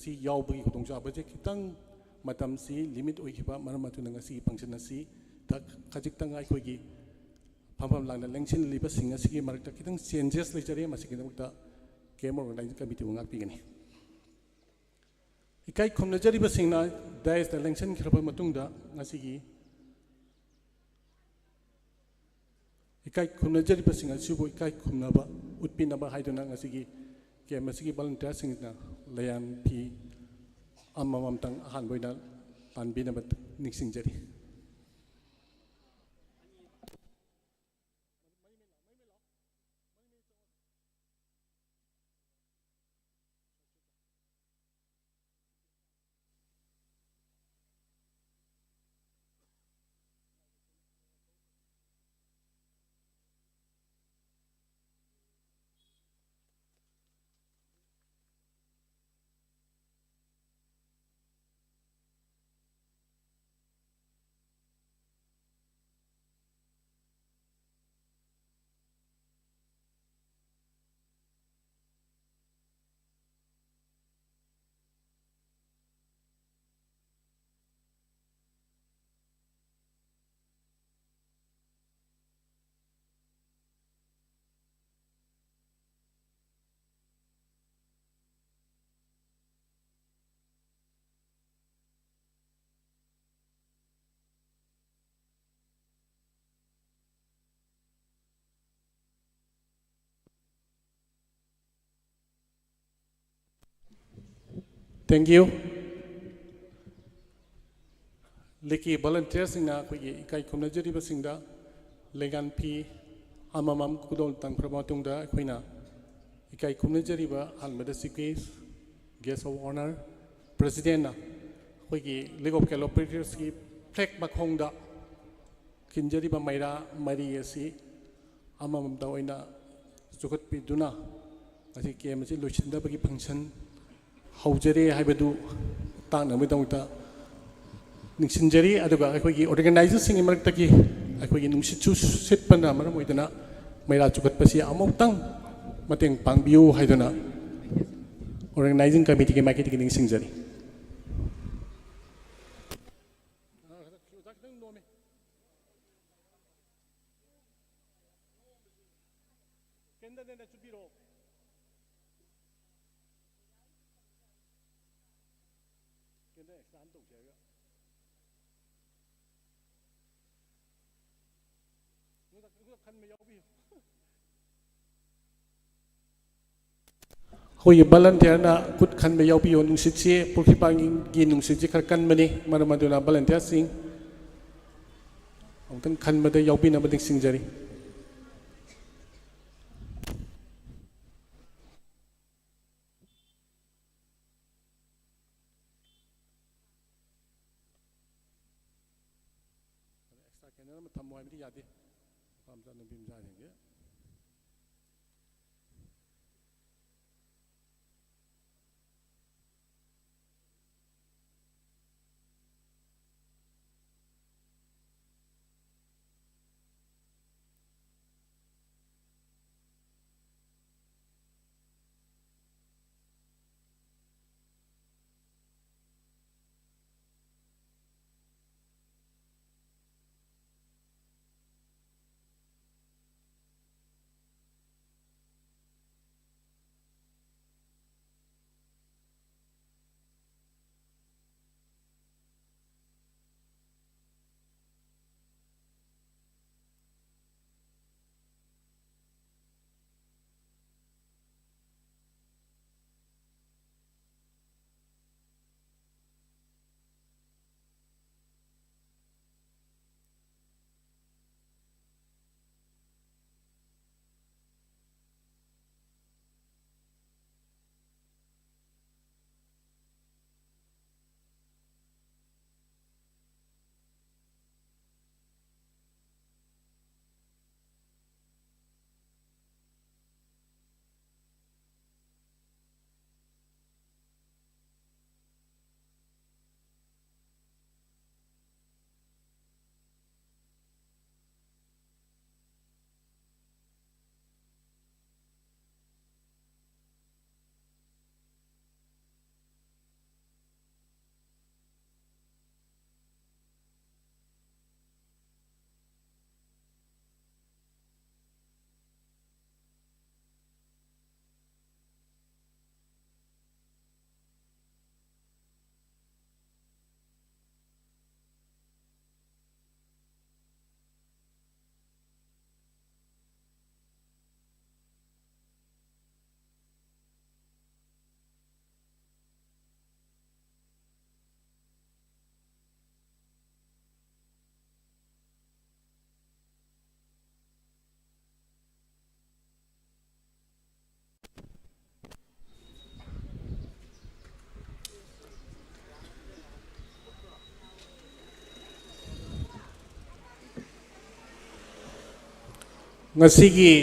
ꯑꯁꯤ ꯌꯥꯎꯕꯒꯤ ꯈꯨꯗꯣꯡꯆꯥꯕꯁꯦ ꯈꯤꯇꯪ ꯃꯇꯝꯁꯤ ꯂꯤꯃꯤꯠ ꯑꯣꯏꯈꯤꯕ ꯃꯔꯝ ꯑꯗꯨꯅ ꯉꯁꯤꯒꯤ ꯐꯪꯁꯟ ꯑꯁꯤ ꯈꯖꯤꯛꯇꯪ ꯑꯩꯈꯣꯏꯒꯤ ꯐꯝꯐꯝ ꯂꯥꯡꯅ ꯂꯦꯡꯁꯤꯜꯂꯤꯕꯁꯤꯡ ꯑꯁꯤꯒꯤ ꯃꯔꯛꯇ ꯈꯤꯇꯪ ꯆꯦꯟꯖꯦꯁ ꯂꯩꯖꯔꯦ ꯃꯁꯤꯒꯤꯗꯃꯛꯇ ꯀꯦꯝ ꯑꯣꯔꯒꯅꯥꯏꯖꯤꯡ ꯀꯃꯤꯇꯤꯕꯨ ꯉꯥꯛꯄꯤꯒꯅꯤ इकाई खुमनजरीबसिंगना डायसदा लेंसनखिरबा मतुंगदा ngasiगी इकाई खुमनजरीबसिंग असिबु इकाई खुमनबा उत्पिनबा हाइदुना ngasiगी के मसिगी volunteer सिंगना लयान fee अमममतंग अहानबोइना पानबिनबा निक्सिंगजरी Thank you. Leki volunteers singna koigi ikai khumnajariba singda legan phi amamam kudol tang promotung da koina ikai khumnajariba halmada sikis guest of honor president na koigi league of collaborators ki flag makhong da kinjariba maira mari asi amamam da oina jukat pi duna asi kem asi loichinda bagi function haujare haibadu tang na midongta निक्सिंजरी अखोई organisers मरक् की अखोई नुसिचु सिटपना मरम ओइदना मैरा चुकटपसी अमुक्तंग मतेंग पांगबियु हाइदना organising committee के माइकेट की निक्सिंजरी होई volunteer ना कुछ खन में याव पियो नुसिचे पुरखिपांगी की नुसिचे खरकन मने मरमदुना volunteer सिंग अमतन खन में दे याव पिना बदिक सिंजरी एक्स्ट्रा कैनर में थमवाई भी याद है काम जाने भी जाएंगे ngasigi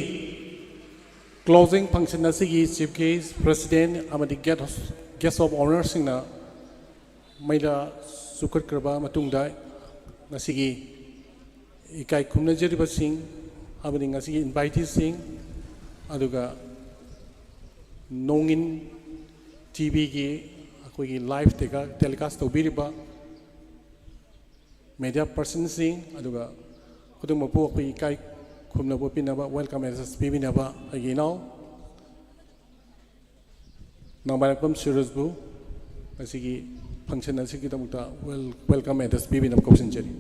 closing function ngasigi chief guest president amadi guest of honor singna maila sukar kraba matungda ngasigi ikai khumna jeriba sing amadi ngasigi invitees sing aduga nongin TV ki akoi live telecast tobiriba media person sing aduga kudum mapu akoi ikai khumna bo pinaba welcome as pibinaba aginaw namarakam surajbu asigi function asigi tamukta welcome as pibinam kopsinjeri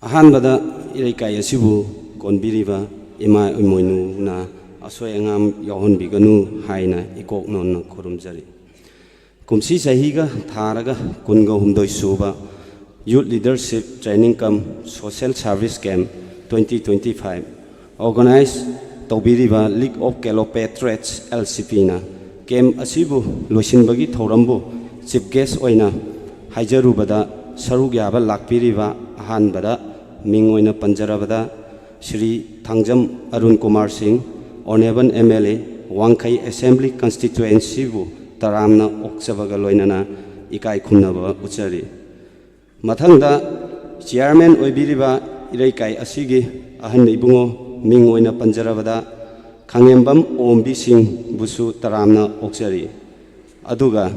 Ahanbada irekai asibu konbiriba ima imoinu na asoi angam yohon biganu haina ikok non khurumjari kumsi sahiga tharaga kunga humdoi suba youth leadership training camp social service camp 2025 organized tobiriba League of Calopatriots LCP na camp asibu loisinbagi thorambu chief guest oina haijarubada sarug yaba lakpiriba ahanbada Mingoina Panjarabada Shri Thangjam Arun Kumar Singh Honorable MLA Wangkai Assembly Constituency bu Taramna Oksavaga Loinana Ikai Khumnaba Uchari Mathangda Chairman Oibiriba Ireikai Asigi Ahan Ibungo Mingoina Panjarabada Khangembam Ombi Singh Busu Taramna Oksari Aduga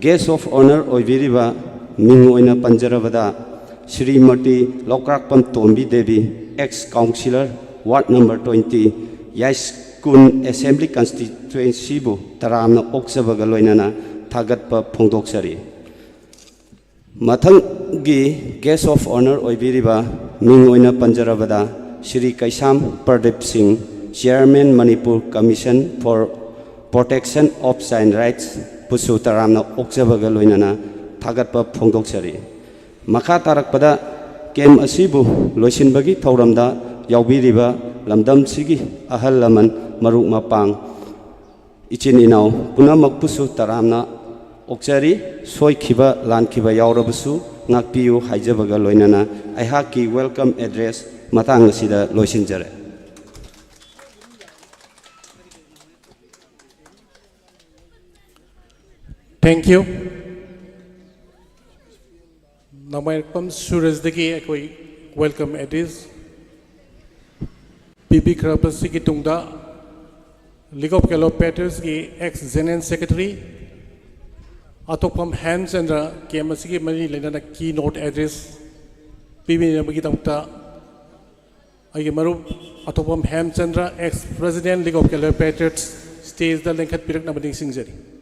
Guest of Honor Oibiriba Mingoina Panjarabada Srimati Lokrakpam Tombi Devi, ex-councillor, Ward number 20, Yaiskun Assembly Constituency bu Taramna Oksavaga Loinana Thagatpa Phongdoksari. Mathangi Guest of Honor Oibiriba Mingoina Panjarabada Shri Kaisam Pradip Singh, Chairman Manipur Commission for Protection of Child Rights Pusu Taramna Oksavaga Loinana Thagatpa Phongdoksari. Makha tarakpada kem asibu loisinbagi thauramda yaubiriba lamdam sigi ahal laman maruk mapang ichin inaw punamak pusu taramna okchari soikhiba lankhiba yaurabusu ngakpiu haijabaga loinana aihaki welcome address matang asida loisinjare Thank you. Namarakam Surajdi akoi welcome address. PP Krapasi ki tungda League of Calopatriots ki ex-General Secretary Atopam Hamchandra KMC ki mani lena keynote address. PP namagi tungta agi maru Atopam Hamchandra ex-President League of Calopatriots stage the lengkat pirak namadi singjari.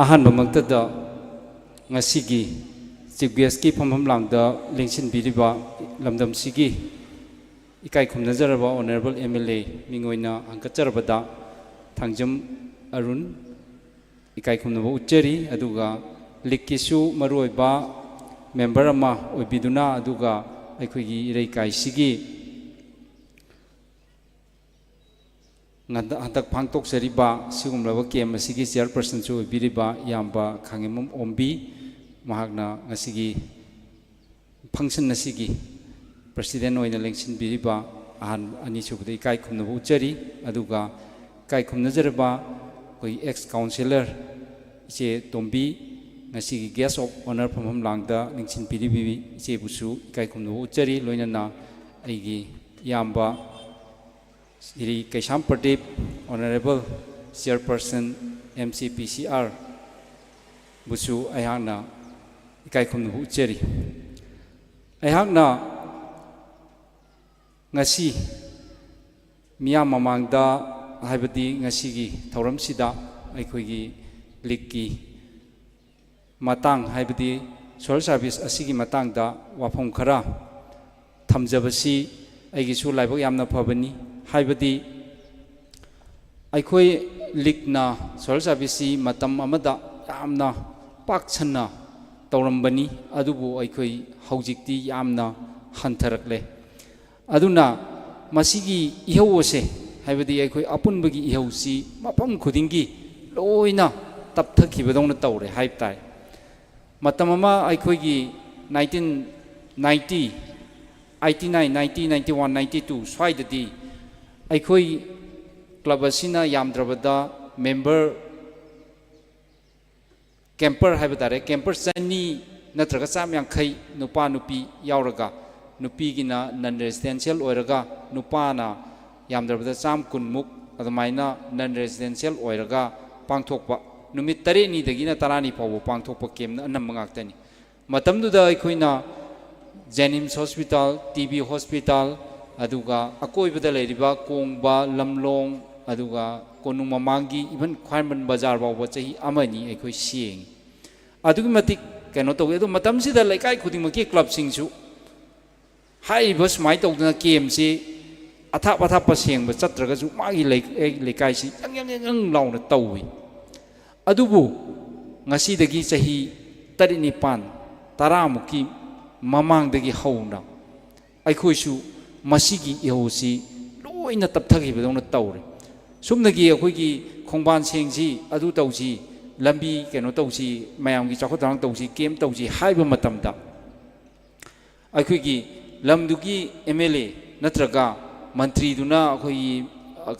Ahan bamagtada ngasigi chief guest ki phamham langda lengsin biriba lamdam sigi ikai khumnajaraba honorable MLA mingoina angkacharabada Thangjam Arun ikai khumnaba uchari aduga likkisu maruoiba member ama oibiduna aduga aikhoigi ireikai sigi Hantak Pangtok Seriba, Sigumlava Kem, Sigi Chairperson Chu Biriba, Yamba, Kangimum Ombi, Mahagna, Nasigi, Function Nasigi, President Oina Lengsin Biriba, Anisu, the Kai Kumnabu Cheri, Aduga, Kai Kumnazerba, ex-councillor, Che Tombi, Nasigi Guest of Honor from Langda, Lengsin Biribi, Che Busu, Kai Kumnabu Cheri, Loinana, Igi, Yamba. Sri Kaisam Pradip, Honorable Chairperson MCPCR, Busu Ayana, Ikai Kumnu Cheri. Ayana Ngasi Mia Mamangda, Habadi Ngasigi, Tauram Sida, Aikogi, Liki Matang, Habadi, Social Service Asigi Matangda, Wapong Kara, Tamjabasi, Aigisu Laibo Yamna Pabani. Haibadi ꯑꯩꯈꯣꯏ ꯂꯤꯛꯅ soil ꯁꯥꯔꯚꯤꯁꯁꯤ ꯃꯇꯝ ꯑꯃꯗ ꯌꯥꯝꯅ ꯄꯥꯛ ꯁꯟꯅ ꯇꯧꯔꯝꯕꯅꯤ ꯑꯗꯨꯕꯨ ꯑꯩꯈꯣꯏ ꯍꯧꯖꯤꯛꯇꯤ ꯌꯥꯝꯅ ꯍꯟꯊꯔꯛꯂꯦ ꯑꯗꯨꯅ ꯃꯁꯤꯒꯤ ꯏꯍꯧ ꯑꯁꯦ ꯍꯥꯏꯕꯗꯤ ꯑꯩꯈꯣꯏ ꯑꯄꯨꯟꯕꯒꯤ ꯏꯍꯧꯁꯤ ꯃꯐꯝ ꯈꯨꯗꯤꯡꯒꯤ ꯂꯣꯏꯅ ꯇꯞꯊꯈꯤꯕꯗꯧꯅ ꯇꯧꯔꯦ ꯍꯥꯏꯕ ꯇꯥꯏ ꯃꯇꯝ ꯑꯃ ꯑꯩꯈꯣꯏꯒꯤ 1990 89 90 91 92 ꯁ꯭ꯋꯥꯏꯗꯗꯤ ꯑꯩꯈꯣꯏ क्लब असिना यामद्रबदा मेंबर कैंपर है बतारे कैंपर चनी नत्रगा चाम यांखै नुपा नुपी यावरगा नुपीगिना नन रेजिडेंशियल ओइरगा नुपाना यामद्रबदा चाम कुनमुक अदमाइना नन रेजिडेंशियल ओइरगा पांगथोकपा नुमित तरेनी दगिना तरानी फावो पांगथोकपा केमना Anam गाक्तनी मतमदुदा अखोइना जेनिम्स hospital TB hospital अदुगा अकोइबदा लेरिबा कोंगबा लमलोंग अदुगा कोनुंग ममांगी even ख्वाइमन बाजार बाव चही अमनी अखोइ सियेंग अदुगी मतिक कनो तौगे अदु मतमसिदा लेकाई खुदिमकी क्लब सिंगसु हाइबा सुमाइ तौदना केम से अथा अथा पसेंग चत्रगसु मागी लेकाई सि यंग लाउना तौई अदुबु ngasiदगी चही 39 तरामुकी ममांगदगी हौना अखोइसु मसिगी इहोसी लोइना तपथगिबदौना तौरे सुमनगी अखोइगी खोंबान सेंगजी अदु तौजी लंबी केनो तौजी मयामगी चाखोदांग तौजी केम तौजी हाइबा मतमदा अखोइगी लमदुगी एमएलए नत्रगा मंत्री दुना अखोइ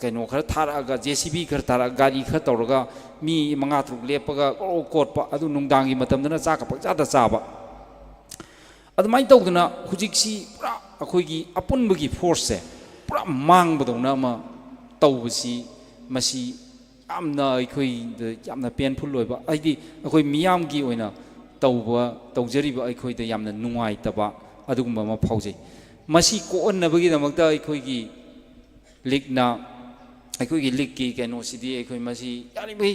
केनो खर थारागा जेसीबी खर थारा गाड़ी खर तौरगा मी मंगा तुक लेपगा कोटपा अदु नुंगदांगी मतमदना चाका पकजादा चाबा अदुमाइ तौदना हुजिक्सी पुरा अखोइगी अपुनबगी फोर्स से पुरा मांगबदौना मा तौबसी मसी यामना अखोइ यामना पेनफुल ओइबा आइदी अखोइ मियामगी ओइना तौबा तौजरिबा अखोइदा यामना नुंगाइतबा अदुगुम्बा मा फाउजै मसी कोअन्नबगी दमकता अखोइगी लीगना अखोइगी लीगकी केनोसिदी अखोइ मसी यारिबै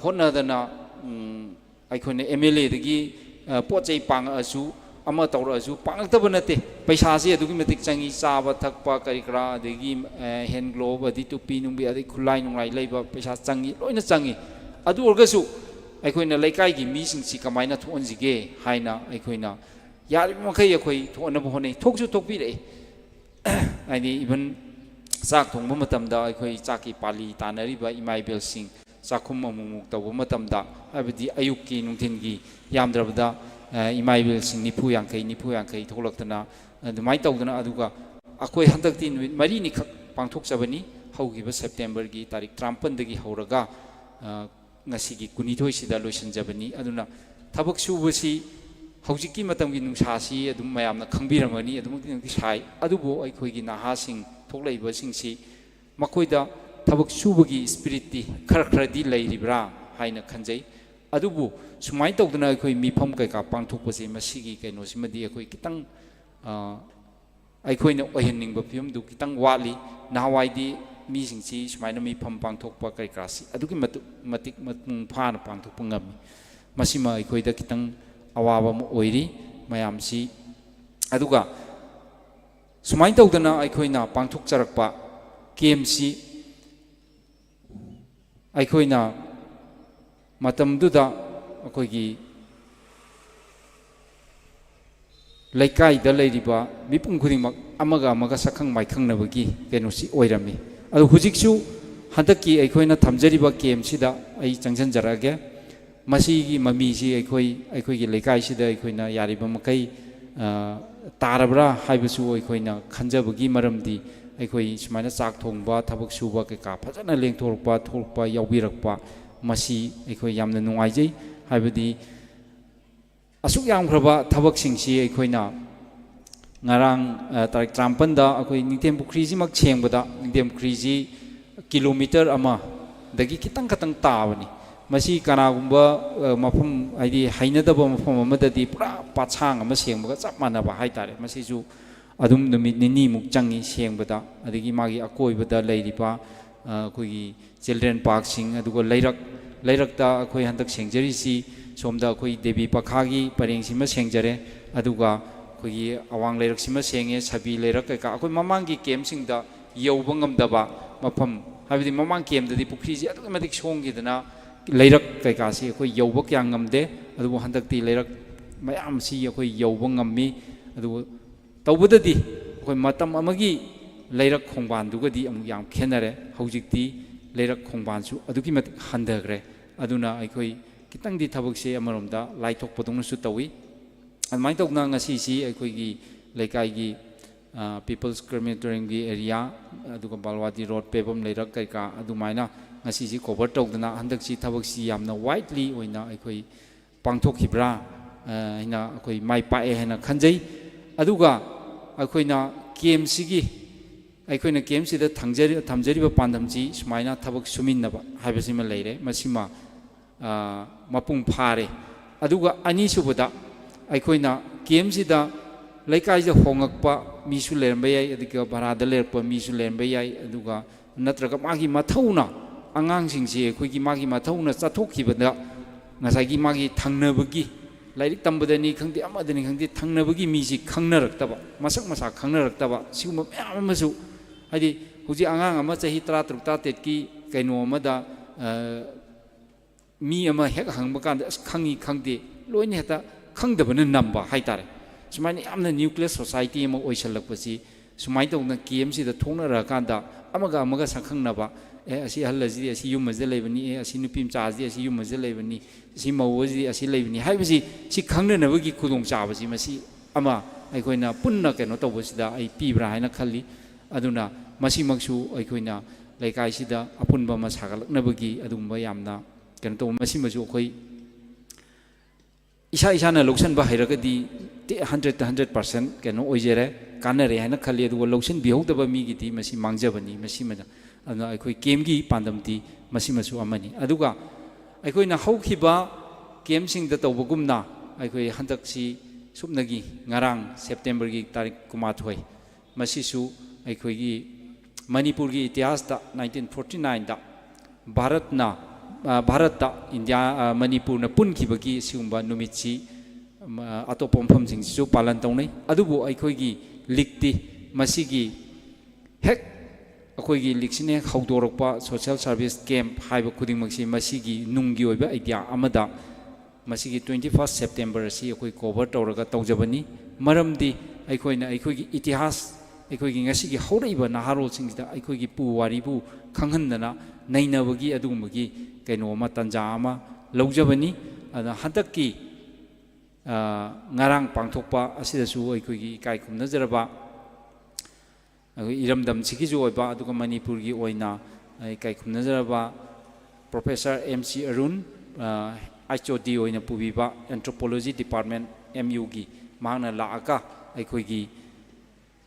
होनदना अखोइना एमएलए दगी पोचै पांगअसु अमा तौरअसु पांगतब नते पैसासे अदुगी मतिक चंगी चाबा थकपा करिकरा अदगी हैंड ग्लोव अदि टुपी नुंबी अदि खुलाई नुंगाई लेबा पैसा चंगी लोइना चंगी अदु ओरगसु अखोइना लेकाइगी मीसिंगसी कमाइना थोनजिगे हाइना अखोइना यारि मखै अखोइ थोनब होनै थोकसु थोकपिरे आइदि इवन चाक थोंबा मतमदा अखोइ चाकी पाली तानरिबा इमाइबेल सिंह चाखुम अमुमुक तौबा मतमदा हाबदि अयुक्की नुंथिनगी यामद्रबदा इमाइबेल सिंह निफु यांखै थोलक्तना अदुमाइ तौदना अदुगा अखोइ हंदक्ति नुमित मरीनि खक पांथोकचबनी हौगिबा सेप्टेम्बर की तारीख 53 दगी हौरगा ngasiगी 12 सिदा लोइसनजबनी अदुना थबक सुबसी हौजिकी मतमगी नुंसासी अदुम मयामना खंबिरमनी अदुमकी नुंति साइ अदुबो अखोइगी नाहासिंग थोकलैबा सिंगसी मखोइदा थबक सुबगी स्पिरिटि खरखरदी लैरिब्रा हाइना खंजै अदुबु सुमाइ तौदना अखोइ मिफम कैका पांथोकपसे मसिगी कैनोसिमदी अखोइ कितंग अखोइना ओहनिंगबा फियमदु कितंग वाली नावाइदी मीसिंगसी सुमाइना मिफम पांथोकपा कैकासी अदुगी मतिक मपुंग फाना पांथोकपा ngami masima अखोइदा कितंग अवाबा म ओइरी मयामसी अदुगा सुमाइ तौदना अखोइना पांथोकचरकपा केमसी अखोइना मतमदुदा अखोइगी लेकाइदा लैरिबा मिपुं खुदिमक अमगा अमगा सखंग माइखंगनबगी केनोसी ओइरमी अदु हुजिकसु हंदकी अखोइना थमजरिबा केमसिदा अई चंगजनजरागे मसीगी ममीसी अखोइगी लेकाइसिदा अखोइना यारिबा मकै तारबरा हाइबसु अखोइना खंजबगी मरमदी अखोइ सुमाइना चाक थोंबा थबक सुबा केका फजना लेंथोरपा थोरपा याउबिरकपा मसी अखोइ यामना नुंगाइजै हाइबदी असुक यामख्रबा थबकसिंगसी अखोइना ngarang tarik 53 da अखोइ निंगतेम पुखरीजी मक छेंगबदा निंगतेम पुखरीजी किलोमीटर अमा दगी कितंग खतंग ताबनी मसी कनागुंबा मफम आइदी हाइनदबा मफम अमददी पुरा पाछांग अमा सेंगबगा चप मानबा हाइतारे मसीजु अदुम नुमित निनी मुक चंगी सेंगबदा अदगी मागी अकोइबदा लैरिबा अखोइगी चिल्ड्रेन पार्क सिंग अदुगो लैरकता अखोइ हंदक सेंगजरीसी सोमदा अखोइ देवी पखागी परेंगसिमा सेंगजरे अदुगा अखोइगी अवांग लैरकसिमा सेंगे सभी लैरक कैका अखोइ ममांगी केमसिंगदा यौबा ngamdaba मफम ꯍꯥꯏꯕꯗꯤ ꯃꯃꯥꯡ ꯒꯦꯝꯗꯗꯤ ꯄꯨꯈ꯭ꯔꯤꯁꯤ ꯑꯗꯨꯛꯀꯤ ꯃꯇꯤꯛ ꯁꯣꯡꯈꯤꯗꯅ ꯂꯩꯔꯛ ꯀꯩꯀꯥꯁꯤ ꯑꯩꯈꯣꯏ ꯌꯧꯕ ꯀꯌꯥ ꯉꯝꯗꯦ ꯑꯗꯨꯕꯨ ꯍꯟꯗꯛꯇꯤ ꯂꯩꯔꯛ ꯃꯌꯥꯝꯁꯤ ꯑꯩꯈꯣꯏ ꯌꯧꯕ ꯉꯝꯃꯤ ꯑꯗꯨꯕꯨ ꯇꯧꯕꯗꯗꯤ ꯑꯩꯈꯣꯏ ꯃꯇꯝ ꯑꯃꯒꯤ ꯂꯩꯔꯛ ꯈꯣꯡꯕꯥꯟꯗꯨꯒꯗꯤ ꯑꯃꯨꯛ ꯌꯥꯝ ꯈꯦꯠꯅꯔꯦ ꯍꯧꯖꯤꯛꯇꯤ ꯂꯩꯔꯛ ꯈꯣꯡꯕꯥꯟꯁꯨ ꯑꯗꯨꯛꯀꯤ ꯃꯇꯤꯛ ꯍꯟꯊꯈ꯭ꯔꯦ ꯑꯗꯨꯅ ꯑꯩꯈꯣꯏ ꯈꯤꯇꯪꯗꯤ ꯊꯕꯛꯁꯦ ꯑꯃꯔꯣꯝꯗ ꯂꯥꯏꯊꯣꯛꯄꯗꯧꯅꯁꯨ ꯇꯧꯏ ꯑꯗꯨꯃꯥꯏꯅ ꯇꯧꯗꯅ ꯉꯁꯤꯁꯤ ꯑꯩꯈꯣꯏꯒꯤ ꯂꯩꯀꯥꯏꯒꯤ ꯄꯤꯄꯜꯁ ꯀ꯭ꯔꯦꯃꯦꯇꯣꯔꯤꯌꯝꯒꯤ ꯑꯦꯔꯤꯌꯥ ꯑꯗꯨꯒ ꯕꯥꯜꯋꯥꯗꯤ ꯔꯣꯗ ꯄꯦꯕꯝ ꯂꯩꯔꯛ ꯀꯩꯀꯥ ꯑꯗꯨꯃꯥꯏꯅ ꯉꯁꯤꯁꯤ ꯀꯣꯚꯔ ꯇꯧꯗꯅ ꯍꯟꯗꯛꯁꯤ ꯊꯕꯛꯁꯤ ꯌꯥꯝꯅ ꯋꯥꯏꯗꯂꯤ ꯑꯣꯏꯅ ꯑꯩꯈꯣꯏ ꯄꯥꯡꯊꯣꯛꯈꯤꯕ꯭ꯔꯥ ꯍꯥꯏꯅ ꯑꯩꯈꯣꯏ ꯃꯥꯏ ꯄꯥꯛꯑꯦ ꯍꯥꯏꯅ ꯈꯟꯖꯩ ꯑꯗꯨꯒ ꯑꯩꯈꯣꯏꯅ ꯀꯦꯝꯁꯤꯒꯤ ꯑꯩꯈꯣꯏꯅ ꯀꯦꯝꯁꯤꯗ ꯊꯝꯖꯔꯤꯕ ꯄꯥꯟꯗꯝꯁꯤ ꯁꯨꯃꯥꯏꯅ ꯊꯕꯛ ꯁꯨꯃꯤꯟꯅꯕ ꯍꯥꯏꯕꯁꯤꯃ ꯂꯩꯔꯦ ꯃꯁꯤꯃ ꯃꯄꯨꯡ ꯐꯥꯔꯦ ꯑꯗꯨꯒ ꯑꯅꯤꯁꯨꯕꯗ ꯑꯩꯈꯣꯏꯅ ꯀꯦꯝꯁꯤꯗ ꯂꯩꯀꯥꯏꯗ ꯍꯣꯡꯉꯛꯄ ꯃꯤꯁꯨ ꯂꯩꯔꯝꯕ ꯌꯥꯏ ꯑꯗꯨꯒ ꯚꯔꯥꯗ ꯂꯩꯔꯛꯄ ꯃꯤꯁꯨ ꯂꯩꯔꯝꯕ ꯌꯥꯏ ꯑꯗꯨꯒ ꯅꯠꯇ꯭ꯔꯒ ꯃꯥꯒꯤ ꯃꯊꯧꯅ ꯑꯉꯥꯡꯁꯤꯡꯁꯤ ꯑꯩꯈꯣꯏꯒꯤ ꯃꯥꯒꯤ ꯃꯊꯧꯅ ꯆꯠꯊꯣꯛꯈꯤꯕꯗ ꯉꯁꯥꯏꯒꯤ ꯃꯥꯒꯤ ꯊꯪꯅꯕꯒꯤ ꯂꯥꯏꯔꯤꯛ ꯇꯝꯕꯗꯅꯤ ꯈꯪꯗꯦ ꯑꯃꯗꯅꯤ ꯈꯪꯗꯦ ꯊꯪꯅꯕꯒꯤ ꯃꯤꯁꯤ ꯈꯪꯅꯔꯛꯇꯕ ꯃꯁꯛ ꯃꯁꯥ ꯈꯪꯅꯔꯛꯇꯕ ꯁꯤꯒꯨꯝꯕ ꯃꯌꯥꯝ ꯑꯃꯁꯨ ꯍꯥꯏꯗꯤ ꯍꯧꯖꯤꯛ ꯑꯉꯥꯡ ꯑꯃ ꯆꯍꯤ 13 13ꯀꯤ ꯀꯩꯅꯣ ꯑꯃꯗ ꯃꯤ ꯑꯃ ꯍꯦꯛ ꯍꯪꯕ ꯀꯥꯟꯗ ꯑꯁ ꯈꯪꯉꯤ ꯈꯪꯗꯦ ꯂꯣꯏꯅ ꯍꯦꯛꯇ ꯈꯪꯗꯕꯅ ꯅꯝꯕ ꯍꯥꯏꯇꯥꯔꯦ ꯁꯨꯃꯥꯏꯅ ꯌꯥꯝꯅ ꯅ꯭ꯌꯨꯀ꯭ꯂꯤꯌꯁ ꯁꯣꯁꯥꯏꯇꯤ ꯑꯃ ꯑꯣꯏꯁꯜꯂꯛꯄꯁꯤ ꯁꯨꯃꯥꯏꯅ ꯇꯧꯗꯅ ꯀꯦꯝꯁꯤꯗ ꯊꯣꯛꯅꯔꯀꯥꯟꯗ ꯑꯃꯒ ꯁꯛꯈꯪꯅꯕ ꯑꯁꯤ ꯑꯍꯜ ꯑꯁꯤꯗꯤ ꯑꯁꯤ ꯌꯨꯝ ꯑꯁꯤꯗ ꯂꯩꯕꯅꯤ ꯑꯁꯤ ꯅꯨꯄꯤ ꯃꯆꯥꯁꯤꯗꯤ ꯑꯁꯤ ꯌꯨꯝ ꯑꯁꯤꯗ ꯂꯩꯕꯅꯤ ꯑꯁꯤ ꯃꯧ ꯑꯁꯤꯗꯤ ꯑꯁꯤ ꯂꯩꯕꯅꯤ ꯍꯥꯏꯕꯁꯤ ꯁꯤ ꯈꯪꯅꯅꯕꯒꯤ ꯈꯨꯗꯣꯡꯆꯥꯕꯁꯤ ꯃꯁꯤ ꯑꯃ ꯑꯩꯈꯣꯏꯅ ꯄꯨꯟꯅ ꯀꯩꯅꯣ ꯇꯧꯕꯁꯤꯗ ꯑꯩ ꯄꯤꯕ꯭ꯔꯥ ꯍꯥꯏꯅ ꯈꯜꯂꯤ ꯑꯗꯨꯅ ꯃꯁꯤꯃꯛꯁꯨ ꯑꯩꯈꯣꯏꯅ ꯂꯩꯀꯥꯏꯁꯤꯗ ꯑꯄꯨꯟꯕ ꯑꯃ ꯁꯥꯒꯠꯂꯛꯅꯕꯒꯤ ꯑꯗꯨꯒꯨꯝꯕ ꯌꯥꯝꯅ ꯀꯩꯅꯣ ꯇꯧꯕ ꯃꯁꯤꯃꯁꯨ ꯑꯩꯈꯣꯏ ꯏꯁꯥꯅ ꯂꯧꯁꯤꯟꯕ ꯍꯩꯔꯒꯗꯤ 100% ꯀꯩꯅꯣ ꯑꯣꯏꯖꯔꯦ ꯀꯥꯟꯅꯔꯦ ꯍꯥꯏꯅ ꯈꯜꯂꯤ ꯑꯗꯨꯒ ꯂꯧꯁꯤꯟꯕꯤꯍꯧꯗꯕ ꯃꯤꯒꯤꯗꯤ ꯃꯁꯤ ꯃꯥꯡꯖꯕꯅꯤ ꯃꯁꯤꯃꯅ ꯑꯗꯨꯅ ꯑꯩꯈꯣꯏ ꯀꯦꯝꯒꯤ ꯄꯥꯟꯗꯝꯗꯤ ꯃꯁꯤꯃꯁꯨ ꯑꯃꯅꯤ ꯑꯗꯨꯒ ꯑꯩꯈꯣꯏꯅ ꯍꯧꯈꯤꯕ ꯀꯦꯝꯁꯤꯡꯗ ꯇꯧꯕꯒꯨꯝꯅ ꯑꯩꯈꯣꯏ ꯍꯟꯗꯛꯁꯤ ꯁꯨꯞꯅꯒꯤ ꯉꯔꯥꯡ ꯁꯦꯞꯇꯦꯝꯕꯔꯒꯤ ꯇꯥꯔꯤꯛ 19 ꯃꯁꯤꯁꯨ ꯑꯩꯈꯣꯏꯒꯤ ꯃꯅꯤꯄꯨꯔꯒꯤ ꯏꯇꯤꯍꯥꯁꯇ 1949ꯗ ꯚꯥꯔꯠꯇ ꯏꯟꯗꯤꯌꯥ ꯃꯅꯤꯄꯨꯔꯅ ꯄꯨꯟꯈꯤꯕꯒꯤ ꯁꯤꯒꯨꯝꯕ ꯅꯨꯃꯤꯠꯁꯤ ꯑꯇꯣꯞꯄ ꯃꯐꯝꯁꯤꯡꯁꯤꯁꯨ ꯄꯥꯂꯟ ꯇꯧꯅꯩ ꯑꯗꯨꯕꯨ ꯑꯩꯈꯣꯏꯒꯤ ꯂꯤꯛꯇꯤ ꯃꯁꯤꯒꯤ ꯍꯦꯛ ꯑꯩꯈꯣꯏꯒꯤ ꯂꯤꯛꯁꯤꯅ ꯍꯦꯛ ꯍꯧꯗꯣꯔꯛꯄ ꯁꯣꯁꯤꯌꯦꯜ ꯁꯥꯔꯚꯤꯁ ꯀꯦꯝꯞ ꯍꯥꯏꯕ ꯈꯨꯗꯤꯡꯃꯛꯁꯤ ꯃꯁꯤꯒꯤ ꯅꯨꯡꯒꯤ ꯑꯣꯏꯕ ꯑꯥꯏꯗꯤꯌꯥ ꯑꯃꯗ ꯃꯁꯤꯒꯤ 21 ꯁꯦꯞꯇꯦꯝꯕꯔ ꯑꯁꯤ ꯑꯩꯈꯣꯏ ꯀꯣꯚꯔ ꯇꯧꯔꯒ ꯇꯧꯖꯕꯅꯤ ꯃꯔꯝꯗꯤ ꯑꯩꯈꯣꯏꯅ ꯑꯩꯈꯣꯏꯒꯤ ꯏꯇꯤꯍꯥꯁ ꯑꯩꯈꯣꯏꯒꯤ ꯉꯁꯤꯒꯤ ꯍꯧꯔꯛꯏꯕ ꯅꯍꯥꯔꯣꯜꯁꯤꯡꯁꯤꯗ ꯑꯩꯈꯣꯏꯒꯤ ꯄꯨ ꯋꯥꯔꯤꯕꯨ ꯈꯪꯍꯟꯗꯅ ꯅꯩꯅꯕꯒꯤ ꯑꯗꯨꯒꯨꯝꯕꯒꯤ ꯀꯩꯅꯣ ꯑꯃ ꯇꯟꯖꯥ ꯑꯃ ꯂꯧꯖꯕꯅꯤ ꯑꯗꯨꯅ ꯍꯟꯗꯛꯀꯤ ꯉꯔꯥꯡ ꯄꯥꯡꯊꯣꯛꯄ ꯑꯁꯤꯗꯁꯨ ꯑꯩꯈꯣꯏꯒꯤ ꯏꯀꯥꯏ ꯈꯨꯝꯅꯖꯔꯕ ꯑꯩꯈꯣꯏ ꯏꯔꯝꯗꯝꯁꯤꯒꯤꯁꯨ ꯑꯣꯏꯕ ꯑꯗꯨꯒ ꯃꯅꯤꯄꯨꯔꯒꯤ ꯑꯣꯏꯅ ꯏꯀꯥꯏ ꯈꯨꯝꯅꯖꯔꯕ ꯄ꯭ꯔꯣꯐꯦꯁꯔ MC ꯑꯔꯨꯟ HOD ꯑꯣꯏꯅ ꯄꯨꯕꯤꯕ ꯑꯦꯟꯊ꯭ꯔꯣꯄꯣꯂꯣꯖꯤ ꯗꯤꯄꯥꯔꯠꯃꯦꯟ MUꯒꯤ ꯃꯍꯥꯛꯅ ꯂꯥꯛꯑꯒ ꯑꯩꯈꯣꯏꯒꯤ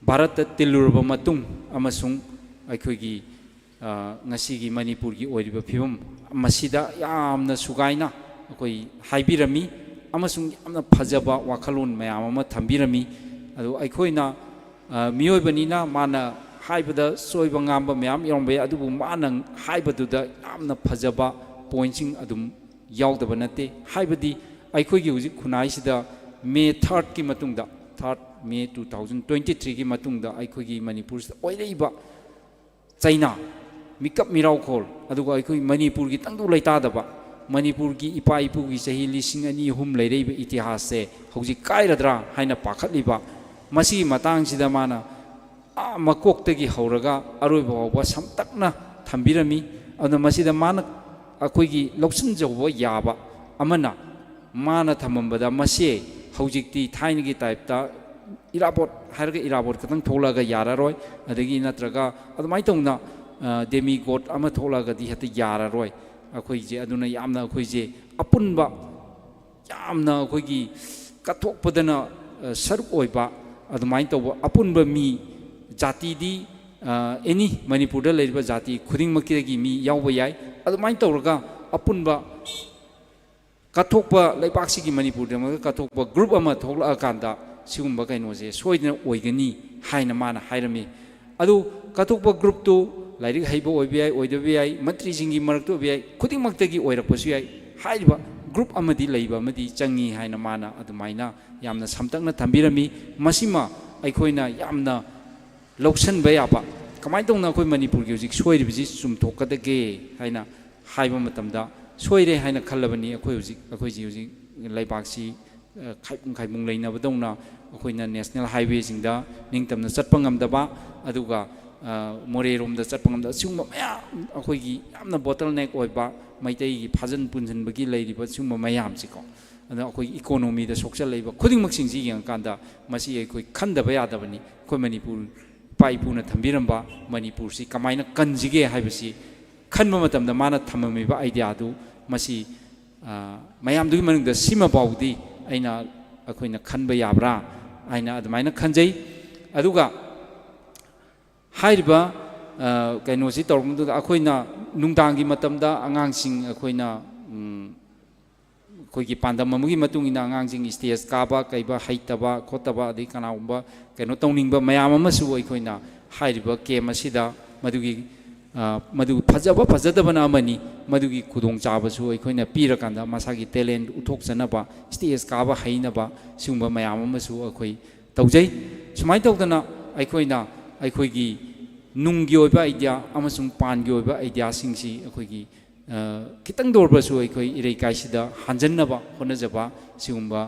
ꯚꯥꯔꯠꯇ ꯇꯤꯜꯂꯨꯔꯕ ꯃꯇꯨꯡ ꯑꯃꯁꯨꯡ ꯑꯩꯈꯣꯏꯒꯤ ꯉꯁꯤꯒꯤ ꯃꯅꯤꯄꯨꯔꯒꯤ ꯑꯣꯏꯔꯤꯕ ꯐꯤꯕꯝ ꯃꯁꯤꯗ ꯌꯥꯝꯅ ꯁꯨꯒꯥꯏꯅ ꯑꯩꯈꯣꯏ ꯍꯥꯏꯕꯤꯔꯝꯃꯤ ꯑꯃꯁꯨꯡ ꯌꯥꯝꯅ ꯐꯖꯕ ꯋꯥꯈꯜꯂꯣꯟ ꯃꯌꯥꯝ ꯑꯃ ꯊꯝꯕꯤꯔꯝꯃꯤ ꯑꯗꯨ ꯑꯩꯈꯣꯏꯅ ꯃꯤꯑꯣꯏꯕꯅꯤꯅ ꯃꯥꯅ ꯍꯥꯏꯕꯗ ꯁꯣꯏꯕ ꯉꯥꯝꯕ ꯃꯌꯥꯝ ꯌꯥꯎꯔꯝꯕ ꯌꯥꯏ ꯑꯗꯨꯕꯨ ꯃꯥꯅ ꯍꯥꯏꯕꯗꯨꯗ ꯌꯥꯝꯅ ꯐꯖꯕ ꯄꯣꯏꯟꯠꯁꯤꯡ ꯑꯗꯨꯝ ꯌꯥꯎꯗꯕ ꯅꯠꯇꯦ ꯍꯥꯏꯕꯗꯤ ꯑꯩꯈꯣꯏꯒꯤ ꯍꯧꯖꯤꯛ ꯈꯨꯟꯅꯥꯏꯁꯤꯗ May 3ꯀꯤ ꯃꯇꯨꯡꯗ 3 May 2023ꯒꯤ ꯃꯇꯨꯡꯗ ꯑꯩꯈꯣꯏꯒꯤ ꯃꯅꯤꯄꯨꯔꯁꯤꯗ ꯑꯣꯏꯔꯛꯏꯕ ꯆꯩꯅꯥ ꯃꯤꯀꯞ ꯃꯤꯔꯥꯎꯈꯣꯜ ꯑꯗꯨꯒ ꯑꯩꯈꯣꯏ ꯃꯅꯤꯄꯨꯔꯒꯤ ꯇꯪꯗꯨ ꯂꯩꯇꯥꯗꯕ ꯃꯅꯤꯄꯨꯔꯒꯤ ꯏꯄꯥ ꯏꯄꯨꯒꯤ ꯆꯍꯤ 2,000-3,000 ꯂꯩꯔꯛꯏꯕ ꯏꯇꯤꯍꯥꯁꯁꯦ ꯍꯧꯖꯤꯛ ꯀꯥꯏꯔꯗ꯭ꯔꯥ ꯍꯥꯏꯅ ꯄꯥꯈꯠꯂꯤꯕ ꯃꯁꯤꯒꯤ ꯃꯇꯥꯡꯁꯤꯗ ꯃꯥꯅ ꯃꯀꯣꯛꯇꯒꯤ ꯍꯧꯔꯒ ꯑꯔꯣꯏꯕ ꯐꯥꯎꯕ ꯁꯝꯇꯛꯅ ꯊꯝꯕꯤꯔꯝꯃꯤ ꯑꯗꯨꯅ ꯃꯁꯤꯗ ꯃꯥꯅ ꯑꯩꯈꯣꯏꯒꯤ ꯂꯧꯁꯤꯟꯖꯧꯕ ꯌꯥꯕ ꯑꯃꯅ ꯃꯥꯅ ꯊꯝꯃꯝꯕꯗ ꯃꯁꯤ ꯍꯧꯖꯤꯛꯇꯤ ꯊꯥꯏꯅꯒꯤ ꯇꯥꯏꯞꯇ ꯏꯔꯥꯕꯣꯠ ꯍꯥꯏꯔꯒ ꯏꯔꯥꯕꯣꯠ ꯈꯛꯇꯪ ꯊꯣꯛꯂꯛꯑꯒ ꯌꯥꯔꯔꯣꯏ ꯑꯗꯒꯤ ꯅꯠꯇ꯭ꯔꯒ ꯑꯗꯨꯃꯥꯏꯅ ꯇꯧꯅ ꯗꯦꯃꯤ ꯒꯣꯠ ꯑꯃ ꯊꯣꯛꯂꯛꯑꯒꯗꯤ ꯍꯦꯛꯇ ꯌꯥꯔꯔꯣꯏ ꯑꯩꯈꯣꯏꯁꯦ ꯑꯗꯨꯅ ꯌꯥꯝꯅ ꯑꯩꯈꯣꯏꯁꯦ ꯑꯄꯨꯟꯕ ꯌꯥꯝꯅ ꯑꯩꯈꯣꯏꯒꯤ ꯀꯠꯊꯣꯛꯄꯗꯅ ꯁꯔꯨꯛ ꯑꯣꯏꯕ ꯑꯗꯨꯃꯥꯏꯅ ꯇꯧꯕ ꯑꯄꯨꯟꯕ ꯃꯤ ꯖꯥꯇꯤꯗꯤ ꯑꯦꯅꯤ ꯃꯅꯤꯄꯨꯔꯗ ꯂꯩꯔꯤꯕ ꯖꯥꯇꯤ ꯈꯨꯗꯤꯡꯃꯛꯀꯤꯗꯒꯤ ꯃꯤ ꯌꯥꯎꯕ ꯌꯥꯏ ꯑꯗꯨꯃꯥꯏꯅ ꯇꯧꯔꯒ ꯑꯄꯨꯟꯕ ꯀꯠꯊꯣꯛꯄ ꯂꯩꯕꯥꯛꯁꯤꯒꯤ ꯃꯅꯤꯄꯨꯔꯗꯃꯛꯇ ꯀꯠꯊꯣꯛꯄ ꯒ꯭ꯔꯨꯞ ꯑꯃ ꯊꯣꯛꯂꯛꯑꯀꯥꯟꯗ ꯁꯤꯒꯨꯝꯕ ꯀꯩꯅꯣꯁꯦ ꯁꯣꯏꯗꯅ ꯑꯣꯏꯒꯅꯤ ꯍꯥꯏꯅ ꯃꯥꯅ ꯍꯥꯏꯔꯝꯃꯤ ꯑꯗꯨ ꯀꯠꯊꯣꯛꯄ ꯒ꯭ꯔꯨꯞꯇꯨ ꯂꯥꯏꯔꯤꯛ ꯍꯩꯕ ꯑꯣꯏꯕ ꯌꯥꯏ ꯑꯣꯏꯗꯕ ꯌꯥꯏ ꯃꯟꯇ꯭ꯔꯤꯁꯤꯡꯒꯤ ꯃꯔꯛꯇ ꯑꯣꯏꯕ ꯌꯥꯏ ꯈꯨꯗꯤꯡꯃꯛꯇꯒꯤ ꯑꯣꯏꯔꯛꯄꯁꯨ ꯌꯥꯏ ꯍꯥꯏꯔꯤꯕ ꯒ꯭ꯔꯨꯞ ꯑꯃꯗꯤ ꯂꯩꯕ ꯑꯃꯗꯤ ꯆꯪꯉꯤ ꯍꯥꯏꯅ ꯃꯥꯅ ꯑꯗꯨꯃꯥꯏꯅ ꯌꯥꯝꯅ ꯁꯝꯇꯛꯅ ꯊꯝꯕꯤꯔꯝꯃꯤ ꯃꯁꯤꯃ ꯑꯩꯈꯣꯏꯅ ꯌꯥꯝꯅ ꯂꯧꯁꯤꯟꯕ ꯌꯥꯕ कमाई तौना अखोई मणिपुर की हुजिक सोइरिबिसि चुमथोकदगे हाइना हाइबा मतमदा सोइरे हाइना खल्लबनी अखोई हुजिक अखोइजि हुजिक लैबाकसि खाइपुं खाइपुं लैनबदौना अखोइना नेशनल हाईवे सिंगदा निंगतमना चटपा ngamdaba अदुगा मोरे रोमदा चटपा ngamda सिंगमा मयाम अखोइगी यामना बोटल नेक ओइबा मैतैगी फाजन पुनजनबगी लैरिबा सिंगमा मयाम सिको अदा अखोइ इकोनोमी दा सोक्चल लैबा खुदिंगमक सिंगसि यंगकांदा मसि अखोइ खंदबा यादबनी अखोइ मणिपुर पाइपुना थंबिरंबा मणिपुर सि कमाइना कंजिगे हाइबसि खनबा मतमदा माना थममिबा आइडिया दु मसि मयाम दुगी मनुंगदा सिमा बाउदी अइना अखोइना खनबा याब्रा आइना अदमाइना खंजै अदुगा हाइरिबा कैनोसि तौरमदुदा अखोइना नुंगदांगी मतमदा आंगांसिंग अखोइना अखोइगी पांदम अमगी मतुंगिना आंगांसिंग स्टेज काबा कैबा हैतबा खोतबा अदि कनाउंबा कैनो तौनिंगबा मयाम अमसु अखोइना हाइरिबा केम असिदा मदुगी मदु फजबा फजदबना अमनी मदुगी खुदोंग चाबसु अखोइना पीरकांदा मसागी टैलेंट उथोकसनबा स्टेज काबा हैनबा सिंबा मयाम अमसु अखोइ तौजै सुमाइ तौदना अखोइना अखोइगी नुंगी ओइबा आइडिया अमसुंग पानगी ओइबा आइडिया सिंगसि अखोइगी खितंग दोरबसु अखोइ इरेकाइसिदा हांजन्नबा होनजबा सिगुंबा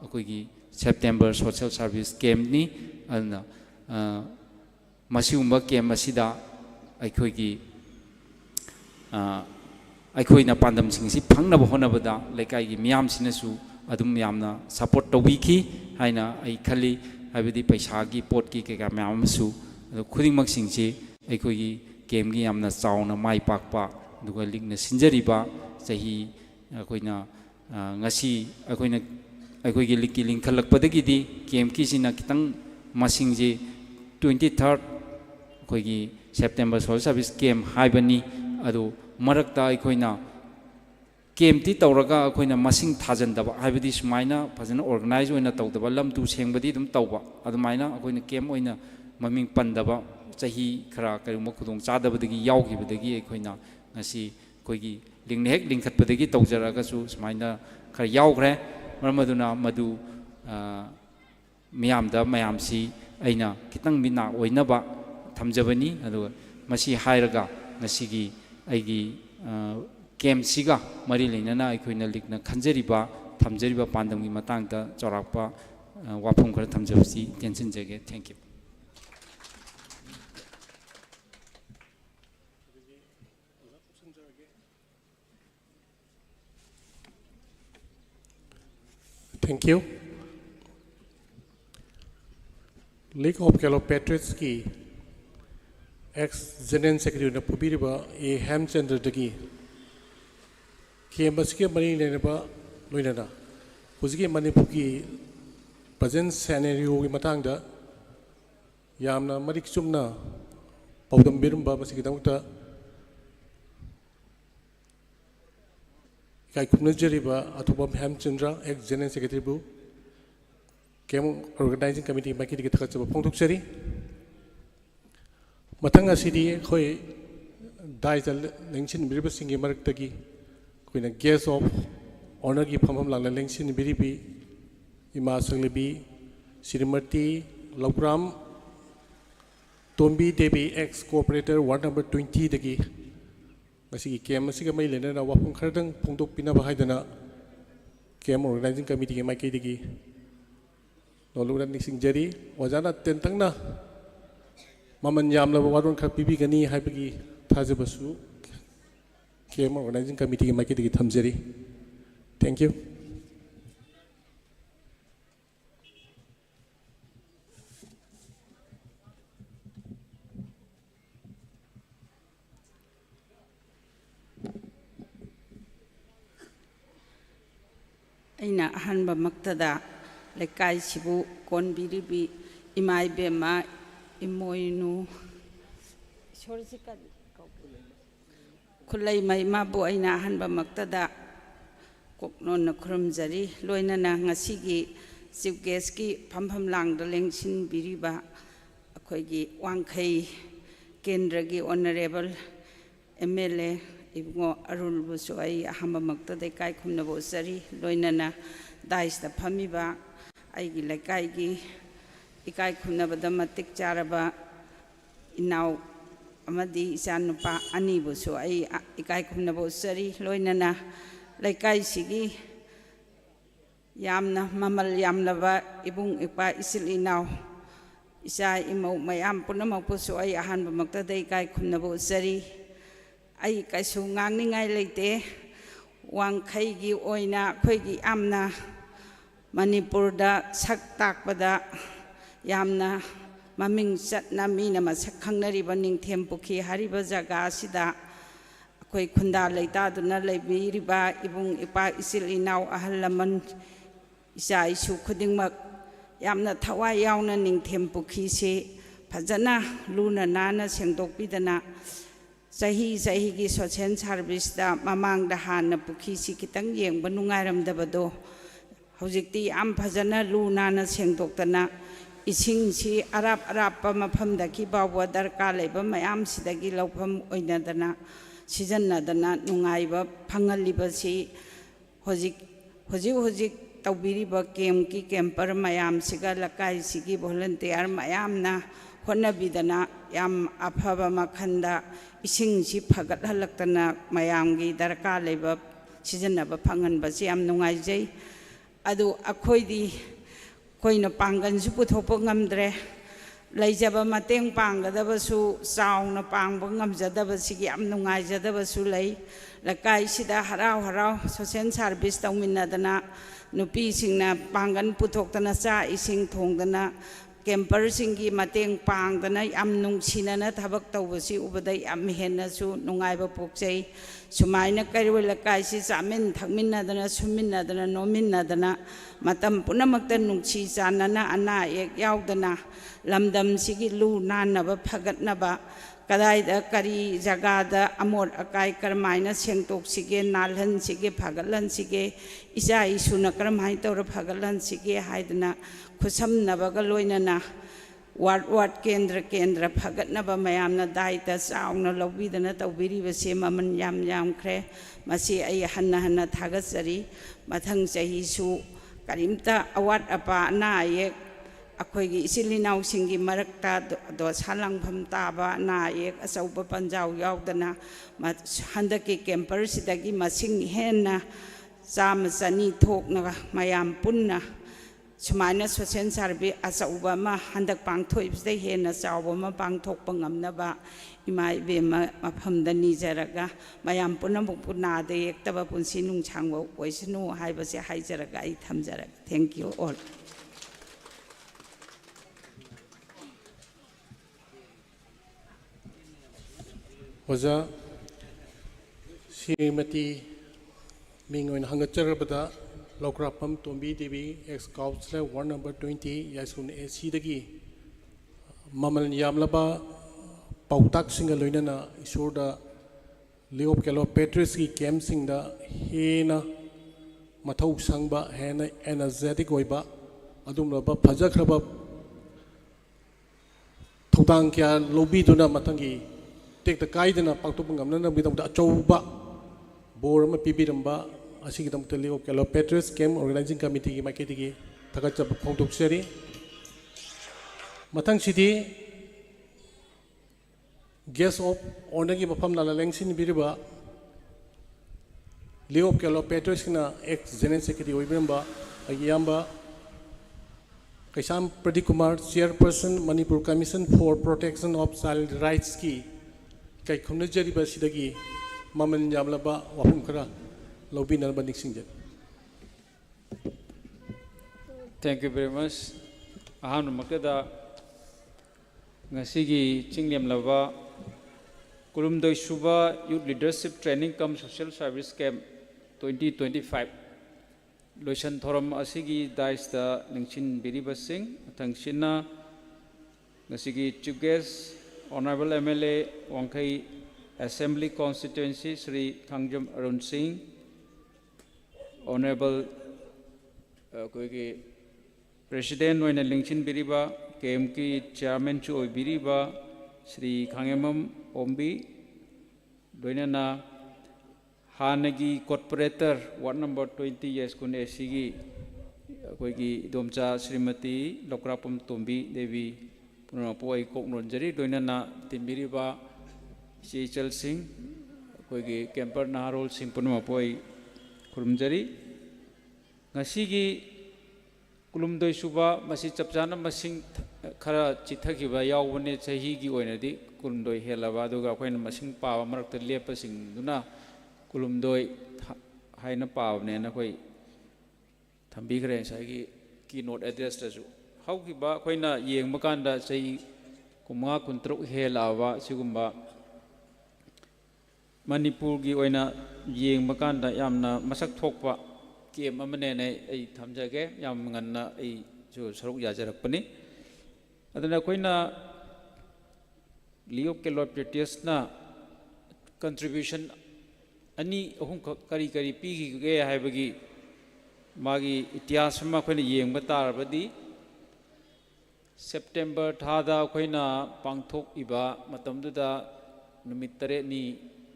अखोइगी सेप्टेम्बर सोशल सर्विस कैम्पनी अदना मसिगुंबा कैम्प असिदा अखोइगी अखोइना पांदम सिंगसि फंगनबा होनबदा लेकाइगी मियामसिनसु अदुम यामना सपोर्ट तौबिखि हाइना अइ खली हाइबदि पैसागी पोटकी केका म्यामसु खुदिंगमक सिंगसि अखोइगी कैम्पगी यामना चाउना माइ पाकपा दुगा लिंगना सिंजरिबा चाही अखोइना ngasi अखोइना अखोइगी लिंकी लिंखलकपदगिदी कैम्पकी सिना खितंग मसिंगजे 23rd अखोइगी सेप्टेम्बर सोशल सर्विस कैम्प हाइबनी अदो मरकता अखोइना कैम्पती तौरगा अखोइना मसिंग थाजनदबा हाइबदी सुमाइना फजन ऑर्गेनाइज ओइना तौदबा लमतु सेंगबदी दुम तौबा अदुमाइना अखोइना कैम्प ओइना ममिंग पंदबा चाही खरा करिमो खुदोंग चादबदगी यावगिबदगी अखोइना ngasi अखोइगी लिंगने हेक लिंखतपदगी तौजरगासु सुमाइना खरा यावग्रे मरमदुना मदु मियामदा मयामसि अइना खितंग मिना ओइनबा थमजबनी अदुगा मसि हाइरगा ngasiगी अइगी कैम्पसिगा मरी लेना अखोइना लिखना खंजरिबा थमजरिबा पांदमगी मतांगदा चौराकपा वाफम खरा थमजबसि टेंशन जगे thank you Thank you. League of Gallo Patriots की ex-General Secretary ने पुबीरिबा ए हेमचंद्र दगी कैम्पस के मरी लेनेबा लोइनना हुजिगे मणिपुर की प्रेजेंट सिनेरियो की मतांगदा यामना मरिक चुमना पौदम बिरुंबा मसिगिदमता काइकुमनजरिबा अथोबम हेमचंद्र ex-General Secretary बु कैम्प ऑर्गेनाइजिंग कमिटी माइकी दिगे थकचबा फोंदुकसरी मथंग असिदी खोय दाइजल लेंसिन बिरिबसिंगी मरक्तगी कोइना गेस्ट ऑफ ऑनर की फमफम लांगला लेंसिन बिरिबी इमा संगलेबी Shrimati Lavgram Tombi Devi ex cooperator ward number 20 दगी मसिगी कैम्प मसिगा मै लेना वाफम खरदंग फोंदोकपिना बाहायदना कैम्प ऑर्गेनाइजिंग कमिटी के माइकी दिगी नोलुरा निसिंगजरी ओजाना तेंतंगना ममन यामलबा वारोन खर पिबिगनी हाइबगी थाजबसु कैम्प ऑर्गेनाइजिंग कमिटी के माइकी दिगी थमजरी थैंक यू अइना अहनबा मक्तदा लेकाई सिबु कोनबिरिबी इमाई बेमा इमोइनु खुलाई माइमाबु अइना अहनबा मक्तदा कोकनोन खुरमजरी लोइनना ngasiगी चीफ गेस्ट की फमफम लांगदा लेंसिन बिरिबा अखोइगी वांखै केंद्र की ऑनरेबल एमएलए इबुंगो अरुल बुसु आई अहमबा मक्तदा काई खुमनबो सरी लोइनना दाइसदा फमिबा आइगी लेकाइगी इकाई खुमनबदा मतिक चारबा इनाव amadi ichanupa anibusu ai ikai khumnaba usari loinana laikai sigi yamna mamal yamlaba ibung ipa isil inaw isa imau mayam punamakpusu ai ahanba maktada ikai khumnaba usari ai kaisu ngangningai leite wangkhaigi oina khoigi amna Manipurda sak takpada yamna maming chatna mina masak khangnariba ningthem pukhi hariba jaga asida akhoi khunda leita duna leibiriba ibung ipa isil inaw ahal laman isa isu khudingmak yamna thawai yauna ningthem pukhi se phajana luna nana sengdokpidana sahi gi social service da mamang da hana pukhi si kitang yengba nungairamdabado hojikti am phajana luna na sengdoktana ising si arap mafamda ki bawa darka leba mayam sidagi lawpham oinadana sijanadana nungaiba phangaliba si hojik tawbiriba ki camper mayam siga lakai sigi volunteer mayamna honabidana yam afaba makhanda ising si phagat halaktana mayamgi darka leba sijanaba phanganba si am nungaijai adu akhoidi koina pangansu puthokpa ngamdre leijaba mateng pangadabasu sauna pangba ngamjadaba sigi am nungaijadabasu lei lakai sida harau social service tawminnadana nupi singna pangan puthokdana cha ising thongdana camper singi mateng pangdana am nungsinana thabak tawbasi ubadai am hennasu nungaiba pokjai sumaina kairwa lakai si chamin thakminnadana suminnadana nominnadana matam punamakta nungsi chanana ana ek yaudana lamdam sigi lu nanaba phagatnaba kadaida kari jagada amor akai karmaina sengtok sige nalhan sige phagalan sige isa isuna karmai tor phagalan sige haidana khusamnabaga loinana ward kendra phagatnaba mayamna daita saungna lobidana tawbiriba se maman yam khre masi ai hanna thagatsari mathang chahi su karimta awat apa na yek akhoigi isilinaw singi marakta do salangpham taba na yek asauba panjau yaudana handaki camper sidagi masing henna chama chani thokna mayam punna sumaina social service asauba ma handak pangthoibsdai henna chawba ma pangthokpa ngamnaba imai bema mafamda nijaraga mayam punamuk punade yektaba punsi nungchangwa oisnu haibase haijaraga ai thamjaraga thank you all Oja Srimati Mingoin Hangacherabada Lokrapam Tombi Devi ex councillor ward number 20 Yasun AC dagi Mamal Yamlaba Pautak Singa Loinana Isurda Leop Kelo Petrus ki Kem Singda Hena Matau Sangba Hena energetic Oiba Adumraba Pajakraba Totang Kya Lobby Duna Matangi take the kaidana Pactopangam with the Choba Borama Pipiramba Asigam Teleo Kelo Petrus came organizing committee Maketigi Takacha Pontok Seri Matang City guest of Onagi Mapam Lalangsin Biriba Leo Kelo Petrus ex General Secretary Wibamba Ayamba Kaisam Pradikumar Chairperson Manipur Commission for Protection of Child Rights Ki Kai Khumnajari Basidagi Maman Yamlaba Wapumkara Lobby Nalbanik Singjet. Thank you very much. Ahan Makada Nasigi Chingliam Lava Kurumdoi Suba Youth Leadership Training Cum Social Service Camp 2025. Loishan Thoram Asigi Daista Ningshin Biriba Singh, Tangshina Nasigi Chief Guest, Honorable MLA Wangkai Assembly Constituency Sri Kangjam Arun Singh, Honorable President Noina Lingshin Biriba, KMK Chairman Chu Biriba, Sri Kangemam Ombi, Doinana Hanagi Corporator, Ward number 20 years kun SCG, Koigi Domcha Srimati Lokrapam Tombi Devi Punapoi Koknonjari, Doinana Timbiriba, ꯏꯆꯦ ꯏꯆꯜꯁꯤꯡ ꯑꯩꯈꯣꯏꯒꯤ camper ꯅꯍꯥꯔꯣꯜꯁꯤꯡ ꯄꯨꯝꯅꯃꯛꯄꯨ ꯑꯩ ꯈꯨꯔꯨꯝꯖꯔꯤ ꯉꯁꯤꯒꯤ ꯀꯨꯟꯍꯨꯝꯗꯣꯏ ꯁꯨꯕ ꯃꯁꯤ ꯆꯞ ꯆꯥꯅ ꯃꯁꯤꯡ ꯈꯔ ꯆꯤꯊꯈꯤꯕ ꯌꯥꯎꯕꯅꯦ ꯆꯍꯤꯒꯤ ꯑꯣꯏꯅꯗꯤ ꯀꯨꯟꯍꯨꯝꯗꯣꯏ ꯍꯦꯜꯂꯕ ꯑꯗꯨꯒ ꯑꯩꯈꯣꯏꯅ ꯃꯁꯤꯡ ꯄꯥꯕ ꯃꯔꯛꯇ ꯂꯦꯞꯄꯁꯤꯡꯗꯨꯅ ꯀꯨꯟꯍꯨꯝꯗꯣꯏ ꯍꯥꯏꯅ ꯄꯥꯕꯅꯦꯅ ꯑꯩꯈꯣꯏ ꯊꯝꯕꯤꯈ꯭ꯔꯦ ꯉꯁꯥꯏꯒꯤ ꯀꯤꯅꯣꯠ ꯑꯦꯗ꯭ꯔꯦꯁꯇꯁꯨ ꯍꯧꯈꯤꯕ ꯑꯩꯈꯣꯏꯅ ꯌꯦꯡꯕ ꯀꯥꯟꯗ ꯆꯍꯤ 50-53 ꯍꯦꯜꯂꯛꯑꯕ ꯁꯤꯒꯨꯝꯕ ꯃꯅꯤꯄꯨꯔꯒꯤ ꯑꯣꯏꯅ ꯌꯦꯡꯕ ꯀꯥꯟꯗ ꯌꯥꯝꯅ ꯃꯁꯛ ꯊꯣꯛꯄ ꯀꯦꯝ ꯑꯃꯅꯦꯅ ꯑꯩ ꯊꯝꯖꯒꯦ ꯌꯥꯝ ꯉꯟꯅ ꯑꯩꯁꯨ ꯁꯔꯨꯛ ꯌꯥꯖꯔꯛꯄꯅꯤ ꯑꯗꯨꯅ ꯑꯩꯈꯣꯏꯅ ꯂꯤꯑꯣ ꯀꯦꯂꯣꯄꯦꯇ꯭ꯔꯤꯌꯁꯅ ꯀꯟꯇ꯭ꯔꯤꯕ꯭ꯌꯨꯁꯟ 2-3 ꯀꯔꯤ ꯀꯔꯤ ꯄꯤꯈꯤꯒꯦ ꯍꯥꯏꯕꯒꯤ मागी इतिहास में अखोइना येंबा तारबदी सेप्टेम्बर थादा अखोइना पांगथोकिबा मतमदुदा नुमित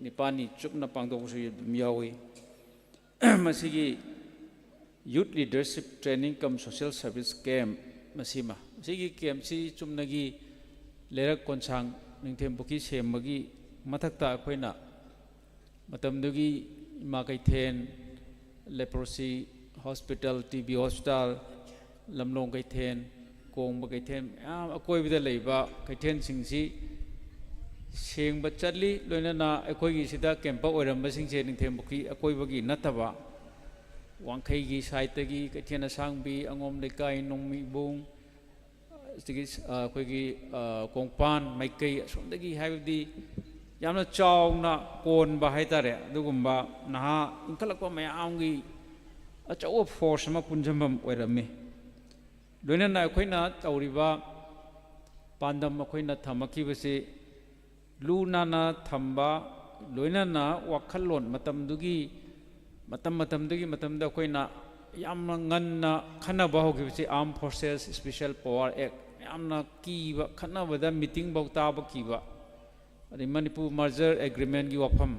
9-9 चुपना पांगथोकसु यावी मसिगी यूथ लीडरशिप ट्रेनिंग कम सोशल सर्विस कैम्प मसिमा मसिगी कैम्प सी चुमनगी लेरक कोनसांग निंथेमपुकी सेमबगी मथक्ता अखोइना मतमदुगी इमा कैथेन लेप्रोसी हॉस्पिटल टीबी हॉस्पिटल लमलोंग कैथेन कोंब कैथेन अकोइबदा लेबा कैथेन सिंगसी सेंगबा चली लोइनाना अखोइगी सिदा कैंप ओइरंबा सिंगसे निंथेमबुकी अकोइबगी नतबा वांखैगी साइतगी कैथेन सांगबी अंगोम लेकाई नोंमीबुंग सिगी अखोइगी कोंगपान माइकै असोमदगी हाइबदी यामना चावना कोनबा हाइतारे दुगुंबा नहा इंखलकपा मयामगी अचौ फोर्स में पुंजम ओरमे लोइना अखोइना तौरिबा पांडम अखोइना थमकीबसे लूनाना थंबा लोइना वाखलोन मतमदुगी मतमदुगी अखोइना यामना ngन्ना खनबा होगिबसे arm forces special power act यामना कीबा खनबदा मीटिंग बौताब कीबा अदि मणिपुर मर्जर एग्रीमेंट की वाफम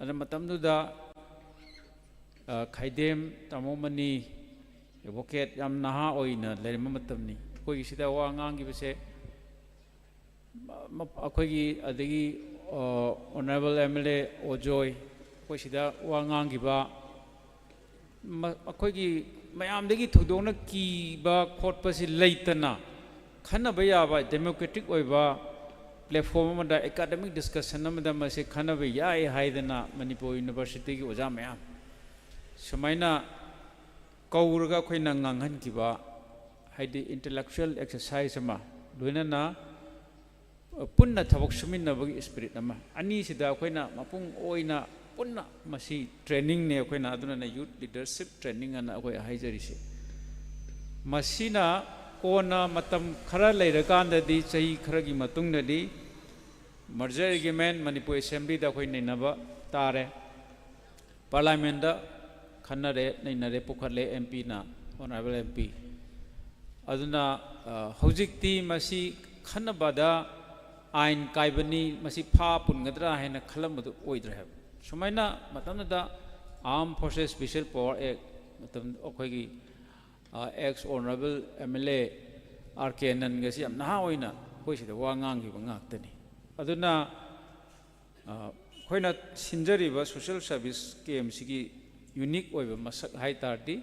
अदि मतमदुदा खाइदेम तामोमनी एडवोकेट याम नहा ओइना लेरिमा मतमनी कोई सिदा वा ngangiबसे अखोगी अदगी ऑनरेबल एमएलए ओजोय कोई सिदा वा ngangiबा अखोगी मयामदगी थुदोना कीबा खोटपसि लेतना खनबा याबा डेमोक्रेटिक ओइबा प्लेटफॉर्म में एकेडमिक डिस्कशन में खनब याय हाइदना मणिपुर यूनिवर्सिटी की ओजा मैम सुमाइना कौरगा अखोइना nganhankiba हाइदि इंटेलेक्चुअल एक्सरसाइज अमा लोइनाना पुन्ना थबक सुमिन्नबगी स्पिरिट अमा अनि सिदा अखोइना मपुंग ओइना पुन्ना मसी ट्रेनिंग ने अखोइना अदुना यूथ लीडरशिप ट्रेनिंग अना अखोइ हाइजरिसे मसीना कोना मतम खरा लेरकांददी चही खरगी मतुंगददी मर्जर एग्रीमेंट मणिपुर असेंबली दा अखोइ नैनबा तारे पार्लियामेंट दा खन्नरे नैनरे पुखले एमपी ना ऑनरेबल एमपी अदुना हौजिक्ति मसी खन्नबदा आइन काइबनी मसी फा पुनगदरा हैना खलमदु ओइद्रे है सुमाइना मतमदा arm forces special power act मतम अखोइगी एक्स ऑनरेबल एमएलए आरके ननगसी यम नहा ओइना कोइसिदा वा ngangiba ngakतनी अदुना खोइना सिंजरिबा सोशल सर्विस केम सिगी यूनिक ओइबा मसक हाइतारदी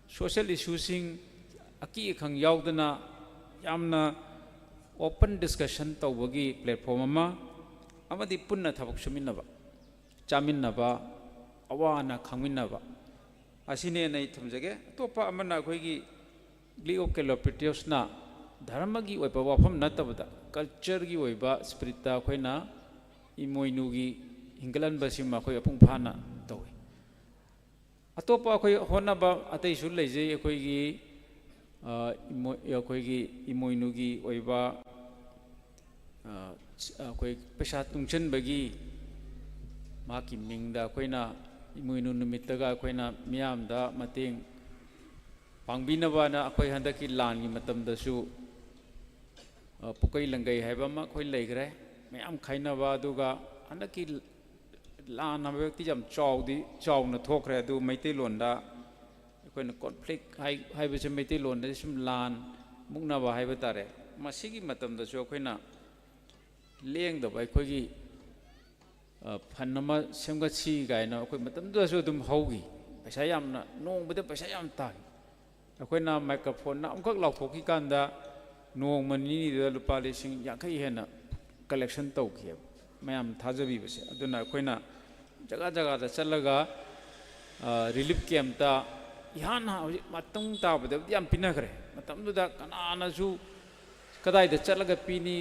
सोशल इश्यूसिंग अकी खंग यावदना यामना ओपन डिस्कशन तौबगी प्लेटफॉर्म अमा अमदी पुन्ना थबक सुमिन्नबा चामिन्नबा अवाना खंगमिन्नबा असिने नै थमजगे तोपा अमना अखोइगी लिओ केलोपेट्रियसना धर्मगी ओइबा वाफम नतबदा कल्चर की ओइबा स्पिरिट अखोइना इमोइनुगी हिंगलनबसिम अखोइ अपुंग फाना तौइ अतोपा अखोइ होनबा अतैसु लेजे अखोइगी अखोइगी इमोइनुगी ओइबा अखोइ पैसा तुंगचनबगी माकी मिंगदा अखोइना इमोइनु नुमितगा अखोइना मियामदा मतेंग पांगबिनबाना अखोइ हंदकी लानगी मतमदसु पुकई लंगई हैबा मा अखोइ लेग्रे मैम खाइनबा अदुगा हंदकी लान व्यक्ति जम चाउदी चाउना थोखरे अदु मैतेलोंदा अखोइना कॉन्फ्लिक्ट हाइबसे मैतेलोंदा सिम लान मुक्नबा हाइबा तारे मसिगी मतमदसु अखोइना ꯂꯦꯡꯗꯕ ꯑꯩꯈꯣꯏꯒꯤ ꯐꯟ ꯑꯃ ꯁꯦꯝꯒꯠꯁꯤ ꯀꯥꯏꯅ ꯑꯩꯈꯣꯏ ꯃꯇꯝꯗꯨꯗꯁꯨ ꯑꯗꯨꯝ ꯍꯧꯈꯤ ꯄꯩꯁꯥ ꯌꯥꯝꯅ ꯅꯣꯡꯃꯗ ꯄꯩꯁꯥ ꯌꯥꯝ ꯇꯥꯈꯤ ꯑꯩꯈꯣꯏꯅ ꯃꯥꯏꯀ꯭ꯔꯣꯐꯣꯟꯅ ꯑꯃꯈꯛ ꯂꯥꯎꯊꯣꯛꯈꯤꯀꯥꯟꯗ ꯅꯣꯡꯃ ꯅꯤꯅꯤꯗ ꯂꯨꯄꯥ 50,000 ꯍꯦꯟꯅ ꯀꯂꯦꯛꯁꯟ ꯇꯧꯈꯤꯑꯕ ꯃꯌꯥꯝ ꯊꯥꯖꯕꯤꯕꯁꯦ ꯑꯗꯨꯅ ꯑꯩꯈꯣꯏꯅ ꯖꯒꯥ ꯖꯒꯥꯗ ꯆꯠꯂꯒ ꯔꯤꯂꯤꯐ ꯀꯦꯝꯞꯇ ꯏꯍꯥꯟ ꯍꯧꯖꯤꯛ ꯃꯇꯨꯡ ꯇꯥꯕꯗꯕꯨꯗꯤ ꯌꯥꯝ ꯄꯤꯅꯈ꯭ꯔꯦ ꯃꯇꯝꯗꯨꯗ ꯀꯅꯥꯅꯁꯨ ꯀꯗꯥꯏꯗ ꯆꯠꯂꯒ ꯄꯤꯅꯤ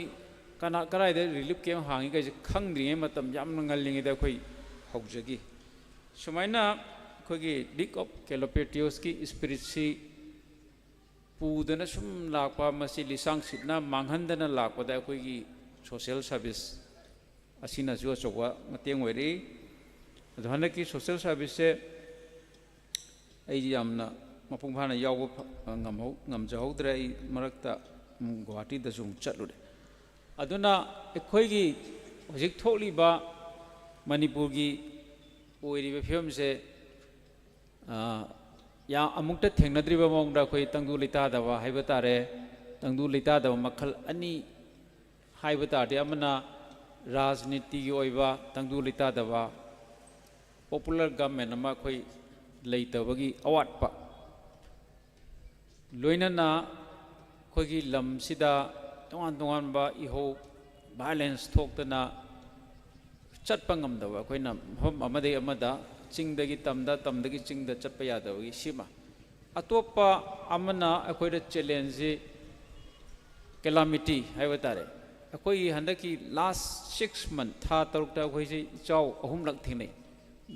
ꯀꯗꯥꯏꯗ ꯔꯤꯂꯤꯐ ꯀꯦꯝꯞ ꯍꯥꯡꯉꯤ ꯀꯩꯁꯦ ꯈꯪꯗ꯭ꯔꯤꯉꯩ ꯃꯇꯝ ꯌꯥꯝꯅ ꯉꯜꯂꯤꯉꯩꯗ ꯑꯩꯈꯣꯏ ꯍꯧꯖꯈꯤ ꯁꯨꯃꯥꯏꯅ ꯑꯩꯈꯣꯏꯒꯤ ꯂꯤꯛ ꯑꯣꯐ ꯀꯦꯂꯣꯄꯦꯇ꯭ꯔꯤꯌꯣꯁꯀꯤ ꯁ꯭ꯄꯤꯔꯤꯠꯁꯤ ꯄꯨꯗꯅ ꯁꯨꯝ ꯂꯥꯛꯄ ꯃꯁꯤ ꯂꯤꯁꯥꯡ ꯁꯤꯠꯅ ꯃꯥꯡꯍꯟꯗꯅ ꯂꯥꯛꯄꯗ ꯑꯩꯈꯣꯏꯒꯤ ꯁꯣꯁꯤꯌꯦꯜ ꯁꯥꯔꯚꯤꯁ ꯑꯁꯤꯅꯁꯨ ꯑꯆꯧꯕ ꯃꯇꯦꯡ ꯑꯣꯏꯔꯤ ꯑꯗꯣ ꯍꯟꯗꯛꯀꯤ ꯁꯣꯁꯤꯌꯦꯜ ꯁꯥꯔꯚꯤꯁꯁꯦ ꯑꯩ ꯌꯥꯝꯅ ꯃꯄꯨꯡ ꯐꯥꯅ ꯌꯥꯎꯕ ꯉꯝꯖꯍꯧꯗ꯭ꯔꯦ ꯑꯩ ꯃꯔꯛꯇ ꯒꯨꯋꯥꯍꯥꯇꯤꯗꯁꯨ ꯑꯃꯨꯛ ꯆꯠꯂꯨꯔꯦ ꯑꯗꯨꯅ ꯑꯩꯈꯣꯏꯒꯤ ꯍꯧꯖꯤꯛ ꯊꯣꯛꯂꯤꯕ ꯃꯅꯤꯄꯨꯔꯒꯤ ꯑꯣꯏꯔꯤꯕ ꯐꯤꯕꯝꯁꯦ ꯑꯃꯨꯛꯇ ꯊꯦꯡꯅꯗ꯭ꯔꯤꯕ ꯃꯑꯣꯡꯗ ꯑꯩꯈꯣꯏ ꯇꯪꯗꯨ ꯂꯩꯇꯥꯗꯕ ꯍꯥꯏꯕ ꯇꯥꯔꯦ ꯇꯪꯗꯨ ꯂꯩꯇꯥꯗꯕ ꯃꯈꯜ ꯑꯅꯤ ꯍꯥꯏꯕ ꯇꯥꯔꯗꯤ ꯑꯃꯅ ꯔꯥꯖꯅꯤꯇꯤꯒꯤ ꯑꯣꯏꯕ ꯇꯪꯗꯨ ꯂꯩꯇꯥꯗꯕ ꯄꯣꯄꯨꯂꯔ ꯒꯚꯔꯟꯃꯦꯟꯠ ꯑꯃ ꯑꯩꯈꯣꯏ ꯂꯩꯇꯕꯒꯤ ꯑꯋꯥꯠꯄ ꯂꯣꯏꯅꯅ ꯑꯩꯈꯣꯏꯒꯤ ꯂꯝꯁꯤꯗ ꯇꯣꯉꯥꯟ ꯇꯣꯉꯥꯟꯕ ꯏꯍꯧ ꯚꯥꯏꯂꯦꯟꯁ ꯊꯣꯛꯇꯅ ꯆꯠꯄ ꯉꯝꯗꯕ ꯑꯩꯈꯣꯏꯅ ꯃꯐꯝ ꯑꯃꯗꯒꯤ ꯑꯃꯗ ꯆꯤꯡꯗꯒꯤ ꯇꯝꯗ ꯇꯝꯗꯒꯤ ꯆꯤꯡꯗ ꯆꯠꯄ ꯌꯥꯗꯕꯒꯤ ꯁꯤꯃ ꯑꯇꯣꯞꯄ ꯑꯃꯅ ꯑꯩꯈꯣꯏꯗ ꯆꯦꯂꯦꯟꯖꯁꯤ ꯀꯦꯂꯥꯃꯤꯇꯤ ꯍꯥꯏꯕ ꯇꯥꯔꯦ ꯑꯩꯈꯣꯏꯒꯤ ꯍꯟꯗꯛꯀꯤ ꯂꯥꯁ 6 months ꯊꯥ 6ꯇ ꯑꯩꯈꯣꯏꯁꯤ ꯏꯆꯥꯎ 3 ꯊꯦꯡꯅꯩ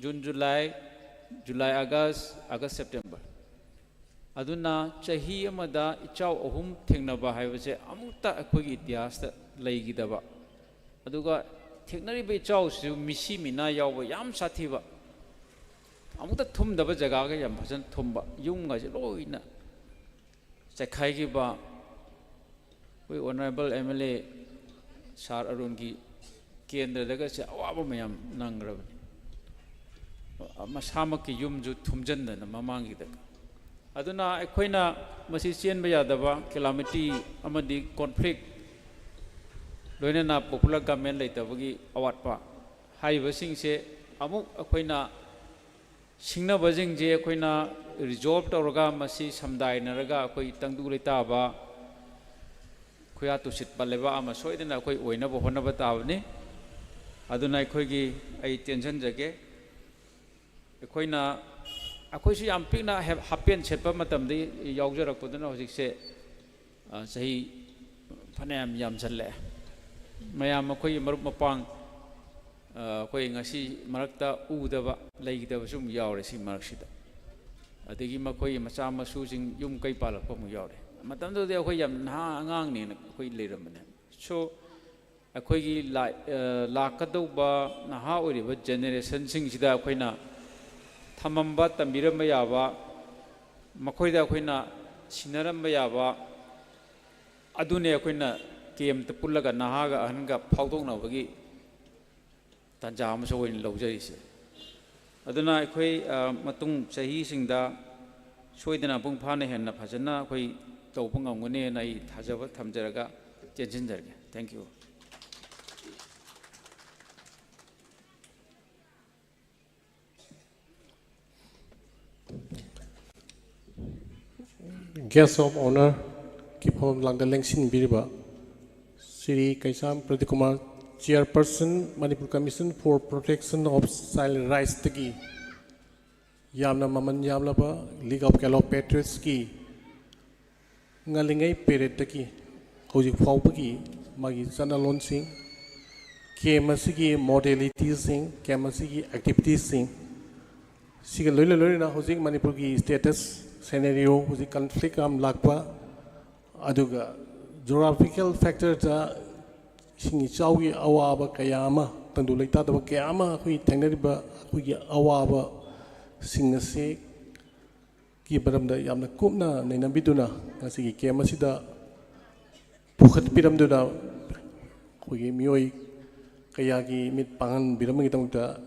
ꯖꯨꯟ ꯖꯨꯂꯥꯏ ꯑꯥꯒꯁ ꯁꯦꯞꯇꯦꯝꯕꯔ ꯑꯗꯨꯅ ꯆꯍꯤ ꯑꯃꯗ ꯏꯆꯥꯎ 3 ꯊꯦꯡꯅꯕ ꯍꯥꯏꯕꯁꯦ ꯑꯃꯨꯛꯇ ꯑꯩꯈꯣꯏꯒꯤ ꯏꯇꯤꯍꯥꯁꯇ ꯂꯩꯈꯤꯗꯕ ꯑꯗꯨꯒ ꯊꯦꯡꯅꯔꯤꯕ ꯏꯆꯥꯎꯁꯤꯁꯨ ꯃꯤꯁꯤ ꯃꯤꯅꯥ ꯌꯥꯎꯕ ꯌꯥꯝ ꯁꯥꯊꯤꯕ ꯑꯃꯨꯛꯇ ꯊꯨꯝꯗꯕ ꯖꯒꯥꯒ ꯌꯥꯝ ꯐꯖꯅ ꯊꯨꯝꯕ ꯌꯨꯝꯒꯁꯦ ꯂꯣꯏꯅ ꯆꯥꯏꯈꯥꯏꯈꯤꯕ ꯑꯩꯈꯣই ꯑꯣꯅꯔꯦꯕꯜ MLA ꯁꯥꯔ ꯑꯔꯨꯟꯒꯤ ꯀꯦꯟꯗ꯭ꯔꯗꯒꯁꯦ ꯑꯋꯥꯕ ꯃꯌꯥꯝ ꯅꯪꯈ꯭ꯔꯕꯅꯤ ꯃꯁꯥꯃꯛꯀꯤ ꯌꯨꯝꯁꯨ ꯊꯨꯝꯖꯤꯟꯗꯅ ꯃꯃꯥꯡꯒꯤꯗ ꯑꯗꯨꯅ ꯑꯩꯈꯣꯏꯅ ꯃꯁꯤ ꯆꯦꯟꯕ ꯌꯥꯗꯕ ꯀꯦꯂꯥꯃꯤꯇꯤ ꯑꯃꯗꯤ ꯀꯣꯟꯐ꯭ꯂꯤꯛ ꯂꯣꯏꯅꯅ ꯄꯣꯄꯨꯂꯔ ꯒꯚꯔꯟꯃꯦꯟꯠ ꯂꯩꯇꯕꯒꯤ ꯑꯋꯥꯠꯄ ꯍꯥꯏꯔꯤꯕꯁꯤꯡꯁꯦ ꯑꯃꯨꯛ ꯑꯩꯈꯣꯏꯅ ꯁꯤꯡꯅꯕꯁꯤꯡꯁꯦ ꯑꯩꯈꯣꯏꯅ ꯔꯤꯖꯣꯜꯕ ꯇꯧꯔꯒ ꯃꯁꯤ ꯁꯝꯗꯥꯏꯅꯔꯒ ꯑꯩꯈꯣꯏ ꯇꯪꯗꯨ ꯂꯩꯇꯥꯕ ꯈꯨꯌꯥ ꯇꯨꯁꯤꯠꯄ ꯂꯩꯕꯥꯛ ꯑꯃ ꯁꯣꯏꯗꯅ ꯑꯩꯈꯣꯏ ꯑꯣꯏꯅꯕ ꯍꯣꯠꯅꯕ ꯇꯥꯕꯅꯤ ꯑꯗꯨꯅ ꯑꯩ ꯇꯦꯟꯁꯤꯟꯖꯒꯦ ꯑꯩꯈꯣꯏꯁꯨ ꯌꯥꯝ ꯄꯤꯛꯅ ꯍꯥꯞꯄꯦꯟ ꯁꯦꯠꯄ ꯃꯇꯝꯗ ꯌꯥꯎꯖꯔꯛꯄꯗꯨꯅ ꯍꯧꯖꯤꯛꯁꯦ ꯆꯍꯤ ꯐꯅꯌꯥꯝ ꯌꯥꯝꯁꯜꯂꯛꯑꯦ ꯃꯌꯥꯝ ꯑꯩꯈꯣꯏꯒꯤ ꯃꯔꯨꯞ ꯃꯄꯥꯡ ꯑꯩꯈꯣꯏ ꯉꯁꯤ ꯃꯔꯛꯇ ꯎꯗꯕ ꯂꯩꯈꯤꯗꯕꯁꯨ ꯑꯃꯨꯛ ꯌꯥꯎꯔꯦ ꯁꯤ ꯃꯔꯛꯁꯤꯗ ꯑꯗꯒꯤ ꯃꯈꯣꯏꯒꯤ ꯃꯆꯥ ꯃꯁꯨꯁꯤꯡ ꯌꯨꯝ ꯀꯩ ꯄꯥꯜꯂꯛꯄ ꯑꯃꯨꯛ ꯌꯥꯎꯔꯦ ꯃꯇꯝꯗꯨꯗꯤ ꯑꯩꯈꯣꯏ ꯌꯥꯝ ꯅꯍꯥ ꯑꯉꯥꯡꯅꯦꯅ ꯑꯩꯈꯣꯏ ꯂꯩꯔꯝꯕꯅꯦ ꯁꯣ ꯑꯩꯈꯣꯏꯒꯤ ꯂꯥꯛꯀꯗꯧꯕ ꯅꯍꯥ ꯑꯣꯏꯔꯤꯕ ꯖꯦꯅꯦꯔꯦꯁꯟꯁꯤꯡꯁꯤꯗ ꯑꯩꯈꯣꯏꯅ ꯊꯝꯃꯝꯕ ꯇꯝꯕꯤꯔꯝꯕ ꯌꯥꯕ ꯃꯈꯣꯏꯗ ꯑꯩꯈꯣꯏꯅ ꯁꯤꯟꯅꯔꯝꯕ ꯌꯥꯕ ꯑꯗꯨꯅꯦ ꯑꯩꯈꯣꯏꯅ ꯀꯦꯝꯞꯇ ꯄꯨꯜꯂꯒ ꯅꯍꯥꯒ ꯑꯍꯟꯒ ꯐꯥꯎꯗꯣꯛꯅꯕꯒꯤ ꯇꯥꯟꯖꯥ ꯑꯃꯁꯨ ꯑꯣꯏꯅ ꯂꯧꯖꯔꯤꯁꯦ ꯑꯗꯨꯅ ꯑꯩꯈꯣꯏ ꯃꯇꯨꯡ ꯆꯍꯤꯁꯤꯡꯗ ꯁꯣꯏꯗꯅ ꯃꯄꯨꯡ ꯐꯥꯅ ꯍꯦꯟꯅ ꯐꯖꯅ ꯑꯩꯈꯣই ꯇꯧꯕ ꯉꯝꯒꯅꯤꯅ ꯑꯩ ꯊꯥꯖꯕ ꯊꯝꯖꯔꯒ ꯇꯦꯟꯁꯤꯟꯖꯔꯒꯦ thank you Guest of honor, Kipom Langda Lengsin Biriba, Sri Kaisam Pradipkumar, Chairperson, Manipur Commission for Protection of Child Rights Tagi, Yamna Maman Yamlaba, League of Calopatriots Ki, Ngalingai Period Taki, Hoji Faupaki, Magi Sanalon Sing, Kemasiki modalities sing, Kemasiki activities sing, Siga Lula Hosing Manipurgi status. Scenario was conflict lakpa aduga geographical factor ta singi chawi awaba kayama tandu leita da kayama hui thainariba hui awaba singase ki baramda yamna kumna nainambiduna ngasi ki kemasida pukhat piramduna hui mioi kayagi mit pangan biramgi tamta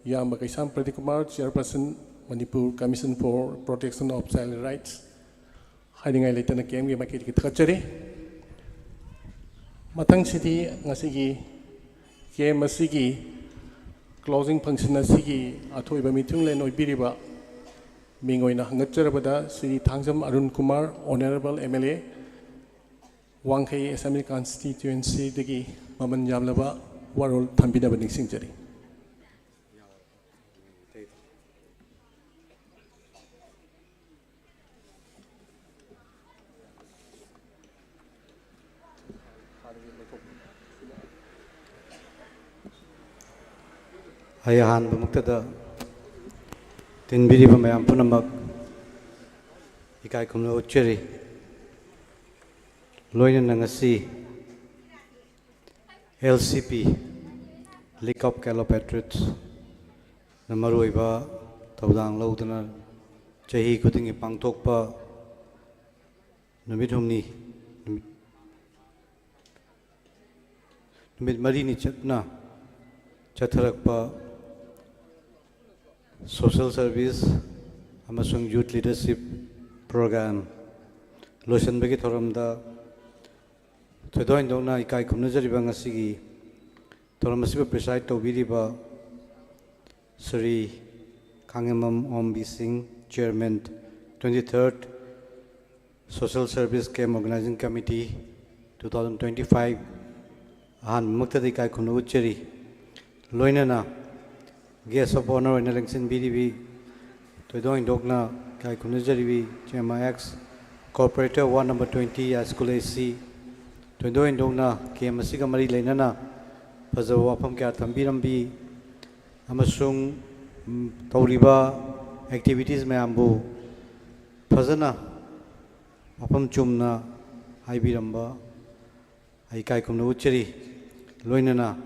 yamba Kaisam Pradipkumar Chairperson Manipur Commission for Protection of Child Rights. Hiding later na game, we make it catchery. Matang City, Nasigi, ꯀꯦꯝ ꯑꯁꯤꯒꯤ closing ꯐꯪꯁꯟ ꯑꯁꯤꯒꯤ ꯑꯊꯣꯏꯕ ꯃꯤꯊꯨꯡꯂꯦꯟ ꯑꯣꯏꯕꯤꯔꯤꯕ ꯃꯤꯡ ꯑꯣꯏꯅ ꯍꯪꯒꯠꯆꯔꯕꯗ Shri Thangjam Arun Kumar honourable MLA ꯋꯥꯡꯈꯩ assembly ꯀꯟꯁꯇꯤꯇ꯭ꯌꯨꯑꯦꯟꯁꯤꯗꯒꯤ ꯃꯃꯜ ꯌꯥꯝꯂꯕ ꯋꯥꯔꯣꯜ ꯊꯝꯕꯤꯅꯕ ꯅꯤꯡꯁꯤꯡꯖꯔꯤ ꯑꯩ ꯑꯍꯥꯟꯕ ꯃꯛꯇꯗ ꯇꯤꯟꯕꯤꯔꯤꯕ ꯃꯌꯥꯝ ꯄꯨꯝꯅꯃꯛ ꯏꯀꯥꯏ ꯈꯨꯝꯅꯕ ꯎꯠꯆꯔꯤ ꯂꯣꯏꯅꯅ ꯉꯁꯤ LCP League of Calopatriots ꯅ ꯃꯔꯨꯑꯣꯏꯕ ꯊꯧꯗꯥꯡ ꯂꯧꯗꯨꯅ ꯆꯍꯤ ꯈꯨꯗꯤꯡꯒꯤ ꯄꯥꯡꯊꯣꯛꯄ ꯅꯨꯃꯤꯠ ꯍꯨꯝꯅꯤ ꯅꯨꯃꯤꯠ ꯃꯔꯤꯅꯤ ꯆꯠꯅ ꯆꯠꯊꯔꯛꯄ Social Service amasung Youth Leadership Program loisanbagi thoramda thoidoin dongna ikai khumnajariba ngasigi thoramasiba preside tawbiriba Sri Kangemam Ombi Singh Chairman 23rd Social Service Camp Organizing Committee 2025 ahan muktadi ikai khumna uchari loinana Guest of Honor in election BDB to doing Dogna Kai Kunajaribi GMIX Corporator 1 number 20 School AC to doing Dogna KMSiga Mari Lenana Pazawapam Katambirambi Amasung Tauriba activities Mayambu Pazana Apam Chumna Ibiramba Aikai Kunucheri Loinana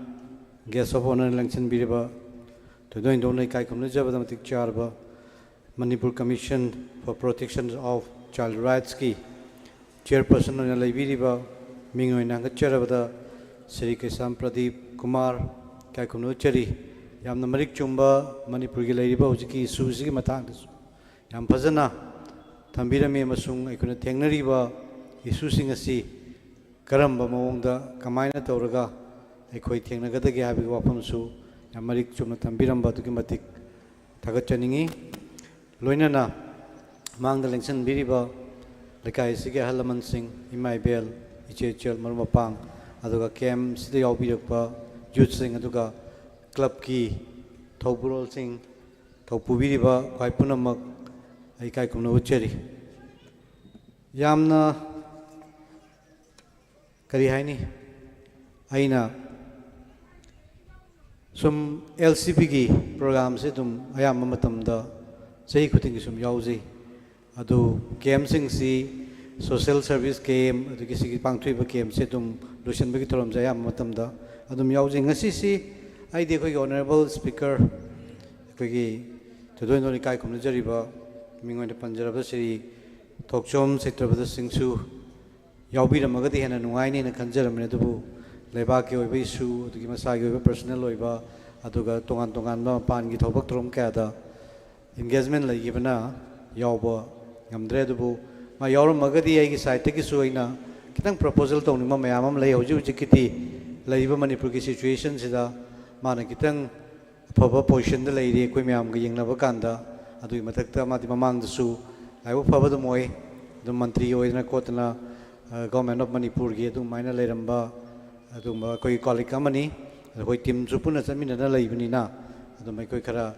Guest of Honor election BDB to doing only Kai Kumnajabamatik Charba Manipur Commission for Protection of Child Rights Ki Chairperson on Libiriba Mingo Nangacharabada Sri Kesam Pradeep Kumar Kai Kumnuchari Yam Namarik Chumba Manipur Gilariba Ujiki Susi Matangas Yam Pazana Tambira Me Masung Ikuna Tengnariba Isusingasi Karamba Maunda Kamaina Toraga Ekoi Tengnagata Gabi Wapamsu Amarik Chumna Tambiramba to Kimatik Tagachaningi Loinana Mang the Lengson Biriba Lakai Siga Halaman Singh Imai Bell Ichel Marmapang Aduga Kem City Obidapa Youth Singh Aduga Club Key Tauburol Singh Taupubiriba Kwaipunamak Aikai Kumno Ucheri Yamna Karihaini Aina Some LCP program se tum ayam matamda sahi khuting sum yauji adu KM sing si social service KM adu kisi ki pangthui ba KM se tum lucian ba ki thoram jaya matamda adum yauji ngasi si ai de khoi honorable speaker khoi gi thudoi no kai khumna jari ba mingoi de panjarab sri thokchom setrabada singsu yaubi ramaga de hena nungai ne na khanjaram ne dubu Leba ki oiba issue, adu ki masagi oiba personal oiba, aduga tongan ba pan ki thobak trom kaya engagement lai ki bana yauba ngamdre dubu ma yauram magadi ai ki site ki su aina kitang proposal tawni ma mayamam lai hoji hoji kiti laiba Manipur ki situation sida mana kitang phaba position da lai re koi mayam ga yengna ba kanda adu matakta ma ti mamang da su laiba phaba da moi dum mantri oina kotna government of Manipur ki adu maina lairamba aduma koi colleague amani koi team supuna chamina na leibani aduma koi khara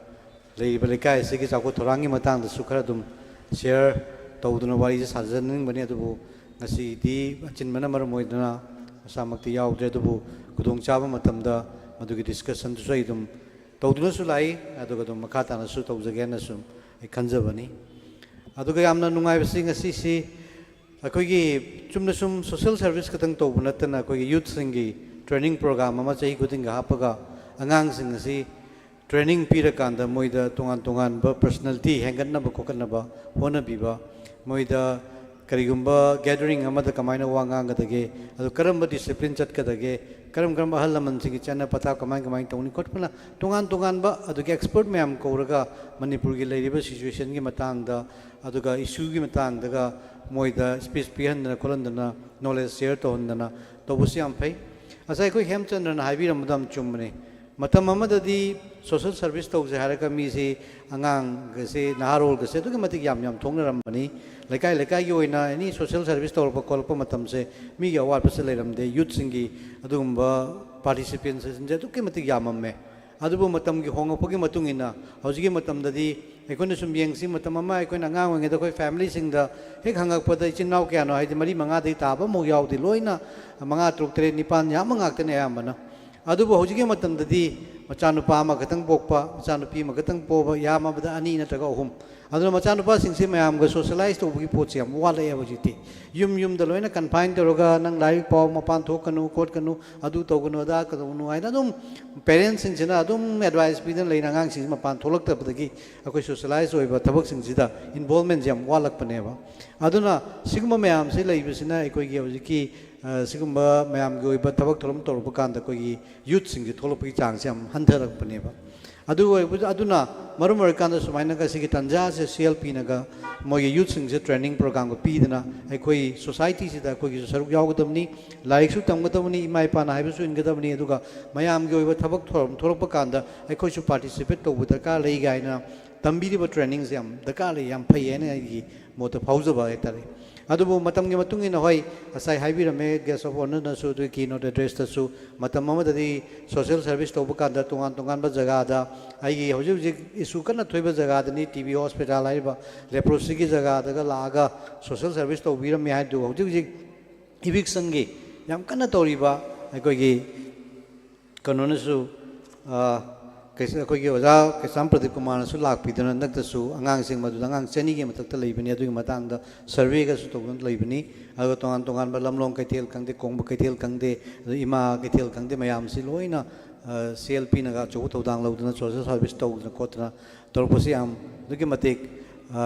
leibale kai se ki chako thorangi matang da su khara dum share tawduna wari sajaning bani adu ngasi di achin mana mar moidna samakti yaudre adu kudong chaba matamda madugi discussion su sai dum tawduna su lai adu dum makata na su tawjage na su ai kanjabani adu ga yamna nungai basi ngasi si Akoigi chumna sum social service katang to bunatana akoigi youth singi training program ama chahi kuding ga hapaga angang sing si training pira kanda moida tongan ba personality hengan na ba kokan na ba hona biba moida karigumba gathering ama da kamaina wanga ga dage adu karamba discipline chat ka dage karam hal laman singi chana pata kamai tawni kotpala tongan ba adu ke expert mayam ko raga Manipur gi leiriba situation gi matang da adu ga issue gi matang daga Moida speech pihan na kolandana knowledge share to hundana to busi am pai asai koi Hemchandra na haibi ramadam chumne matam amadadi social service tawse haraka mi si angang gase naharol gase to matik yam yam thongna ramani lekai lekai gi oina ani social service tawpa kolpa matam se mi ga war pasal ramde youth singi adumba participants se to ke matik yamamme adubu matam gi hongapagi matungina hojigi matam dadi ekon sum yengsi matam ama ekon angang wenge da koi family sing da hek hangak pada chinnaw kya no haidi mari manga dei taba mo yaw di loina manga truk tre nipan ya manga tene amana adubu hojigi matam dadi machanupa ama katang pokpa machanupi ma katang poba ya ma bada ani na taga hum aduna machanupa singse mayam ga socialize to bugi pochi am wala ya bujiti yum da loina confine to roga nang lai paw mapan thokanu kot kanu adu togunu da kadunu aina dum parents sing jina dum advice bidan leina ngang sing mapan tholak ta badagi akoi socialize oiba thabak sing jida involvement jam walak paneba aduna sigma mayam se leibisina ekoi gi bujiki sigumba mayam gi oiba thabak tholom torba kan da koi youth sing ji tholopki chang sam hantherak paneba aduna marum kan sumaina ka sigi tanja se CLP naga moy youth sing je training program ko pidana ekoi society sida koi saruk yaugdamni laik su tamgadamni imai pa na haibu su ingadamni aduga mayam gi oiba thabak tholoppa kan da ekoi su participate to buda ka lei gaina tambiri ba training jam da ka le yam phayene gi mota phauza etare adubu matam gi matung ina hoi asai haibirame guest of honor na su ki no address ta su matam amadadi social service to bukan da tongan ba jaga da ai gi hoji isu kana thoiba jaga da ni TB hospital ai ba leprosy gi jaga da ga laga social service to biram me hai du hoji eviction gi yam kana tori ba ai ko gi kanona su oja Kesam Pradeep Kumar su lak pidana nakta su angang sing madu angang cheni gi matak ta leibani adu matang da survey ga su togun leibani adu tongan ba lamlong kaitel kangde kongba kaitel kangde ima kaitel kangde mayam si loina CLP na ga chu todang laudana social service tawna kotna torposi am dugi matik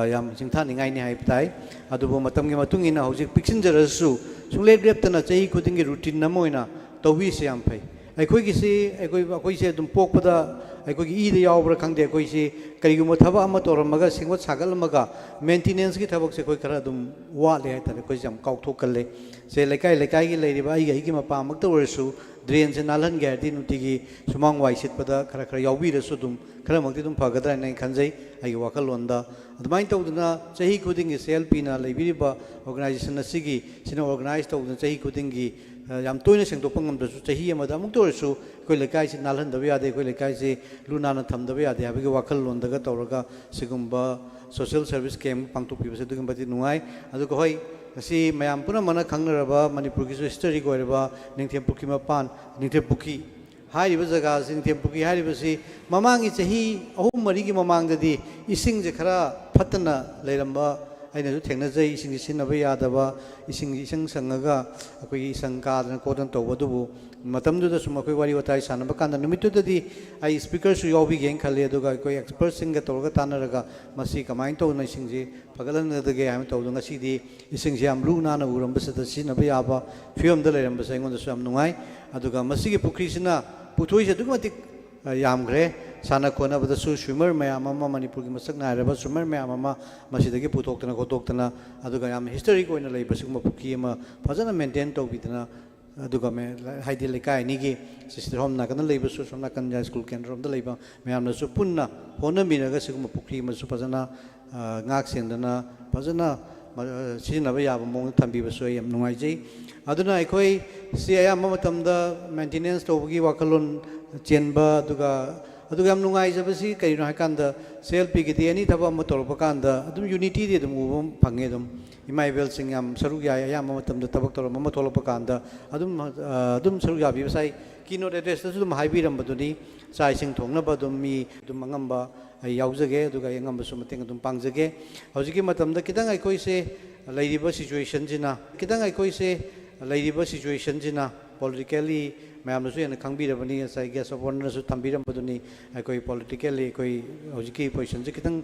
yam singtha ningai ni hai pai adu bo matam gi matung ina hojik pichin jarasu sungle grep tana chei khuding gi routine namoina towi se am pai aikoi gi si aikoi se dum pokpada aikoi gi ida yaubra khangde aikoi si kariguma thaba ama toramaga singwa sagalamaga maintenance gi thabak se koi khara dum wa le ta koi jam kau thokalle se lekai gi leiriba ai gi mapa makta orsu drain se nalan ga di nuti gi sumang wai sit pada khara yaubi ra su dum khara makti dum phagadra nai khanjai ai wakal londa admain tawduna chahi khuding gi CLP na leibiriba organization asigi sina organize tawduna chahi khuding gi yam toina seng topang am da su chahi ama da muk tor su koi lekai si nalan da ya de koi lekai si luna na tham da ya de habigi wakal londa ga tawraga sigumba social service camp pangtuk pi se dugum bati nuai adu ko hoi si mayam puna mana khangnaraba manipur gi history ko reba ningthem puki mapan ningthem puki hai riba jaga sing ningthem puki hai riba si mamangi chahi ahum mari gi mamang da di ising je khara phatna leiramba aina su thengna jai ising sinaba yadaba ising sangaga akoi isang ka dana kodan tawba dubu matam du da sum akoi wari watai sanaba kanda numitu da di ai speaker su yobi geng khale aduga akoi expert singa tawga tanaraga masi kamain to na ising ji pagalan da ge am tawdu ngasi di ising ji am lu na na uram basa da sinaba yaba film da leram basa ngon da su am nungai aduga masi gi pukri sina puthoi se dugmatik yam gre sana kona bada su swimmer mayam ama manipur gi masak na reba swimmer mayam ama masidagi putoktana khotoktana aduga yam history ko ina lei basugma puki ama fajana maintain to bidana aduga me haidi lekai ni gi sister home na kana lei basu somna kan ja school kendra rom da leiba mayam na su punna hona mina ga sugma puki ma su fajana ngak sendana fajana sinaba yaba mong thambi basu yam nungai jai aduna ekoi si ayam matamda maintenance to gi wakalon chenba aduga am nungai jabasi kaino hakanda CLP gi ani thaba ma torpa kanda adum unity di dum ubum phange dum imai bel singam saru ya ya ma tamda tabak tor ma tolpa kanda adum saru ya bi sai kino address ta dum haibi ram baduni sai sing thongna badum mi dum mangamba yaujage aduga yangam su mateng dum pangjage hojiki matamda kidang ai koi se lairiba situation jina kidang ai koi se lairiba situation jina politically mayam su yana khangbirabani sai gas of honor su thambiram baduni koi politically koi hojiki position je kitang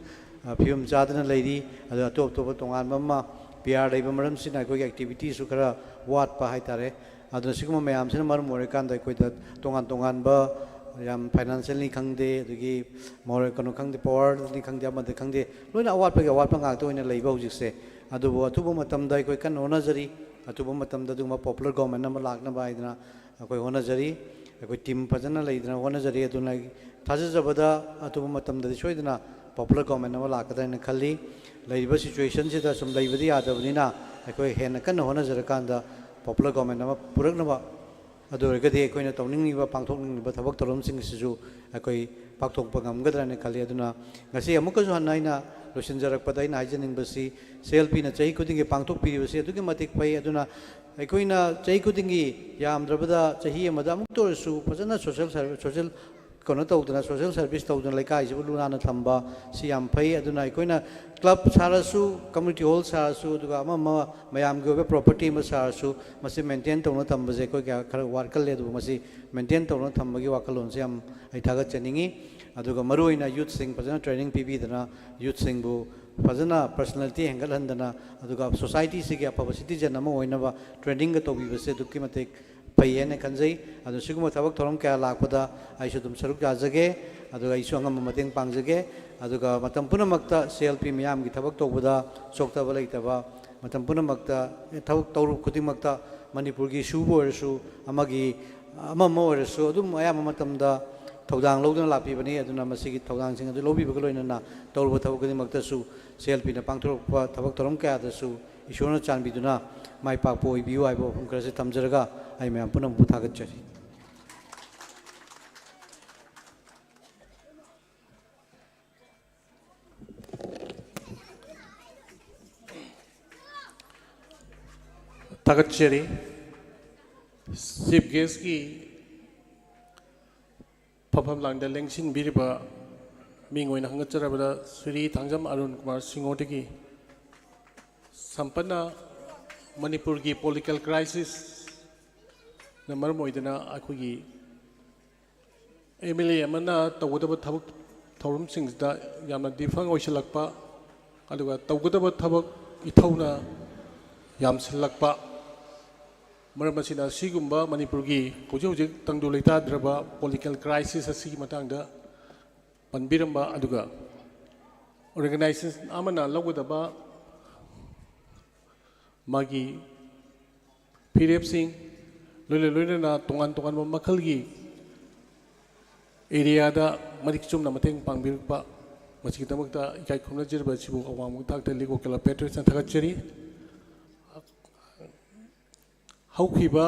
phium chadana leiri adu atop top tongan mamma PR dai bamaram sina koi activity su khara wat pa hai tare adu sigma mayam sina marum more kan dai koi da tongan ba yam financially khangde adugi more kanu khangde power ni khangde amade khangde loina awat pa ngak to ina leiba hojik se adu bo atubo matam dai koi kan onajari अतुब मतमदा दुमा popular government number लाखना बाइदना अकोई होनजरी अकोई team फजना लेदना होनजरी अदुना थाजजबदा अतुब मतमदा सोइदना पॉपुलर गवर्नमेंट नंबर लाकदा खली लेबा सिचुएशन से दा सुम लेबदी यादबनिना अकोई हेन कन होनजरकांदा पॉपुलर गवर्नमेंट नंबर पुरकनबा अदुरगदी अकोइना तौनिंगनिबा पांथोकनिबा थबक तोरमसिंगसिजु अकोई पाक्थोकपा ngамगदराने खली अदुना ngasi अमुकजु हनाइना लोसिनजरकपदा इन हाइजनिंगबसी सेएलपी ना चाहि खुदिंगे पांथोकपिरिबसी अदुगी मतिक पै अदुना अकोइना चाहि खुदिंगी यामद्रबदा चाहि अमदा अमुक तोरसु फजना सोशल कौन तौदना सोशल सर्विस तौदना लेकाइसिबु लुनाना थंबा सि याम फै अदुना अकोइना क्लब सारसु कम्युनिटी हॉल सारसु अदुगा अमा मयामगी ओबे प्रॉपर्टी म सारसु मसि मेंटेन तौना थंबजे कोइ खर वारकल ले अदुबु मसि मेंटेन तौना थंबगी वाकलोन से हम आई थागत चनिंगी अदुगा मरुइना यूथ सिंग फजना ट्रेनिंग पीबीदना यूथ सिंगबु फजना पर्सनालिटी हेंगल हंदना अदुगा सोसाइटी सिगे अफब सिटीजन अमा ओइनबा ट्रेनिंग ग तौबीबसे दुक्की मते फैयेने खंजै अदु सिगुम थबक थोरम क्या लाखपदा आइसु दुम सरुक जाजगे अदुगा इसु अंगम मतेंग पांगजगे अदुगा मतम पुनमक्ता सीएलपी मियाम की थबक तौबदा सोक्तबा लेतबा मतम पुनमक्ता थबक तौरु खुदिमक्ता मणिपुर की सुबो ओरसु अमगी अममो ओरसु अदुम अयाम मतमदा थौदांग लौदना लापीबनी अदुना मसिगी थौदांग सिंग अदु लोबीबगा लोइनना तौरु थबक खुदिमक्तासु सीएलपी ना पांगथोरपा थबक थोरम क्या दसु इशोरना चानबीदुना माइ पाकपो ओइबियु आइबो फुंकरसे थमजरगा आई मैं पुनः बुथागत चरी तागत चरी चीफ गेस्ट की फफम लांगदा लेंसिन बिरिबा मिंगोइन हंगचरबदा श्री थांजम अरुण कुमार सिंगोटगी संपन्ना मणिपुर की पॉलिटिकल क्राइसिस नंबर मोइदना अखुगी एमएलए अमना तौगदब थबक थौरम सिंगदा यामना दिफंग ओइसलकपा अदुगा तौगदब थबक इथौना यामसलकपा मरमसिना सिगुम्बा मणिपुर की हुजिक तंगदु लेताद्रबा पॉलिटिकल क्राइसिस असि मतंगदा पनबिरंबा अदुगा ऑर्गेनाइजेशन अमना लौगदबा मागी फिरेप सिंह लोइना तोंगान तोंगान मखल की एरिया मरिक चुमना मतेंग पांगबिरपा मसिगिदमक्ता इकाई खुमनजिरबा सिबु अवांगमु थाकता लीगल केला पेट्रोसन थगतचरी हौखिबा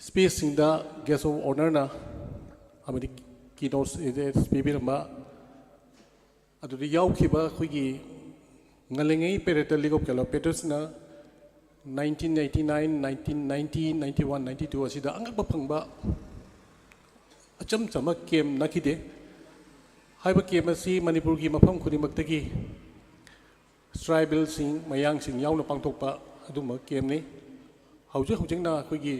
स्पेस सिंगदा गेस्ट ऑफ ऑनरना अमदि कीनोस स्पीबिरंबा अदुदि यावखिबा खुगी ngalengsai pereta league of kala petrosna 1989 1990 91 92 asida angakba phangba acham chama kem nakide haiba kem asi manipur gi mafam khurimaktagi tribal sing mayang sing yauna pangthokpa aduma kem ni hojingna khoigi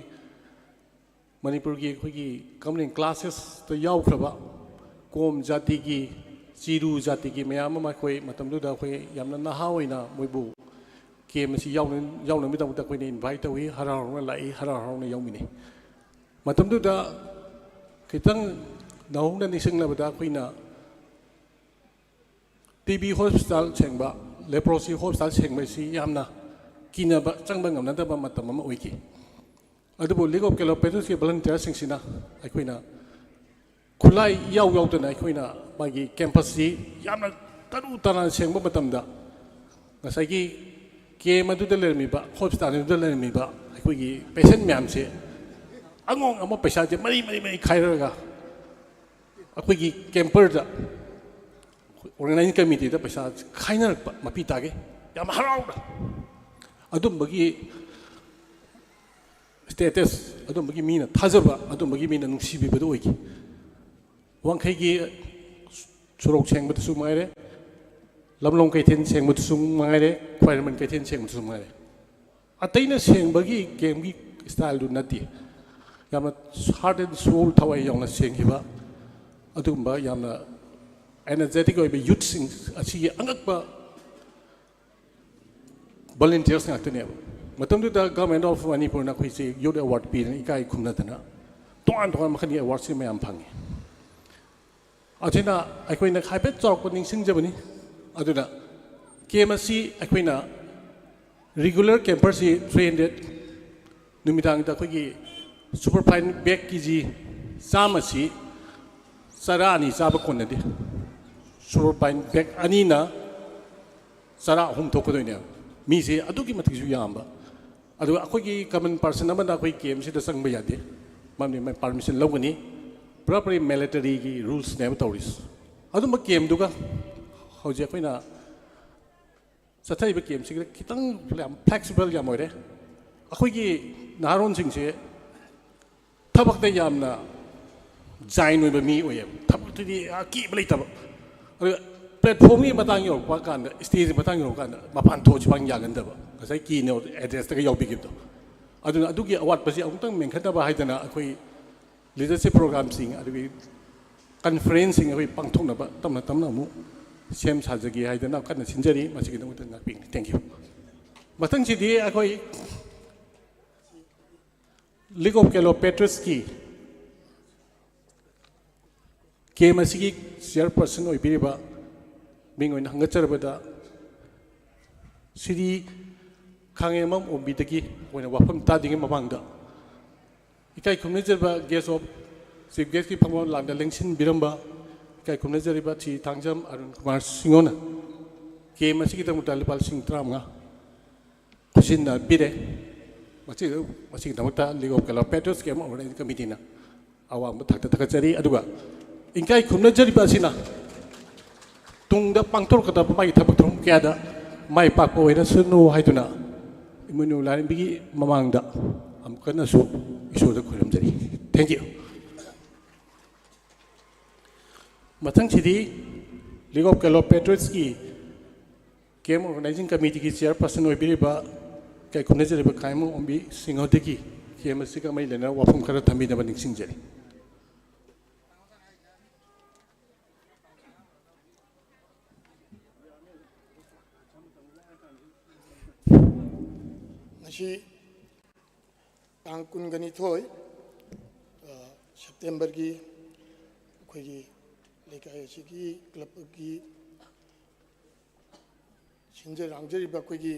manipur gi khoigi communal classes to yaukraba kom jati gi चिरू जाति की ma'am अखोई मतमदुदा अखोई यामना नहा होइना मोइबु केम सि यावनो मिदमता अखोइने invite तौई हरारौना लाई हरारौना याउमिने मतमदुदा खितंग नहुना निसिंगलबदा अखोइना TB hospital सेंगबा leprosy hospital सेंगबसि यामना किनबा चंगबा ngamnadaba matam ama oiki adubu league of kilometers ki volunteer singsina अखोइना खुलाई याव यावदना अखोइना मागी कैंपस सी यामना तरू तना सेंगबा मतमदा ngसाइगी केम अदुदा लेरमिबा हॉस्पिटल अदुदा लेरमिबा अखोइगी पेशेंट म्याम से अंगोंग अमा पैसा जे मरी खाइरगा अखोइगी कैंपर दा ऑर्गेनाइजिंग कमिटी दा पैसा खाइनरपा मपी तागे याम हराउदा अदुमबगी स्टेटस अदुमबगी मीना थाजबा अदुमबगी मीना नुसिबिबदो ओइगी वांखैगी सुरोक सेंगबदसु माइरे लमलों कैथेन सेंगबदसु माइरे क्वायरमेंट कैथेन सेंगबदसु माइरे अतैना सेंगबगी गेमगी स्टाइल दु नति यामना हार्ट एंड सोल थवाई यावना सेंगिबा अदुमबा यामना एनर्जेटिक ओइबे यूथ सिंग असिगी अंगकबा volunteers ngakne matamduda government of manipur na khoise youth award pi ni kai khumnadana ton makhani award si mayam phangi athina aikoina khaipe chok ning singjabani aduna kemasi aikoina regular camper si 300 numitang da khoi super fine bag ki ji sama si sara ani saba kon na di super fine bag ani na sara hum thok ko ne mi se adu ki mathi ju yamba adu akhoi ki common person amanda akhoi game si da sang ba yade mamni mai permission logani proper military ki rules ne tauris adu ma game duga hoje akhoi na sathai ba game si kitang flexible ya moire akhoi ki naron sing se tabak da yamna zain oi ba mi oi tabak ti ki ba lei tabak platform ni matang yo kwa kan stage matang yo kan mapan tho chi bang ya gan da ba sai ki ne address ta yo bi gi do adu adu ki award pa si amtang meng khata ba haidana akhoi leadership program sing adu conference sing akhoi pangthok na ba tamna mu sem sajagi haidana kan sinjari masigi dong ta ping thank you matang chi di akhoi League of Kelo Petroski came as he chairperson of Biriba, being on Hangacherabada City Kangamam or Bitaki when a wapam tadding him among the Ikai Kumnizaba guest of Sibgeski Pamon Landa Lengsin Biramba, Ikai Kumnizariba Chi Tangjam, Arun Kumar Singona came as he got Mutalipal Sing Trama Kusin Bide. Masih kita League of Kelo Petros game orang committee na awam tak cari aduga ingkai kumna jadi basina tungda pangtor kata pemai tapak terung kiada mai pak poina sunu hai tuna imunu lain bigi mamangda am kana su isu da kulam jadi thank you matang chidi League of Kelo Petros ki game organizing committee ki chairperson oi biriba kai kumne jere ba kaimo ombi singo deki kema sika mai lena wafum kara thambi na baning singjari nasi tangkun gani thoi September ki khoi gi lekai chi ki club ki sinje rangjari ba khoi gi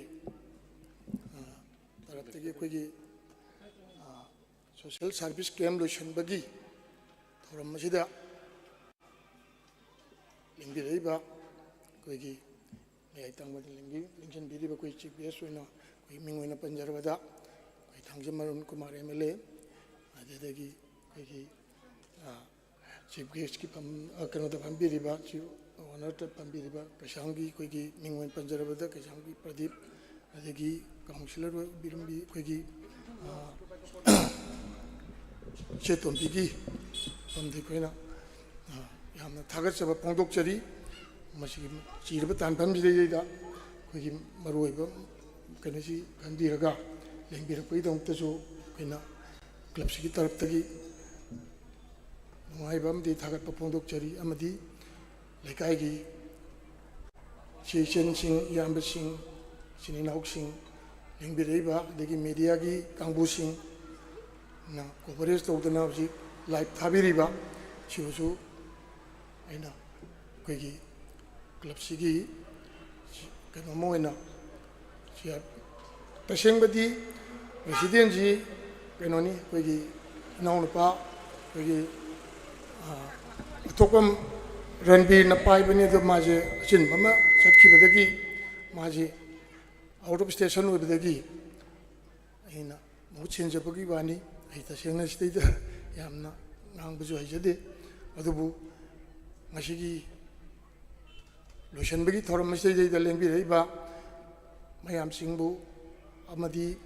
taraptagi khoi social service camp lotion bagi thoram masida lingbi reiba khoi gi mai tang ba lingbi lingchen biri ba khoi chief guest oina khoi mingoina panjarwada khoi thangjam marun kumar MLA adedagi khoi gi chief guest ki pam kano da pambiri ba chief honor ta pambiri ba kashangi khoi gi mingoin panjarwada kashangi pradeep adegi councillor birimbi khoi cheton bigi pamdi khoina yamna thagat chaba pongdok chari masi chirba tan pambi de da khoi maroi ba kanasi gandi raga lengbira koi dong tasu khoina club sigi tarap tagi ngai bam di thagat pa pongdok chari amadi lekai gi chechen sing yamba sing sini nauk sing lingbireiba degi media gi kangbu sing na coverage to the now live thabiriba chiusu aina koi gi club sigi kano moina sia taseng badi president ji kano ni koi gi naun pa koi gi tokom ranbir na pai bani do maje chin mama satki badagi maje out of station with the gi aina mu chinja bagi bani ai ta sengna state yamna nang buju ai jade adubu ngashigi lotion bagi thoram state da lengbi reiba mayam singbu amadi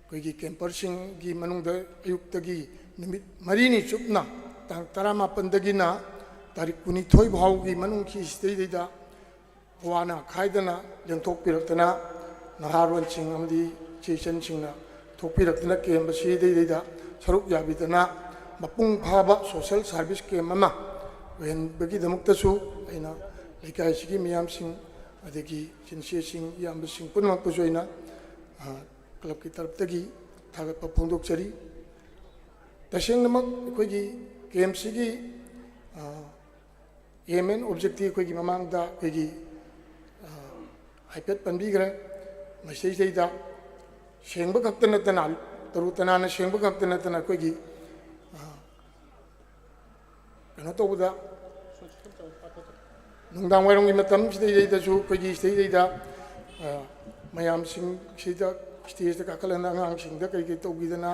koi gi camper sing gi manung da ayuk tagi nimit marini chupna tang tarama pandagi na tarik kuni thoi bhau gi manung ki state da wana khaidana lengthok piratna Naharwan sing amdi chechen sing na thokpirak na kem basi dei da saruk yabidana mapung phaba social service kem ama wen bagi damukta su aina lekai sigi miyam sing adegi chinse sing yam sing punmak pujoina club ki tarap tagi thagat pa phongdok chari taseng namak khoi gi kem sigi aim and objective khoi gi mamang da khoi gi ipad panbi gra ꯃꯁꯤꯗꯩꯗ ꯁꯦꯡꯕ ꯈꯛꯇ ꯅꯠꯇꯅ ꯇꯔꯨ ꯇꯅꯥꯟꯅ ꯁꯦꯡꯕ ꯈꯛꯇ ꯅꯠꯇꯅ ꯑꯩꯈꯣꯏꯒꯤ ꯀꯩꯅꯣ ꯇꯧꯕꯗ ꯅꯨꯡꯗꯥꯡ ꯋꯥꯏꯔꯝꯒꯤ ꯃꯇꯝꯁꯤꯗꯩꯗꯁꯨ ꯑꯩꯈꯣꯏꯒꯤ ꯁꯤꯗꯩꯗ ꯃꯌꯥꯝꯁꯤꯡꯁꯤꯗ ꯁ꯭ꯇꯦꯖꯇ ꯀꯥꯈꯠꯂꯒ ꯑꯉꯥꯡꯁꯤꯡꯗ ꯀꯔꯤ ꯀꯔꯤ ꯇꯧꯕꯤꯗꯅ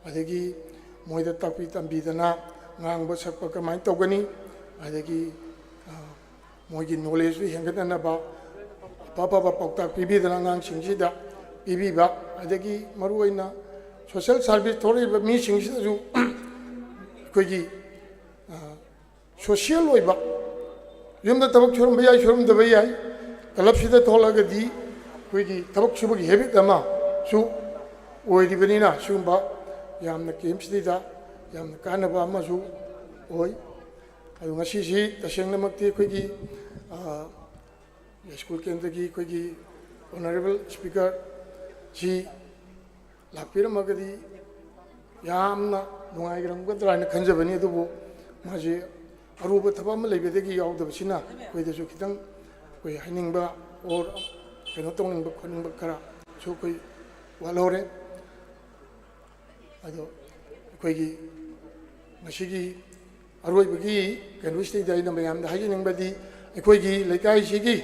ꯑꯗꯒꯤ ꯃꯣꯏꯗ ꯇꯥꯛꯄꯤ ꯇꯝꯕꯤꯗꯅ ꯉꯥꯡꯕ ꯁꯛꯄ ꯀꯃꯥꯏꯅ ꯇꯧꯒꯅꯤ ꯑꯗꯒꯤ ꯃꯣꯏꯒꯤ ꯅꯣꯂꯦꯖꯁꯨ ꯍꯦꯟꯒꯠꯅꯅꯕ ꯑꯐꯕ ꯄꯥꯎꯇꯥꯛ ꯄꯤꯕꯤꯗꯅ ꯑꯉꯥꯡꯁꯤꯡꯁꯤꯗ ꯄꯤꯕꯤꯕ ꯑꯗꯒꯤ ꯃꯔꯨꯑꯣꯏꯅ ꯁꯣꯁꯤꯌꯦꯜ ꯁꯥꯔꯚꯤꯁ ꯊꯣꯛꯂꯛꯏꯕ ꯃꯤꯁꯤꯡꯁꯤꯗꯁꯨ ꯑꯩꯈꯣꯏꯒꯤ ꯁꯣꯁꯤꯌꯦꯜ ꯑꯣꯏꯕ ꯌꯨꯝꯗ ꯊꯕꯛ ꯁꯨꯔꯝꯕ ꯌꯥꯏ ꯁꯨꯔꯝꯗꯕ ꯌꯥꯏ ꯀ꯭ꯂꯕꯁꯤꯗ ꯊꯣꯛꯂꯒꯗꯤ ꯑꯩꯈꯣꯏꯒꯤ ꯊꯕꯛ ꯁꯨꯕꯒꯤ ꯍꯦꯕꯤꯠ ꯑꯃꯁꯨ ꯑꯣꯏꯔꯤꯕꯅꯤꯅ ꯁꯤꯒꯨꯝꯕ ꯌꯥꯝꯅ ꯀꯦꯝꯞꯁꯤꯗꯩꯗ ꯌꯥꯝꯅ ꯀꯥꯟꯅꯕ ꯑꯃꯁꯨ ꯑꯣꯏ ꯑꯗꯨ ꯉꯁꯤꯁꯤ ꯇꯁꯦꯡꯅꯃꯛꯇꯤ ꯑꯩꯈꯣꯏꯒꯤ ꯁ꯭ꯀꯨꯜ ꯀꯦꯟꯗ꯭ꯔꯒꯤ ꯑꯩꯈꯣꯏꯒꯤ ꯑꯣꯅꯔꯦꯕꯜ ꯁ꯭ꯄꯤꯀꯔ ꯁꯤ ꯂꯥꯛꯄꯤꯔꯝꯃꯒꯗꯤ ꯌꯥꯝꯅ ꯅꯨꯡꯉꯥꯏꯔꯝꯒꯗ꯭ꯔꯥ ꯍꯥꯏꯅ ꯈꯟꯖꯕꯅꯤ ꯑꯗꯨꯕꯨ ꯃꯥꯁꯤ ꯑꯔꯨꯕ ꯊꯕꯛ ꯑꯃ ꯂꯩꯕꯗꯒꯤ ꯌꯥꯎꯗꯕꯁꯤꯅ ꯑꯩꯈꯣꯏꯗꯁꯨ ꯈꯤꯇꯪ ꯑꯩꯈꯣꯏ ꯍꯥꯏꯅꯤꯡꯕ ꯑꯣꯔ ꯀꯩꯅꯣ ꯇꯧꯅꯤꯡꯕ ꯈꯣꯠꯅꯤꯡꯕ ꯈꯔꯁꯨ ꯑꯩꯈꯣꯏ ꯋꯥꯠꯍꯧꯔꯦ ꯑꯗꯣ ꯑꯩꯈꯣꯏꯒꯤ ꯉꯁꯤꯒꯤ ꯑꯔꯣꯏꯕꯒꯤ ꯀꯩꯅꯣꯁꯤꯗꯩꯗ ꯑꯩꯅ ꯃꯌꯥꯝꯗ ꯍꯥꯏꯖꯅꯤꯡꯕꯗꯤ ꯑꯩꯈꯣꯏꯒꯤ ꯂꯩꯀꯥꯏꯁꯤꯒꯤ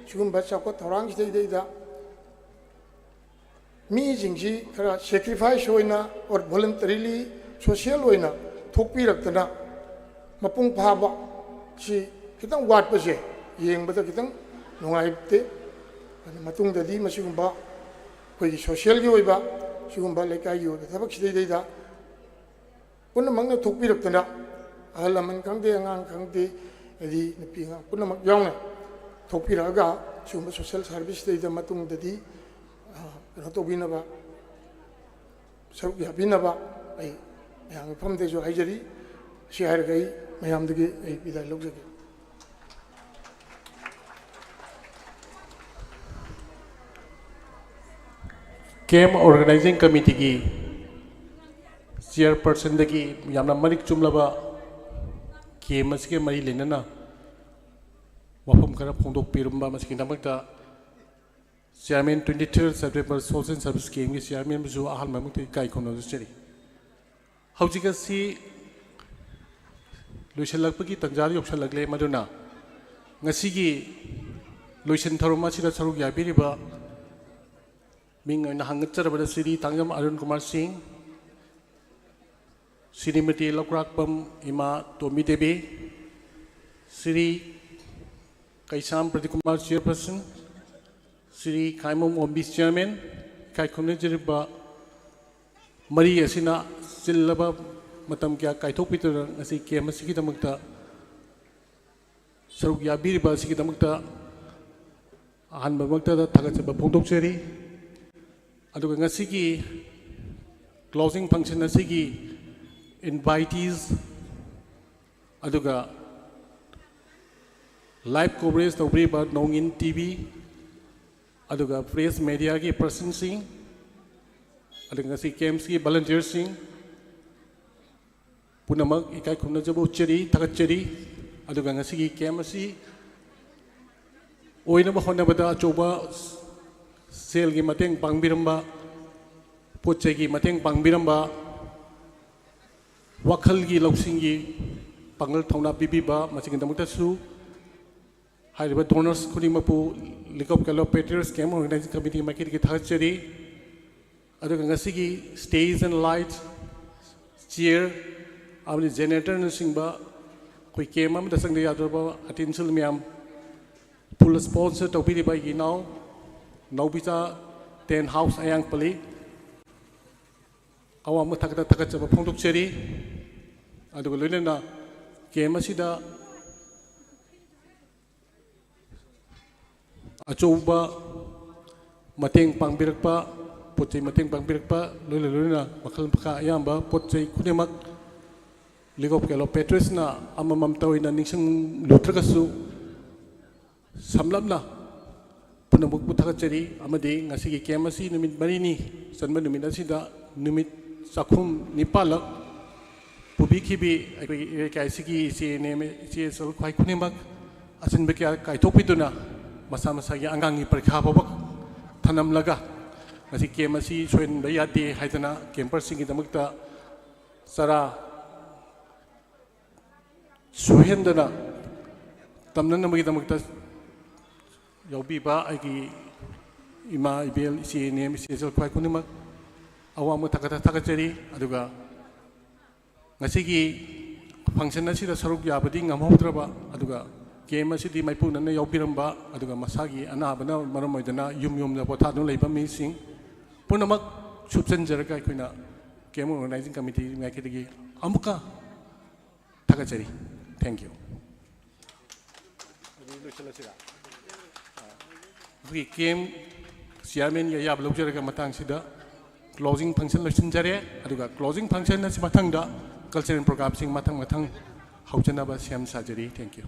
ꯁꯤꯒꯨꯝꯕ ꯆꯥꯎꯈꯠ ꯊꯧꯔꯥꯡꯁꯤꯗꯩꯗ ꯃꯤꯁꯤꯡꯁꯤ ꯈꯔ ꯁꯦꯀ꯭ꯔꯤꯐꯥꯏꯁ ꯑꯣꯏꯅ ꯑꯣꯔ ꯚꯣꯂꯨꯟꯇꯔꯤꯂꯤ ꯁꯣꯁꯤꯌꯦꯜ ꯑꯣꯏꯅ ꯊꯣꯛꯄꯤꯔꯛꯇꯅ ꯃꯄꯨꯡ ꯐꯥꯕ ꯁꯤ ꯈꯤꯇꯪ ꯋꯥꯠꯄꯁꯦ ꯌꯦꯡꯕꯗ ꯈꯤꯇꯪ ꯅꯨꯡꯉꯥꯏꯇꯦ ꯑꯗꯨ ꯃꯇꯨꯡꯗꯗꯤ ꯃꯁꯤꯒꯨꯝꯕ ꯑꯩꯈꯣꯏꯒꯤ ꯁꯣꯁꯤꯌꯦꯜꯒꯤ ꯑꯣꯏꯕ ꯁꯤꯒꯨꯝꯕ ꯂꯩꯀꯥꯏꯒꯤ ꯑꯣꯏꯕ ꯊꯕꯛꯁꯤꯗꯩꯗ ꯄꯨꯝꯅꯃꯛꯅ ꯊꯣꯛꯄꯤꯔꯛꯇꯅ ꯑꯍꯜ ꯂꯃꯟ ꯈꯪꯗꯦ ꯑꯉꯥꯡ ꯈꯪꯗꯦ ꯍꯥꯏꯗꯤ ꯅꯨꯄꯤ ꯑꯉꯥꯡ ꯄꯨꯝꯅꯃꯛ ꯌꯥꯎꯅ ꯊꯣꯛꯄꯤꯔꯛꯑꯒ ꯁꯤꯒꯨꯝꯕ ꯁꯣꯁꯤꯌꯦꯜ ꯁꯥꯔꯚꯤꯁꯇꯩꯗ ꯃꯇꯨꯡꯗꯗꯤ ꯀꯩꯅꯣ ꯇꯧꯕꯤꯅꯕ ꯁꯔꯨꯛ ꯌꯥꯕꯤꯅꯕ ꯑꯩ ꯃꯌꯥꯝ ꯃꯐꯝꯗꯁꯨ ꯍꯥꯏꯖꯔꯤ ꯁꯤ ꯍꯥꯏꯔꯒ ꯑꯩ ꯃꯌꯥꯝꯗꯒꯤ ꯑꯩ ꯕꯤꯗꯥꯏ ꯂꯧꯖꯒꯦ ꯀꯦꯝ ꯑꯣꯔꯒꯅꯥꯏꯖꯤꯡ ꯀꯃꯤꯇꯤꯒꯤ ꯆꯤꯌꯔꯄꯔꯁꯟꯗꯒꯤ ꯌꯥꯝꯅ ꯃꯔꯤꯛ ꯆꯨꯝꯂꯕ ꯀꯦꯝ ꯑꯁꯤꯒ ꯃꯔꯤ ꯂꯩꯅꯅ ꯋꯥꯐꯝ ꯈꯔ ꯐꯣꯡꯗꯣꯛꯄꯤꯔꯝꯕ ꯃꯁꯤꯒꯤꯗꯃꯛꯇ ꯆꯤꯌꯔꯃꯦꯟ 23 ꯁꯦꯞꯇꯦꯝꯕꯔ ꯁꯣꯁꯤꯌꯦꯜ ꯁꯥꯔꯚꯤꯁ ꯀꯦꯝꯒꯤ ꯆꯤꯌꯔꯃꯦꯟꯕꯨꯁꯨ ꯑꯍꯥꯟꯕꯃꯛꯇ ꯏꯀꯥꯏ ꯈꯨꯝꯅꯖꯔꯤ ꯍꯧꯖꯤꯛ ꯑꯁꯤ ꯂꯣꯏꯁꯤꯜꯂꯛꯄꯒꯤ ꯇꯟꯖꯥꯗ ꯌꯧꯁꯤꯜꯂꯛꯂꯦ ꯃꯗꯨꯅ ꯉꯁꯤꯒꯤ ꯂꯣꯏꯁꯤꯟ ꯊꯧꯔꯝ ꯑꯁꯤꯗ ꯁꯔꯨꯛ ꯌꯥꯕꯤꯔꯤꯕ ꯃꯤꯡ ꯑꯣꯏꯅ ꯍꯪꯒꯠꯆꯔꯕꯗ ꯁ꯭ꯔꯤ ꯇꯥꯡꯖꯝ ꯑꯔꯨꯟ ꯀꯨꯃꯥꯔ ꯁꯤꯡ श्रीमती लौक्राकपम इमा Tommy Devi Shri कैसाम Pradeep Kumar chairperson Shri खाइमोम ओम्बी chairman कायखुमनेजरिबा मरी असिना चिल्लबा मतम क्या कायथोकपितुना ngasi केम असिगिदमक्ता सरुक याबिरिबा असिगिदमक्ता अहानबमक्ता थागतबा फोंदोकचरी अदुगा ngasi closing function asigi invitees aduga live coverage tawbriba Nongin TV aduga press media ki person sing aduga si camps ki volunteers sing punamak ikai khumna jabu cheri thagacheri aduga ngasi ki camp asi oina ba honna bada choba sel gi mateng pangbiramba poche gi mateng pangbiramba wakal gi lausingi pangal thongna bibiba masigindamuktasu hairiba donors khunimapu likop kalo patriots came organizing committee makir ki thachari aduga ngasigi stage and light chair amni generator singba koi came am dasang de yadroba attention miam full sponsor topiri by now nobita 10 house ayang pali awam thakata thakachaba phongdok cheri aduga loinena game asida achoba mateng pangbirakpa potchei mateng pangbirakpa loina makhal phaka ayamba potchei khunemak ligop kelo petrus na amamam tawina ningsang lutragasu samlamna punamuk puthakacheri amadi ngasigi game asi numit marini sanba numit asida numit sakhum nipalak pubi khibi kaisigi si neme si sol khwai khunimak asin be kya kai thokpiduna masa masa gi angang gi parikha babak थनमलगा ngasi game asi soin bayati haitana camper singi damakta sara sohendana tamna namagi damakta yobi ba agi ima ibel isi nem isi sel kwai kunima awam takata takachari aduga ngasi gi function asi da saruk yabadi ngamhaudraba aduga game asi di maipu nanna yobiramba aduga masagi anabana maramoidana yum da pothadun leiba mi sing पुनमक सुपचंजर का कोई ना game organising committee में क्या देखिए अमुका थका चली thank you अभी game chairman या याब लोग जरा का मतंग सीधा क्लोजिंग फंक्शन लोचन जरे अदुगा क्लोजिंग फंक्शन न मतंग दा कल्चरल प्रोग्राम सिंग मतंग हाउचना बा सेम साजरी thank you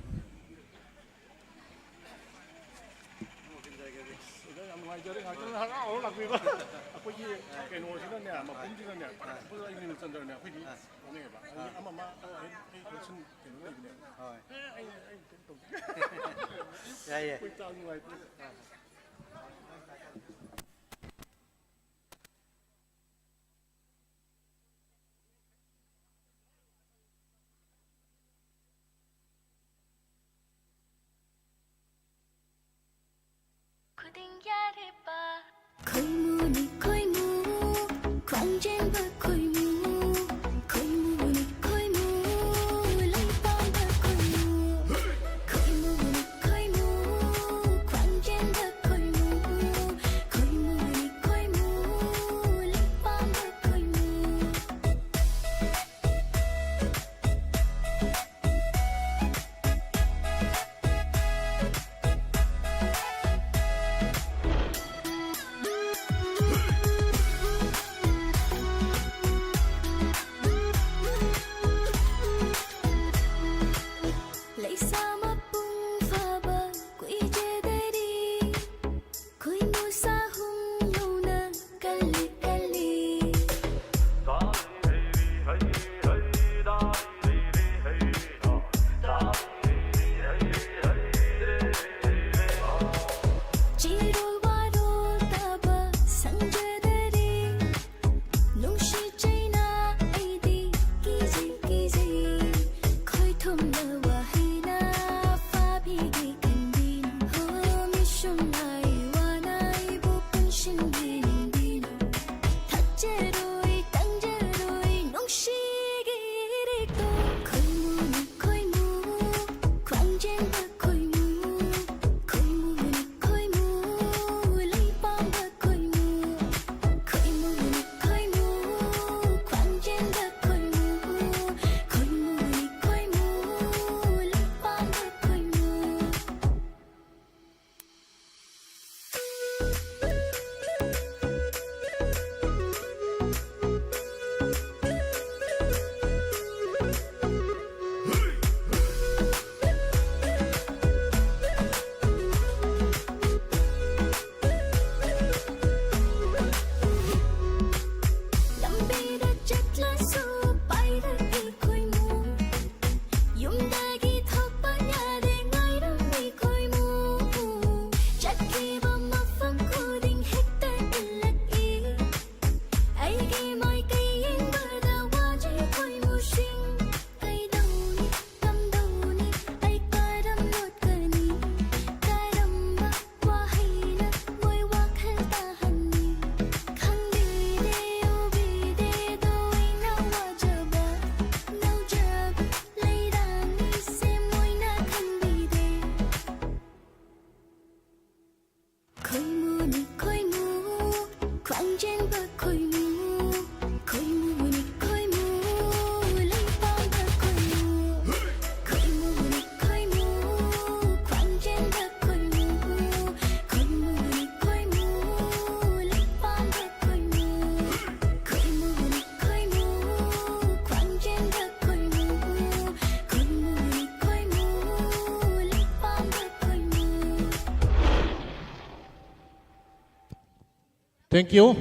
Thank you.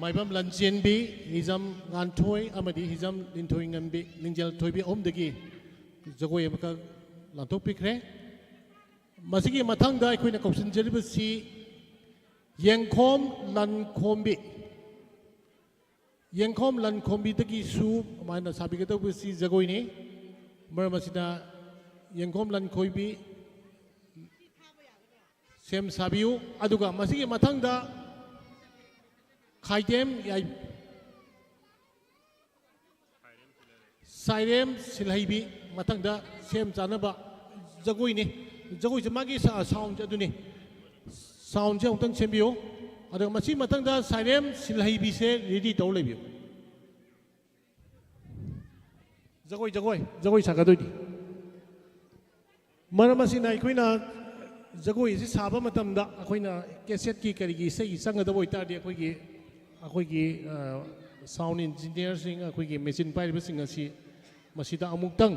Maibam Lanjian B, Hizam Gantoy, Amadi, Hizam Lintoing and B, Ninjal Toby Omdegi, Zagoy Maka Lanto Picre. Masiki Matanga, Queen of Jelibasi, Yengkom lan kombi Yengkom lan kombi tagi su mana sabi kata besi jago ini Mermasina Yengkom lan kombi Sem sabiu aduga masih matang da Kaidem ya Sairem silaibi matang da sem jana ba jago ini jago semagi sound jadu ni sound je untang sembio ada masih matang da sairem silaibi se ready tau lebio jago sakadoi di mana masih naik kuina jago isi saba matam da kuina keset ki karigi se isang ada boy tadi kuigi sound engineer sing kuigi machine pai sing asi masida amuk tang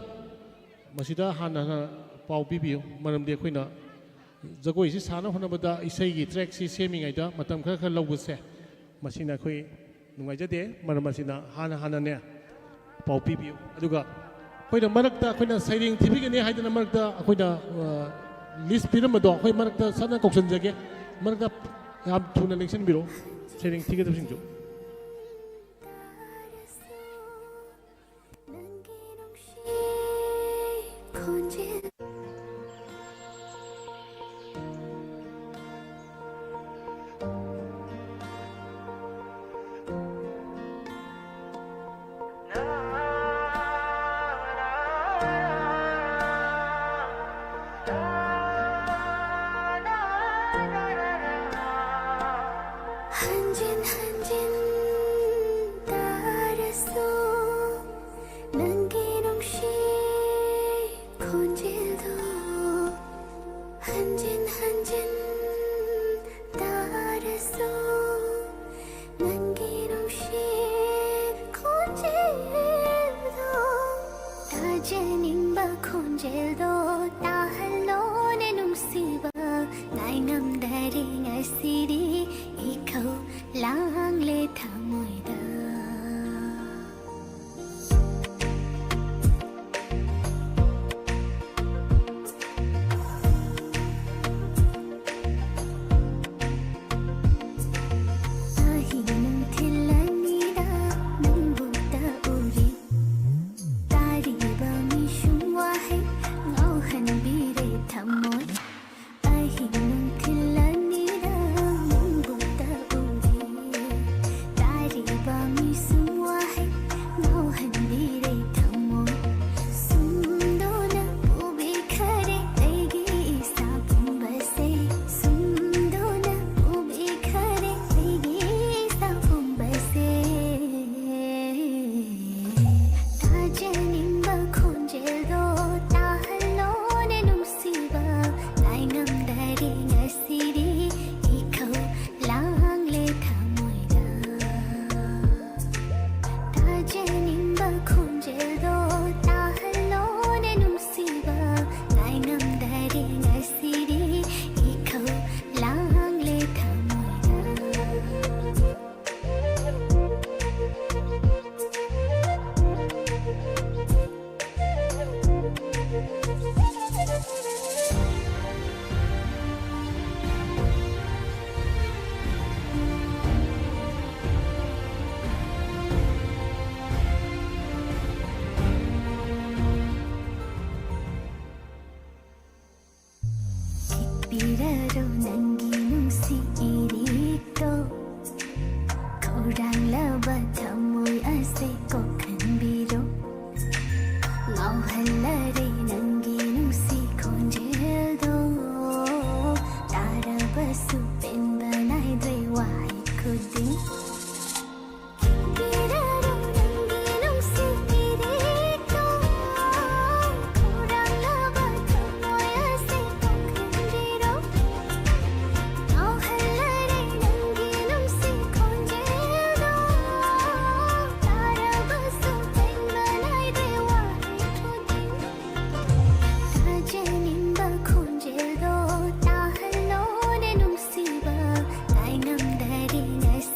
masida hana pau pibiu maram dia kuina jago isi sana hona bada isai gi track si semi ngai da matam kha lau se masina kui nungai jade maram masina hana ne pau pibiu aduga koina marakta koina sairing tv ge ne haidana marakta koina list piram do koi marakta sana koksan jage marakta yam thuna election biro sairing tv ge singjo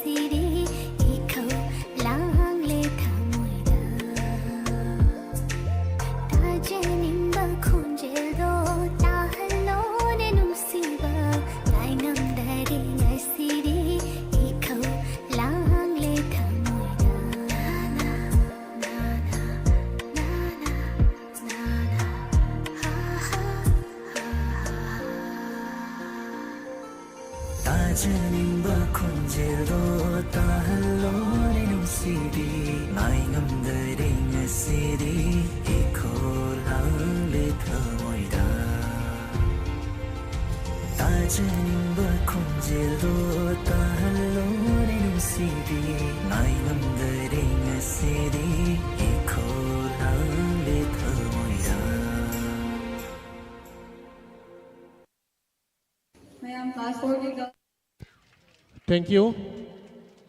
City khonjelo tahalo rin sidi nai namdare ngasidi ikholang le thamoira mayam class 4 ki Thank you.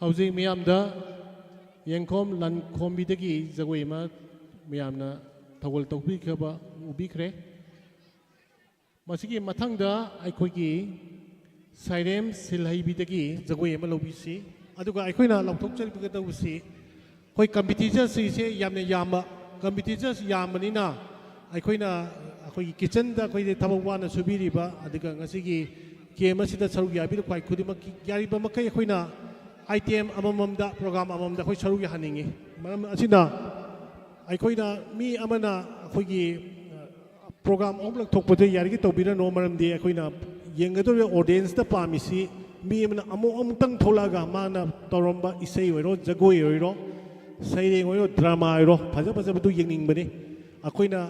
Howজি মিয়ামদা yengkom lan khombidagi jagoi ma miyamna thawal tawbi khaba ubi khre masigi mathangda aikhoigi sairem silhaibidagi jagoi ma lobisi aduga aikhoina lawthok charibiga tawsi hoi competition si se yamne yamba competition yambanina aikhoina akhoi kitchen da khoi thabak wana subiriba aduga ngasigi game asida saruk yabi khwai khudima yariba makai aikhoina item amamamda program amamda khoi saruk ya haningi maram asina aikhoina mi amana khoigi program omlak thokpode yarigi tobira no maram de aikhoina yengador audience da pamisi mi amana amutang tholaga mana toromba isei oiro jagoi oiro saireng oiro drama oiro phaja phaja bu yengning bani aikhoina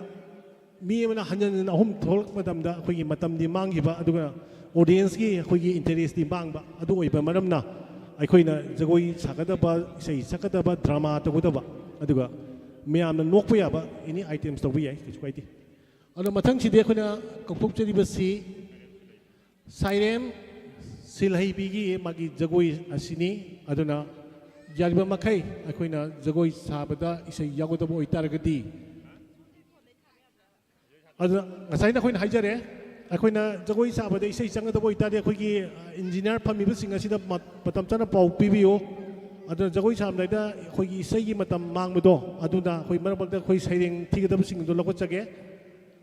mi amana hanjan ahum tholak madamda khoigi matam di manghiba aduga audience ki khoigi interest di mangba adu oiba maramna aikhoina jagoi sakadaba sei sakadaba drama togudaba aduga miyamna nokpa yaba any items tawbi yai kichu kaiti ado mathang sidi aikhoina kokpok chariba si sairem silhaibi gi magi jagoi asini aduna yariba makai aikhoina jagoi sabada isei yagodaba oitaragadi adu ngasaina khoina haijare aikhoina jagoi sabada isei changadaba oitari akhoigi engineer phamibasing asida matam chana pau pibiyo aduna jagoi samdaida akhoigi isei matam mangbudo aduna khoi marabakta khoi saireng thigadabasing do lokachage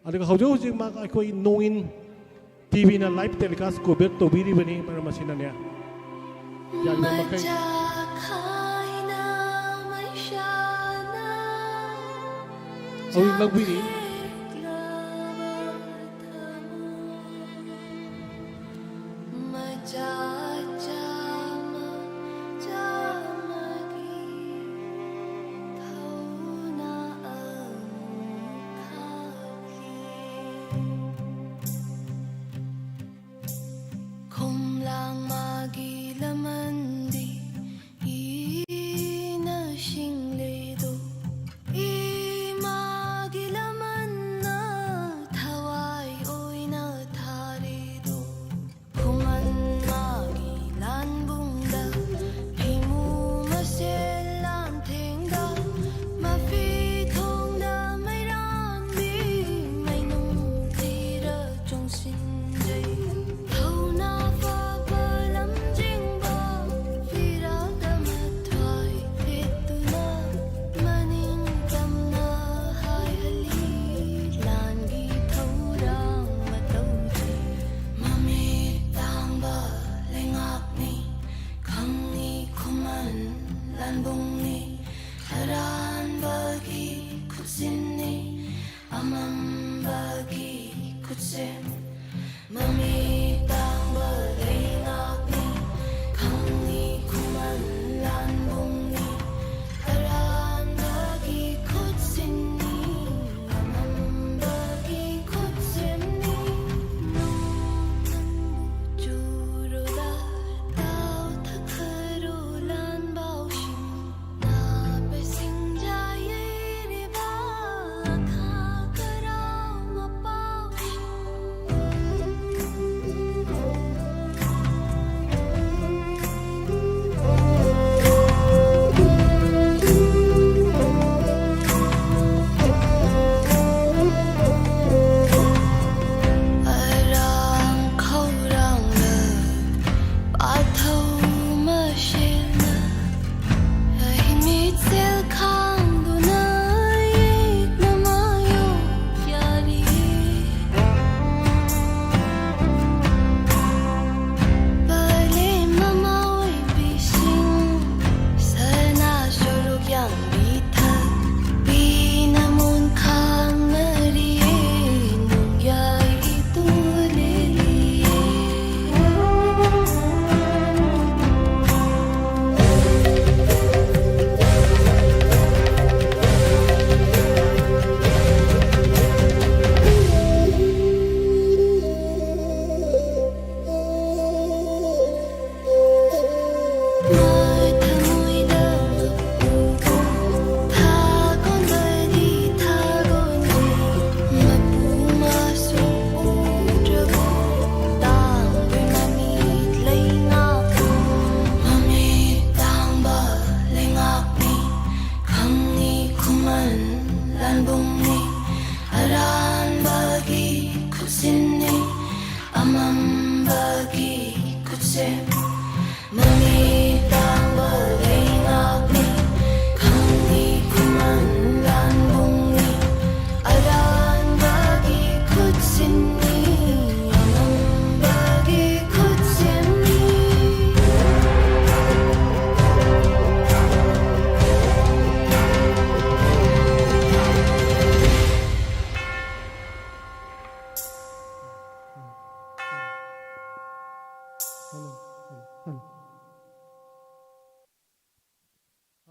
aduga haujo hojik ma akhoi noin TV na live telecast ko bet to biri bani maramasina ne yalma makai awi magbiri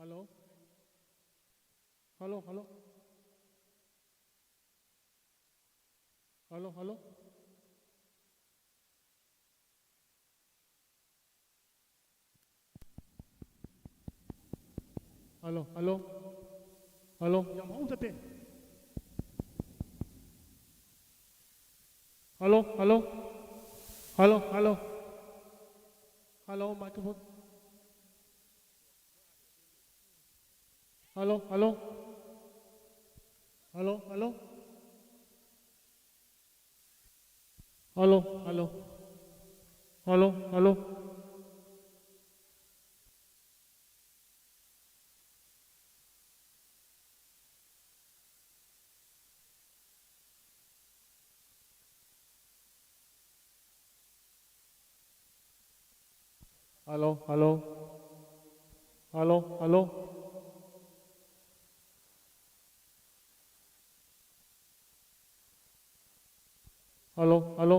Hello? Hello, hello? Hello, hello? Hello, hello? Hello? Yam hong tate. Hello, hello? Hello, hello? Hello, microphone. Hello, hello? Hello, hello? Hello, hello? Hello, hello? Hello, hello? Hello, hello? Hello, hello?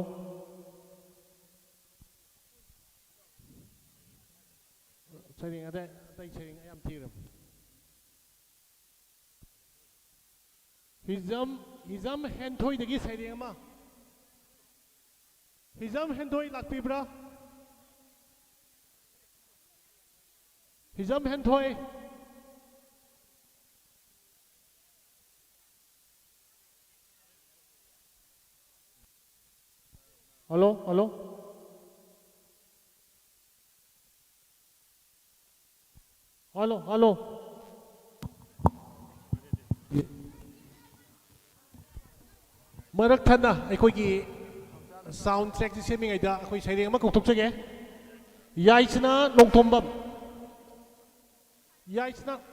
Saying ada saying ayam tiram. Hizam hentoi degi saying ama. Hizam hentoi lakpi bra. Hizam hentoi. Hello, hello? Hello, hello? Marak thana, akhoi ki sound check si semi ngai da akhoi saireng ama kok thok chage. Yaisna nongthombam. Yaisna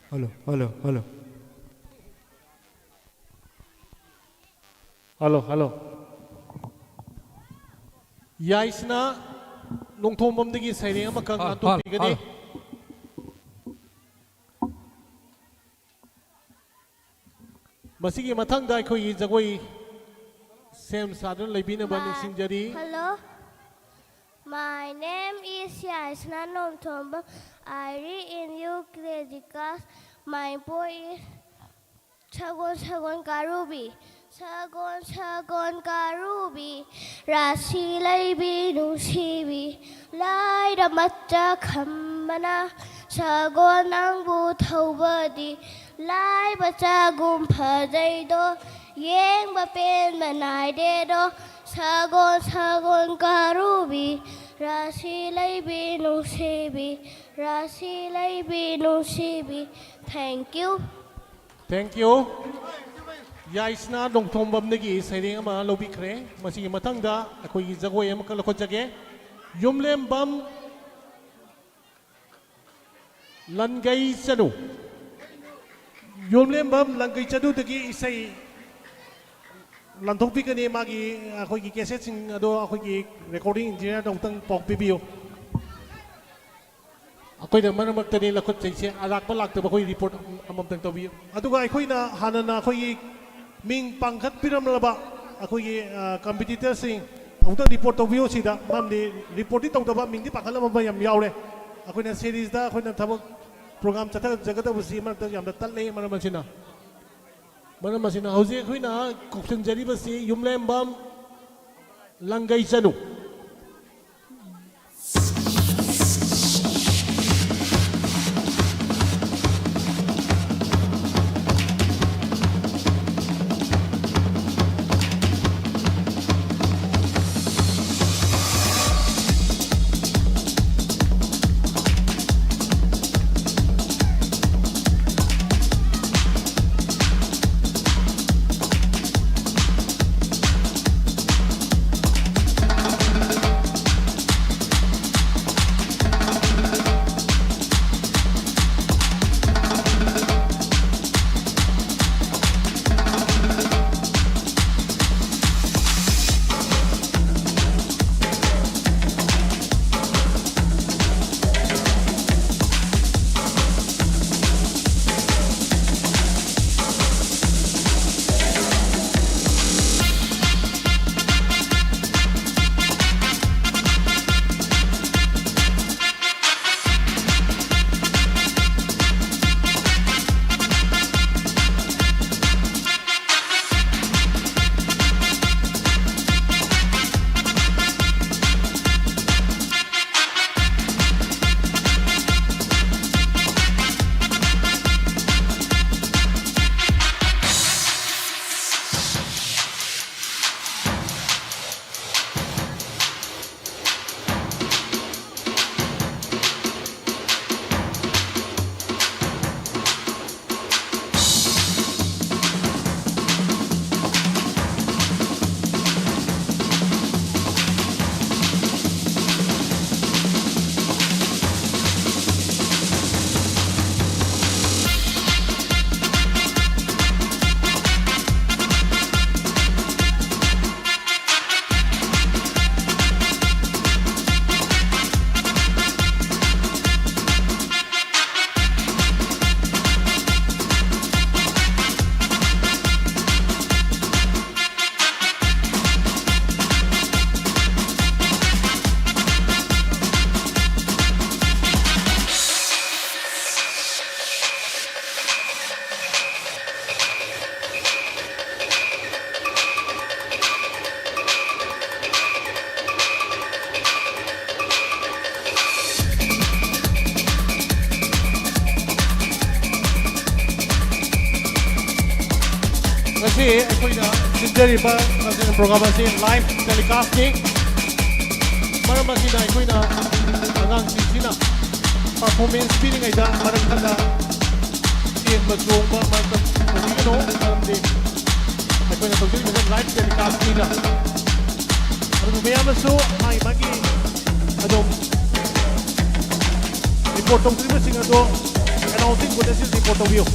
Hello, hello, hello. Hello, hello. Yaisna nongthombam dagi saireng ama kang antok tigani. Masigi mathang da akhoi jagoi sem sadran leibinaba nisingjari. Hello, my name is Yaisna Nomthomba. I read in UKG class. My boy is Chagon Karubi. Chagon Karubi. Rasi Laibi Nusibi. Laida Macha Kamana. Chagon Angbu Taubadi. Lai Bachagum Padaido. Yang Bapen Manaidedo. Chagon Karubi. Rasi Laibi Nusibi. Rasi Laibi Nusibi. Thank you. Thank you. Yaisna nongthombam dagi saireng ama lobikre. Masigi mathang da akhoi jagoi ama kalakot jage. Yumlem bam langai chadu. Yumlem bam langai chadu dagi isai lanthok pikani magi akhoi ki cassette sing ado akhoi ki recording engineer dongtang pok pibiyo. Akhoi na manamak tani lakot chaise alak balak ta akhoi report amam tang tobiyo. Aduga akhoi na hanana akhoi ming pangkhat piram laba akhoi ki competitor sing amtang report tobiyo sida mamni reporting tongdaba ming di pakhala mamba yam yaure. Akhoi na series da akhoi na thabak program chatha jagata busi man ta yam da talle manam sina. Manam masina hausi akhoi na kopsang jari basi yumlem bam langai chanu. ꯑꯁꯤ ꯑꯩꯈꯣꯏꯅ ꯁꯤꯟꯖꯔꯤꯕ programme ꯑꯁꯤ live ꯇꯦꯂꯤꯀꯥꯁꯅꯤ ꯃꯔꯝ ꯑꯁꯤꯅ ꯑꯩꯈꯣꯏꯅ ꯑꯉꯥꯡꯁꯤꯡꯁꯤꯅ performance ꯄꯤꯔꯤꯉꯩꯗ ꯃꯔꯛ ꯊꯠꯅ ꯆꯦꯟꯕ ꯆꯣꯡꯕ ꯃꯇꯝ ꯑꯣꯏꯕꯤꯒꯅꯨ ꯃꯔꯝꯗꯤ ꯑꯩꯈꯣꯏꯅ ꯇꯧꯖꯔꯤꯕꯁꯤ ꯂꯥꯏꯚ ꯇꯦꯂꯤꯀꯥꯁꯅꯤꯅ ꯑꯗꯨꯒ ꯃꯌꯥꯝꯅꯁꯨ ꯃꯥꯒꯤ ꯑꯗꯨꯝ ꯔꯤꯄꯣꯔꯠ ꯇꯧꯖꯔꯤꯕꯁꯤꯡ ꯑꯗꯣ ꯑꯦꯅꯥꯎꯟꯁꯤꯡ ꯕꯨꯠ ꯑꯁꯤ ꯔꯤꯄꯣꯔꯠ ꯇꯧꯕꯤꯌꯨ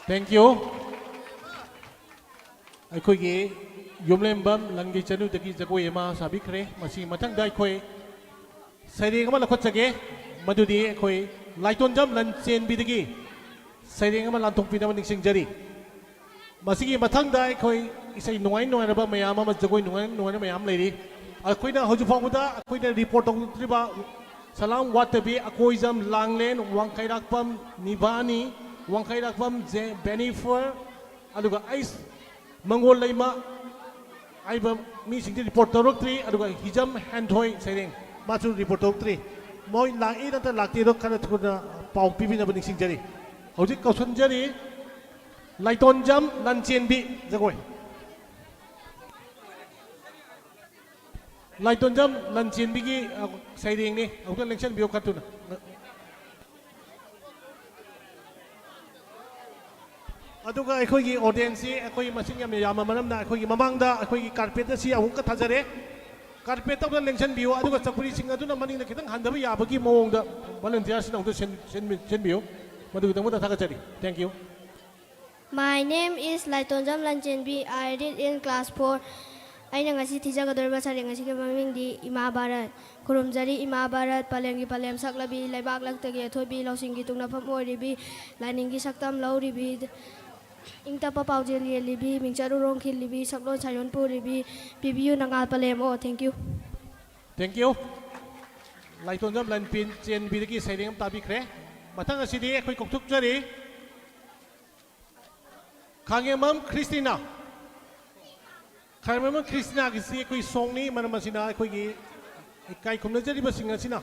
Thank you. ꯑꯩꯈꯣꯏꯒꯤ ꯌꯨꯝꯂꯦꯝꯕꯝ ꯂꯪꯒꯤ ꯆꯅꯨꯗꯒꯤ ꯖꯒꯣꯏ ꯑꯃ ꯁꯥꯕꯤꯈ꯭ꯔꯦ ꯃꯁꯤ ꯃꯊꯪꯗ ꯑꯩꯈꯣꯏ ꯁꯩꯔꯦꯡ ꯑꯃ ꯂꯧꯈꯠꯆꯒꯦ ꯃꯗꯨꯗꯤ ꯑꯩꯈꯣꯏ ꯂꯥꯏꯇꯣꯟꯖꯝ ꯂꯟꯆꯦꯟꯕꯤꯗꯒꯤ ꯁꯩꯔꯦꯡ ꯑꯃ ꯂꯥꯟꯊꯣꯛꯄꯤꯅꯕ ꯅꯤꯡꯁꯤꯡꯖꯔꯤ ꯃꯁꯤꯒꯤ ꯃꯊꯪꯗ ꯑꯩꯈꯣꯏ ꯏꯁꯩ ꯅꯨꯡꯉꯥꯏꯔꯕ ꯃꯌꯥꯝ ꯑꯃ ꯖꯒꯣꯏ ꯅꯨꯡꯉꯥꯏꯔꯕ ꯃꯌꯥꯝ ꯂꯩꯔꯤ ꯑꯩꯈꯣꯏꯅ ꯍꯧꯖꯤꯛ ꯐꯥꯎꯕꯗ ꯑꯩꯈꯣꯏꯅ ꯔꯤꯄꯣꯔꯠ ꯇꯧꯗ꯭ꯔꯤꯕ ꯁꯂꯥꯝ ꯋꯥꯠꯇꯕꯤ ꯑꯀꯣꯏꯖꯝ ꯂꯥꯡꯂꯦꯟ ꯋꯥꯡꯈꯩꯔꯥꯛꯄꯝ ꯅꯤꯕꯥꯅꯤ ꯋꯥꯡꯈꯩꯔꯥꯛꯄꯝ ꯕꯦꯅꯤꯐꯔ ꯑꯗꯨꯒ ꯑꯩꯁ ꯃꯪꯒꯣꯜ ꯂꯩꯃ ꯍꯥꯏꯕ ꯃꯤꯁꯤꯡꯗꯤ ꯔꯤꯄꯣꯔꯠ ꯇꯧꯔꯛꯇ꯭ꯔꯤ ꯑꯗꯨꯒ ꯍꯤꯖꯝ ꯍꯦꯟꯊꯣꯏ ꯁꯩꯔꯦꯡ ꯃꯥꯁꯨ ꯔꯤꯄꯣꯔꯠ ꯇꯧꯔꯛꯇ꯭ꯔꯤ ꯃꯣꯏ ꯂꯥꯛꯏ ꯅꯠꯇ꯭ꯔ ꯂꯥꯛꯇꯦꯗꯣ ꯈꯔ ꯊꯨꯅ ꯄꯥꯎ ꯄꯤꯕꯤꯅꯕ ꯅꯤꯡꯁꯤꯡꯖꯔꯤ ꯍꯧꯖꯤꯛ ꯀꯧꯁꯟꯖꯔꯤ ꯂꯥꯏꯇꯣꯟꯖꯝ ꯂꯟꯆꯦꯟꯕꯤ ꯖꯒꯣꯏ ꯂꯥꯏꯇꯣꯟꯖꯝ ꯂꯟꯆꯦꯟꯕꯤꯒꯤ ꯁꯩꯔꯦꯡꯅꯤ ꯑꯃꯨꯛꯇ ꯂꯦꯡꯁꯟꯕꯤꯌꯨ ꯈꯔ ꯊꯨꯅ ꯑꯗꯨꯒ ꯑꯩꯈꯣꯏꯒꯤ ꯑꯣꯗꯤꯌꯟꯁꯁꯤ ꯑꯩꯈꯣꯏ ꯃꯁꯤꯡ ꯌꯥꯝꯅ ꯌꯥꯝꯕ ꯃꯔꯝꯅ ꯑꯩꯈꯣꯏꯒꯤ ꯃꯃꯥꯡꯗ ꯑꯩꯈꯣꯏꯒꯤ ꯀꯥꯔꯄꯦꯠ ꯑꯁꯤ ꯑꯃꯨꯛꯀ ꯊꯥꯖꯔꯦ ꯀꯥꯔꯄꯦꯠ ꯇꯧꯅ ꯂꯦꯡꯁꯟꯕꯤꯌꯨ ꯑꯗꯨꯒ ꯆꯧꯀ꯭ꯔꯤꯁꯤꯡ ꯑꯗꯨꯅ ꯃꯅꯤꯡꯗ ꯈꯤꯇꯪ ꯍꯟꯊꯕ ꯌꯥꯕꯒꯤ ꯃꯑꯣꯡꯗ ꯚꯣꯂꯨꯟꯇꯤꯌꯔꯁꯤꯡ ꯑꯃꯨꯛꯇ ꯁꯤꯟꯕꯤꯌꯨ ꯃꯗꯨꯒꯤꯗꯃꯛꯇ ꯊꯥꯒꯠꯆꯔꯤ thank you My name is Laitonjam Lanchenbi. I read in class 4. ꯑꯩꯅ ꯉꯁꯤ ꯊꯤꯖꯒꯗꯧꯔꯤꯕ ꯁꯩꯔꯦꯡ ꯑꯁꯤꯒꯤ ꯃꯃꯤꯡꯗꯤ ꯏꯃꯥ ꯚꯥꯔꯠ ꯈꯨꯔꯨꯝꯖꯔꯤ ꯏꯃꯥ ꯚꯥꯔꯠ ꯄꯂꯦꯝꯒꯤ ꯄꯂꯦꯝ ꯁꯛꯂꯕꯤ ꯂꯩꯕꯥꯛ ꯂꯛꯇꯒꯤ ꯑꯊꯣꯏꯕꯤ ꯂꯧꯁꯤꯡꯒꯤ ꯇꯨꯡꯅꯐꯝ ꯑꯣꯏꯔꯤꯕꯤ ꯂꯥꯏꯅꯤꯡꯒꯤ ꯁꯛꯇꯝ ꯂꯧꯔꯤꯕꯤ ꯏꯪ ꯇꯞꯄ ꯄꯥꯎꯖꯦꯜ ꯌꯦꯜꯂꯤꯕꯤ ꯃꯤꯡꯆꯠ ꯎꯔꯣꯡ ꯈꯤꯜꯂꯤꯕꯤ ꯁꯛꯂꯣꯟ ꯁꯥꯏꯌꯣꯟ ꯄꯨꯔꯤꯕꯤ ꯄꯤꯕꯤꯌꯨ ꯅꯉꯥꯜ ꯄꯂꯦꯝ ꯑꯣ ꯊꯦꯡꯛ ꯌꯨ ꯊꯦꯡꯛ ꯌꯨ ꯂꯥꯏꯇꯣꯟꯖꯝ ꯂꯟꯆꯦꯟꯕꯤꯗꯒꯤ ꯁꯩꯔꯦꯡ ꯑꯃ ꯇꯥꯕꯤꯈ꯭ꯔꯦ ꯃꯊꯪ ꯑꯁꯤꯗꯤ ꯑꯩꯈꯣꯏ ꯀꯧꯊꯣꯛꯆꯔꯤ ꯈꯥꯡꯉꯦꯝꯕꯝ ꯈ꯭ꯔꯤꯁꯇꯤꯅꯥ ꯈꯥꯡꯉꯦꯝꯕꯝ ꯈ꯭ꯔꯤꯁꯇꯤꯅꯥꯒꯤꯁꯤ ꯑꯩꯈꯣꯏ ꯁꯣꯡꯅꯤ ꯃꯔꯝ ꯑꯁꯤꯅ ꯑꯩꯈꯣꯏꯒꯤ ꯏꯀꯥꯏ ꯈꯨꯝꯅꯖꯔꯤꯕꯁꯤꯡ ꯑꯁꯤꯅ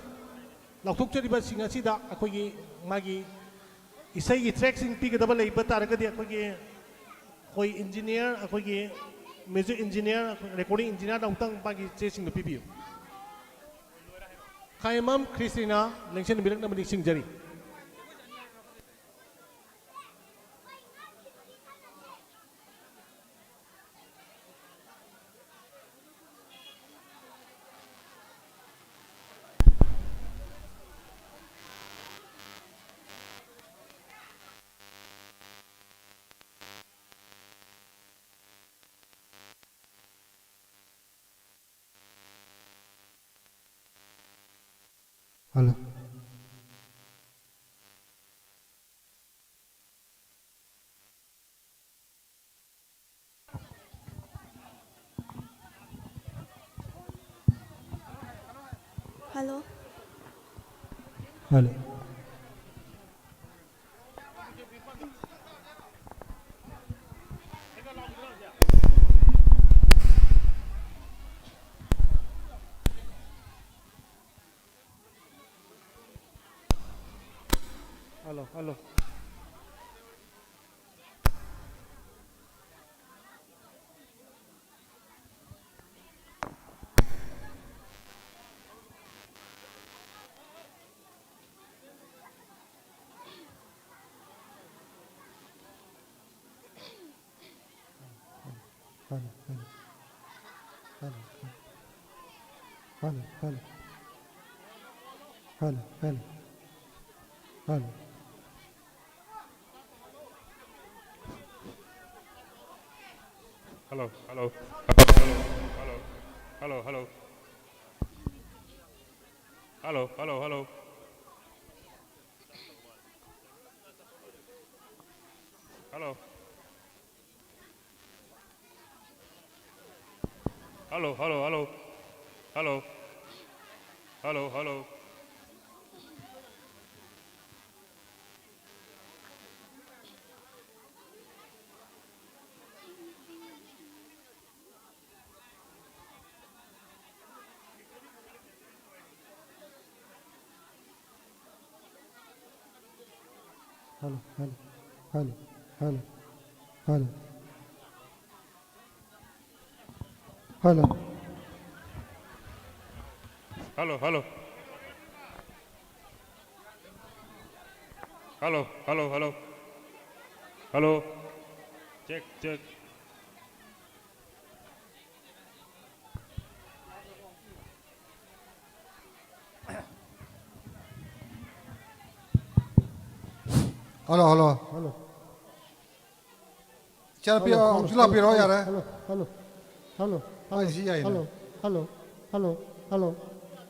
ꯂꯥꯎꯊꯣꯛꯆꯔꯤꯕꯁꯤꯡ ꯑꯁꯤꯗ ꯑꯩꯈꯣꯏꯒꯤ ꯃꯥꯒꯤ ꯏꯁꯩꯒꯤ ꯇ꯭ꯔꯦꯛꯁꯤꯡ ꯄꯤꯒꯗꯕ ꯂꯩꯕ ꯇꯥꯔꯒꯗꯤ ꯑꯩꯈꯣꯏ ꯏꯟꯖꯤꯅꯤꯌꯔ ꯑꯩꯈꯣꯏꯒꯤ ꯃ꯭ꯌꯨꯖꯤꯛ ꯏꯟꯖꯤꯅꯤꯌꯔ ꯔꯦꯀꯣꯔꯗꯤꯡ ꯏꯟꯖꯤꯅꯤꯌꯔꯗ ꯑꯃꯨꯛꯇꯪ ꯃꯥꯒꯤ ꯆꯦꯁꯤꯡꯗꯨ ꯄꯤꯕꯤꯌꯨ ꯈꯥꯡꯉꯦꯝꯕꯝ ꯈ꯭ꯔꯤꯁꯇꯤꯅꯥ ꯂꯦꯡꯁꯟꯕꯤꯔꯛꯅꯕ ꯅꯤꯡꯁꯤꯡꯖꯔꯤ Hello. Hello. Hello. Hello, hello. Hello, hello, hello, hello, hello, hello. Hello, hello, hello. Hello. Hello, hello, hello. Hello. Hello, hello. Hello, hello, hello, hello, hello, hello. Hello, hello. Hello, hello, hello. Hello. Check, check. Hello, hello, hello. Chào piao, chú làm piao đó rồi. Hello, hello, hello. Ai gì vậy? Hello, hello, hello, hello,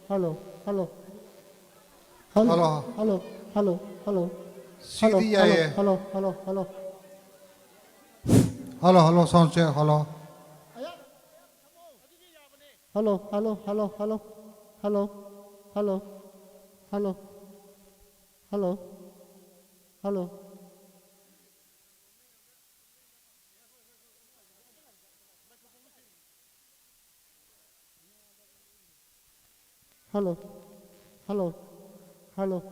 hello, hello. Hello, hello, hello, hello. Hello, hello, hello, hello. Hello, hello, sound check, hello. Hello, hello, hello, hello, hello, hello, hello, hello, hello. Hello, hello, hello,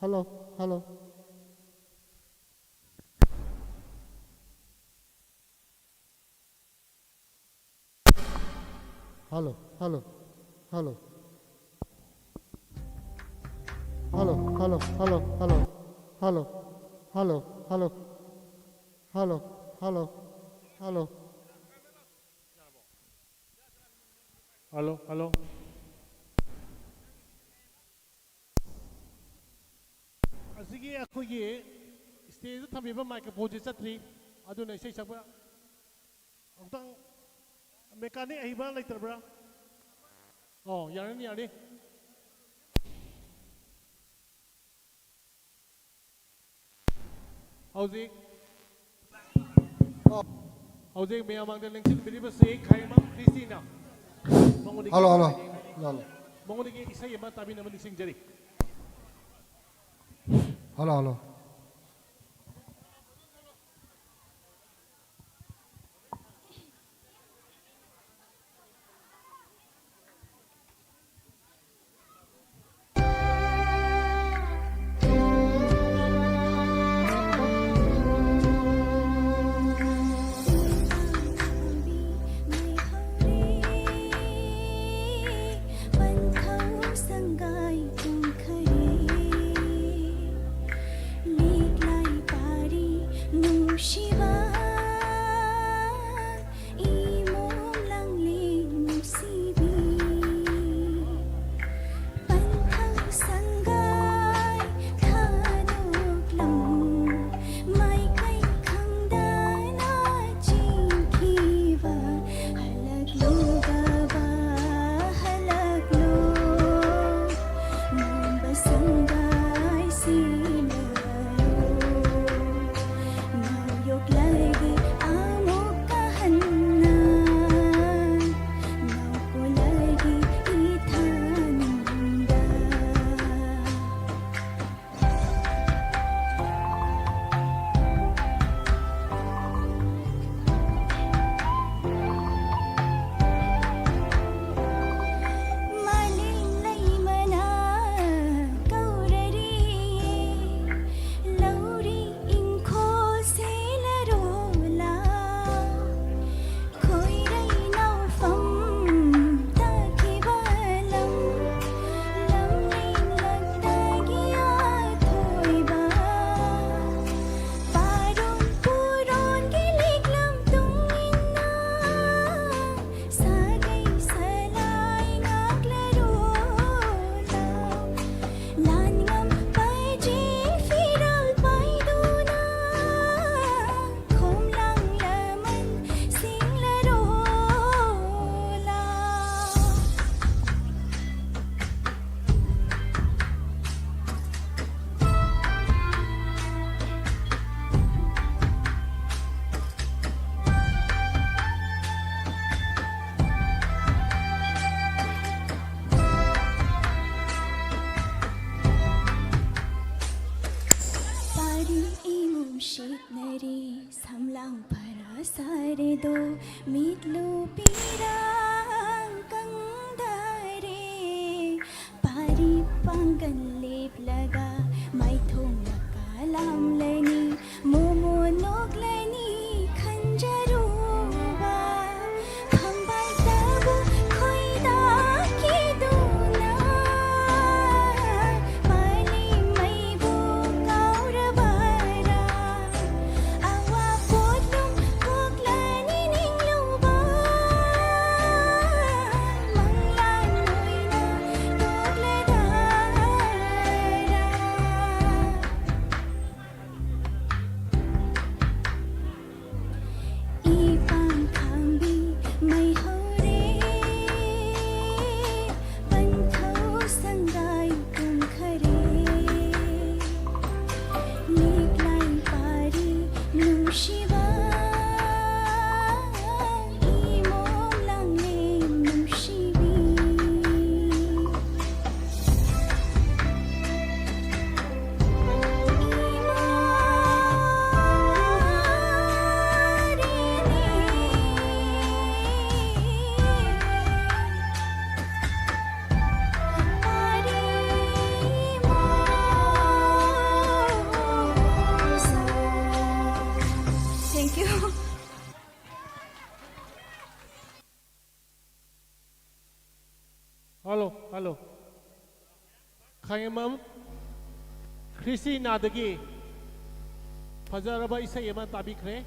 hello, hello. Hello, hello, hello. Hello, hello, hello, hello, hello, hello, hello, hello, hello, hello. Hello, hello. Asigi akogi stage thamiba microphone chatri aduna isai sakba amtang mechanic ahiba laitrabra oh yani yani hauzik hauzik meyamang den lengsin biriba se khaima Christina Hello, hello, hello. mongoni ge isai ma tabi namani singjari Hello, hello. नुमशीतनरी समलांग फरा सारे दो मीतलू पीरांग कंगदारे पारी पांगन लेप लगा माइथोंग कालाम लेनी मोमो नोक लेनी खंजरूबा खंबाल तबु खोइदा की दूना पाली मैबू काउरबारा आवा पोतुम कोकलानी निंगलुबा मंगलान नोइना तोगलेदारा ipang khambi mai hore banthau sangai tum khare niklai pari nu shiva imom lang le num shivi Thank you. Hello, hello. Khayamam Chrissy Nadagi Fajaraba Isayama Tabikre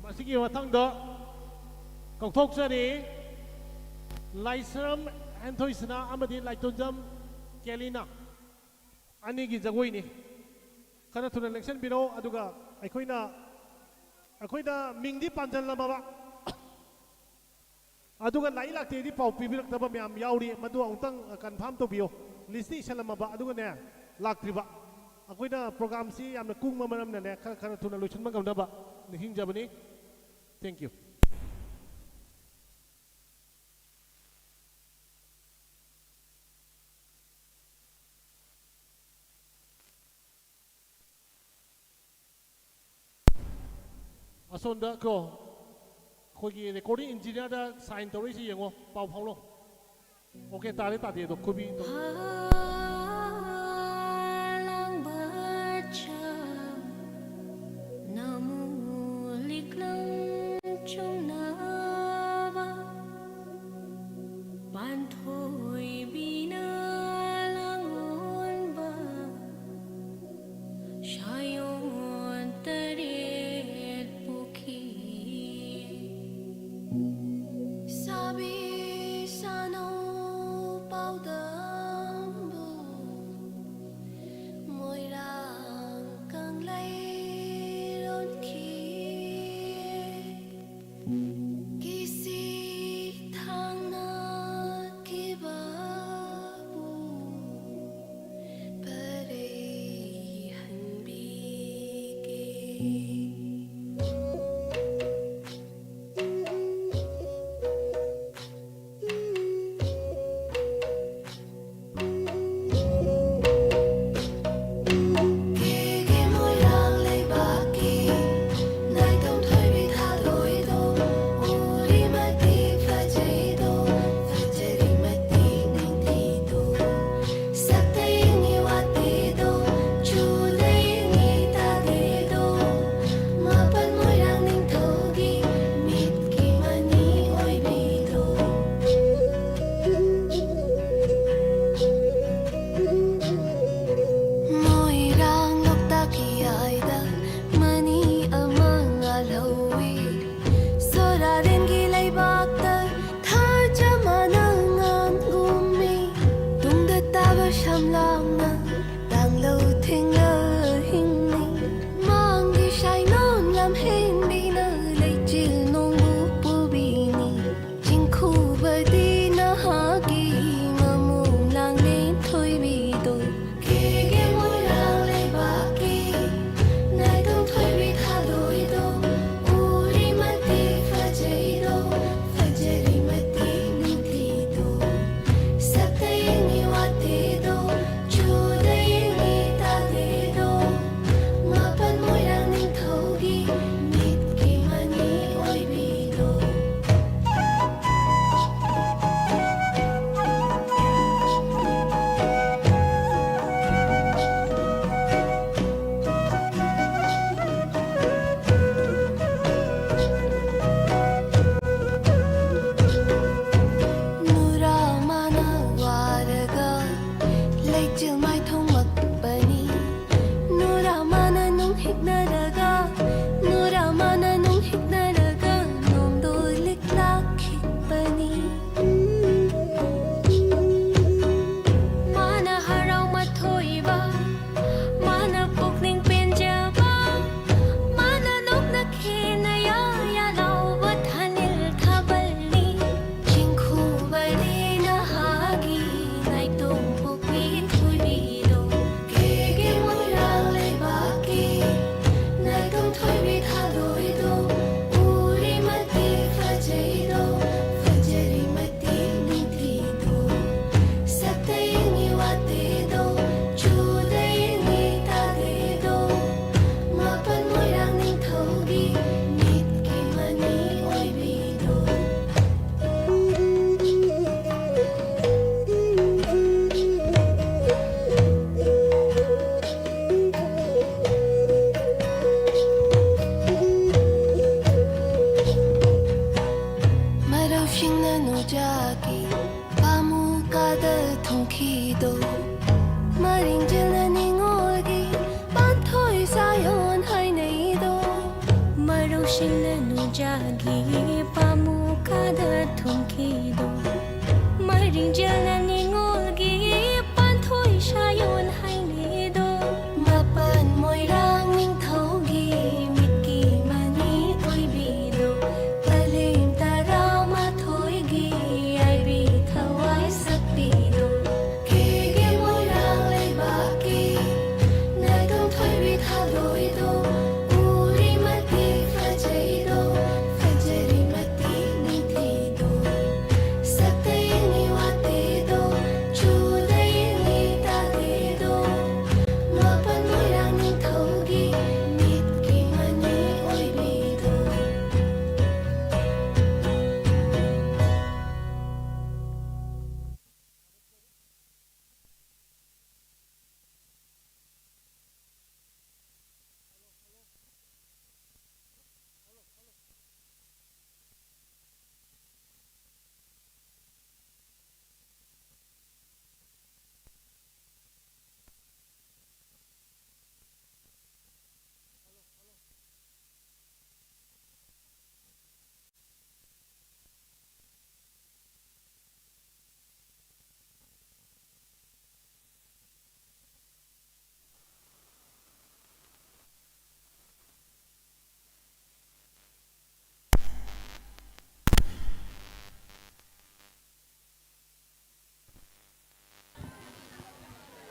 Masiki Watanga Koktoksari Laisaram Antoisana Amadi Laitunjam Kelina Anigi Zaguini Kanatun election bureau Aduga Akoina Mingdi Panjan Lamaba aduga lai lakte di pau pibirak taba myam yauri madu angtang confirm to bio listi salama ba aduga ne laktri ba akoina program si yamna kung mamanam ne khara thuna lochun ma gamda ba niking jabani thank you asonda ko khoi recording engineer da sign tori si yengo pau phaulo okay tare ta de do kubi to lang baca namu liklang chunava banthoi bina langon ba shayon taret pukhi sabi sano paudambo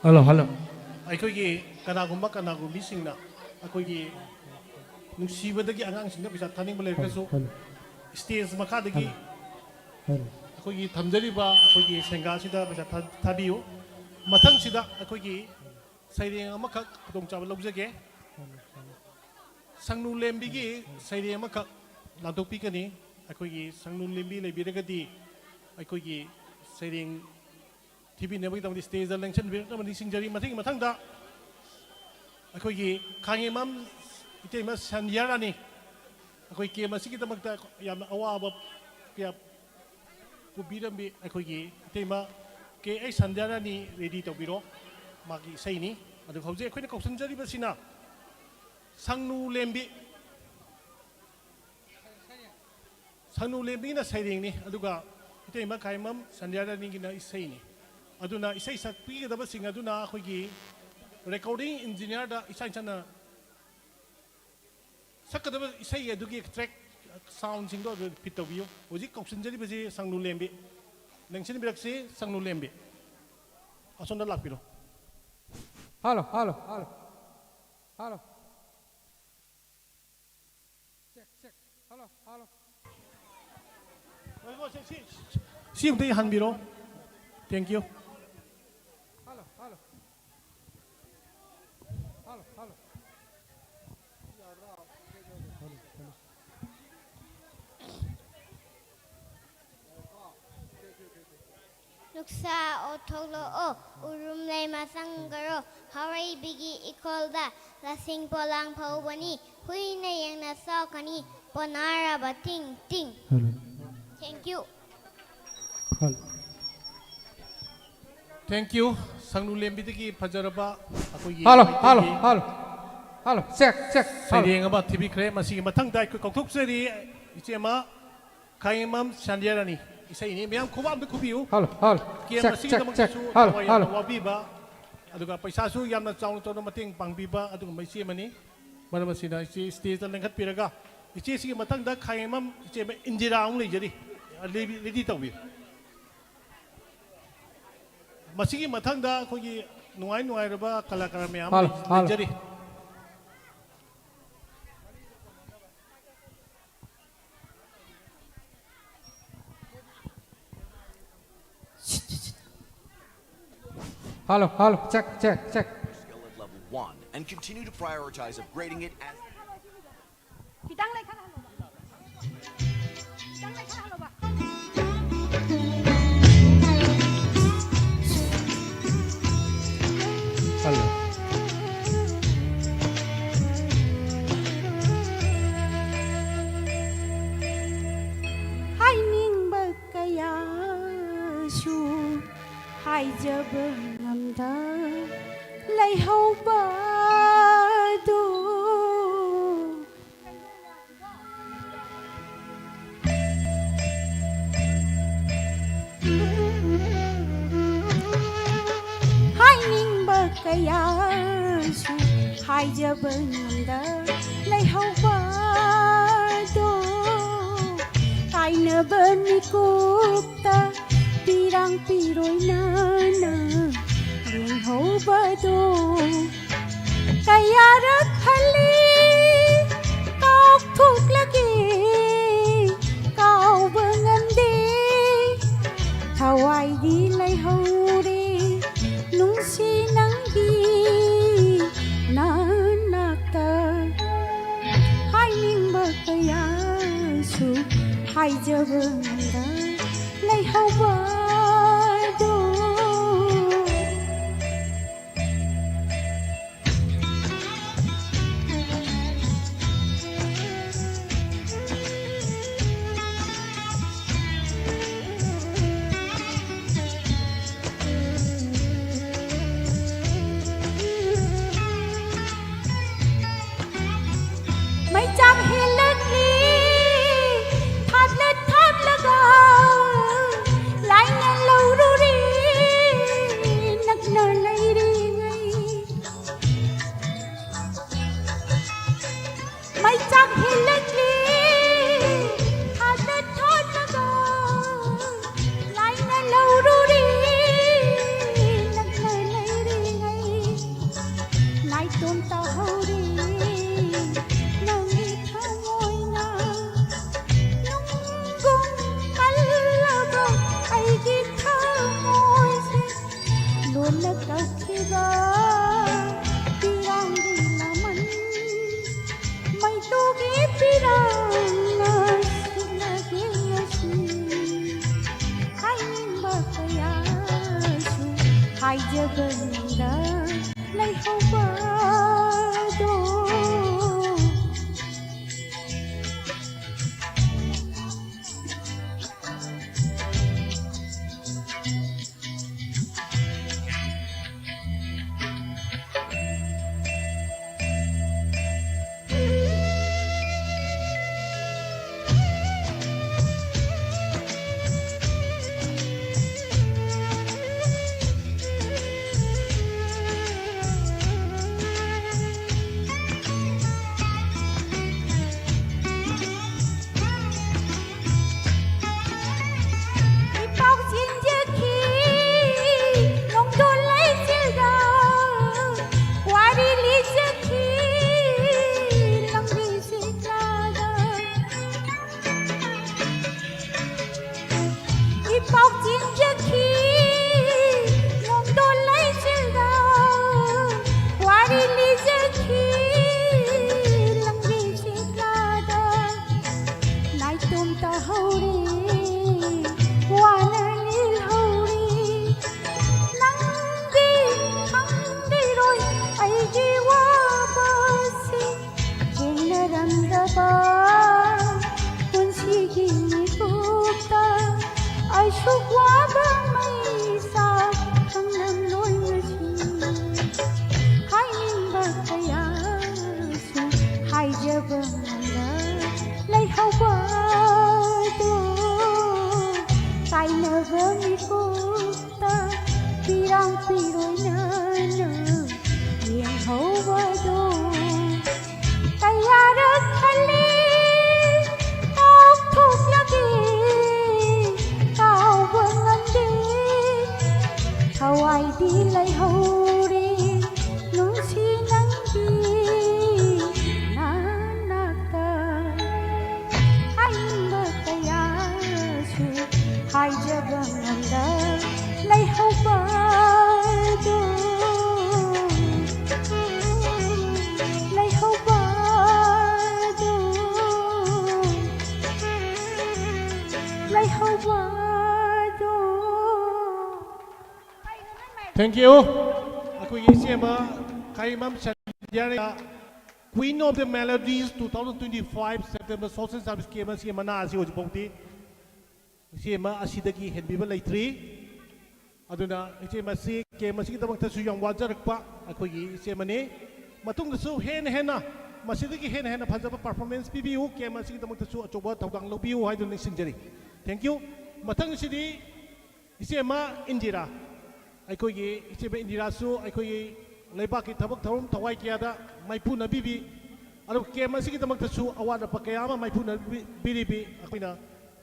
Hello, hello. ꯑꯩꯈꯣꯏꯒꯤ ꯀꯅꯥꯒꯨꯝꯕ ꯀꯅꯥꯒꯨꯝꯕꯤꯁꯤꯡꯅ ꯑꯩꯈꯣꯏꯒꯤ ꯅꯨꯡꯁꯤꯕꯗꯒꯤ ꯑꯉꯥꯡꯁꯤꯡꯗ ꯄꯩꯁꯥ ꯊꯥꯅꯤꯡꯕ ꯂꯩꯔꯒꯁꯨ stage ꯃꯈꯥꯗꯒꯤ ꯑꯩꯈꯣꯏꯒꯤ ꯊꯝꯖꯔꯤꯕ ꯑꯩꯈꯣꯏꯒꯤ ꯁꯦꯡꯒꯥꯁꯤꯗ ꯄꯩꯁꯥ ꯊꯥꯕꯤꯌꯨ ꯃꯊꯪꯁꯤꯗ ꯑꯩꯈꯣꯏꯒꯤ ꯁꯩꯔꯦꯡ ꯑꯃꯈꯛ ꯈꯨꯗꯣꯡꯆꯥꯕ ꯂꯧꯖꯒꯦ ꯁꯪꯅꯨ ꯂꯦꯝꯕꯤꯒꯤ ꯁꯩꯔꯦꯡ ꯑꯃꯈꯛ ꯂꯥꯟꯊꯣꯛꯄꯤꯒꯅꯤ ꯑꯩꯈꯣꯏꯒꯤ ꯁꯪꯅꯨ ꯂꯦꯝꯕꯤ ꯂꯩꯕꯤꯔꯒꯗꯤ ꯑꯩꯈꯣꯏꯒꯤ ꯁꯩꯔꯦꯡ ꯊꯤꯕꯤꯅꯕꯒꯤꯗꯃꯛꯇ ꯁ꯭ꯇꯦꯖꯗ ꯂꯦꯡꯁꯤꯟꯕꯤꯔꯛꯅꯕ ꯅꯤꯡꯁꯤꯡꯖꯔꯤ ꯃꯊꯪꯒꯤ ꯃꯊꯪꯗ ꯑꯩꯈꯣꯏꯒꯤ ꯈꯥꯉꯦꯝꯃꯝ ꯏꯇꯩꯃ ꯁꯟꯙ꯭ꯌꯥꯔꯥꯅꯤ ꯑꯩꯈꯣꯏ ꯀꯦꯝ ꯑꯁꯤꯒꯤꯗꯃꯛꯇ ꯌꯥꯝꯅ ꯑꯋꯥꯕ ꯀꯌꯥ ꯄꯨꯕꯤꯔꯝꯕꯤ ꯑꯩꯈꯣꯏꯒꯤ ꯏꯇꯩꯃ ꯀꯦ ꯑꯩ ꯁꯟꯙ꯭ꯌꯥꯔꯥꯅꯤ ꯔꯦꯗꯤ ꯇꯧꯕꯤꯔꯣ ꯃꯥꯒꯤ ꯏꯁꯩꯅꯤ ꯑꯗꯨꯒ ꯍꯧꯖꯤꯛ ꯑꯩꯈꯣꯏꯅ ꯀꯧꯁꯤꯟꯖꯔꯤꯕꯁꯤꯅ ꯁꯪꯅꯨ ꯂꯦꯝꯕꯤ ꯁꯪꯅꯨ ꯂꯦꯝꯕꯤꯅ ꯁꯩꯔꯦꯡꯅꯤ ꯑꯗꯨꯒ ꯏꯇꯩꯃ ꯈꯥꯉꯦꯝꯃꯝ ꯁꯟꯙ꯭ꯌꯥꯔꯥꯅꯤꯒꯤꯅ ꯏꯁꯩꯅꯤ ꯑꯗꯨꯅ ꯏꯁꯩ ꯁꯛꯄꯤꯒꯗꯕꯁꯤꯡ ꯑꯗꯨꯅ ꯑꯩꯈꯣꯏꯒꯤ ꯔꯦꯀꯣꯔꯗꯤꯡ ꯏꯟꯖꯤꯅꯤꯌꯔꯗ ꯏꯁꯥ ꯏꯁꯥꯅ ꯁꯛꯀꯗꯕ ꯏꯁꯩ ꯑꯗꯨꯒꯤ ꯇ꯭ꯔꯦꯛ ꯁꯥꯎꯟꯁꯤꯡꯗꯣ ꯑꯗꯨ ꯐꯤꯠ ꯇꯧꯕꯤꯌꯨ ꯍꯧꯖꯤꯛ ꯀꯧꯁꯤꯟꯖꯔꯤꯕꯁꯤ ꯁꯪꯅꯨ ꯂꯦꯝꯕꯤ ꯂꯦꯡꯁꯤꯟꯕꯤꯔꯛꯁꯤ ꯁꯪꯅꯨ ꯂꯦꯝꯕꯤ ꯑꯁꯣꯝꯗ ꯂꯥꯛꯄꯤꯔꯣ Hello, hello, hello. Hello. Check. Hello, hello. ꯁꯤ ꯑꯃꯇ ꯍꯟꯕꯤꯔꯣ thank you Hello, hello. Hello, hello. Nuksa otholo o urum lay masangaro harai bigi ikolda lasing polang paubani hui na yang na sokani ponara bating ting. Thank you. Thank you. Sangnu lembidagi fajaraba akogi Hello, hello, hello. Hello, check. Sairing aba TV kre masigi mathang dai ko kokthuk seri ichema Khangimam Sandhyarani isai ni meyam khubam de khubiu Hello. Kiem Check. masigi damang su Hello. wabiba aduga paisa su yamna chawna chawna mating pangbiba aduga maisi mani maramasina ichi stage da lengkhat piraga ichi sigi mathang da Khangimam ichema Indira ang leijari ready tawbi masigi mathang da khogi nuai raba kalakara meyam leijari Hello, check. Skill at level 1 and continue to prioritize upgrading it as Hello. Haining bakaya shu hai jab ngamda lai hau ba do haining bakaya shu hai jab ngamda lai hau ba do kaina bani kupta pirang piroy na ring ho ba do kaya rakhali kauk thuk lagi kau bangan de thawai di lai ho re nung si nang di na nakta hai ning ba kaya su hai jabanda lai ho ba do mai cham hilat li thap laga naitong tahuri nang ithamoy na nunggong kalaba ay githamoy si luôn nagkakhiba pirang dilaman may tugi pirang hai jaganda lai hobado Thank you. Aku isi ama kaimam Chandiara Queen of the Melodies 2025 September Social Service Kema si mana asi hoji pongti. Si ama asidagi henbiba laitri. Aduna isi ama si kema si kita bangta suyang wajar pa. Aku isi ama ni matung su hena masidagi hena phajaba performance PBU kema si kita bangta su achoba tawdang lobiu hai dun sinjari. Thank you. Matang sidi isi ama Indira. Aikogi ichebe Indirasu aikogi leibaki tabak tharum thawai kiada maipuna bibi aro kema sigi tamaktasu awada pakayama maipuna biribi akoina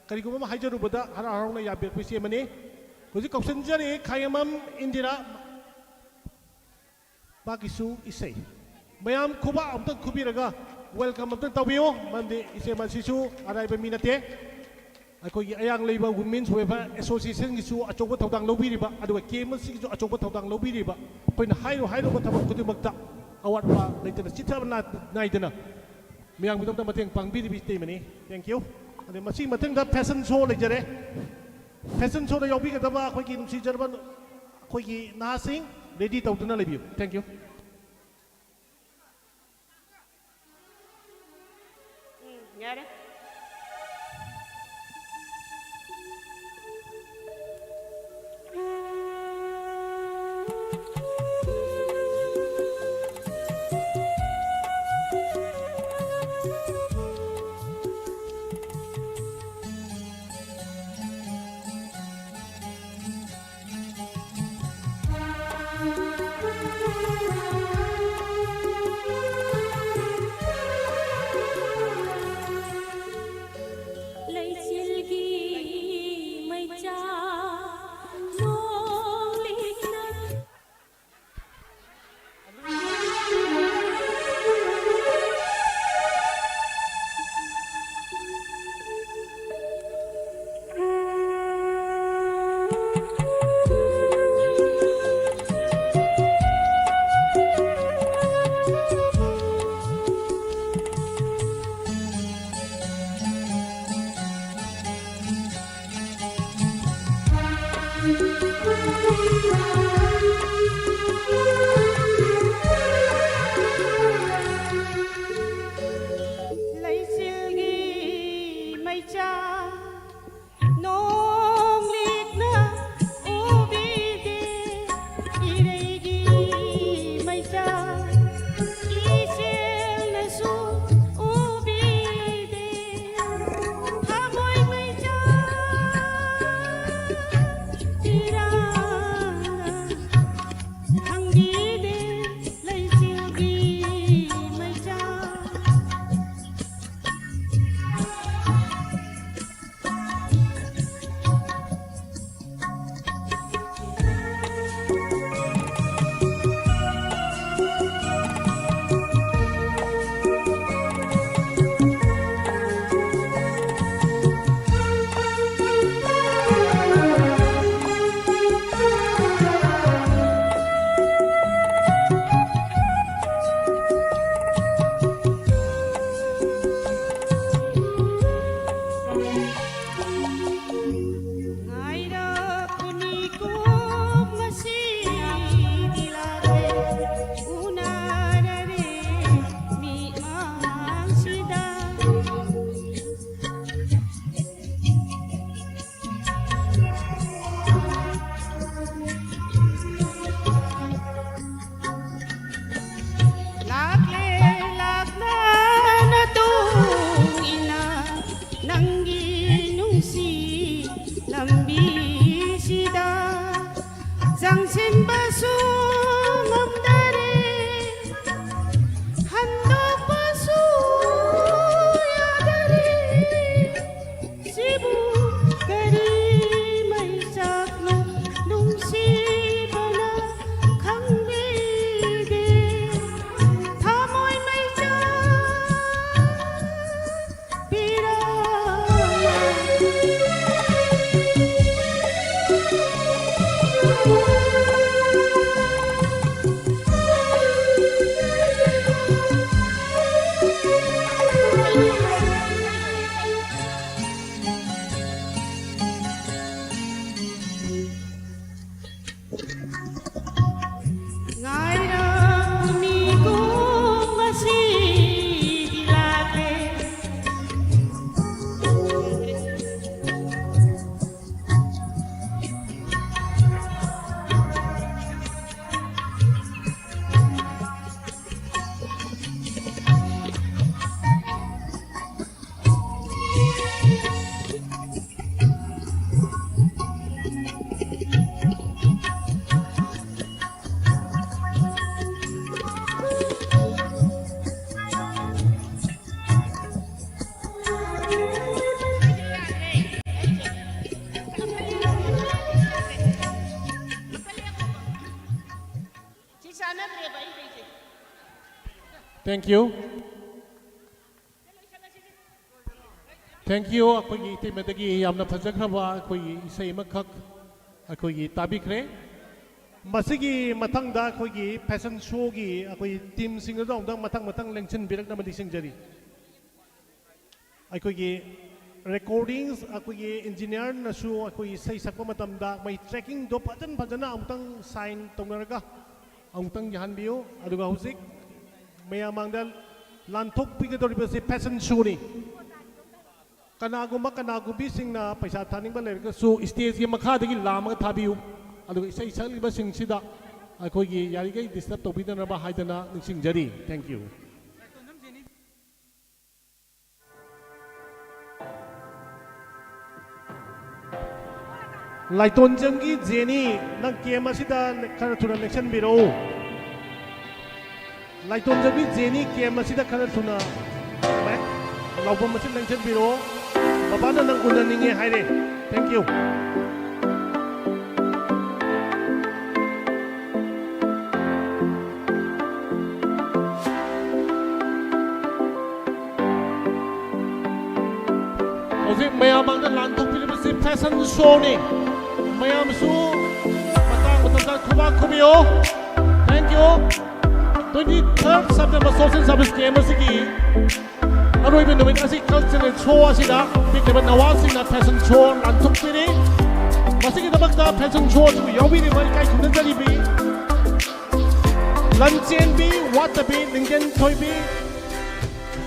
kariguma haijaru bada hara harona yabe pisi mani hoji kopsanjari khayamam Indira bakisu isei mayam kuba amtan kubiraga welcome amtan tawiyo mandi ise masisu araiba minate aikogi ayang leiba women's welfare association gisu achoba tawdang lobiriba aduga kema sigisu achoba tawdang lobiriba poina hairo ba tabak kudimakta awat ba leitana chithabna naidana miyang bidam mateng pangbiribi temani thank you ade masi mateng da fashion show lejare fashion show da yobi ka daba akogi numsi jarban akogi nasing ready tawduna lebiu thank you Nyare Thank you. Thank you. अखोई तेमदगी यामना फजखरबा अखोई इसै मखक अखोई ताबिखरे मसिगी मथंगदा अखोई fashion show की अखोई team सिंगदा उंदंग मथंग लेंसन बिरक नमदि सिंगजरी अखोई recordings अखोई engineer नसु अखोई इसै सकप मतमदा मै ट्रैकिंग दो फजना अमुतंग साइन तौनरगा अमुतंग यहानबियो अदुगा हुजिक मयामांगदा लानथोक पिगदोरिबसे फैशन शो नि कनागुमा कनागुबी सिंगना पैसा थानिंग लेरगसु स्टेज की मखादगी लामग थाबियु अदुगा इसै सकलिबा सिंगसिदा अखोई यारिगै डिस्टर्ब तौबिदनबा हाइदना निसिंगजरी थैंक यू लाइटोंजंगी जेनी नंग केम असिदा खर थुना इलेक्शन बिरो लाइटोंजंगी जेनी केम असिदा खर थुना लाउबम मसिन इलेक्शन बिरो बाबाना नंग उननिंगे हाइरे thank you Ozik mayamang na lantok Pilipinas fashion show ni mayam su matang kubak kubiyo thank you 23rd September social service game asigi aroy bin numit asig cultural show asida big level nawasing na fashion show lantok pili masigi tabak na fashion show su yawi ni mai kai kunan jari bi lanchen bi wat bi ningen toy bi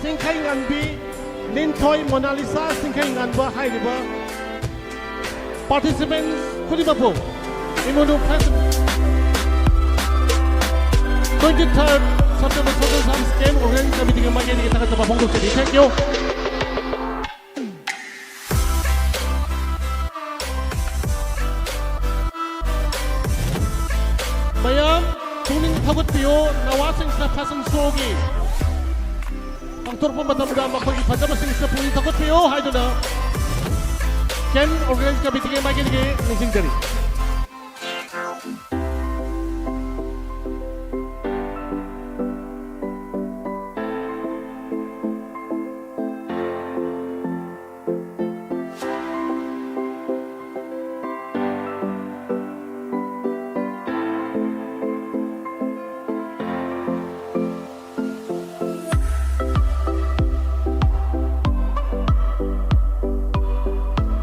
singkai ngan bi Lin Toy Mona Lisa singkai nganba hairiba participants kudibapo imunu fashion 23rd September social service game organized committee ng magiging kita sa Pabong City. Thank you. Mayam tuning tagot piyo nawasing sa fashion show gi ang turpo matamda makapagipadamasing sa puli takot piyo hayo na Ken organized committee ng magiging nising dari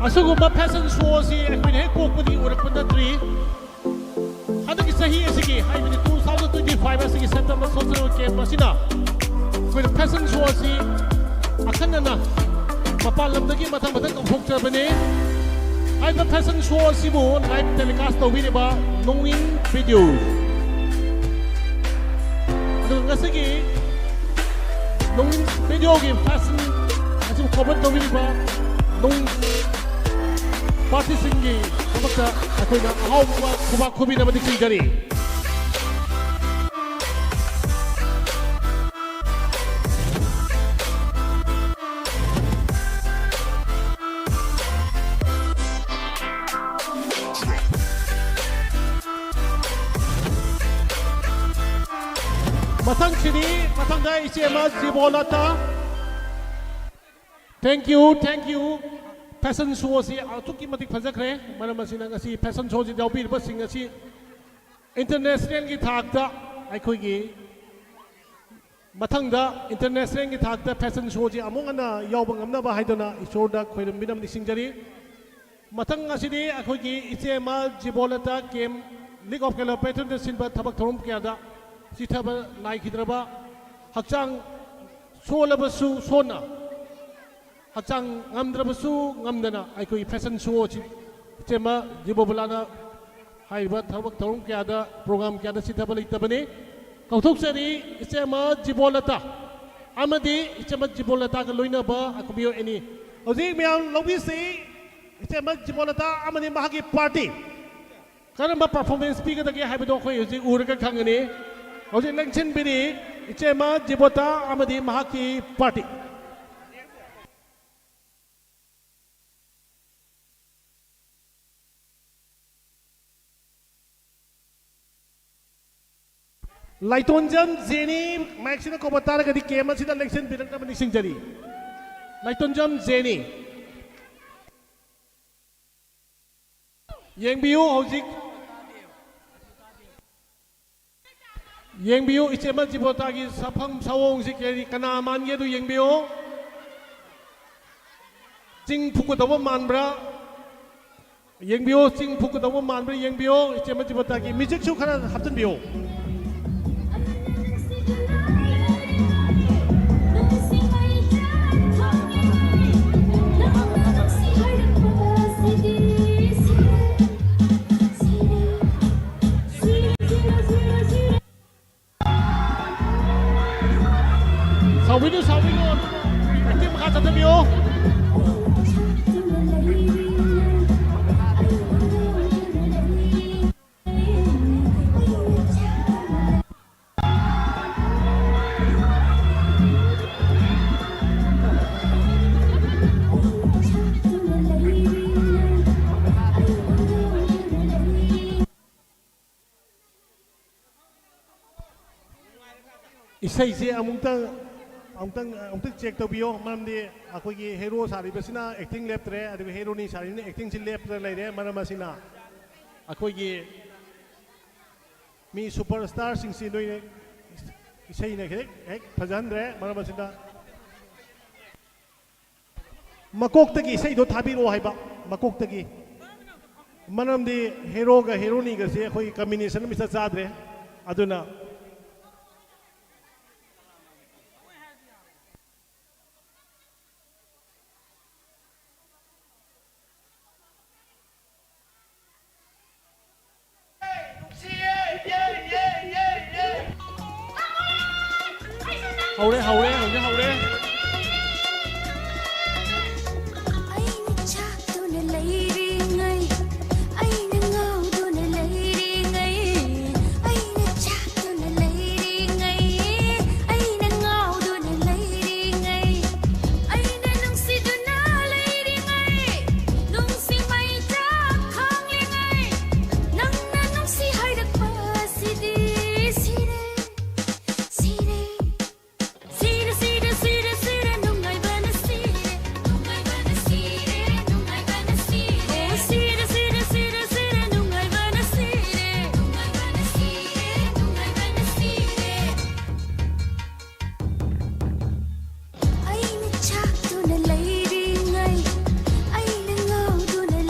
Asugumba fashion show si ekwin he kokpudi urakpanda 3 hadagi sahi asigi haibini 2025 asigi September social game masina kwin fashion show si akanana mapalamdagi matang kamphokjabani haiba fashion show sibu live telecast tawbiriba nongin video adu ngasigi nongin video game fashion asim cover tawbiriba nong Parti singgi, kamakta ako'y na ahawwa kumakubi na madikli gari. Matang sini, matang da isiema Zibolata. Thank you. Fashion show si atuki matik fazakre maram asina ngasi fashion show ji dawbir ba sing asi international gi thakta aikoi gi mathang da international gi thakta fashion show ji among ana yawbang amna ba haidona isorda khoiram binam ni singjari mathang asini aikoi gi ichema Jibolata game league of kala patron de sinba thabak thorum kya da si thaba lai khidraba hakchang solaba su sona Hakchang ngamdrabasu ngamdana aikoi fashion show chi chema Jibolata haiba thabak thorum kya da program kya da sithaba leitabani kauthok sari chema Jibolata amadi chema Jibolata ka loina ba akubiyo any hoji myam lobi si chema Jibolata amani mahagi party karamba performance speaker da ge haiba do khoi hoji urga khangani hoji election bini chema Jibolata amadi mahagi party Laitonjam Zeni Maxina Kobatara di Kema Sida election Bidan Sing Jari. Laitonjam Zeni. Yang Biu Hozik. Yang Biu Ichema Jibotagi Sapang Sawong Sikeri Kanaman Yedu Yang Biu. Jing Pukutawa Manbra. Yang Biu Jing Pukutawa Manbra Yang Biu Ichema Jibotagi Music Shukara Hapton Biu. Sawino, active makata tayo. Isay siya amutang check to biyo mamdi ako gi hero sari basina acting left re adu hero ni sari ni acting si left re lai re manama sina ako gi mi superstar sing si noi isay na kek phajan re manama sina makok tagi isay do thabi ro haiba makok tagi manamdi hero ga hero ni ga se khoi combination mi sa chadre aduna Hầu đấy.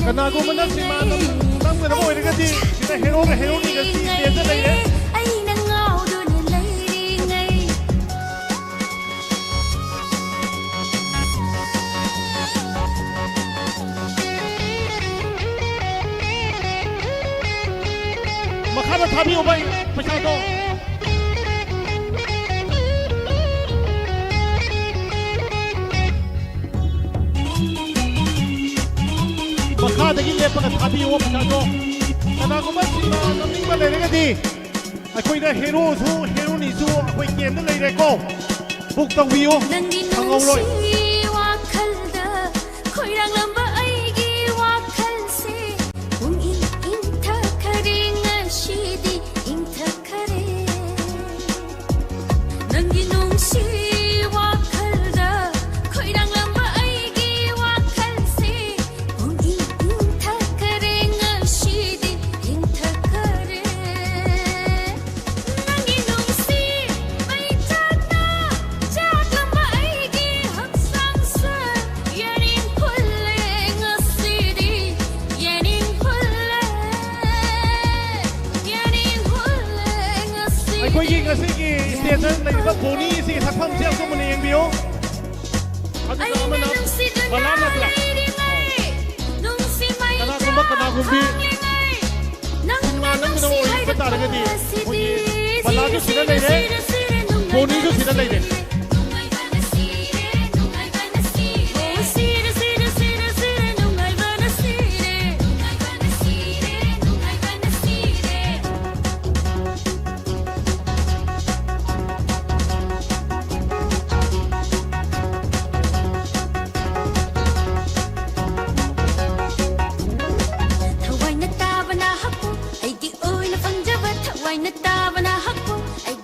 Kanago mana si manam tam ka boy ka di kita hero ni ka si desa lai re ai na ngau do na lai ngai makhana thabi obai pacha do Makadagi lepa ka thabi o pachado. Kanaguman sila naming malere ka di. Ako'y na hero ni su ako'y game na lai reko. Buktang wiyo ang auloy. Ako'y ngasigi station na iba boni sige sakpam siya ko muna yung biyo. Ano naman na balanat lang. Kanagumbi. Sinmanang mo na mo yung patara ka di. Balato sila na ide. Boni ko sila na ide. Thawai na taba na hakpo, ay di oy na pangjaba. Thawai na taba na hakpo, ay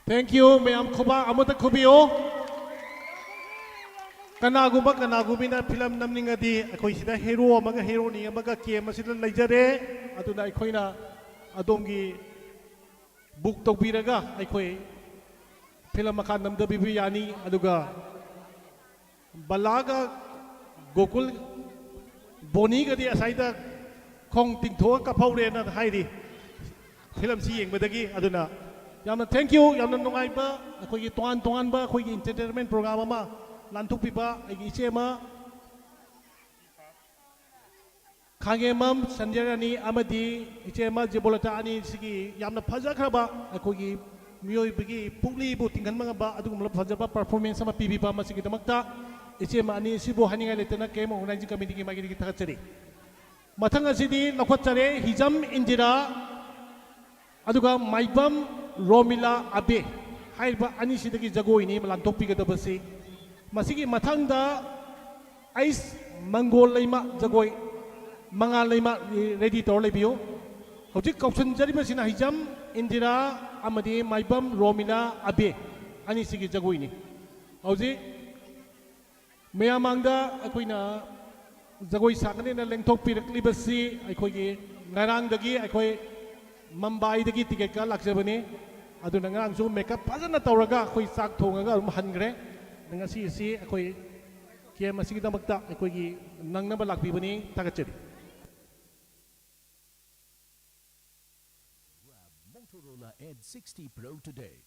Thank you, Mayam Kuba, Amata Kubio. Kanaguba, Kanagumina, Pilam Namningadi, Akoisida hero, Maga hero, Niamaga, Kiamasidan Lajare, Aduna Ikoina, Adongi, Book Tobiraga, Ikoi, Pilamakanam the Bibiani, Aduga, Balaga, Gokul, Boniga, the Asaida, Kong Tintoa, Kapore, and Heidi, Film seeing with the Gi, Aduna. Yamna thank you, Yamna Nungaiba, Akogi Tuan Ba, Kogi entertainment program, Lantu Pipa, Ichema, Kangemam, Sanjarani, Amadi, Ichema, Jibolatani, Sigi, Yamna Pazakraba, Akogi, Mio Bigi, Pugli, Butingan Mangaba, Adum Pazaba, performance, sama Pipa, Masikitamakta, Ichema, Ani, Sibo, Hania, Letana, came on Ranji Committee, Magiki Takatari. Matanga City, Nakotare, Hijam, Indira, Aduga, Maibam, Romila Abe, Haiba Anisidaki Jagoini, Malantopi Gadabasi, Masiki Matanga, Ice, Mango Lima, Jagoi, Manga Lima, ready to Lebio, Hojik Option Jaribasina Hijam, Indira, Amadi, Maibam, Romila Abe, Anisiki Jagoini. Hoji Mayamanga, Aquina, Jagoi Sakana, Lentopi, Libasi, Ikogi, Narang Dagi, Ikoi. Mumbai dagi ticket ka laksabani adu nang so makeup pazana tawraga koi sak thongaga hangre nang si akoi kem asigi damakta akoi gi nang na lakbibani tagachari Motorola Edge 60 Pro today.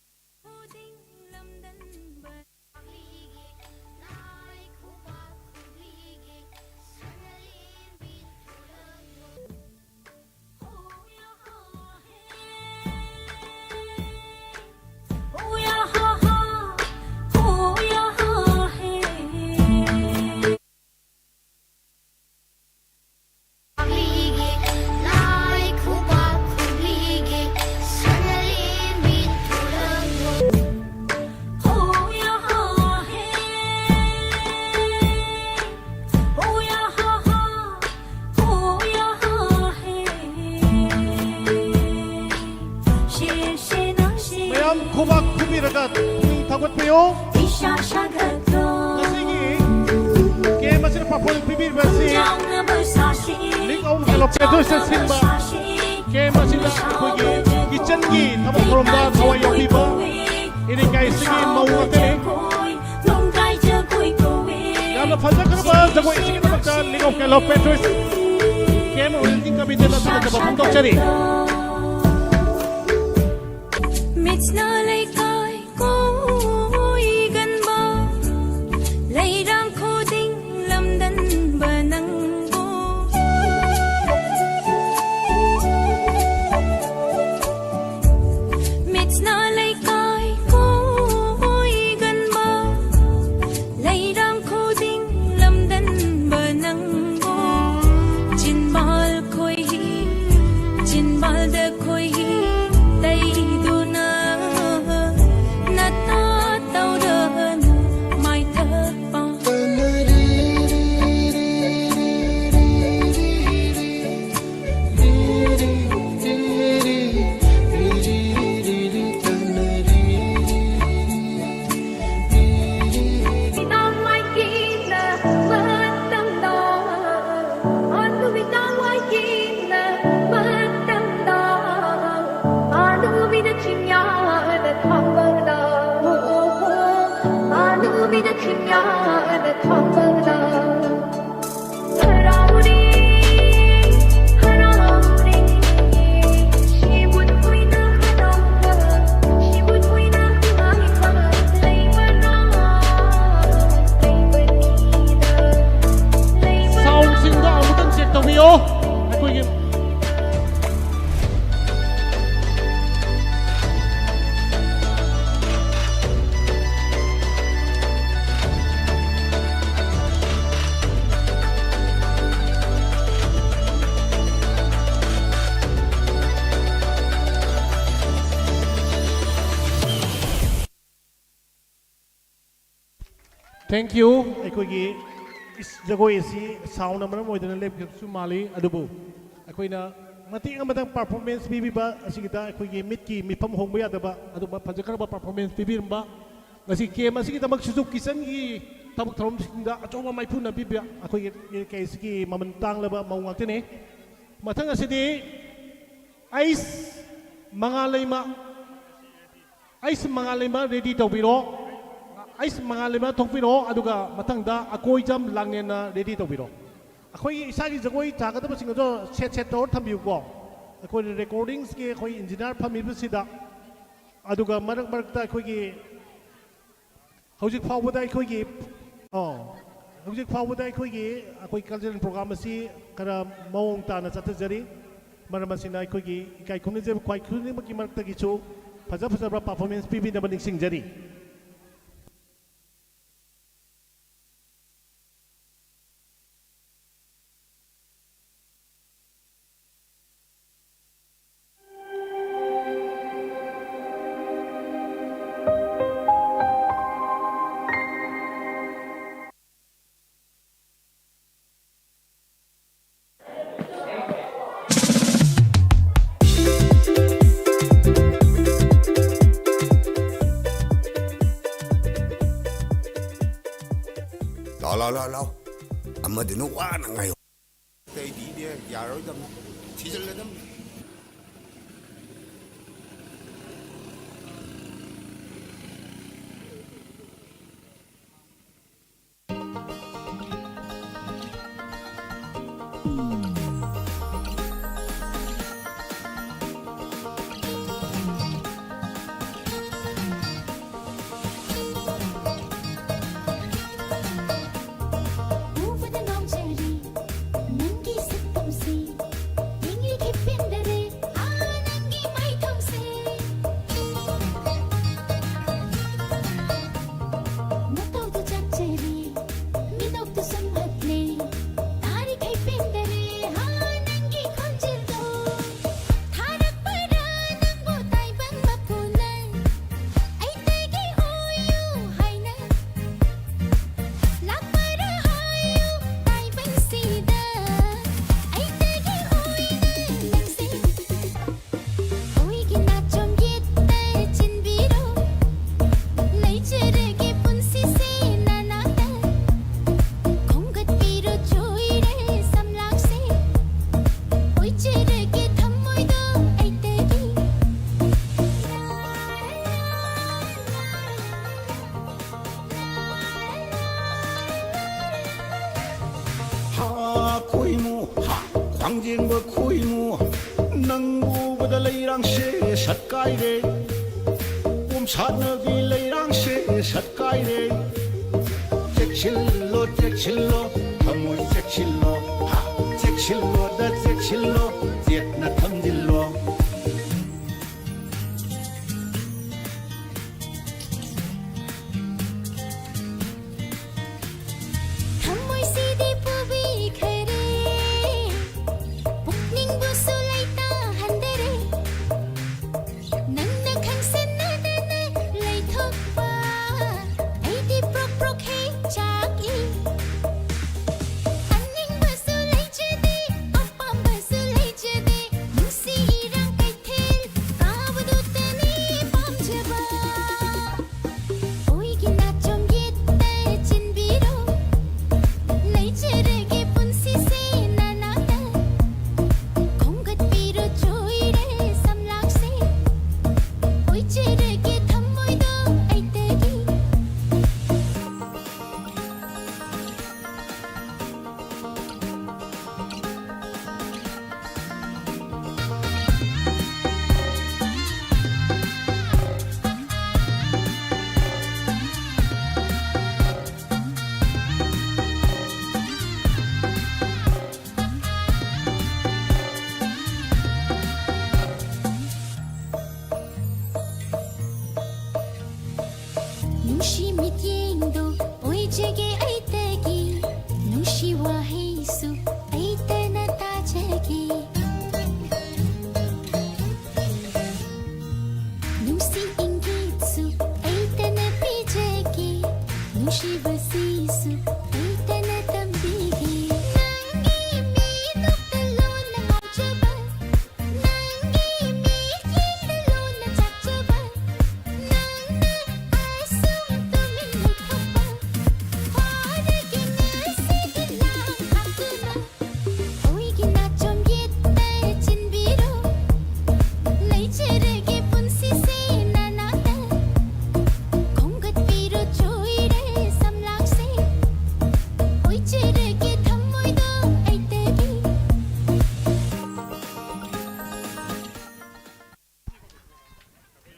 Kubak Kubiragat, Tagot Pio, Game as a Papua Pibi Versi, Link on Galopedus and Simba, Game as in the Kitchengi, Tabo from that, Hawaii people, in a guy singing Mawate, Yana Pazakaba, the way singing the Link of Galopedus, came on the Kabin of the Cherry. It's not like I go gan ba lay ram kho ding lam dan ba nang bo it's not like I go gan ba lay ram kho ding lam dan ba nang bo chin bal khoi chin bal da khoi dai du na Thank you. Aikogi is jagoi si sound amana moidana lep su mali adubu. Akoina ꯃꯇꯦꯡ ꯑꯃꯇꯪ performance ꯄꯤꯕꯤꯕ ꯑꯁꯤꯒꯤꯗ ꯑꯩꯈꯣꯏꯒꯤ ꯃꯤꯠꯀꯤ ꯃꯤꯐꯝ ꯍꯣꯡꯕ ꯌꯥꯗꯕ ꯑꯗꯨꯝꯕ ꯐꯖꯈ꯭ꯔꯕ ꯄꯔꯐꯣꯔꯃꯦꯟꯁ ꯄꯤꯕꯤꯔꯝꯕ ꯉꯁꯤ ꯀꯦꯝ ꯑꯁꯤꯒꯤꯗꯃꯛꯁꯨ ꯀꯤꯆꯟꯒꯤ ꯊꯕꯛ ꯊꯧꯔꯝꯁꯤꯡꯗ ꯑꯆꯧꯕ ꯃꯥꯏꯄꯨꯅ ꯄꯤꯕ ꯑꯩꯈꯣꯏꯒꯤ ꯀꯩꯁꯤꯒꯤ ꯃꯃꯜ ꯇꯥꯡꯂꯕ ꯃꯧ ꯉꯥꯛꯇꯅꯤ ꯃꯊꯪ ꯑꯁꯤꯗꯤ ꯑꯩꯁ ꯃꯉꯥꯂꯩꯃ ꯔꯦꯗꯤ ꯇꯧꯕꯤꯔꯣ ꯑꯩꯁ ꯃꯉꯥꯂꯩꯃ ꯊꯣꯛꯄꯤꯔꯣ ꯑꯗꯨꯒ ꯃꯊꯪꯗ ꯑꯀꯣꯏꯖꯝ ꯂꯥꯡꯅꯦꯟꯅ ꯔꯦꯗꯤ ꯇꯧꯕꯤꯔꯣ ꯑꯩꯈꯣꯏꯒꯤ ꯏꯁꯥꯒꯤ ꯖꯒꯣꯏ ꯊꯥꯒꯗꯕꯁꯤꯡ ꯑꯗꯣ ꯁꯦꯠ ꯇꯧꯔ ꯊꯝꯕꯤꯌꯨꯀꯣ ꯑꯩꯈꯣꯏ ꯔꯦꯀꯣꯔꯗꯤꯡꯁꯀꯤ ꯑꯩꯈꯣꯏ ꯏꯟꯖꯤꯅꯤꯌꯔ ꯐꯝꯃꯤꯕꯁꯤꯗ ꯑꯗꯨꯒ ꯃꯔꯛ ꯃꯔꯛꯇ ꯑꯩꯈꯣꯏꯒꯤ ꯍꯧꯖꯤꯛ ꯐꯥꯎꯕꯗ ꯑꯩꯈꯣꯏꯒꯤ ꯀꯜꯆꯔꯦꯜ ꯄ꯭ꯔꯣꯒ꯭ꯔꯥꯝ ꯑꯁꯤ ꯈꯔ ꯃꯑꯣꯡ ꯇꯥꯅ ꯆꯠꯊꯖꯔꯤ ꯃꯔꯝ ꯑꯁꯤꯅ ꯑꯩꯈꯣꯏꯒꯤ ꯏꯀꯥꯏ ꯈꯨꯝꯅꯖꯕ ꯈ꯭ꯋꯥꯏ ꯈꯨꯗꯤꯡꯃꯛꯀꯤ ꯃꯔꯛꯇꯒꯤꯁꯨ ꯐꯖꯕ ꯄꯔꯐꯣꯔꯃꯦꯟꯁ ꯄꯤꯕꯤꯅꯕ ꯅꯤꯡꯁꯤꯡꯖꯔꯤ ꯂꯥꯎ ꯑꯃꯗꯨꯅ ꯋꯥꯅ ꯉꯥꯏꯌꯣ ꯑꯇꯩꯗꯤ ꯌꯥꯔꯣꯏꯗꯕꯅꯤ ꯊꯤꯖꯤꯜꯂꯗꯕꯅꯤ 광진과 코이무 낭구보다 레이랑시 샷가이레 꼼사너기 레이랑시 샷가이레 잭실로 하모이 잭실로 잭실로다 잭실로 jet나 탐질로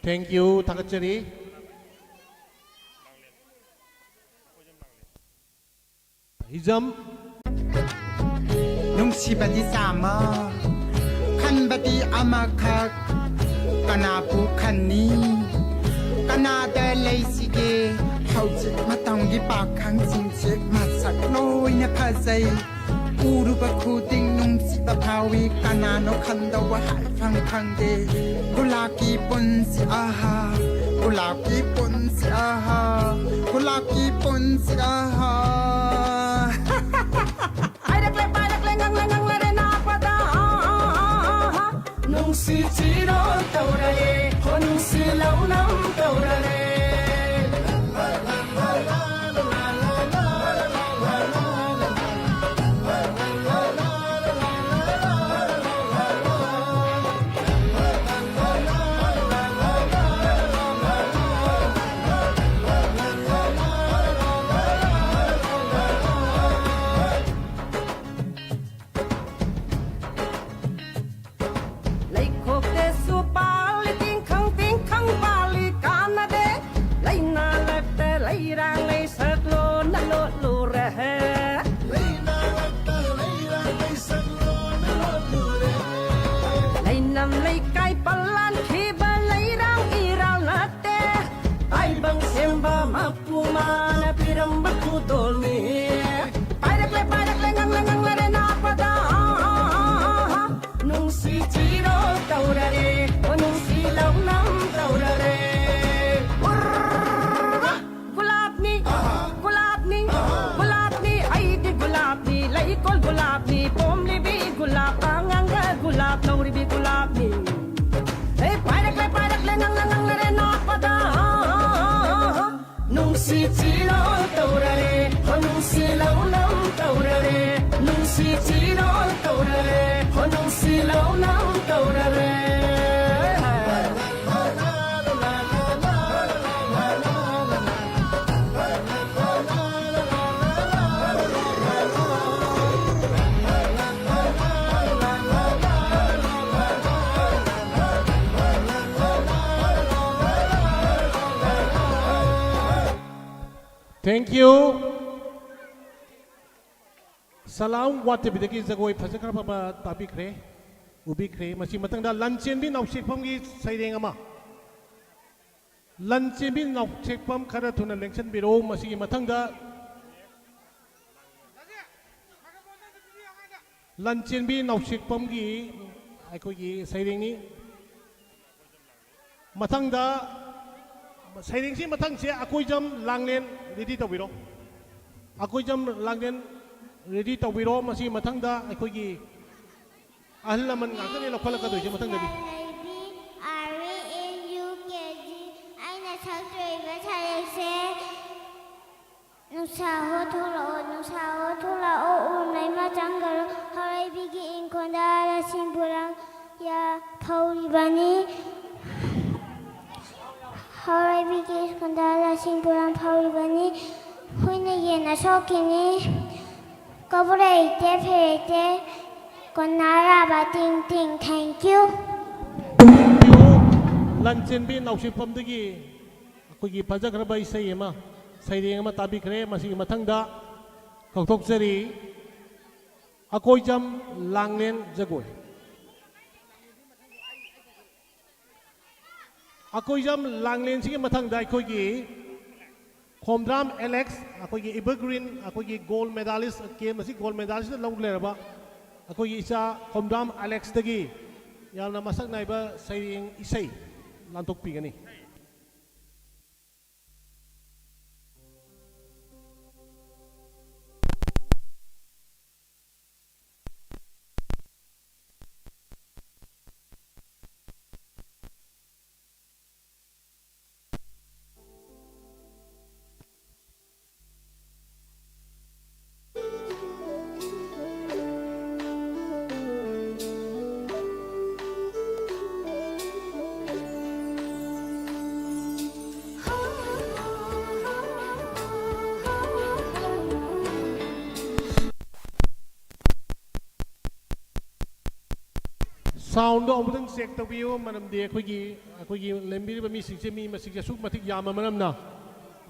Thank you थागतचरी हिजम नुंसीबदी सामा खनबदी अमखक कनापु खन्नी कनादा लेसिगे हौजिक मतंगी पाखंगसिंगसे मसक लोइना फजै उरुबा खुदिंग नुंसीबा फावी कनानो खंदवा हाइफंग खंगे गुलाकी पुंसी आहा गुलाकी पुंसी आहा गुलाकी पुंसी आहा nung si chiro taurare nung si lau nam taurare Thank you. Salam wate bidagi zagoi phasakar baba tapi kre ubi kre masi matang da lanchen bi nausik pam gi saireng ama lanchen bi nausik pam khara thuna election biro masi matang da lanchen bi nausik pam gi aiko gi saireng ni matang da saireng si matang se akoi jam langlen ready tawiro akoi jam langlen ready tawiro masi matang da akoi gi ahal laman ngata ni lokal ka doi matang dabi Ari in UKG aina chaktroi ba chale nusa ho thola o nai ma jangal harai bigi in konda la simpulang ya thauri bani harai bigi konda la simpulang thauri bani huina yena sokini kabure ite phete konara ba ting ting thank you lanchen bi nausik pam dagi akoi gi phajakhra ba isai ema saireng ama tabi kre masi mathang da kauthok jari akoi jam langlen jagoi akoi jam langlen sigi mathang da akoi gi khomdram alex akoi gi evergreen akoi gi gold medalist ke masi gold medalist law leraba akoi gi isa khomdram alex dagi yalna masak naiba saireng isai lantok pigani sound अमुतंग check तौबियो मरमदि अखोगी लेंबिरिबा मिसिंगसे मी मसिंगसे सुक मथिक यामा मरमना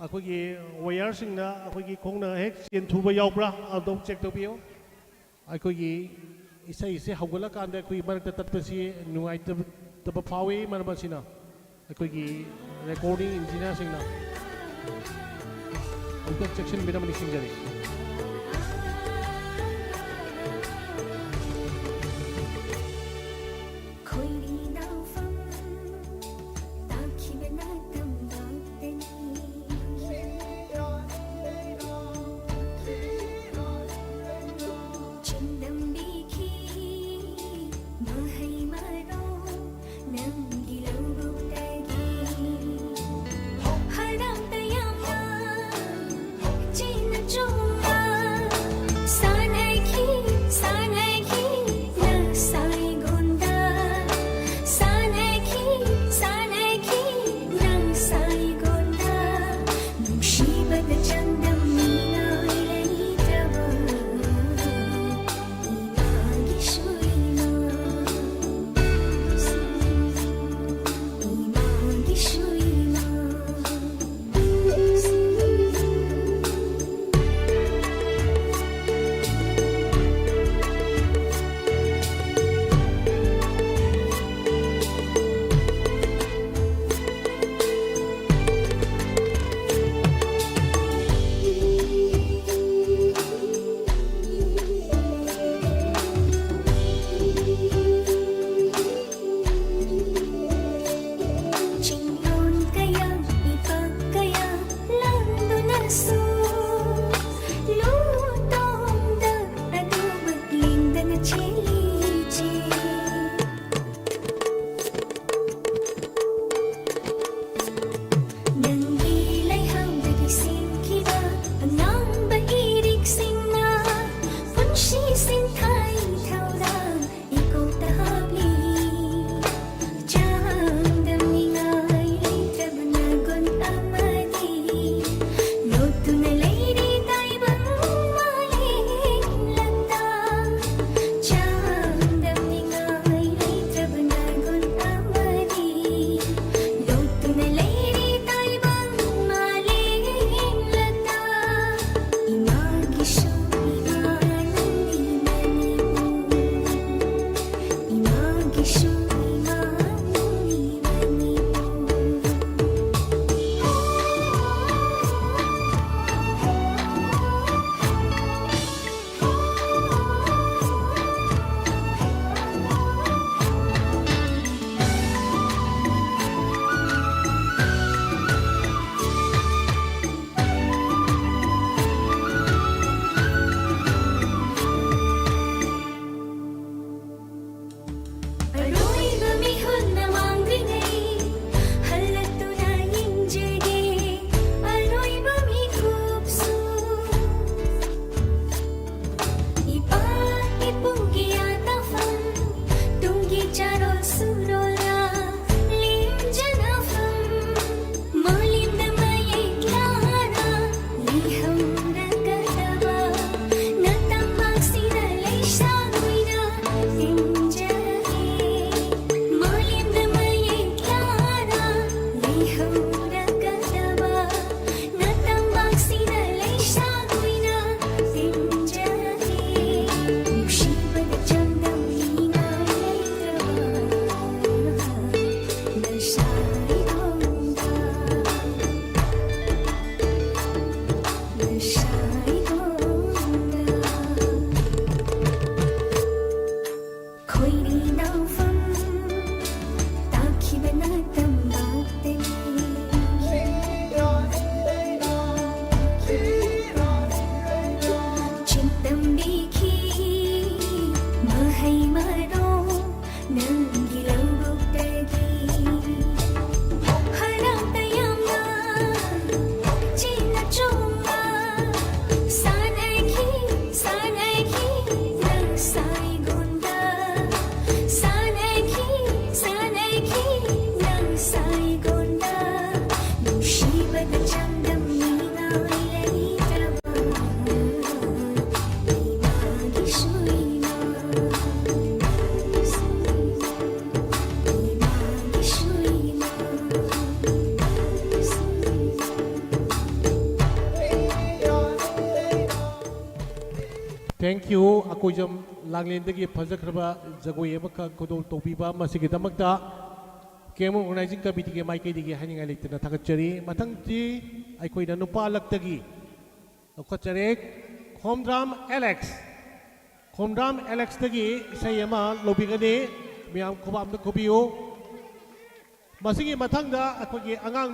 अखोगी वायर सिंगना अखोगी खोंगना हेक चेन थुबा यावब्रा अदो चेक तौबियो अखोगी इसै से हौगला कांदा अखोगी मरकता तत्पसी नुंगाइतब फावे मरमसिना अखोगी रिकॉर्डिंग इंजीनियर सिंगना उनका सेक्शन बिना सिंगरी Hãy ꯌꯨ ꯑꯀꯣꯏꯖꯝ ꯂꯥꯡꯂꯦꯟꯗꯒꯤ ꯐꯖꯈ꯭ꯔꯕ ꯖꯒꯣꯏ ꯑꯃꯈꯛ ꯈꯨꯗꯣꯜ ꯇꯧꯕꯤꯕ ꯃꯁꯤꯒꯤꯗꯃꯛꯇ ꯀꯦꯝ ꯑꯣꯔꯒꯅꯥꯏꯖꯤꯡ ꯀꯃꯤꯇꯤꯒꯤ ꯃꯥꯏꯀꯩꯗꯒꯤ ꯍꯥꯏꯅꯤꯡꯉꯥꯏ ꯂꯩꯇꯅ ꯊꯥꯒꯠꯆꯔꯤ ꯃꯊꯪꯗꯤ ꯑꯩꯈꯣꯏꯅ ꯅꯨꯄꯥ ꯂꯛꯇꯒꯤ ꯂꯧꯈꯠꯆꯔꯦ ꯈꯣꯝꯗ꯭ꯔꯥꯝ ꯑꯦꯂꯦꯛꯁꯇꯒꯤ ꯏꯁꯩ ꯑꯃ ꯂꯧꯕꯤꯒꯅꯤ ꯃꯌꯥꯝ ꯈꯨꯕꯥꯝꯗ ꯈꯨꯕꯤꯌꯨ ꯃꯁꯤꯒꯤ ꯃꯊꯪꯗ ꯑꯩꯈꯣꯏꯒꯤ ꯑꯉꯥꯡ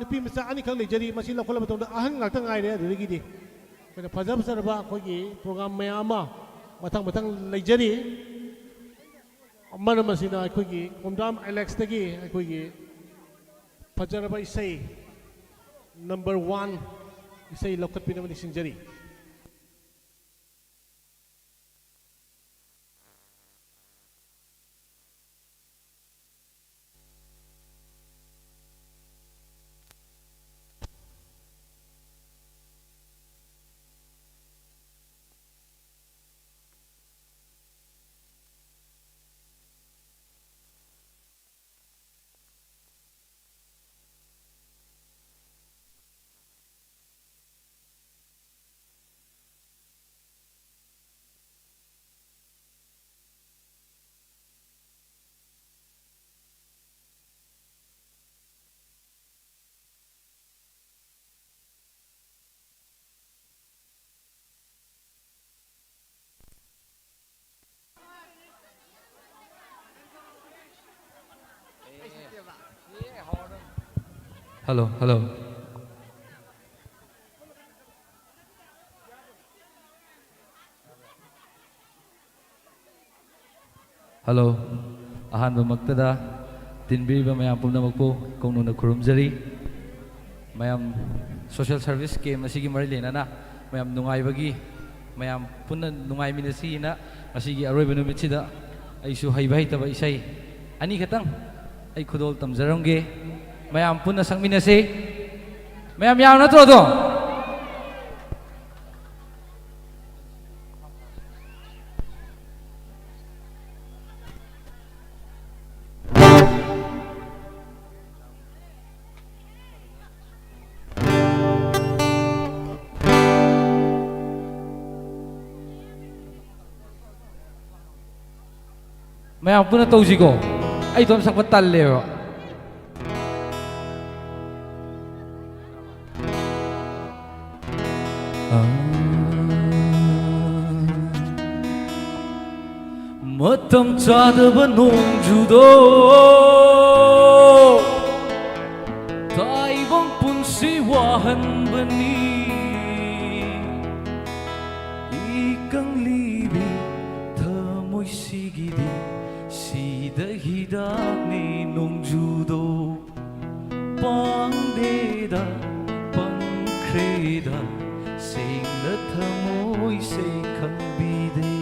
ꯅꯨꯄꯤ ꯃꯆꯥ ꯑꯅꯤꯈꯛ ꯂꯩꯖꯔꯤ ꯃꯁꯤ ꯂꯧꯈꯠꯂꯕ ꯃꯇꯨꯡꯗ ꯑꯍꯟ ꯉꯥꯛꯇ ꯉꯥꯏꯔꯦ ꯑꯗꯨꯗꯒꯤꯗꯤ ꯑꯩꯈꯣꯏꯅ ꯐꯖꯔꯕ ꯑꯩꯈꯣꯏꯒꯤ ꯄ꯭ꯔꯣꯒ꯭ꯔꯥꯝ ꯃꯌꯥꯝ ꯑꯃ ꯃꯊꯪ ꯂꯩꯖꯔꯤ ꯃꯔꯝ ꯑꯁꯤꯅ ꯑꯩꯈꯣꯏꯒꯤ ꯈꯣꯝꯗ꯭ꯔꯥꯝ ꯑꯦꯂꯦꯛꯁꯇꯒꯤ ꯑꯩꯈꯣꯏꯒꯤ ꯐꯖꯔꯕ ꯏꯁꯩ ꯅꯝꯕꯔ 1 इसे लौकत्पिनमनि निसिंजरी Hello. Hello. Ahan maktada tinbiriba mayam pumnamakpo kongno na kurumjari mayam social service ke masigi marilena na mayam nungay bagi mayam punna nungay minasi na masigi aroy benumitida ay su haybay taba isay ani katang ay kudol tamjarongge mayam punna sang minasi mayam yaw na to mayam punna tausigo ay tom sak bataleo Matam chadaba nongjudo taibang punsi wahan bani ikang libi tamoy sigidi sida hidak ni nongjudo pangdeda pangkreda sing na tamoy say kang bide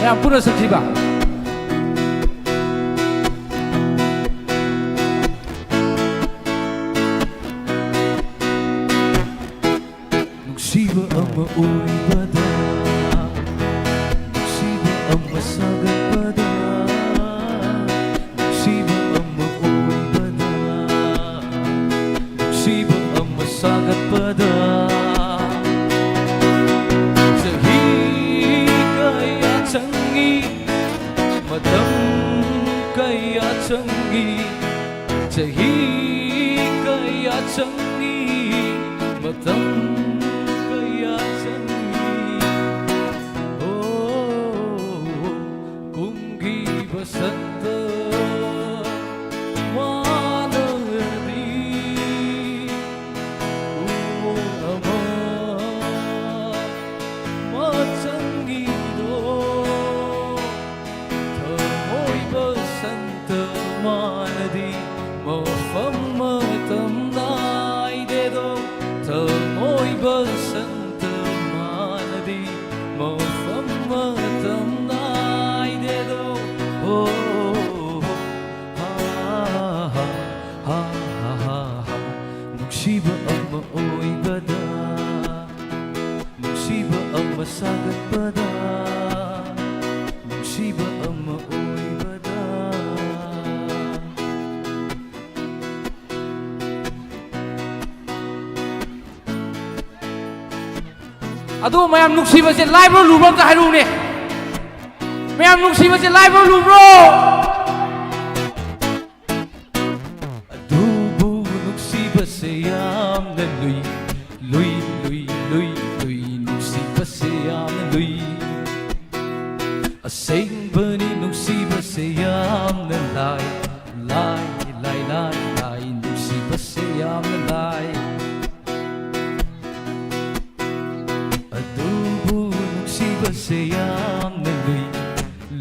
yang pura saksiba nugsiba ang maoy bada nugsiba ang masagat bada nugsiba ang maoy bada nugsiba ang masagat bada Madam kaya changi chahi kaya changi madam kaya changi oh kungi basanta manadi ama machangi manadi mo fam matam nai de do ta mo ꯑꯗꯣ ꯃꯌꯥꯝ ꯅꯨꯡꯁꯤꯕꯁꯦ ꯂꯥꯏꯕ꯭ꯔꯣ ꯂꯨꯕ꯭ꯔꯣ ꯑꯝꯇ ꯍꯥꯏꯔꯛꯎꯅꯦ ꯃꯌꯥꯝ ꯅꯨꯡꯁꯤꯕꯁꯦ ꯂꯥꯏꯕ꯭ꯔꯣ ꯂꯨꯕ꯭ꯔꯣ ꯑꯗꯨꯕꯨ ꯅꯨꯡꯁꯤꯕꯁꯦ ꯌꯥꯝꯅ ꯂꯨꯏ ꯂꯨꯏ ꯂꯨꯏ ꯂꯨꯏ ꯂꯨꯏ ꯅꯨꯡꯁꯤꯕꯁꯦ ꯌꯥꯝꯅ ꯂꯨꯏ ꯑꯁꯦꯡꯕꯅꯤ ꯅꯨꯡꯁꯤꯕꯁꯦ ꯌꯥꯝꯅ ꯂꯥꯏ ꯂꯥꯏ ꯂꯥꯏ ꯂꯥꯏ ꯂꯥꯏ ꯅꯨꯡꯁꯤꯕꯁꯦ ꯌꯥꯝꯅ ꯂꯥꯏ ꯑꯗꯨꯕꯨ ꯅꯨꯡꯁꯤꯕꯁꯦ ꯌꯥꯝꯅ ꯂꯨꯏ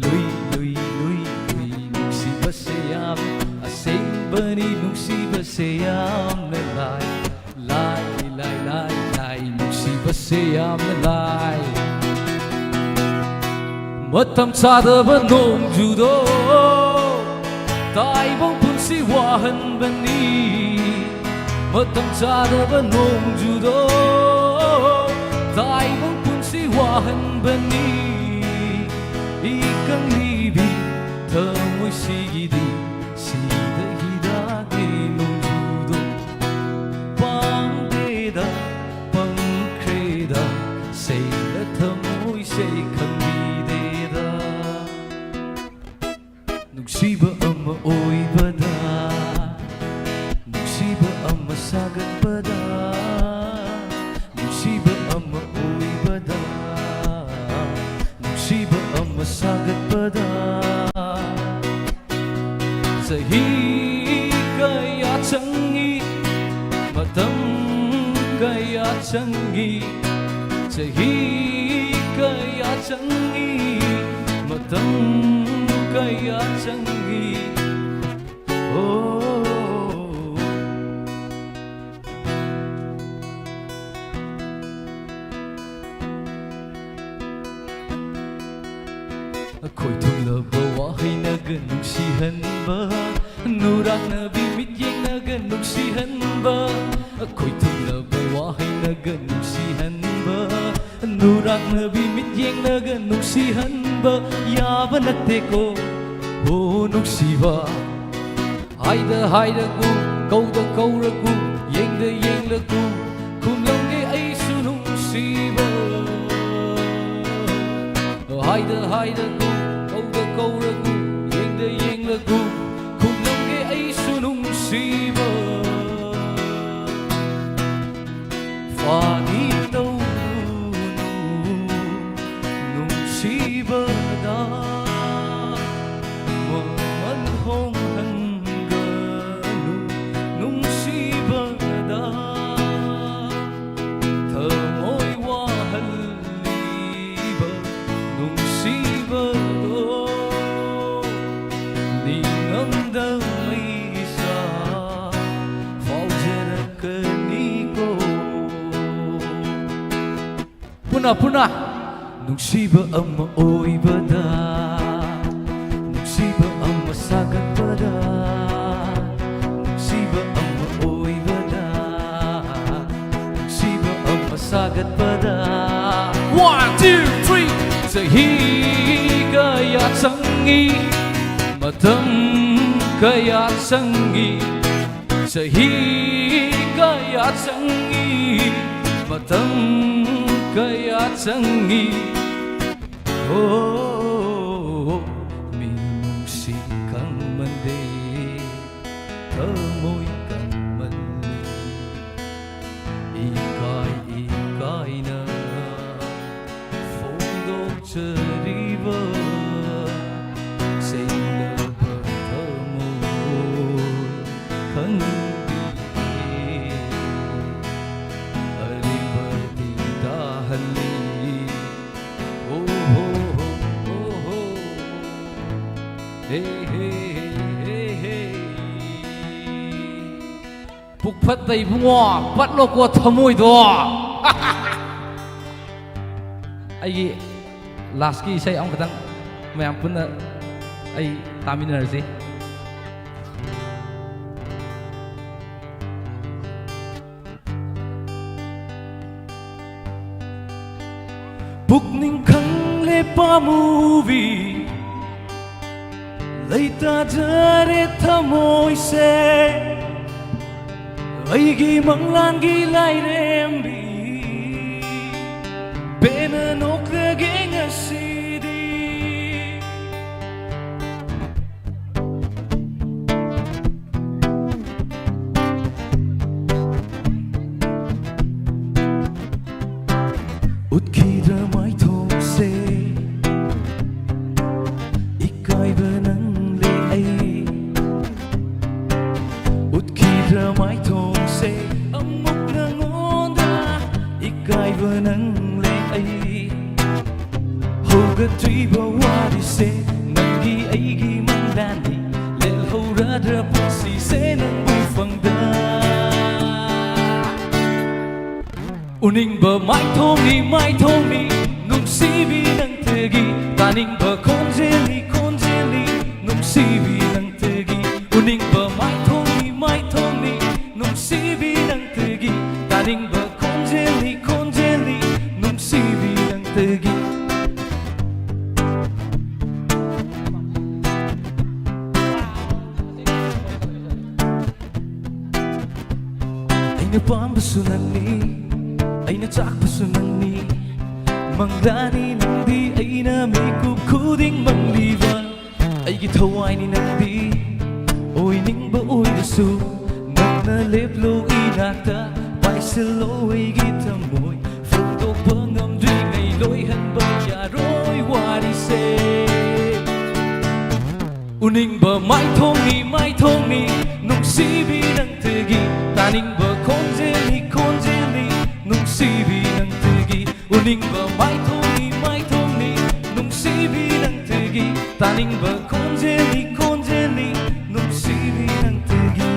ꯂꯨꯏ ꯂꯨꯏ ꯂꯨꯏ ꯂꯨꯏ ꯅꯨꯡꯁꯤꯕꯁꯦ ꯌꯥꯝ ꯑꯁꯦꯡꯕꯅꯤ ꯅꯨꯡꯁꯤꯕꯁꯦ ꯌꯥꯝꯅ ꯂꯥꯏ ꯂꯥꯏ ꯂꯥꯏ ꯂꯥꯏ ꯂꯥꯏ ꯅꯨꯡꯁꯤꯕꯁꯦ ꯌꯥꯝꯅ ꯂꯥꯏ ꯃꯇꯝ ꯆꯥꯗꯕ ꯅꯣꯡꯖꯨꯗꯣ ꯇꯥꯏꯕꯪ ꯄꯨꯟꯁꯤ ꯋꯥꯍꯟꯕꯅꯤ ꯃꯇꯝ ꯆꯥꯗꯕ ꯅꯣꯡꯖꯨꯗꯣ ꯇꯥꯏꯕꯪ ꯄꯨꯟꯁꯤ ꯋꯥꯍꯟꯕꯅꯤ 이강 리비 더무 시기디 시다 히다게 농주도 빵대다 빵크레다 세이다 더무 세이강 비대다 눅시바 엄마 오이바다 눅시바 엄마 사갓바다 눅시바 엄마 오이바다 नुसीबा अम्मा सागतपदा चही कया चंगी मतम कया चंगी चही कया चंगी मतम कया चंगी ओ ꯑꯩꯈꯣꯏ ꯊꯨꯡꯂꯕ ꯋꯥꯍꯩꯅꯒ ꯅꯨꯡꯁꯤꯍꯟꯕ ꯅꯨꯔꯥꯛꯅꯕꯤ ꯃꯤꯠꯌꯦꯡꯅꯒ ꯅꯨꯡꯁꯤꯍꯟꯕ ꯑꯩꯈꯣꯏ ꯊꯨꯡꯂꯕ ꯋꯥꯍꯩꯅꯒ ꯅꯨꯡꯁꯤꯍꯟꯕ ꯅꯨꯔꯥꯛꯅꯕꯤ ꯃꯤꯠꯌꯦꯡꯅꯒ ꯅꯨꯡꯁꯤꯍꯟꯕ ꯌꯥꯕ ꯅꯠꯇꯦꯀꯣ ꯍꯣ ꯅꯨꯡꯁꯤꯕ ꯍꯥꯏꯗ ꯍꯥꯏꯔꯒꯨ ꯀꯧꯗ ꯀꯧꯔꯒꯨ ꯌꯦꯡꯗ ꯌꯦꯡꯂꯒꯨ ꯈꯨꯝꯂꯝꯒꯦ ꯑꯩꯁꯨ ꯅꯨꯡꯁꯤꯕ 하이드 하이드구 câu câu 얘ง더 얘ง구 쿵렁게 아이수 농시버 파니 đâu 농시버다 먼 홍한 거누 농시버다 더 모이와 할리버 농시버도 Puna Nungsiba amma oibada Nungsiba amma sagatpada Nungsiba amma oibada Nungsiba amma sagatpada 1, 2, 3 Sahi kaya changi Matam kaya changi Sahi kaya changi Matam kaya changi oh minungsi kang mande kamoy kang mali ikay na fondok chariba say love kamoy kang Phật tây bungo bắt lo qua thầm môi đó ai last ki say ông cái thằng mẹ em pun ai tamin là gì buk ning khang le pa movie lấy ta jare thamoi se ai gi mang lan gi lai rem bi pena nokrage ngasidi utkida mai thongse ikaiba nang le ai utkida mai thongse amuk nangonda ikaiba nang le ai hoga triba wadi se nangi aigi mandani lel hora pusi se nang bufangda uning ba mai thong ni nung sibi nang tegi taning ba konjeli nung sibi nang tegi uning ba mai thong ni nung sibi nang tegi taning ba konjeli nung sibi nang tegi aina pambasu nangni aina chakpasu nangni manglani nangdi aina mikup khuding mangliba aigi thawai ni nangdi oi ningba oi dasu nangna leplo inakta paiselo aigi thamoi futok bangam dri ngai loi hanba yaroi wari se uning ba mai thong ni nung sibi nang tegi taning ba konjeli nung sibi nang tegi uning ba mai thong ni nung sibi nang tegi taning ba konjeli nung sibi nang tegi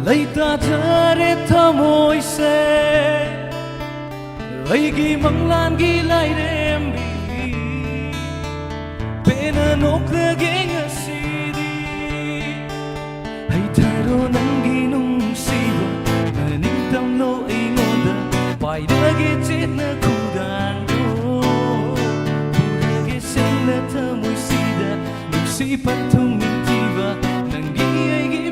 Laita jare thamoi se aigi manglan gi lai rembi pena nokrage ngasidi hai tharo nangi nung siba naning tamlo aingonda paidage chetna khudang do purage sengna thamoi sida nuksi pathum mintiba nangi aigi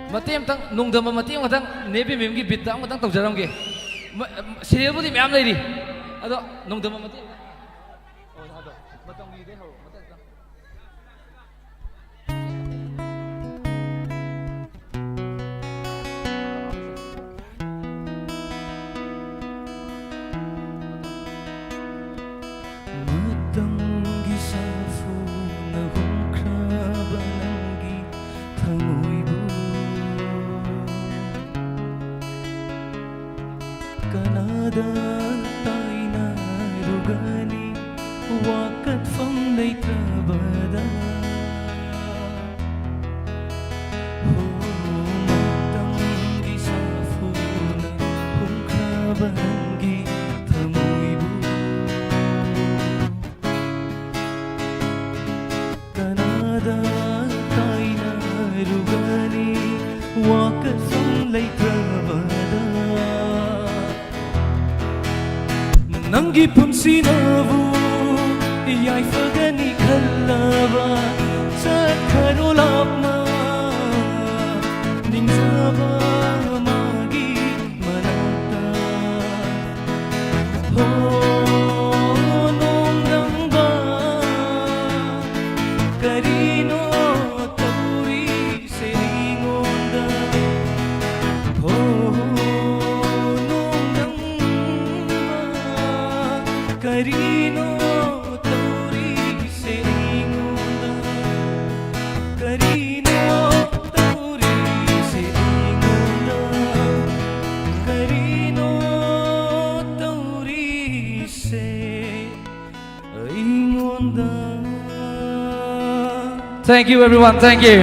Mati amtang nungdama mati amtang nebi memgi bitta amtang tawjaramge serial budi meyam leiri ado nungdama mati wakat phong lay trabada matanggi sa funa hung krabangi thamoy bu ꯃꯥꯡꯗ ꯇꯥꯏꯅꯔꯨꯒꯅꯤ ꯋꯥꯀꯠꯐꯝ ꯂꯩꯇ꯭ꯔꯕꯗ ꯅꯪꯒꯤ ꯄꯨꯟꯁꯤꯅꯕꯨ ꯌꯥꯏꯐꯒꯅꯤ ꯈꯜꯂꯕ ꯆꯠꯈꯔꯣ ꯂꯥꯞꯅ ꯅꯤꯡꯖꯕ ꯃꯥꯒꯤ ꯃꯅꯥꯛꯇ ꯍꯣ ꯅꯣꯡꯗꯝꯕ ꯀꯔꯤꯅꯣ ꯇꯧꯔꯤꯁꯦ ꯑꯩꯉꯣꯟꯗ ꯍꯣ ꯅꯣꯡꯗꯝꯕ ꯀꯔꯤꯅꯣ ꯇꯧꯔꯤꯁꯦ ꯑꯩꯉꯣꯟꯗ ꯀꯔꯤꯅꯣ ꯇꯧꯔꯤꯁꯦ ꯑꯩꯉꯣꯟꯗ 그리노 떠오리세 의논다. Thank you everyone, thank you.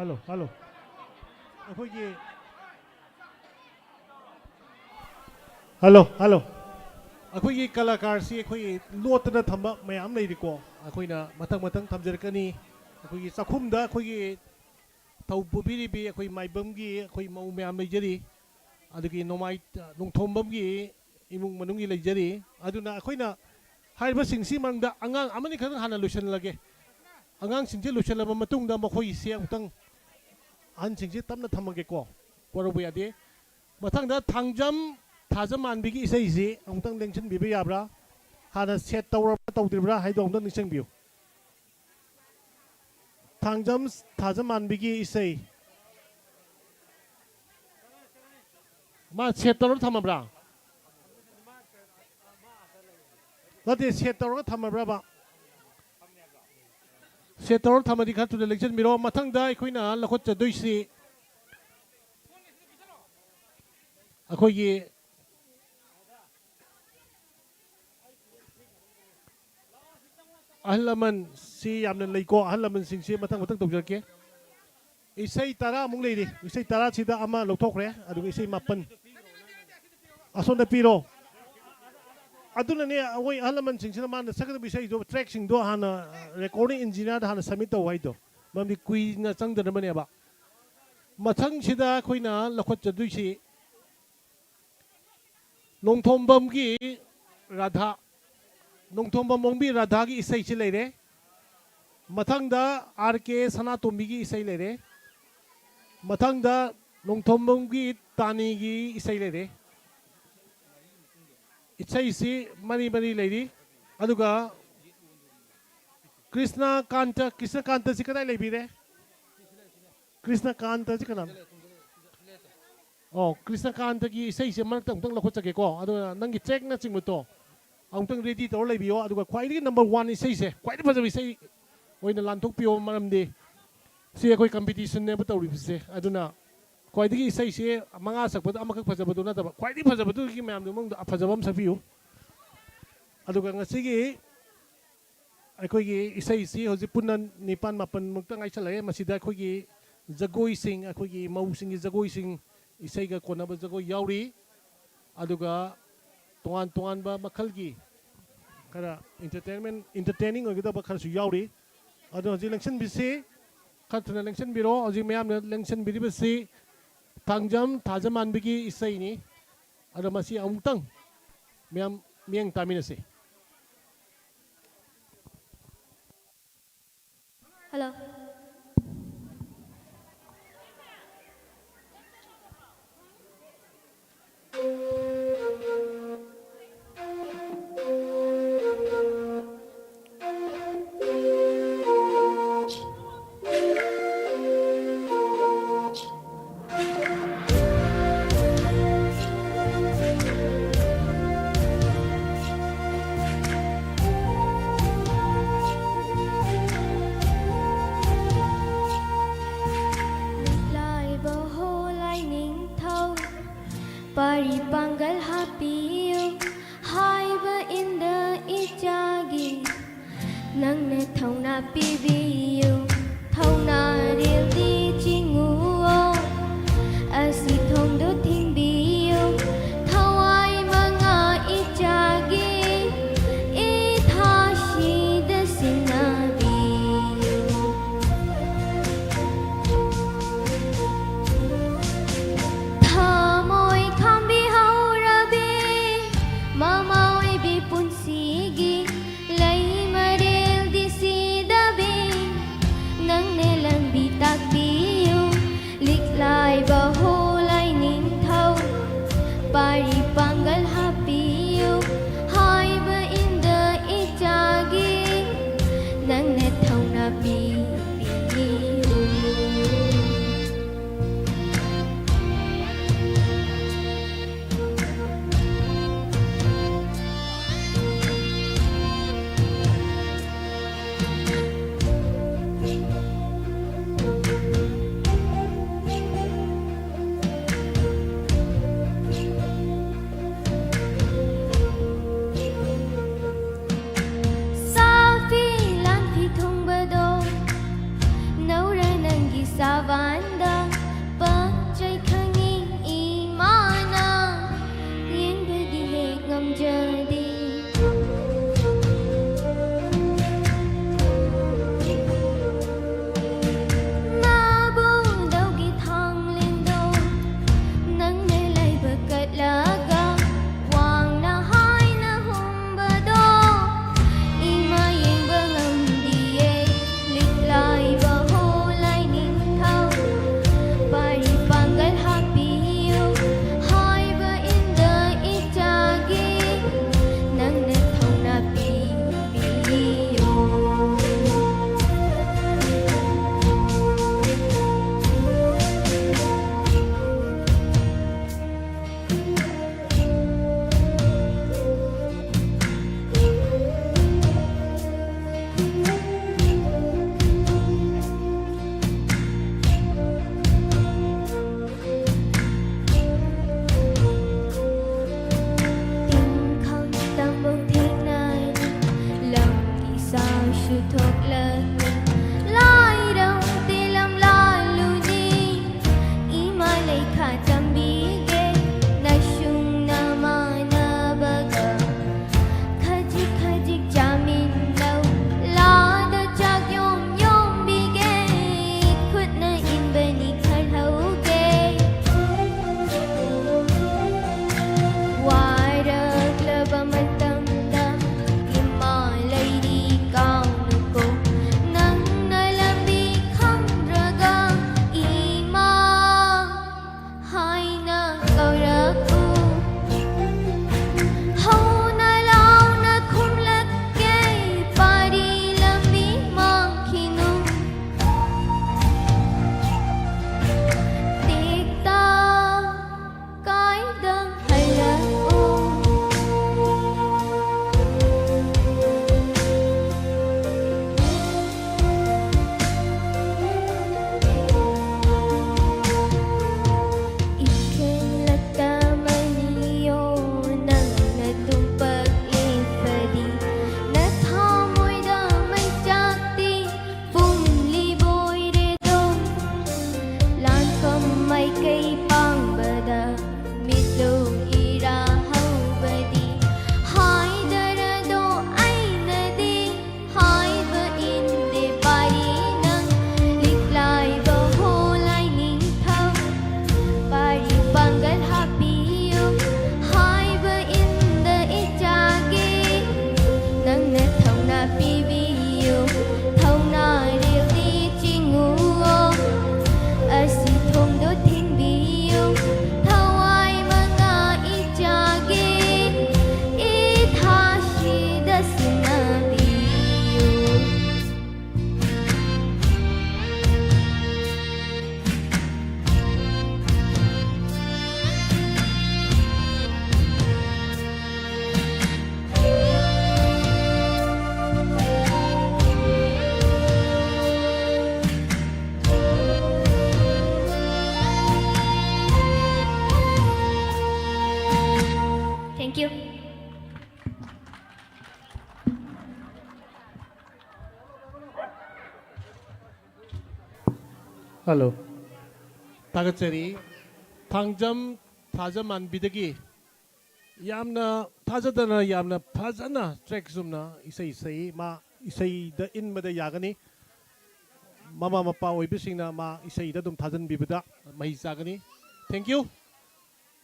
Hello, hello. ꯑꯩꯈꯣꯏꯒꯤ hello. ꯑꯩꯈꯣꯏꯒꯤ ꯀꯂꯥꯀꯥꯔꯁꯤ ꯑꯩꯈꯣꯏꯒꯤ ꯂꯣꯠꯇꯅ ꯊꯝꯕ ꯃꯌꯥꯝ ꯂꯩꯔꯤꯀꯣ. ꯑꯩꯈꯣꯏꯅ ꯃꯊꯪ ꯊꯝꯖꯔꯛꯀꯅꯤ. ꯑꯩꯈꯣꯏꯒꯤ ꯆꯥꯛꯈꯨꯝꯗ ꯑꯩꯈꯣꯏꯒꯤ ꯊꯧ ꯄꯨꯕꯤꯔꯤꯕꯤ ꯑꯩꯈꯣꯏ ꯃꯥꯏꯕꯝꯒꯤ ꯑꯩꯈꯣꯏ ꯃꯧ ꯃꯌꯥꯝ ꯂꯩꯖꯔꯤ. ꯑꯗꯨꯒꯤ ꯅꯣꯡꯊꯣꯝꯕꯝꯒꯤ ꯏꯃꯨꯡ ꯃꯅꯨꯡꯒꯤ ꯂꯩꯖꯔꯤ. ꯑꯗꯨꯅ ꯑꯩꯈꯣꯏꯅ ꯍꯥꯏꯔꯤꯕꯁꯤꯡꯁꯤ ꯃꯔꯝꯗ ꯑꯉꯥꯡ ꯑꯃꯅꯤ ꯈꯛꯇꯪ ꯍꯥꯟꯅ ꯂꯣꯏꯁꯤꯜꯂꯒꯦ. ꯑꯉꯥꯡꯁꯤꯡꯁꯦ ꯂꯣꯏꯁꯤꯜꯂꯕ ꯃꯇꯨꯡꯗ ꯃꯈꯣꯏꯁꯦ ꯑꯃꯨꯛꯇꯪ ꯑꯍꯟꯁꯤꯡꯁꯦ ꯇꯞꯅ ꯊꯝꯃꯒꯦꯀꯣ. ꯋꯥꯔꯧꯕ ꯌꯥꯗꯦ. ꯃꯊꯪꯗ ꯊꯥꯡꯖꯝ ꯊꯥꯖꯃꯥꯟꯕꯤꯒꯤ ꯏꯁꯩꯁꯤ ꯑꯃꯨꯛꯇꯪ ꯂꯦꯡꯁꯤꯟꯕꯤꯕ ꯌꯥꯕ꯭ꯔꯥ? ꯍꯥꯟꯅ ꯁꯦꯠ ꯇꯧꯔꯕ꯭ꯔꯥ ꯇꯧꯗ꯭ꯔꯤꯕ꯭ꯔꯥ ꯍꯥꯏꯗꯣ ꯑꯃꯨꯛꯇꯪ ꯅꯤꯡꯁꯤꯡꯕꯤꯌꯨ. ꯊꯥꯡꯖꯝ ꯊꯥꯖꯃꯥꯟꯕꯤꯒꯤ ꯏꯁꯩ ꯃꯥ ꯁꯦꯠ ꯇꯧꯔꯒ ꯊꯝꯃꯕ꯭ꯔꯥ? ꯅꯠꯇꯦ, ꯁꯦꯠ ꯇꯧꯔꯒ ꯊꯝꯃꯕ꯭ꯔꯥꯕ? ꯁꯦꯠ ꯇꯧꯔꯒ ꯊꯝꯃꯗꯤ ꯈꯔ ꯊꯨꯅ ꯂꯦꯡꯁꯤꯟꯕꯤꯔꯣ. ꯃꯊꯪꯗ ꯑꯩꯈꯣꯏꯅ ꯂꯧꯈꯠꯆꯗꯣꯏꯁꯤ ꯑꯩꯈꯣꯏꯒꯤ ꯑꯍꯜ ꯂꯃꯟꯁꯤ ꯌꯥꯝꯅ ꯂꯩꯀꯣ. ꯑꯍꯜ ꯂꯃꯟꯁꯤꯡꯁꯤ ꯃꯊꯪ ꯇꯧꯖꯔꯛꯀꯦ. ꯏꯁꯩ 10 ꯂꯩꯔꯤ. ꯏꯁꯩ 10 ꯑꯃ ꯂꯧꯊꯣꯛꯈ꯭ꯔꯦ. ꯑꯗꯨꯒ ꯏꯁꯩ 9 ꯑꯁꯣꯝꯗ ꯄꯤꯔꯣ. ꯑꯗꯨꯅꯅꯦ ꯑꯩꯈꯣꯏ ꯑꯍꯜ ꯂꯃꯟꯁꯤꯡꯁꯤꯅ ꯃꯥꯅ ꯁꯛꯀꯗꯕ ꯏꯁꯩꯗꯣ ꯇ꯭ꯔꯦꯛꯁꯤꯡꯗꯣ ꯍꯥꯟꯅ ꯔꯦꯀꯣꯔꯗꯤꯡ ꯏꯟꯖꯤꯅꯤꯌꯔꯗ ꯍꯥꯟꯅ ꯁꯕꯃꯤꯠ ꯇꯧ ꯍꯥꯏꯗꯣ. ꯃꯔꯝꯗꯤ ꯀꯨꯏꯅ ꯆꯪꯗꯅꯕꯅꯦꯕ. ꯃꯊꯪꯁꯤꯗ ꯑꯩꯈꯣꯏꯅ ꯂꯧꯈꯠꯆꯗꯣꯏꯁꯤ ꯅꯣꯡꯊꯣꯝꯕꯝꯒꯤ ꯔꯥꯙꯥ, ꯅꯣꯡꯊꯣꯝꯕꯝ ꯑꯣꯡꯕꯤ ꯔꯥꯙꯥꯒꯤ ꯏꯁꯩꯁꯤ ꯂꯩꯔꯦ. ꯃꯊꯪꯗ RK ꯁꯅꯥꯇꯣꯝꯕꯤꯒꯤ ꯏꯁꯩ ꯂꯩꯔꯦ. ꯃꯊꯪꯗ ꯅꯣꯡꯊꯣꯝꯕꯝꯒꯤ ꯇꯥꯅꯤꯒꯤ ꯏꯁꯩ ꯂꯩꯔꯦ. ꯏꯁꯩꯁꯤ ꯃꯔꯤ ꯂꯩꯔꯤ. ꯑꯗꯨꯒ ꯀ꯭ꯔꯤꯁꯅꯀꯥꯟꯇꯁꯤ ꯀꯗꯥꯏ ꯂꯩꯕꯤꯔꯦ? ꯀ꯭ꯔꯤꯁꯅꯀꯥꯟꯇꯁꯤ ꯀꯅꯥꯅꯣ? ꯀ꯭ꯔꯤꯁꯅꯀꯥꯟꯇꯒꯤ ꯏꯁꯩꯁꯦ ꯃꯔꯛꯇ ꯑꯃꯨꯛꯇꯪ ꯂꯧꯈꯠꯆꯒꯦꯀꯣ. ꯑꯗꯨꯒ ꯅꯪꯒꯤ ꯇ꯭ꯔꯦꯛꯅꯆꯤꯡꯕꯗꯣ ꯑꯃꯨꯛꯇꯪ ꯔꯦꯗꯤ ꯇꯧꯔ ꯂꯩꯕꯤꯌꯣ. ꯑꯗꯨꯒ ꯈ꯭ꯋꯥꯏꯗꯒꯤ ꯅꯝꯕꯔ 1 ꯏꯁꯩꯁꯦ, ꯈ꯭ꯋꯥꯏꯗꯒꯤ ꯐꯖꯕ ꯏꯁꯩ ꯑꯣꯏꯅ ꯂꯥꯟꯊꯣꯛꯄꯤꯌꯣ. ꯃꯔꯝꯗꯤ ꯁꯤ ꯑꯩꯈꯣꯏ ꯀꯝꯄꯤꯇꯤꯁꯟꯅꯦꯕ ꯇꯧꯔꯤꯕꯁꯦ. ꯑꯗꯨꯅ ꯈ꯭ꯋꯥꯏꯗꯒꯤ ꯏꯁꯩꯁꯦ 5 ꯁꯛꯄꯗ ꯑꯃꯈꯛ ꯐꯖꯕꯗꯨ ꯅꯠꯇꯕ ꯈ꯭ꯋꯥꯏꯗꯒꯤ ꯐꯖꯕꯗꯨꯒꯤ ꯃꯌꯥꯝꯗꯨ ꯃꯅꯨꯡꯗ ꯐꯖꯕ ꯑꯃ ꯁꯛꯄꯤꯌꯨ. ꯑꯗꯨꯒ ꯉꯁꯤꯒꯤ ꯑꯩꯈꯣꯏꯒꯤ ꯏꯁꯩꯁꯤ ꯍꯧꯖꯤꯛ ꯄꯨꯟꯅ 9-10 ꯃꯨꯛꯇ ꯉꯥꯏꯁꯜꯂꯛꯑꯦ. ꯃꯁꯤꯗ ꯑꯩꯈꯣꯏꯒꯤ ꯖꯒꯣꯏꯁꯤꯡ, ꯑꯩꯈꯣꯏꯒꯤ ꯃꯧꯁꯤꯡꯒꯤ ꯖꯒꯣꯏꯁꯤꯡ, ꯏꯁꯩꯒ ꯀꯣꯟꯅꯕ ꯖꯒꯣꯏ ꯌꯥꯎꯔꯤ. ꯑꯗꯨꯒ ꯇꯣꯉꯥꯟꯕ ꯃꯈꯜꯒꯤ ꯈꯔ ኢꯟꯇꯔꯇꯦꯅꯤꯡ ꯑꯣꯏꯒꯗꯕ ꯈꯔꯁꯨ ꯌꯥꯎꯔꯤ. ꯑꯗꯨ ꯍꯧꯖꯤꯛ ꯂꯦꯡꯁꯤꯟꯕꯤꯁꯤ ꯈꯔ ꯊꯨꯅ ꯂꯦꯡꯁꯤꯟꯕꯤꯔꯣ. ꯍꯧꯖꯤꯛ ꯃꯌꯥꯝꯅ ꯂꯦꯡꯁꯤꯟꯕꯤꯔꯤꯕꯁꯤ ꯊꯥꯡꯖꯝ ꯊꯥꯖꯃꯥꯟꯕꯤꯒꯤ ꯏꯁꯩꯅꯤ. ꯑꯗꯣ ꯃꯁꯤ ꯑꯃꯨꯛꯇꯪ ꯃꯌꯥꯝ ꯃꯤꯠꯌꯦꯡ ꯇꯥꯃꯤꯟꯅꯁꯤ. Hello. nang ne thona pibiyu thona ril di chinguo asi thong do thing biyu thawai manga ichagi e thashi da sinabiyu thamoi khambi haurabi mamai bi punsigi lai maril di sidabi nang nelang bitak biyu liklay bahulay ning thau pari panggal hapiyu hai ba inda ichagi nang ne thau na biyu Savanda Bajai khangi imana Yen badi he ngam jadi Nabu daugi thang lindo Nang ne lai bakat laga Wang na hai na hum bado Ima yen bangam diye Lik lai baho lai ning Pari panggal hapiyu hai ba inda ichagi nang ne thong na pibiyu thuộc lời lai đâu tì lâm la lu đi ý mai lấy khả chăm bí ghê na shung na ma na baga khajik jamin đâu la da chak yom yom bí ghê khut na in bani khar hau ghê wai rực lơ ba mặt tâm da im mai lấy đi cao nang hello तागचरी थांजम थाजमानबीदगी यामना थाजदना यामना फजना track जुमना इसई मा इसई द इन मद यागनी मामा मपा ओइबसिंगना मा इसई द दुम थाजन बिबदा मही जागनी थैंक यू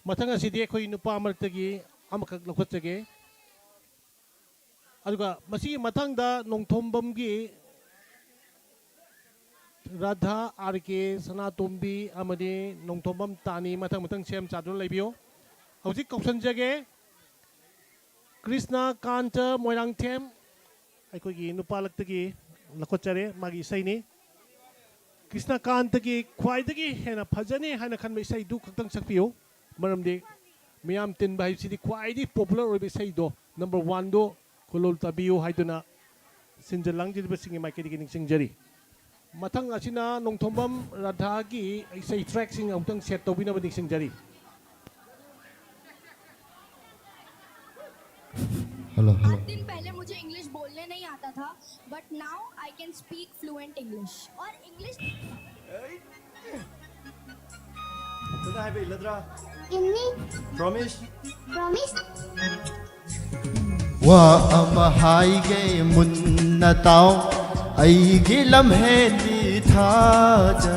मथंग असिदि अखोई नुपा अमरतगी अमखक लखोचगे अदुगा मसी मथंगदा नोंथोंबमगी राधा आरके सनातोंबी अमदि नोंथोंबम तानी मथंग मथंग सेम चादुन लेबियो हौजिक कौशनजगे कृष्णा कांत मोयरांगथेम अखोगी नुपालक्तगी लखोचरे मागी इसैनी कृष्णा कांतगी ख्वाइदगी हेना फजनी हाना खनबे इसै दु खक्तंग सकपियो मरमदे मियाम तिन बाइसिदी ख्वाइदी पॉपुलर ओइबे इसै दो नंबर 1 दो खोलोल तबियो हाइदुना सिंजलांजिबसिंगी माइकेदी निंगसिंगजरी मथंग असिना नोंथोंबम राधा की इसै ट्रैक सिंग अमतंग सेट तौबिनबा निंगसिंगजरी हेलो 8 दिन पहले मुझे इंग्लिश बोलने नहीं आता था but now I can speak fluent English और इंग्लिश Kuna hai ladra इन्नी promise wa amahai ge munna tao ai ge lamhe ni thaja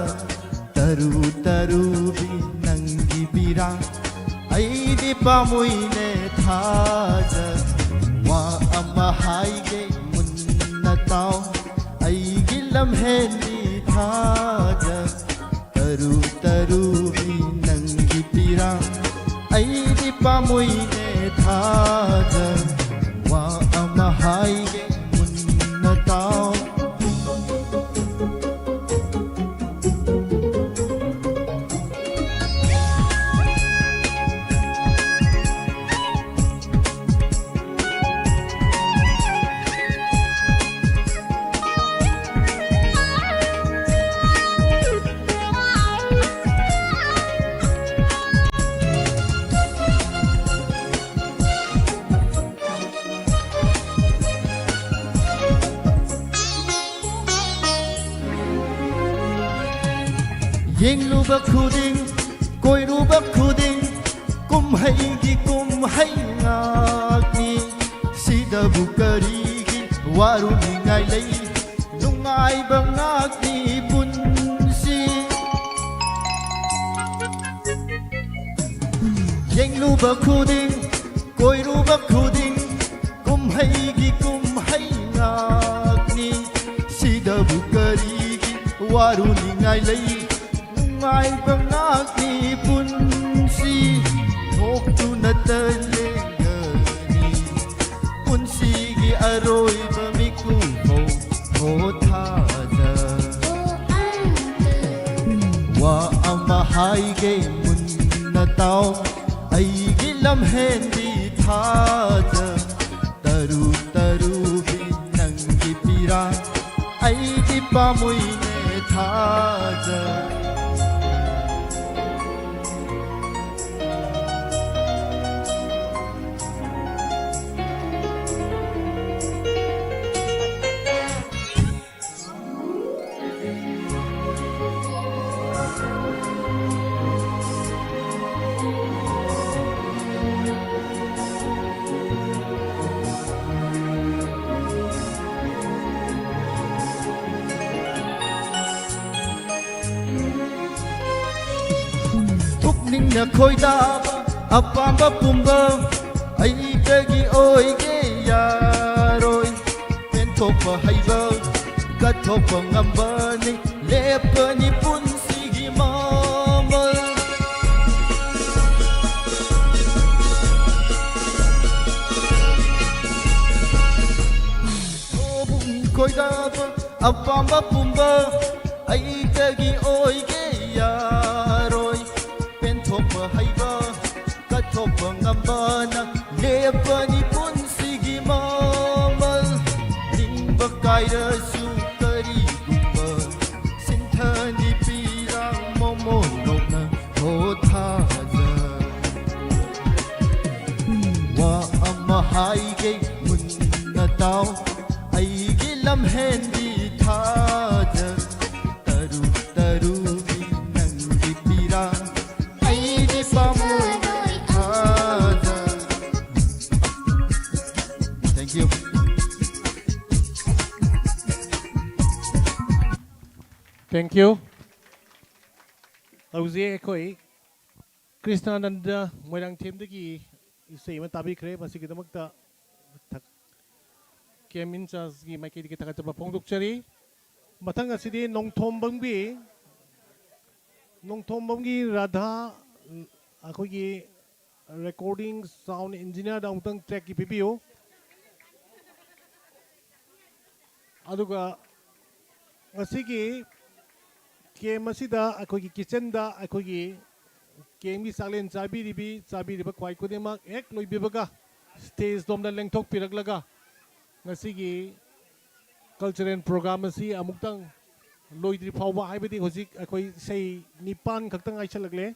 taru taru bi nangi bira ai di pamui ne thaja wa amahai ge munna tao ai ge lamhe ni thaja taru taru bi nangi bira ai di pamui ne thaja wa amahai ge munna tao yengluba khuding koiruba khuding kumhaigi kumhai ngakni sida bukarigi waru ningai lei nungai bangakni punsi yengluba khuding koiruba khuding kumhaigi kumhai ngakni sida bukarigi waru ningai lei ngai bangaki punsi thok tu natalengani punsi gi aroi bamiku ho thaja wa amahai ge munna tao ai gi lamhen di thaja taru taru bi nangi pira ai di pamui ne thaja na khoi da apamba pumba ai tagi oi ge ya roi pen thopa haiba ka thopa ngamba ni lepa ni pun sigi mamal obun khoi da apamba pumba ai tagi oi ge ya roi thopa haiba ka thopa ngambana lepa ni pun sigi mamal ringba kaira su kari gumba sinthani pirang momo nokna ho thaja wa amahai ge munna tao ai ge lamhen di thaja taru taru Thank you. Hauzie koi Krishna Nanda moirang team dagi isei matabi kre masih kita makta kemin chas gi maiki kita kata pongduk cari matang asidi nong thom banggi radha aku gi recording sound engineer da utang track ki PPO aduga asigi game asida aku gi kitchen da aku gi game gi salen chabi riba kwai kudemak ek loi bibaga stage dom da lengthok piraglaga ngasigi cultural program asi amuktang loidri phawba haibadi hojik akoi sei nipan khaktang aisalagle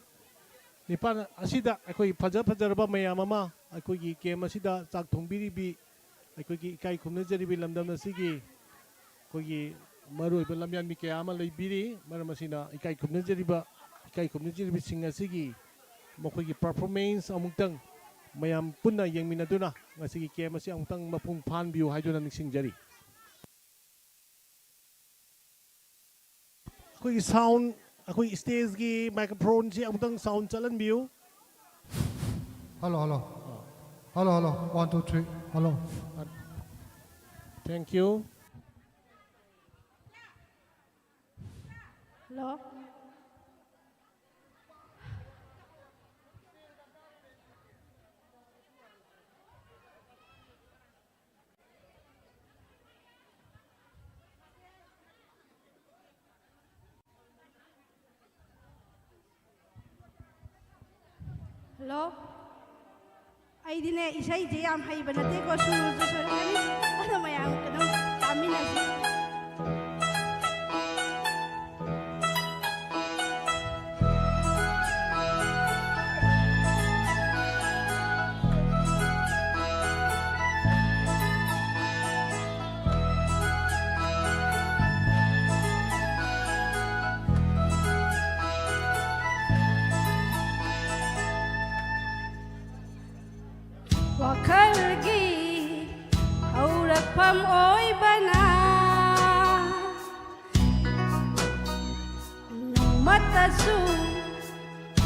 nipan asida akoi fajarba mayam ama akoi gi game asida chak thongbiri bi akoi gi kai khumna jaribi lamdam asigi koi gi maroi belamyan mi kayama leibiri maramasina ikai khumna jaribi sing asigi mokoi gi performance amuktang mayam punna yengminaduna ngasigi game asi amutang mapung phan biu haiduna ningsingjari koi sound akoi stage gi microphone si amutang sound chalan biu hello 1 2 3 hello thank you Hello. Hello. Ay dine isay jayam hay banate ko sunu sunu ano mayam kadang kami nasi. Wakalgi aurak pam oi bana no matasu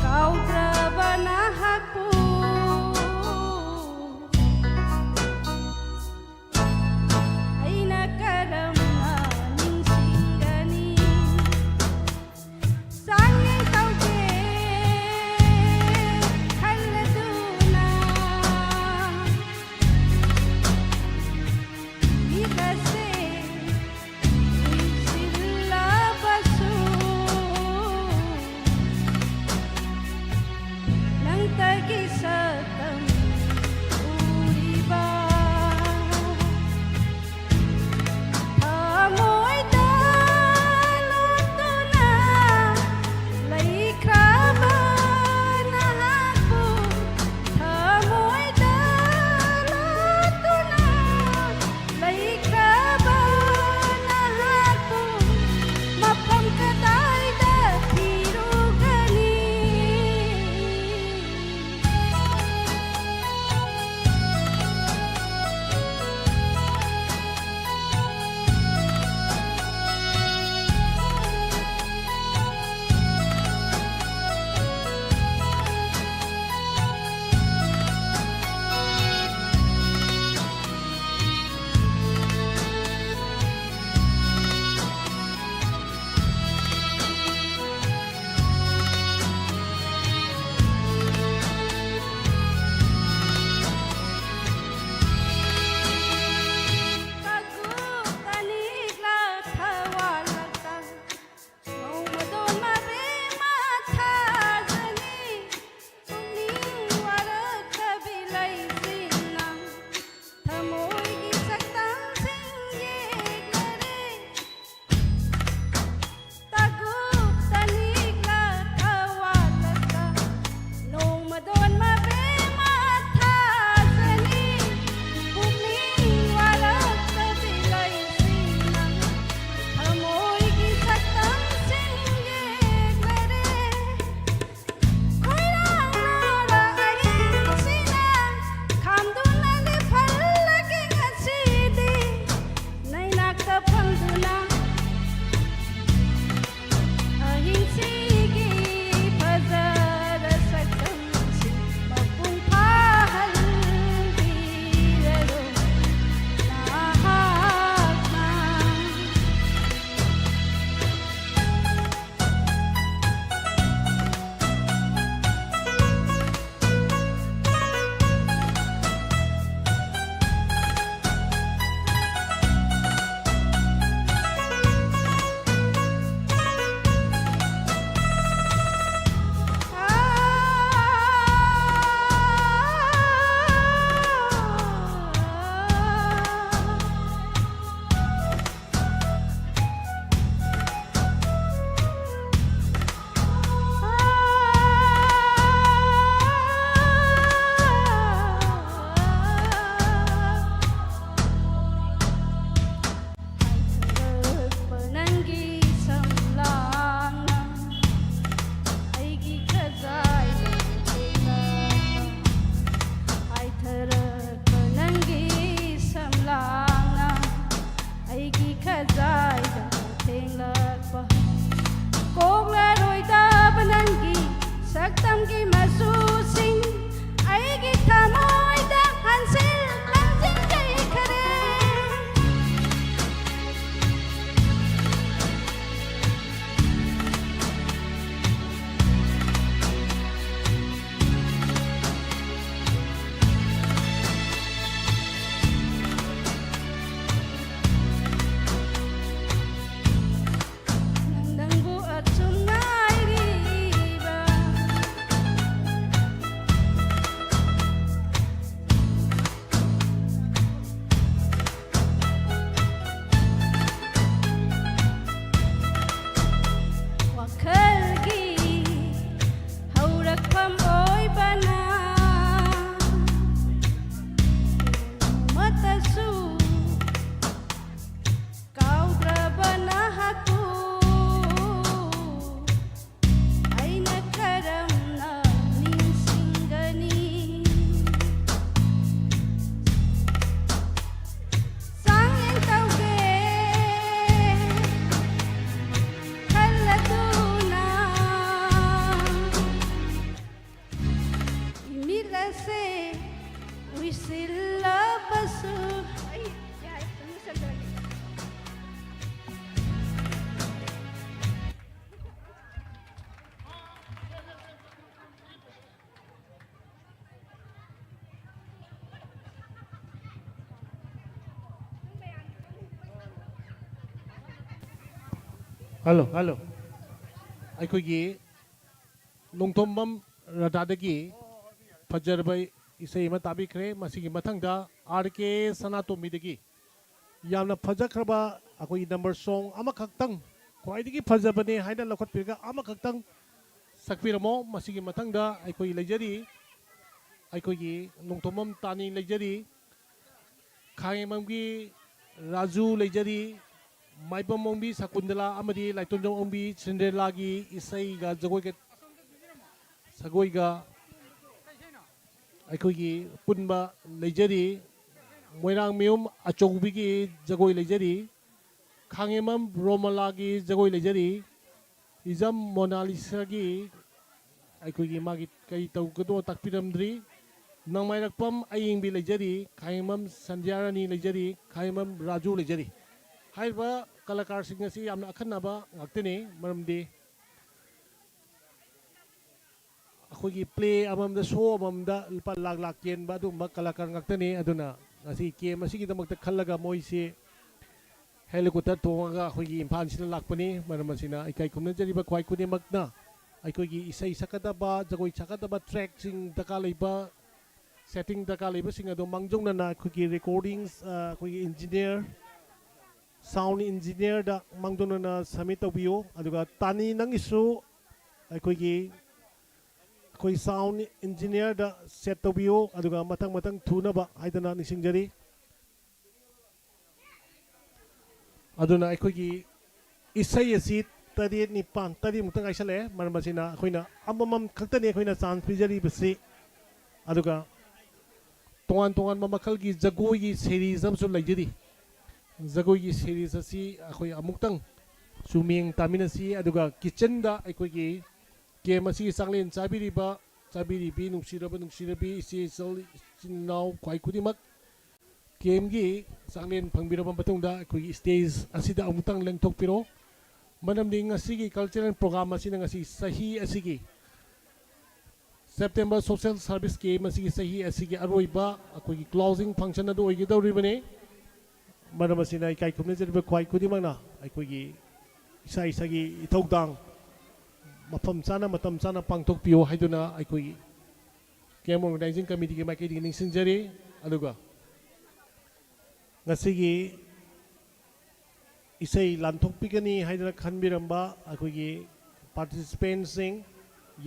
kau drabana haku aina karam ningsingani sange tauke haladuna hello hello अखोगी नोंथोमबम राधादगी फजरब इसे ताबीख्रे मसीगी मथंगदा RK सनातोमीदगी यामना फजख्रब अखोगी नंबर सॉन्ग अमखक्तंग ख्वाइदगी फजबने हाइना लखतपिरगा अमखक्तंग सक्पिरमो मसीगी मथंगदा अखोगी लेजरी अखोगी नोंथोमम तानी लेजरी खांगेमंगी राजू लेजरी माइबम ओंबी सकुंदला अमदी लाइतोंजों ओंबी सिंड्रेलागी इसैगा जगोइगा सगोइगा अखोगी पुनबा लेजरी मोइरांग मियुम अचौबिगी जगोइ लेजरी खांगेमम रोमलागी जगोइ लेजरी इजम मोनालिसागी अखोगी मागी कई तौगदो ताकपिरमद्री नंगमाइरकपम अयिंबी लेजरी खांगेमम संध्यारानी लेजरी खांगेमम राजू लेजरी हाइबा कलाकार सिंह असी यामना अखन्नबा ngakteने मरमदि अखोगी प्ले अममदा शो अममदा लुपा लाख लाख केनबा दुमबा कलाकार ngakteने अदुना ngasi केम असिगी दमकता खल्लगा मोइसे हेलिकॉप्टर तोंगा अखोगी इम्फाल सिना लाकपनी मरमसिना इकाई खुमना जरिबा ख्वाइ खुदिमकना अखोगी इसै सकदबा जगोइ सकदबा ट्रैक सिंग दका लेबा सेटिंग दका लेबा सिंग अदो मांगजोंना अखोगी रिकॉर्डिंग्स अखोगी इंजीनियर साउंड इंजीनियर दा मांगदोना सबमिट तौबियो अदुगा तानी नंगिसु अखोई साउंड इंजीनियर दा सेट तौबियो अदुगा मतंग मतंग थुनबा हाइदना निसिंगजरी अदुना अखोगी इसै असि तरी निपान तरी मुतंग आइसले मरमसिना अखोइना अममम खक्तने अखोइना चांस पिजरी बसी अदुगा तोंगान तोंगान मखलगी जगोई सीरीज अमसु लैजरी जगोई सीरीज असी अखोई अमुक्तंग सुमिंग तामिनसी अदुगा किचन दा अखोई केम असी सांगलेन चाबिरिबी नुसिरबी इसी चिनाव ख्वाइ खुदिमक केम गी सांगलेन फंगबिरबा मतुंगदा अखोई स्टेज असिदा अमुक्तंग लेंथोकपिरो मनमदि ngasiगी कल्चरल प्रोग्राम असिना ngasi सही असिगी सेप्टेम्बर सोशल सर्विस केम असिगी सही असिगी अरोइबा अखोई क्लोजिंग फंक्शन अदु ओइगदौरिबने मरम असिना इकाई खुमने जरिबा ख्वाइ खुदिमकना अखोगी इसा इसागी इथौदांग मफम चाना मतम चाना पांथोकपियो हाइदुना अखोगी केम ऑर्गेनाइजिंग कमिटी के माइकेदी निसिंजरी अदुगा ngasiगी इसै लानथोकपिगनी हाइदुना खनबिरंबा अखोगी पार्टिसिपेंट सिंग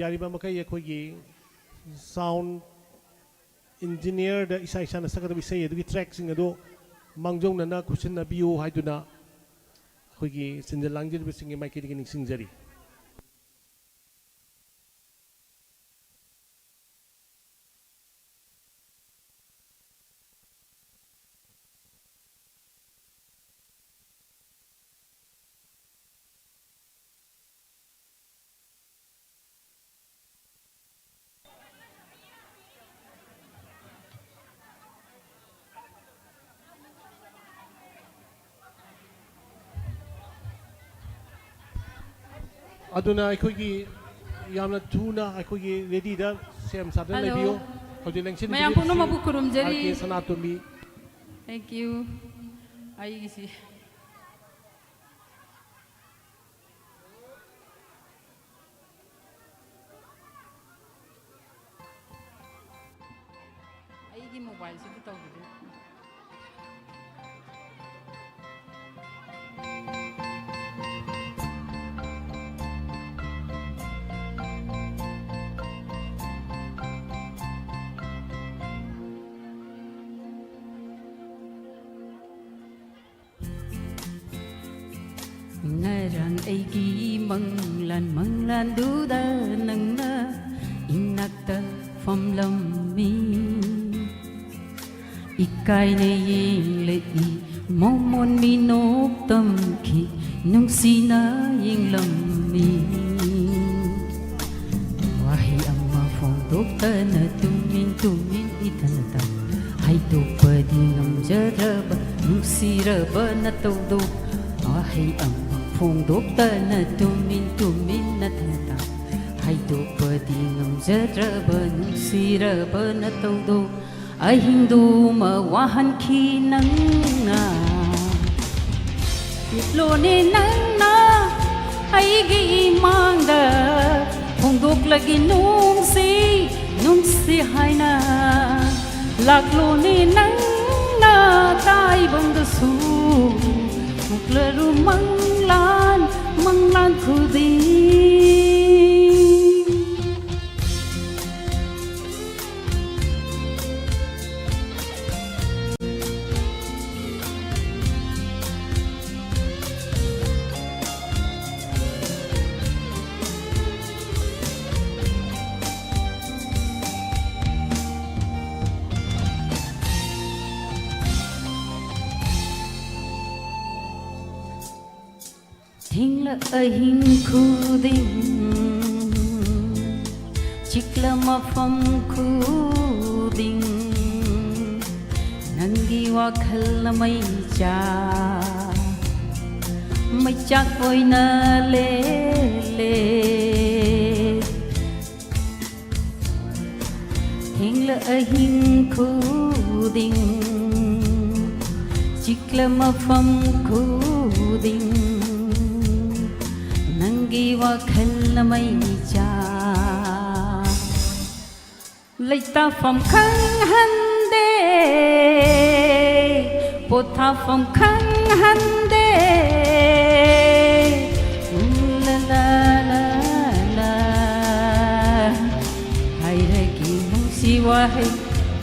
यारिबा मखै अखोगी साउंड इंजीनियर दा इसा इसाना सकदब इसै अदुगी ट्रैक सिंग अदो मांगजोंना खुसिनबियो हाइदुना अखोगी सिंजल लांगिरबसिंग माइकेदी निसिंजरी अदुना अखोगी यामना थुना अखोगी रेडी दा सेम सादन लेबियो हौजे लेंसिन मैं पुनो मबु खुरुमजरी आरके सनातोमी थैंक यू आईसी आईगी मोबाइल से तो ngarang aigi manglan duda nangna inakta famlam mi ikai ne ying le i momon mi nok tam khi nung sina ying lam mi wahi amma phong dokta na tumin itanata hai to padi ngam jaraba nung siraba na to do wahi amma phong dokta na tumin na tanata hai to padi ngam jaraba nung siraba na to do ai hindu ma wahan khi nang na lo ne nang na ꯑꯩꯒꯤ ꯏꯃꯥꯡꯗ ꯐꯣꯡꯗꯣꯛꯂꯒꯤ ꯅꯨꯡꯁꯤ ꯍꯥꯏꯅ ꯂꯥꯛꯂꯣꯅꯦ ꯅꯪꯅ ꯇꯥꯏꯕꯪꯗꯁꯨ ꯃꯨꯛꯂꯔꯨ ꯃꯪꯂꯥꯟ ꯈꯨꯗꯤꯡ Thingla ahing khuding chikla mafam khuding nangi wakhal na mai chak oina le Thingla ahing khuding chikla mafam khuding Nangi wakhal na may Leita from khang hande Pota from khang hande La la la la Hai ragi mong siwahay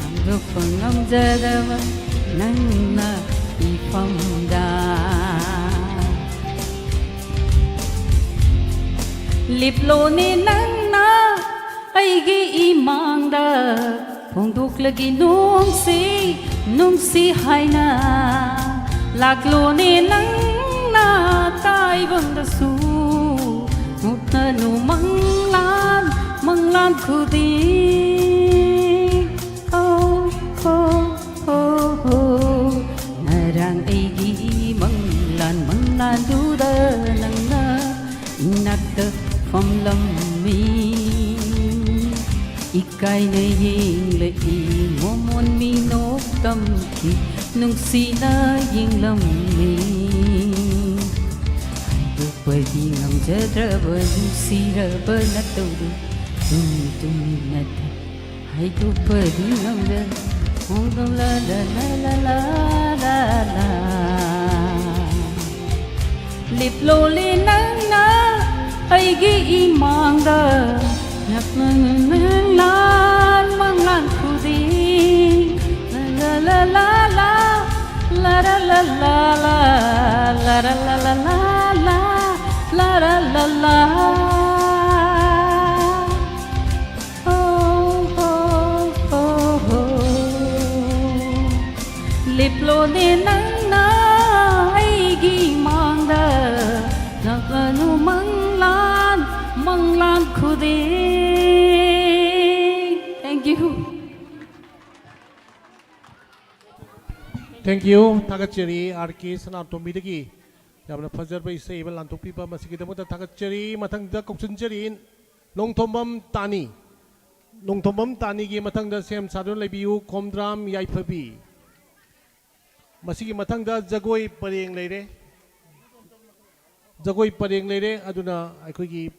Ang rupang ang jadawa Nang na ipamda Liploni nang na aigi imangda Phongdoklagi nungsi haina Lakloni nang na taibangdasu Mutnanu manglan khudi Oh Narang aigi manglan duda nang na Inakta from Lammi Ikai na ying lệ Momon mi nốt tâm khi Nung si na ying Lammi Hai tu bởi vì ngầm chớ rơ bơ Nung si rơ bơ na tâu du Tum na ta Hai tu bởi vì ngầm rơ Hong tông la la la la la la Lip lô li nang na aigi imangda nak manglan khudi la la la la la la la la la la la la la la la la la la liplo ni nang na aigi imangda nak manglan khudi Thank you Thank you Thagachari RK Sanatomidagi Yamna Fajarba isai ibal lantopi pa masigidamota Thagachari mathangda koksunjari Nongthombam Tani gi mathangda sem sadon lebiu Komdram Yaipabi Masigi mathangda Jagoi Pareng leire Jagoi Pareng leire aduna aikogi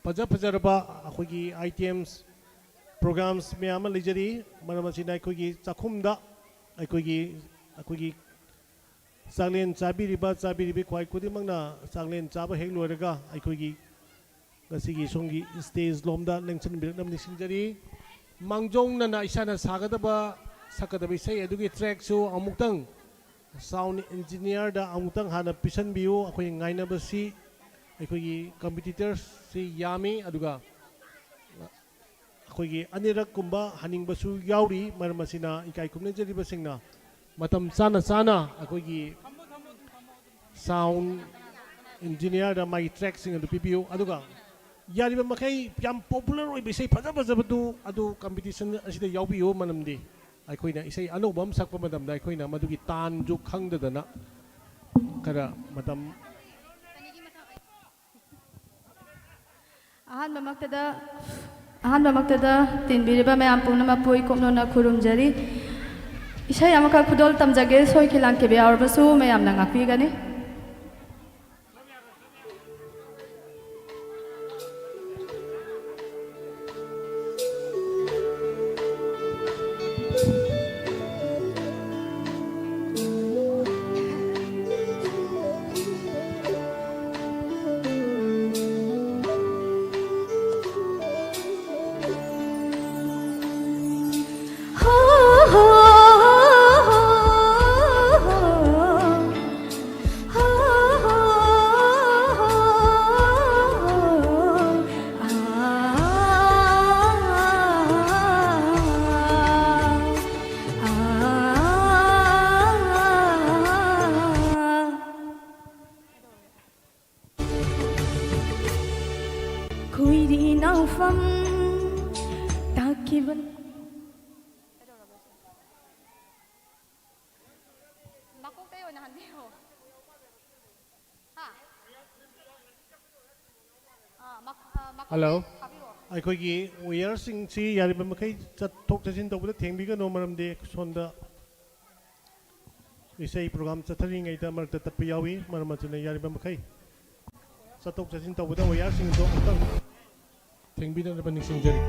Pajaraba akogi items programs meyam lejari manamasina aikogi chakhumda aikogi sanglen chabiribi kwai kudimangna sanglen chaba hek loiraga aikogi gasigi songi stage lomda lengchan biraknam nisingjari mangjong na isana sagadaba isai adugi track su amuktang sound engineer da amutang hana pisan biu akoi ngaina basi aikogi competitors si yami aduga akogi anirak kumba haning basu yauri marmasina ikai kumne jari basingna matam sana akogi sound engineer da mai track sing adu pipiu aduga yari ba makai yam popular oi bisai faja batu adu competition asida yaubiu manamdi aikoina isai anobam sakpa madam da aikoina madugi tan ju khangdadana kara matam Ahmed तीनबीरबा ma'am Punam पुई कोमनोना खुरुमजरी इसाई अमका खुदोल तमजगे सोई खिलांग के बेयावरबसु मैम नांगापीगनी naufam takiban Hello. ꯑꯩꯈꯣꯏꯒꯤ ꯋꯦꯌꯔꯁꯤꯡꯁꯤ ꯌꯥꯔꯤꯕ ꯃꯈꯩ ꯆꯠꯊꯣꯛ ꯆꯠꯁꯤꯟ ꯇꯧꯕꯗ ꯊꯦꯡꯕꯤꯒꯅꯨ ꯃꯔꯝꯗꯤ ꯁꯣꯝꯗ ꯏꯁꯩ ꯄ꯭ꯔꯣꯒ꯭ꯔꯥꯝ ꯆꯠꯊꯔꯤꯉꯩꯗ ꯃꯔꯛꯇ ꯇꯠꯄ ꯌꯥꯎꯏ ꯃꯔꯝ ꯑꯗꯨꯅ ꯌꯥꯔꯤꯕ ꯃꯈꯩ ꯆꯠꯊꯣꯛ ꯆꯠꯁꯤꯟ ꯇꯧꯕꯗ ꯋꯦꯌꯔꯁꯤꯡꯗꯣ ꯑꯃꯨꯛꯇꯪ ꯊꯦꯡꯕꯤꯗꯅꯕ ꯅꯤꯡꯁꯤꯡꯖꯔꯤ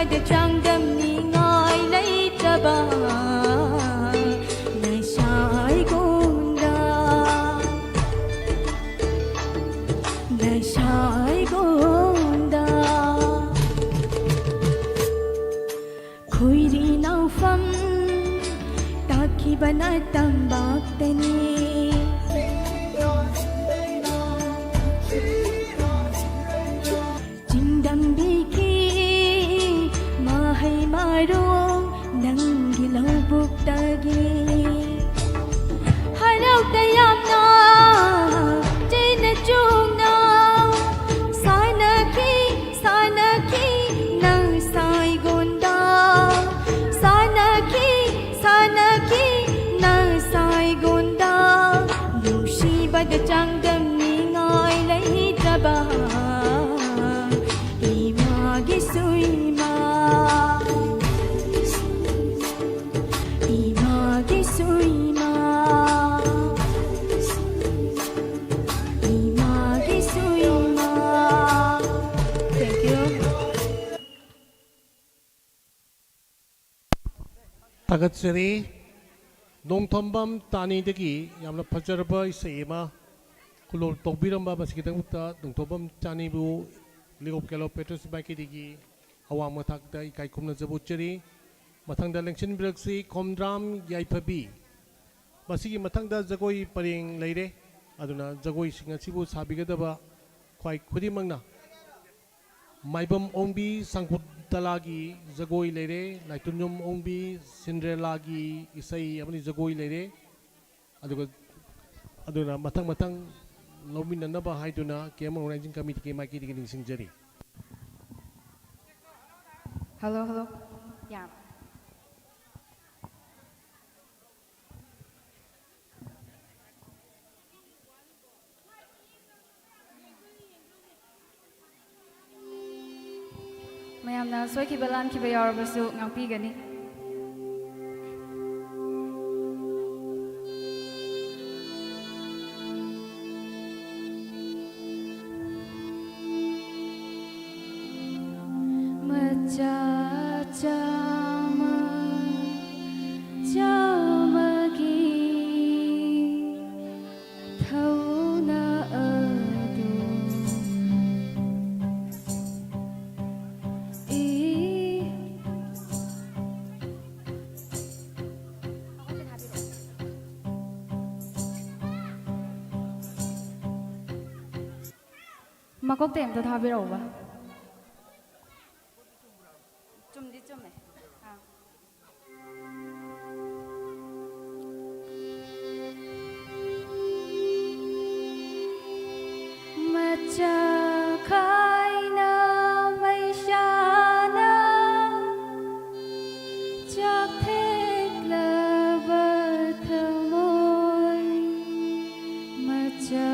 ꯅꯨꯡꯁꯤꯕꯗ ꯆꯥꯡꯗꯝꯅꯤꯉꯥꯏ ꯂꯩꯇ꯭ꯔꯕ ꯅꯁꯥꯏꯒꯣꯟꯗ ꯅꯁꯥꯏꯒꯣꯟꯗ ꯈꯣꯏꯔꯤ ꯅꯥꯎꯐꯝ ꯇꯥꯈꯤꯕꯅ ꯇꯝꯕꯥꯛꯇꯅꯤ ꯆꯤꯡꯗꯝꯕꯤꯈꯤ ꯃꯍꯩ ꯃꯔꯣꯡ ꯅꯪꯒꯤ ꯂꯧꯕꯨꯛꯇꯒꯤ ꯍꯔꯥꯎꯗ ꯌꯥꯝꯅ ꯆꯩꯅ ꯆꯣꯡꯅ ꯁꯥꯟꯅꯈꯤ ꯁꯥꯟꯅꯈꯤ ꯅꯪ ꯁꯥꯏꯒꯣꯟꯗ ꯁꯥꯟꯅꯈꯤ ꯁꯥꯟꯅꯈꯤ ꯅꯪ ꯁꯥꯏꯒꯣꯟꯗ ꯅꯨꯡꯁꯤꯕꯗ ꯆꯥꯡꯗꯝꯅꯤꯉꯥꯏ ꯂꯩꯇ꯭ꯔꯕ 이마기수 이마 이마기수 이마 이마기수 이마 Thank you. 타gatse리 농톰밤 따니데기 얌나 파저바 이세마 kulol tokbiram ba masikitang uta 농톰밤 짜니부 Ligop Kelo Petrus Bakidigi Awang Matakda Ikai Kumna Zabucheri Matangda Lengshin Braksi Komdram Yaipabi Masigi Matangda Zagoi Paring Leire Aduna Zagoi Singasibu Sabigadaba Kwai Kudimangna Maibam Ombi Sangkutalagi Zagoi Leire Naitunyum Ombi Cinderellagi Isai Amani Zagoi Leire Aduna Matang Lomina Naba Haiduna Kema Organizing Committee Kema Kidi Singjari. Hello, hello. Yeah. mayamna soikiba lamkiba yaurabasu ngakpigani. Makok tem ta thabiro ba. Chumdi chume. Macha khaina maishana chak thek lavathamoy macha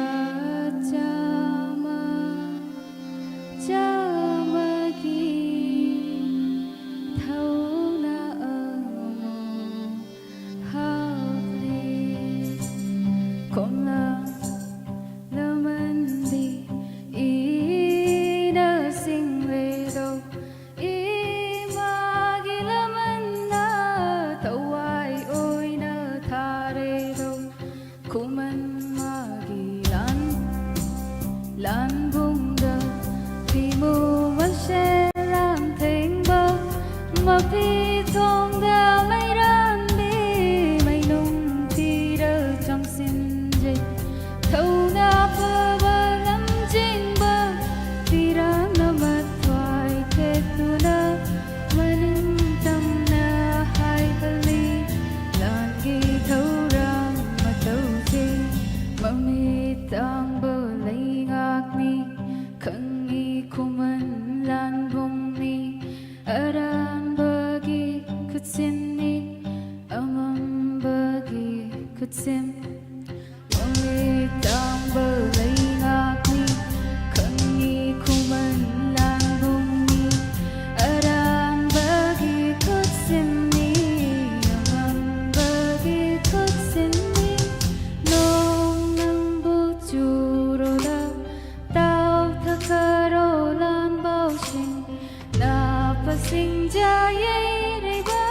ꯈꯪꯖ ꯌꯩꯔꯩꯕ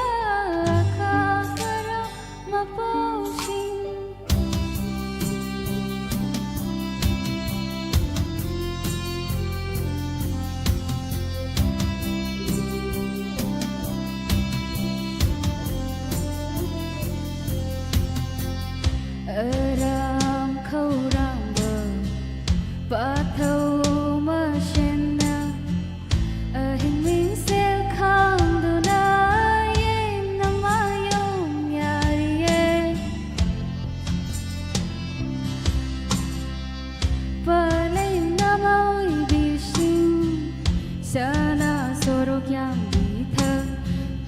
ꯑꯈꯥ ꯈꯔ ꯃꯄꯥꯎꯁꯤꯡ Aram khawrangba pathau mashena ahing ming sel khangduna yen namayong yariye palay namaoy bising sana sorok yang bitha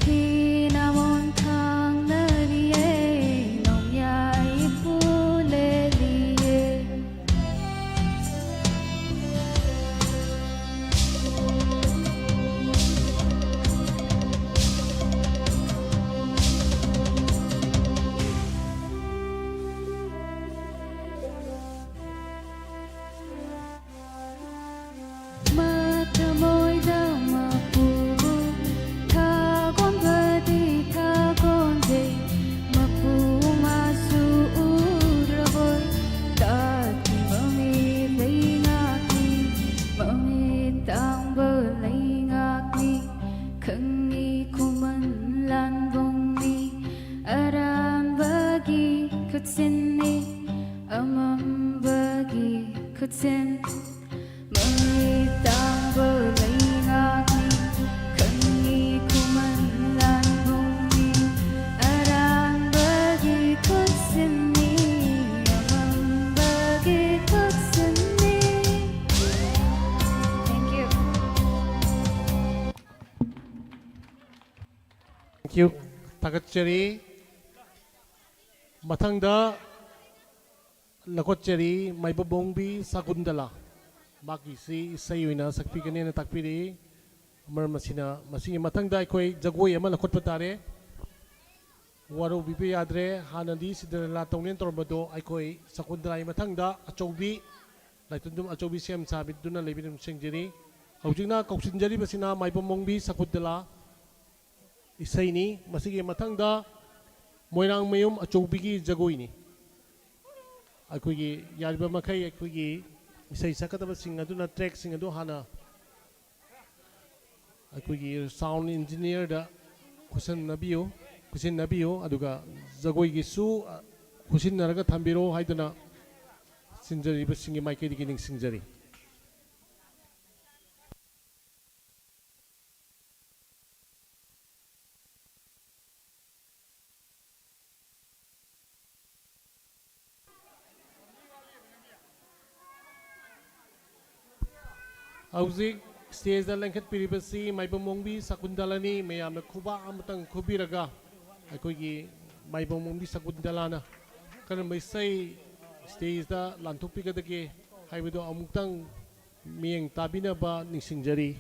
pinamon khang nariye nong yai pule liye Matamoy da mapugo Thagon badi thagon de Mapu masu uraboy Tati mami lay ngaki Mami tangba lay ngaki Khangi kuman lan bong ni Aran bagi kutsin ni Amam bagi kutsin Mami tangba lay ngaki Khangi kuman lan bong ni Aran bagi kutsin ni Amam bagi kutsin ni Thank you. Thank you. Takachari. Mathangda Lakochari Maibabongbi Sakundala. Maki si sayuina sakpigane na takpiri amar masina masingi mathangda akhoi jagoi ama lakhot patare waro bipi yadre hanadi sidala tongnen torbado akhoi sakundrai mathangda achoubi laitundum achoubi sem sabit duna lebinum singjeri haujingna kauksinjari basina maibamongbi sakundala isaini masigi mathangda moirang mayum achoubi gi jagoi ni akhoi gi yariba makai akhoi gi isai sakataba sing aduna track sing adu hana akhoi sound engineer da kusin nabiyo aduga jagoi gi su kusin naraga thambiro haiduna sinjari basingi maike digining sinjari Hauzik stage da lengkhat piribasi maibamongbi sakundalani mayamna khuba amatang khubiraga akoigi maibamongbi sakundalana kana maisai stage da lanthopigadage haibedo amuktang mieng tabinaba ningsingjari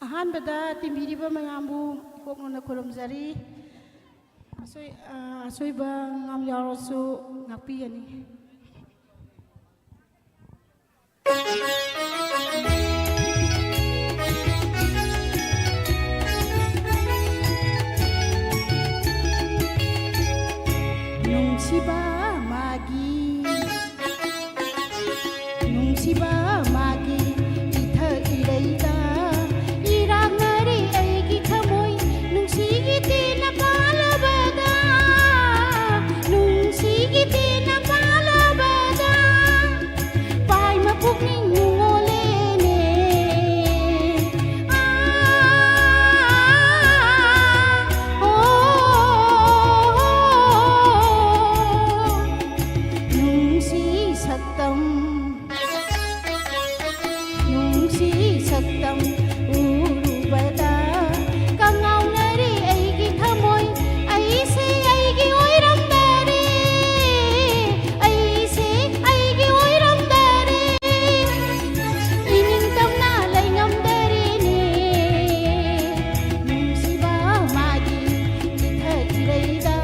Ahanbada timbiriba mayambu ikoknona khurumjari asoiba ngam yarosu ngakpiyani nungsiba magi itha ireida irangari aigi thamoi nungsigi tina palabada nungsigi tina palabada pai mapukning nungolene nungsi saktam urubada kangau nari aigi thamoi aise aigi oiram dare aise aigi oiram dare ining tamna laingam dare ne nungsiba magi itha ireida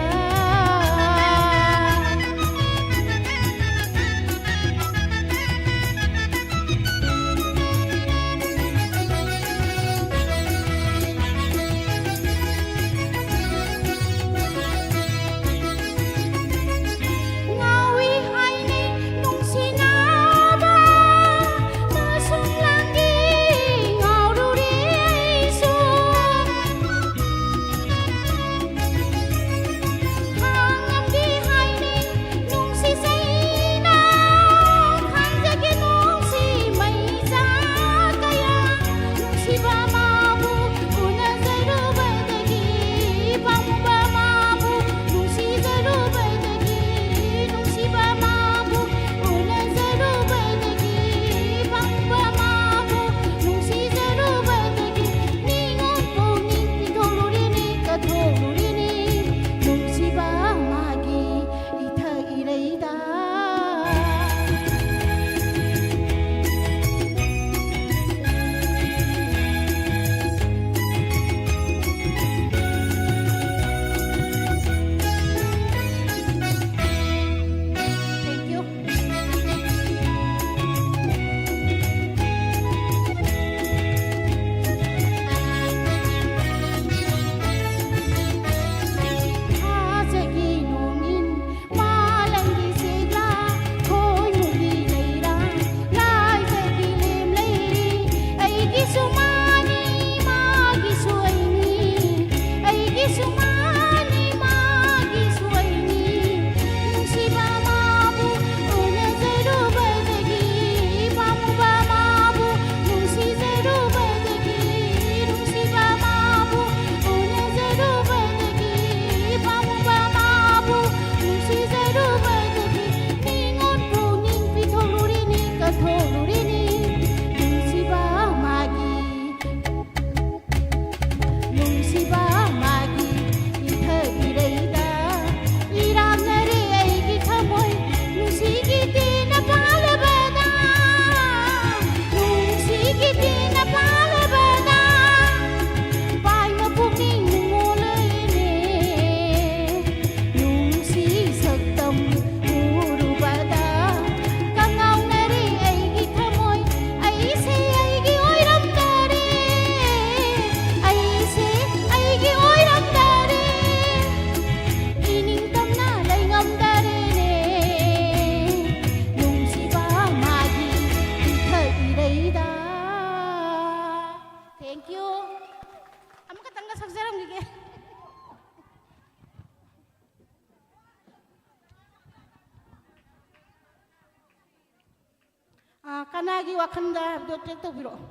ꯀꯅꯥꯒꯤ ꯋꯥꯈꯜꯗ ꯍꯥꯏꯕꯗꯣ track ꯇꯧꯕꯤꯔꯛꯑꯣ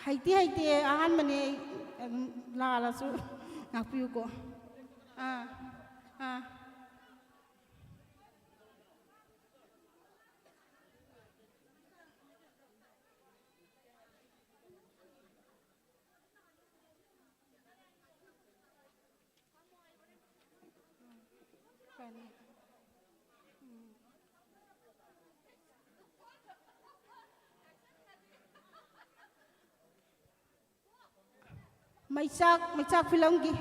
ꯍꯩꯇꯦ ꯍꯩꯇꯦ ꯑꯍꯥꯟꯕꯅꯦ ꯂꯥꯜꯂꯁꯨ ꯉꯥꯛꯄꯤꯌꯨꯀꯣ ꯃꯩꯆꯥꯛ ꯐꯤꯂꯝꯒꯤ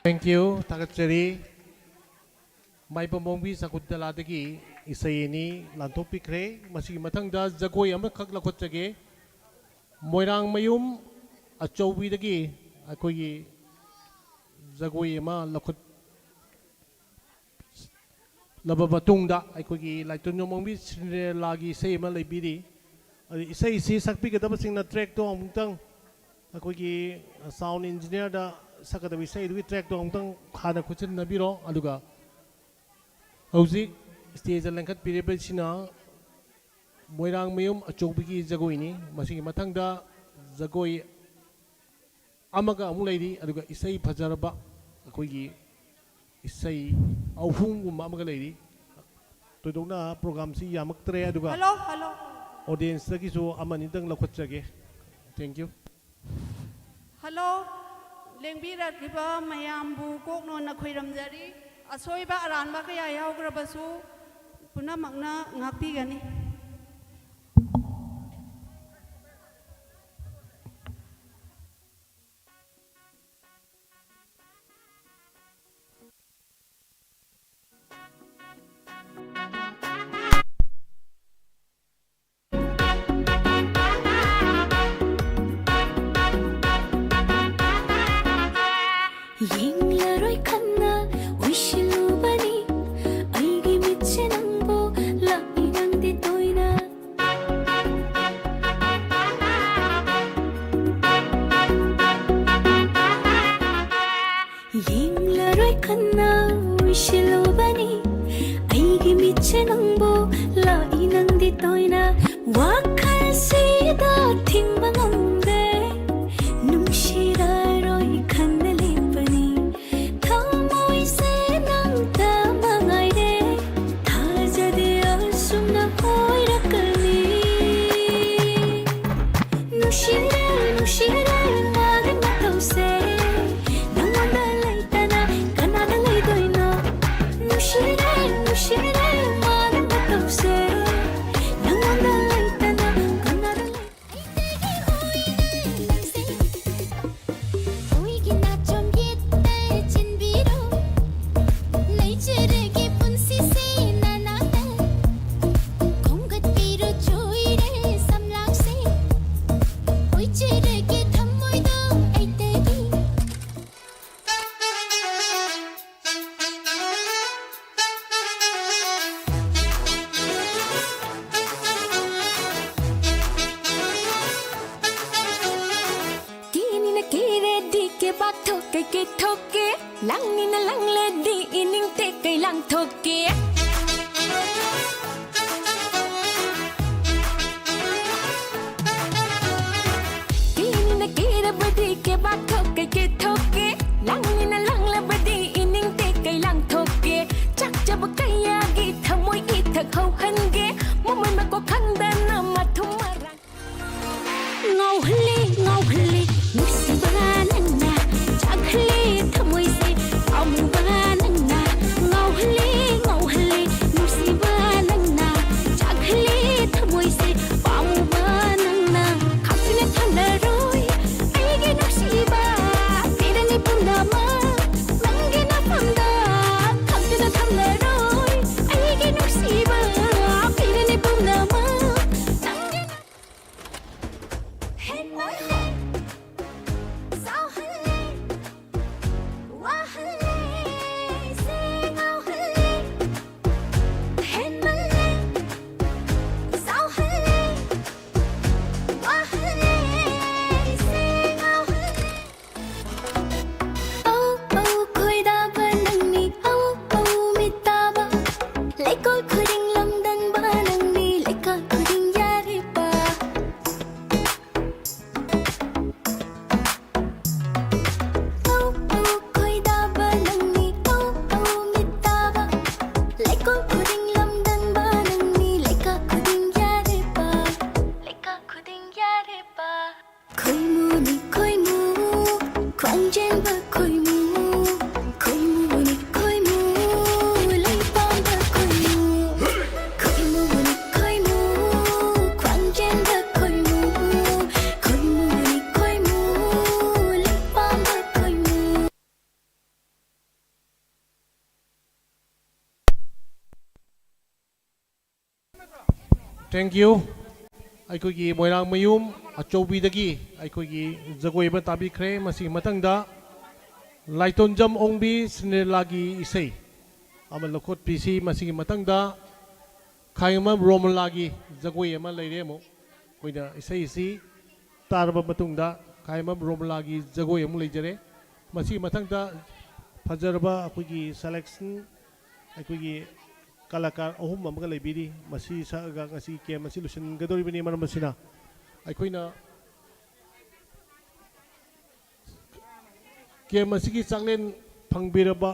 Thank you, Takachari. Mai pamongbi sakutala dagi isai ni lantok pikre masih matang da jagoi amat kak lakot jage moirang mayum achowi dagi akoi jagoi ama lakot lababatung da akoi laitun mongbi lagi isai ama lebiri isai isi sakpi kita pasing na track to amutang akoi sound engineer da sakadawi isai du track to amutang khana kuchin nabiro aluga Hauzik stage lengkat piripesina moirang mayum achobigi jagoi ni masing matang da jagoi amaga amulaidi aduga isai fajaraba akoigi isai ahungum amaga leidi toidona program si yamak tre aduga hello audience ki so amani dang lakhotjage thank you hello lengbira kiba mayambu kokno na khoiramjari asoiba aranba kaya yaugrabasu punamakna ngakpigani Yinglaroi khanna wishilubani aigi mitche nangbo lainangdi toina Yinglaroi khanna wishilubani aigi mitche nangbo lainangdi toina wakhal sida thingba ngamde nungshiraroi khanna ke thoke lang ni na lang le di ining te kai lang thoke ini na kira badi ke ba thoke ke thoke lang ni na lang le badi ining te kai lang thoke chak jab kaya gi thamoi i thak hau han ge momoi ma ko khanda na ma thum mara ngau hli musiba na Chakli thamoi se amuba nangna ngauhli musiba nangna chakli thamoi se amuba nangna khapne thanda roi aige nasiba tirani pundama Thank you. ꯑꯩꯈꯣꯏꯒꯤ ꯃꯣꯏꯔꯥꯡ ꯃꯌꯨꯝ ꯑꯆꯧꯕꯤꯗꯒꯤ ꯑꯩꯈꯣꯏꯒꯤ ꯖꯒꯣꯏ ꯑꯃ ꯇꯥꯕꯤꯈ꯭ꯔꯦ ꯃꯁꯤꯒꯤ ꯃꯊꯪꯗ ꯂꯥꯏꯇꯣꯟꯖꯝ ꯑꯣꯡꯕꯤ ꯁꯤꯟꯗ꯭ꯔꯦꯂꯥꯒꯤ ꯏꯁꯩ ꯑꯃ ꯂꯧꯈꯠꯄꯤꯁꯤ ꯃꯁꯤꯒꯤ ꯃꯊꯪꯗ ꯈꯥꯏꯉꯝꯕꯝ ꯔꯣꯃꯂꯥꯒꯤ ꯖꯒꯣꯏ ꯑꯃ ꯂꯩꯔꯦ ꯑꯃꯨꯛ ꯑꯩꯈꯣꯏꯅ ꯏꯁꯩꯁꯤ ꯇꯥꯔꯕ ꯃꯇꯨꯡꯗ ꯈꯥꯏꯉꯝꯕꯝ ꯔꯣꯃꯂꯥꯒꯤ ꯖꯒꯣꯏ ꯑꯃꯨꯛ ꯂꯩꯖꯔꯦ ꯃꯁꯤꯒꯤ ꯃꯊꯪꯗ ꯐꯖꯔꯕ ꯑꯩꯈꯣꯏꯒꯤ ꯁꯦꯂꯦꯛꯁꯟ ꯑꯩꯈꯣꯏꯒꯤ ꯀलाꯀꯥꯔ ꯑꯍꯨꯝ ꯑꯃꯒ ꯂꯩꯕꯤꯔꯤ ꯃꯁꯤ ꯁꯛꯑꯒ ꯉꯁꯤ ꯀꯦꯝ ꯑꯁꯤ ꯂꯣꯏꯁꯤꯟꯒꯗꯧꯔꯤꯕꯅꯤ ꯃꯔꯝ ꯑꯁꯤꯅ ꯑꯩꯈꯣꯏꯅ ꯀꯦꯝ ꯑꯁꯤꯒꯤ ꯆꯥꯡꯂꯦꯟ ꯐꯪꯕꯤꯔꯕ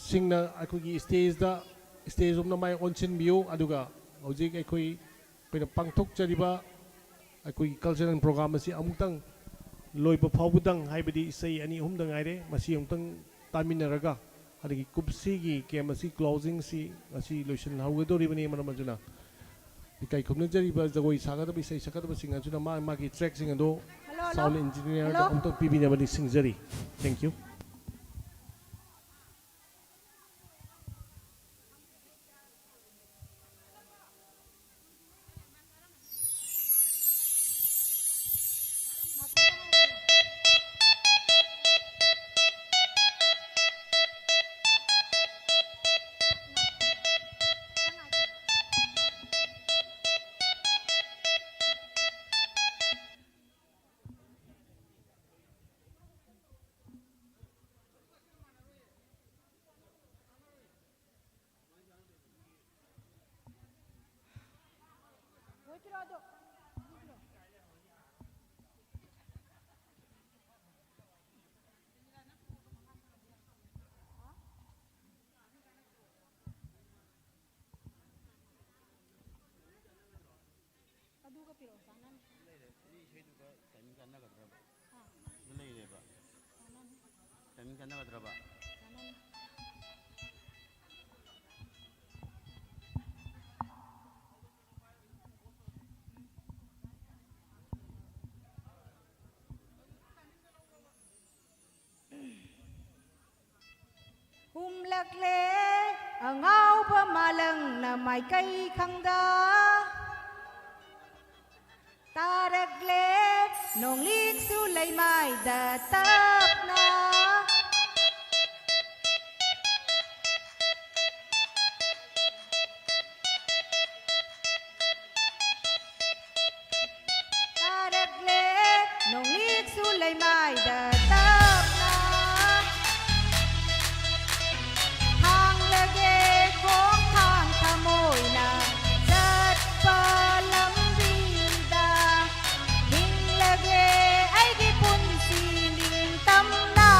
ꯁꯤꯡꯅ ꯑꯩꯈꯣꯏꯒꯤ ꯁ꯭ꯇꯦꯖ ꯔꯣꯝꯗ ꯃꯥꯏ ꯑꯣꯟꯁꯤꯟꯕꯤꯌꯨ ꯑꯗꯨꯒ ꯍꯧꯖꯤꯛ ꯑꯩꯈꯣꯏꯅ ꯄꯥꯡꯊꯣꯛꯆꯔꯤꯕ ꯑꯩꯈꯣꯏꯒꯤ ꯀꯜꯆꯔꯦꯜ ꯄ꯭ꯔꯣꯒ꯭ꯔꯥꯝ ꯑꯁꯤ ꯑꯃꯨꯛꯇꯪ ꯂꯣꯏꯕ ꯐꯥꯎꯕꯗꯪ ꯍꯥꯏꯕꯗꯤ ꯏꯁꯩ ꯑꯅꯤ ꯑꯍꯨꯝꯗ ꯉꯥꯏꯔꯦ ꯃꯁꯤ ꯑꯃꯨꯛꯇꯪ ꯇꯥꯃꯤꯟꯅꯔꯒ ꯑꯗꯒꯤ ꯀꯨꯞꯁꯤꯒꯤ ꯀꯦꯝ ꯑꯁꯤ ꯀ꯭ꯂꯣꯖꯤꯡꯁꯤ ꯉꯁꯤ ꯂꯣꯏꯁꯤꯟꯍꯧꯒꯗꯧꯔꯤꯕꯅꯤ ꯃꯔꯝ ꯑꯗꯨꯅ ꯏꯀꯥꯏ ꯈꯨꯝꯅꯖꯔꯤꯕ ꯖꯒꯣꯏ ꯁꯥꯒꯗꯕ ꯏꯁꯩ ꯁꯛꯀꯗꯕꯁꯤꯡ ꯑꯗꯨꯅ ꯃꯥꯒꯤ ꯇ꯭ꯔꯦꯛꯁꯤꯡ ꯑꯗꯨ ꯁꯥꯎꯟ ꯏꯟꯖꯤꯅꯤꯌꯔꯗ ꯑꯃꯨꯛꯇꯪ ꯄꯤꯕꯤꯅꯕꯅꯤ ꯁꯤꯡꯖꯔꯤ thank you Humlakle angau pamalang na may kay khangda Taragle nong lik sulay may datap na Taragle nong lik sulay may datap na Hang lage kong hang tamoy na Zat palambida Hing lage ay gipon siling tamna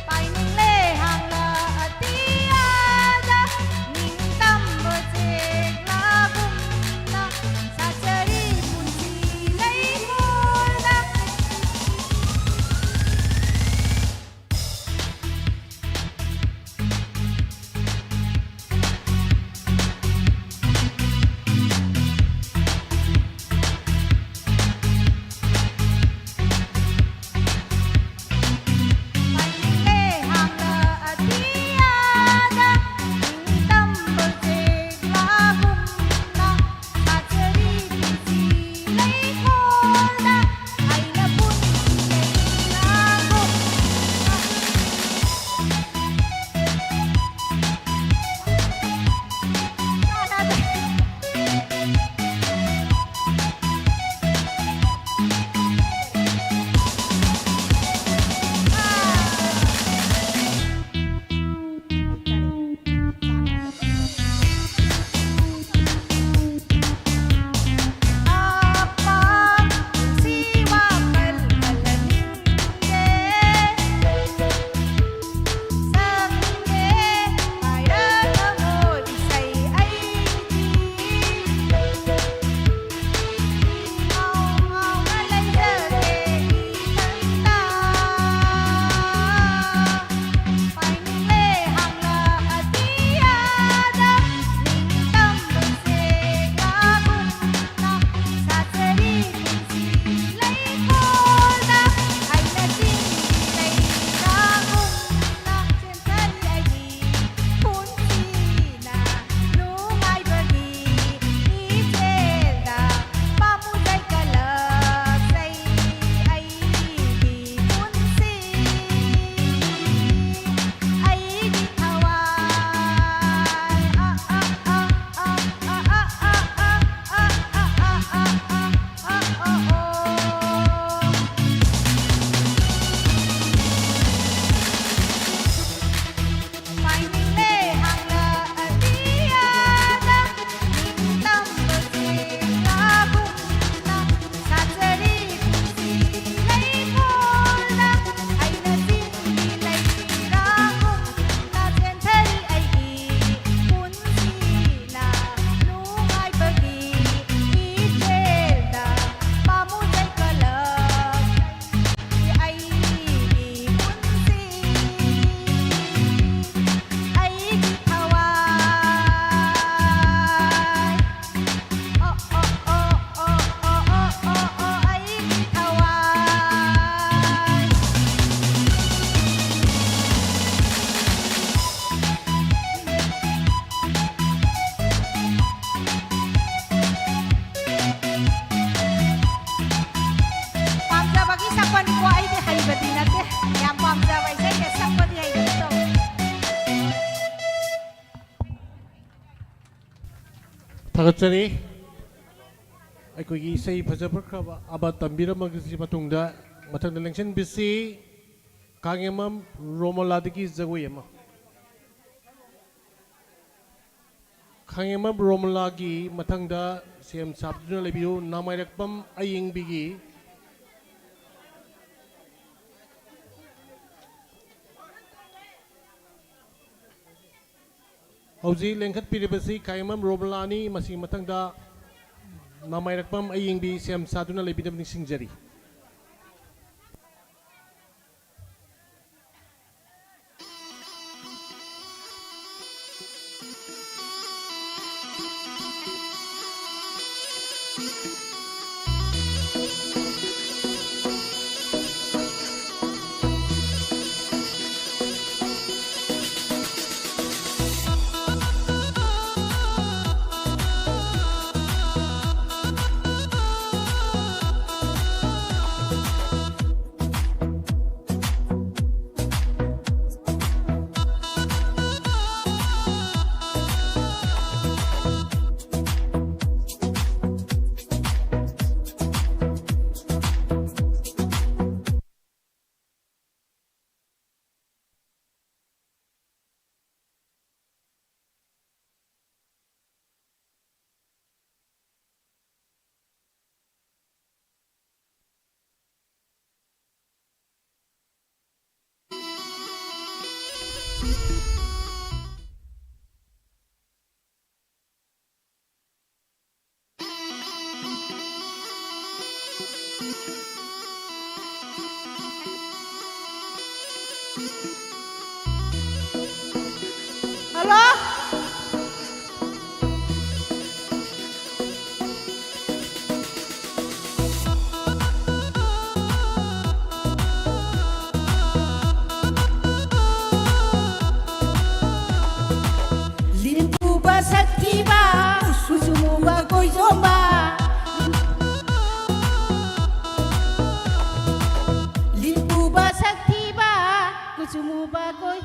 Paining lehang na atiada Ning tambo cek lagum na Sa ceri pun थागतचरी ꯑꯩꯈꯣꯏꯒꯤ ꯏꯁꯩ ꯐꯖꯕꯈ꯭ꯔꯕ ꯑꯕ ꯇꯝꯕꯤꯔꯝꯃꯒꯤ ꯃꯇꯨꯡꯗ ꯃꯊꯪꯗ ꯂꯦꯡꯁꯤꯟꯕꯤꯁꯤ ꯀꯥꯡꯌꯦꯃꯝ ꯔꯣꯃꯣꯂꯥꯗꯒꯤ ꯖꯒꯣꯏ ꯑꯃ ꯀꯥꯡꯌꯦꯃꯝ ꯔꯣꯃꯣꯂꯥꯒꯤ ꯃꯊꯪꯗ ꯁꯦꯝ ꯁꯥꯞꯇꯨꯅ ꯂꯩꯕꯤꯌꯨ ꯅꯥꯃꯥꯏꯔꯛꯄꯝ ꯑꯌꯤꯡꯕꯤꯒꯤ ꯍꯧꯖꯤꯛ ꯂꯦꯡꯈꯠꯄꯤꯔꯤꯕꯁꯤ ꯀꯥꯡꯌꯦꯃꯝ ꯔꯣꯃꯣꯂꯥꯅꯤ ꯃꯁꯤꯒꯤ ꯃꯊꯪꯗ ꯅꯥꯃꯥꯏꯔꯛꯄꯝ ꯑꯌꯤꯡꯕꯤ ꯁꯦꯝ ꯁꯥꯗꯨꯅ ꯂꯩꯕꯤꯅꯕ ꯅꯤꯡꯁꯤꯡꯖꯔꯤ Hello? Limpuba saktiba, susumuba koizomba. Limpuba saktiba, susumuba koi.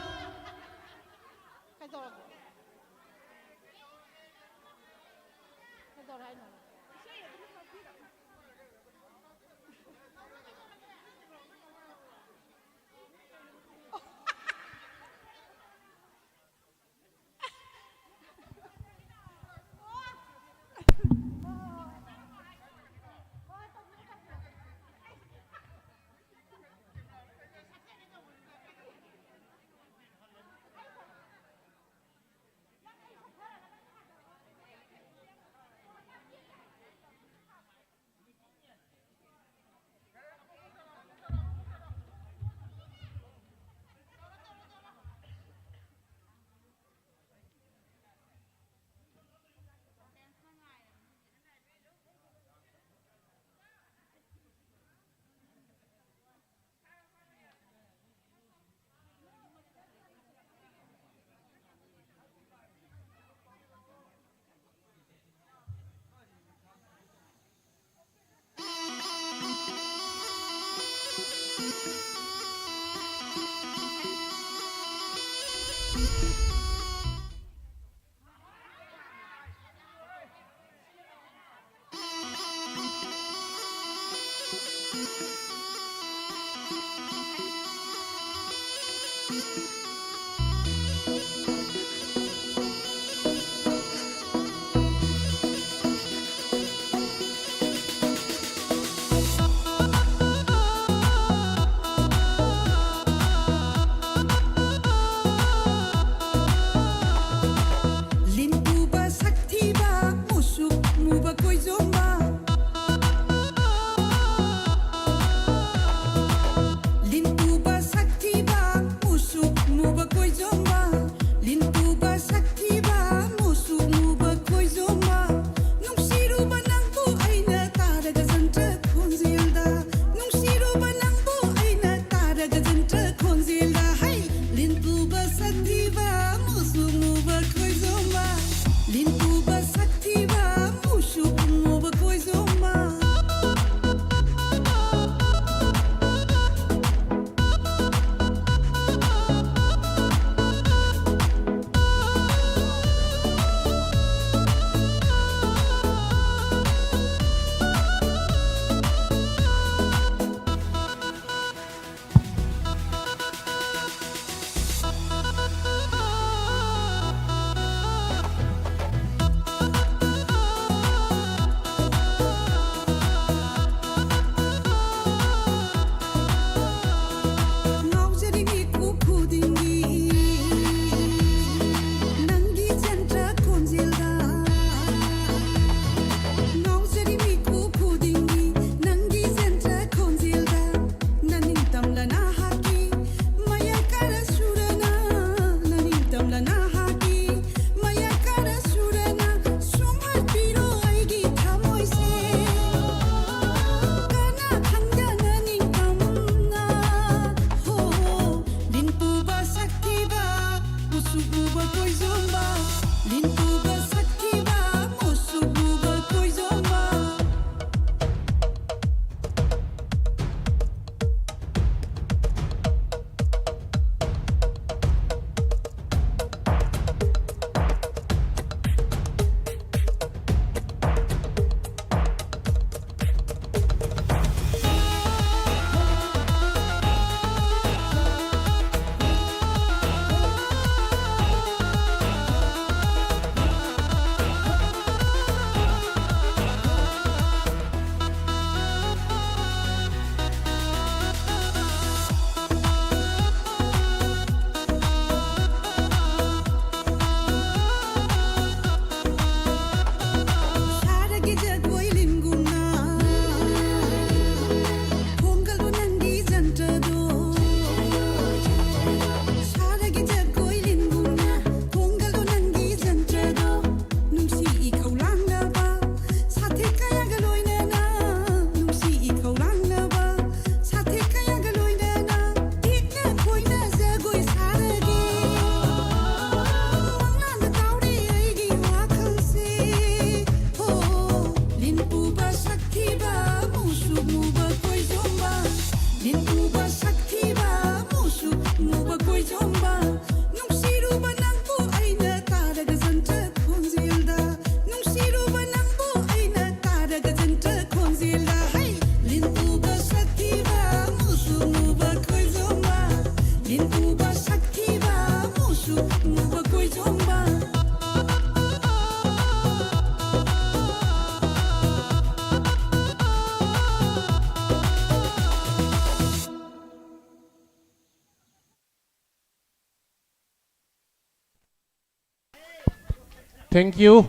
Thank you.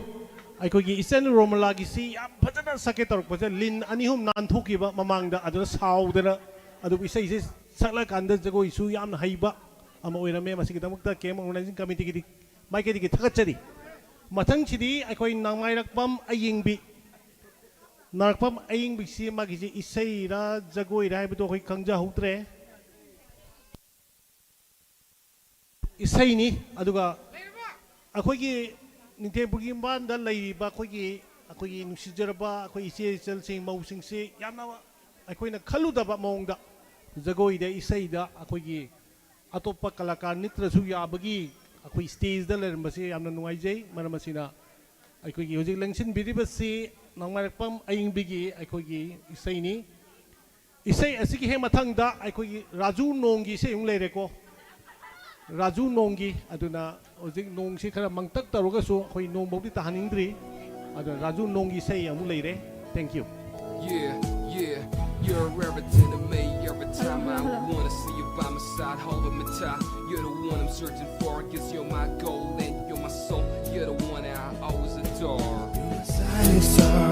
ꯑꯩꯈꯣꯏꯒꯤ ꯏꯆꯟ ꯔꯣꯃꯂꯥꯒꯤꯁꯤ ꯌꯥꯝ ꯐꯖꯅ ꯁꯛꯀꯦ ꯇꯧꯔꯛꯄꯁꯦ ꯂꯤꯟ ꯑꯅꯤ ꯑꯍꯨꯝ ꯅꯥꯟꯊꯣꯛꯈꯤꯕ ꯃꯃꯥꯡꯗ ꯑꯗꯨꯅ ꯁꯥꯎꯗꯅ ꯑꯗꯨꯕꯨ ꯏꯁꯩꯁꯦ ꯁꯛꯂꯀꯥꯟꯗ ꯖꯒꯣꯏꯁꯨ ꯌꯥꯝꯅ ꯍꯩꯕ ꯑꯃ ꯑꯣꯏꯔꯝꯃꯦ ꯃꯁꯤꯒꯤꯗꯃꯛꯇ ꯀꯦꯝ ꯑꯣꯔꯒꯅꯥꯏꯖꯤꯡ ꯀꯃꯤꯇꯤꯒꯤ ꯃꯥꯏꯀꯩꯗꯒꯤ ꯊꯥꯒꯠꯆꯔꯤ ꯃꯊꯪꯁꯤꯗꯤ ꯑꯩꯈꯣꯏ ꯅꯥꯡꯃꯥꯏꯔꯛꯄꯝ ꯑꯌꯤꯡꯕꯤ ꯅꯥꯔꯛꯄꯝ ꯑꯌꯤꯡꯕꯤꯁꯤ ꯃꯥꯒꯤꯁꯤ ꯏꯁꯩꯔ ꯖꯒꯣꯏꯔ ꯍꯥꯏꯕꯗꯣ ꯑꯩꯈꯣꯏ ꯈꯪꯖꯍꯧꯗ꯭ꯔꯦ ꯏꯁꯩꯅꯤ ꯑꯗꯨꯒ ꯑꯩꯈꯣꯏꯒꯤ ꯅꯤꯡꯊꯦꯝꯄꯨꯔꯒꯤ ꯃꯄꯥꯟꯗ ꯂꯩꯔꯤꯕ ꯑꯩꯈꯣꯏꯒꯤ ꯅꯨꯡꯁꯤꯖꯔꯕ ꯑꯩꯈꯣꯏ ꯏꯆꯦ ꯏꯆꯜꯁꯤꯡ ꯃꯧꯁꯤꯡꯁꯤ ꯌꯥꯝꯅ ꯑꯩꯈꯣꯏꯅ ꯈꯜꯂꯨꯗꯕ ꯃꯑꯣꯡꯗ ꯖꯒꯣꯏꯗ ꯏꯁꯩꯗ ꯑꯩꯈꯣꯏꯒꯤ ꯑꯇꯣꯞꯄ ꯀꯂꯥꯀꯥꯔ ꯅꯠꯇ꯭ꯔꯁꯨ ꯌꯥꯕꯒꯤ ꯑꯩꯈꯣꯏ ꯁ꯭ꯇꯦꯖꯗ ꯂꯩꯔꯝꯕꯁꯤ ꯌꯥꯝꯅ ꯅꯨꯡꯉꯥꯏꯖꯩ ꯃꯔꯝ ꯑꯁꯤꯅ ꯑꯩꯈꯣꯏꯒꯤ ꯍꯧꯖꯤꯛ ꯂꯦꯡꯁꯤꯟꯕꯤꯔꯤꯕꯁꯤ ꯅꯣꯡꯃꯥꯏꯔꯛꯄꯝ ꯑꯌꯤꯡꯕꯤꯒꯤ ꯑꯩꯈꯣꯏꯒꯤ ꯏꯁꯩꯅꯤ ꯏꯁꯩ ꯑꯁꯤꯒꯤ ꯍꯦꯛ ꯃꯊꯪꯗ ꯑꯩꯈꯣꯏꯒꯤ ꯔꯥꯖꯨ ꯅꯣꯡꯒꯤ ꯏꯁꯩ ꯑꯃꯨꯛ ꯂꯩꯔꯦꯀꯣ ꯔꯥꯖꯨ ꯅꯣꯡꯒꯤ ꯑꯗꯨꯅ ꯍꯧꯖꯤꯛ ꯅꯣꯡꯁꯤ ꯈꯔ ꯃꯪꯇꯛ ꯇꯧꯔꯒꯁꯨ ꯑꯩꯈꯣꯏ ꯅꯣꯡꯐꯧꯗꯤ ꯇꯥꯍꯟꯅꯤꯡꯗ꯭ꯔꯤ ꯑꯗꯨꯅ ꯔꯥꯖꯨ nongi ꯏꯁꯩ ꯑꯃꯨꯛ ꯂꯩꯔꯦ thank you You're everything to me. Every time I wanna see you by my side, holding me tight. You're the one I'm searching for, 'cause you're my goal and you're my soul. You're the one I always adore. You're my shining star.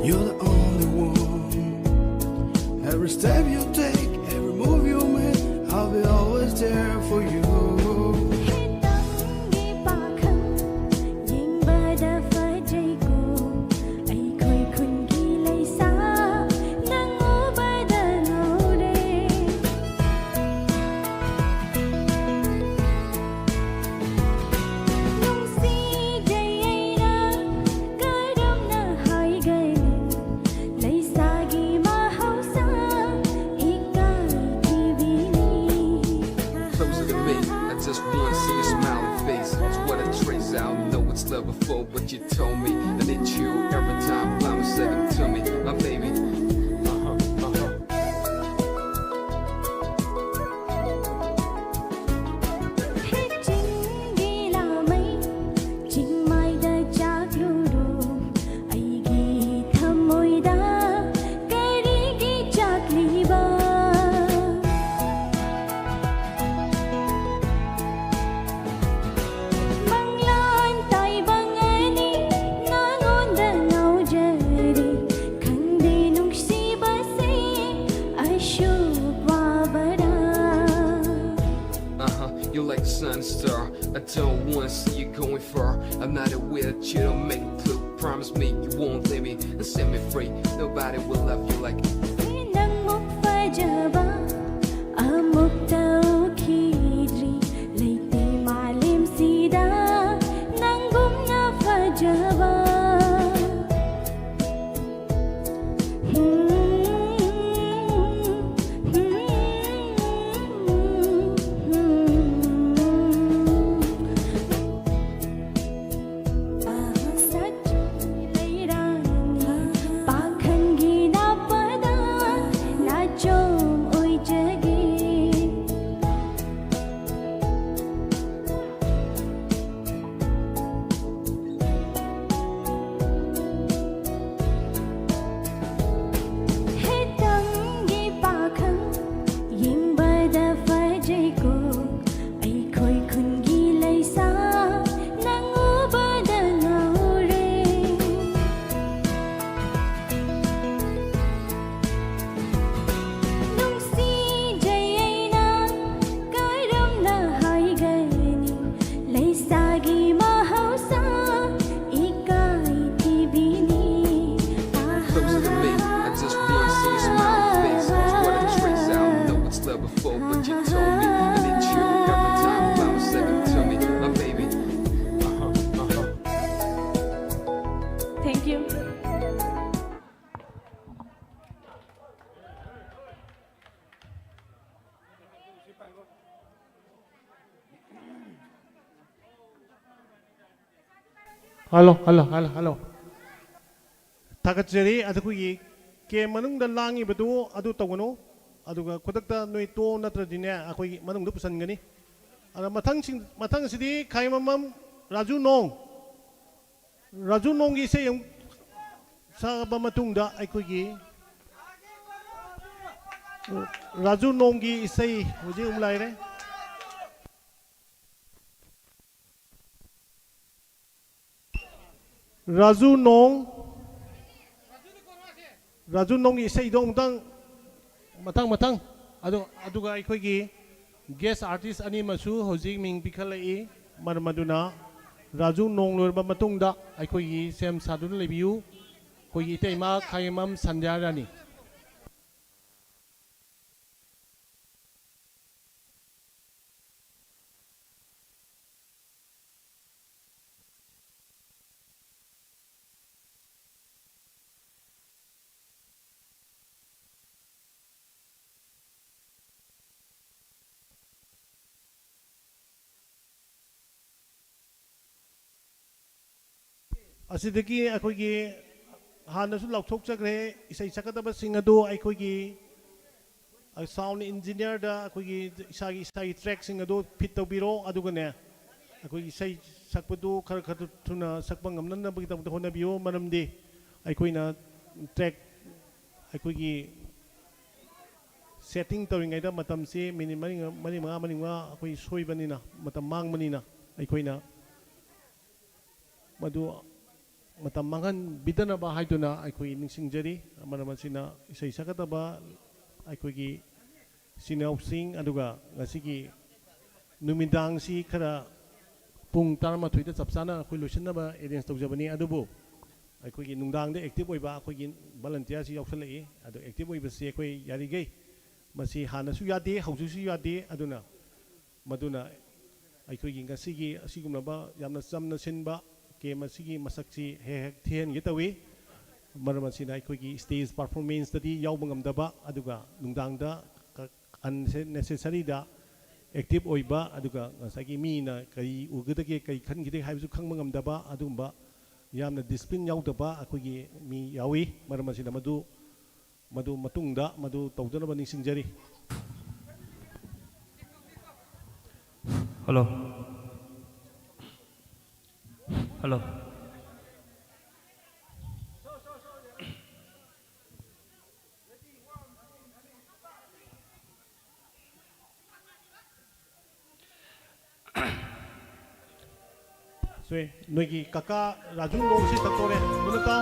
You're the only one. Every step you take, every move you make, I'll be always there for you. Before, but you told me that it's you every time. Mama said it to me, my baby. Star, I don't wanna see you going far. I'm not aware that you don't make it through. Promise me you won't leave me and set me free. Nobody will love you like Hello. Takatjeri adukui ke manungda langibadu adu tawano aduga kodakta noi to natradine akoi manungda pusangani ada matang sidi khaimamam Raju Nong gi se sababa matungda aikogi Raju Nong gi isai hoji umlaire Raju Nong isai dong matang aduga aikoigi guest artist ani masu hojik ming pikhalai maduna Raju Nong lorba matungda aikoigi sem sadun lebiu koigi teima khayamam sanjarani असिदगी अखोगी हानसु लौथोक चक्रे इसै सकदब सिंग अदो अखोगी sound engineer दा अखोगी इसागी track सिंग अदो fit तौबिरो अदुगने अखोगी इसै सकपदो खर थुना सकप ngamnanabagi tabda honabiyo maramdi अखोइना ट्रैक अखोगी सेटिंग तौरिङैदा मतमसे मिनिट मनि मा अखोई सोइबनिना मतम मांगमनिना अखोइना मदु matam mangan bidana ba haiduna aikoi ningsingjari maramasina isai sakataba aikoigi sinausing aduga ngasigi numidang si khara pung tarma thuida chapsana akoi losinaba arrange tawjabani adubu aikoigi nungdang de active oiba akoigi volunteer si yauksalai adu active oiba si akoi yarigei masi hanasu yade haususu yade aduna maduna aikoigi ngasigi asigumnaba yamna chamna sinba के मसीगी मसक्सी हेक then गितवी मरमसीना अखोगी stage performance तदी यावबंगमदबा अदुगा नुंगदांगदा unnecessary दा active ओइबा अदुगा ngसागी Meena कई उगदगे कई खनगिदे हाइबसु खंगबंगमदबा अदुंबा यामना discipline यावदबा अखोगी मी यावी मरमसीना मदु मतुंगदा मदु तौदनबा निसिंगजरी hello hello सोए नोगी काका राजू नोंग से तकोरे बुनता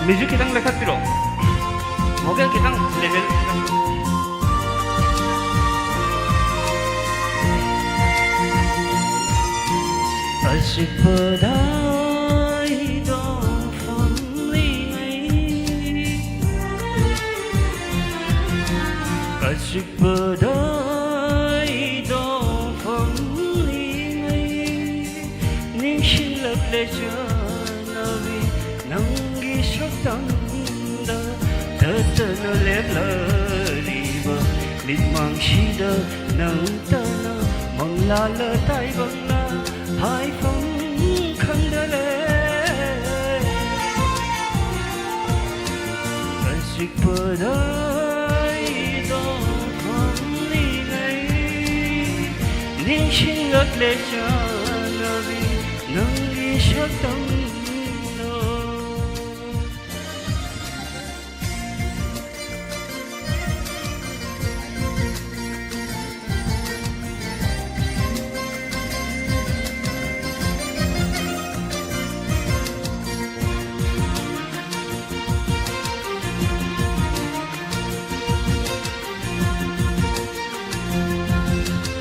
뮤직 기당 레카피로 목에 기당 레벨 아쉽다이도 닝실럽레저너비 낭기 속당다 더떠너 랩러리버 릿망시더 낭떠너 멍랄러 타이벙나 하이펑 칸더레 아쉽다이도 닝실럽레저너비 낭기 속당다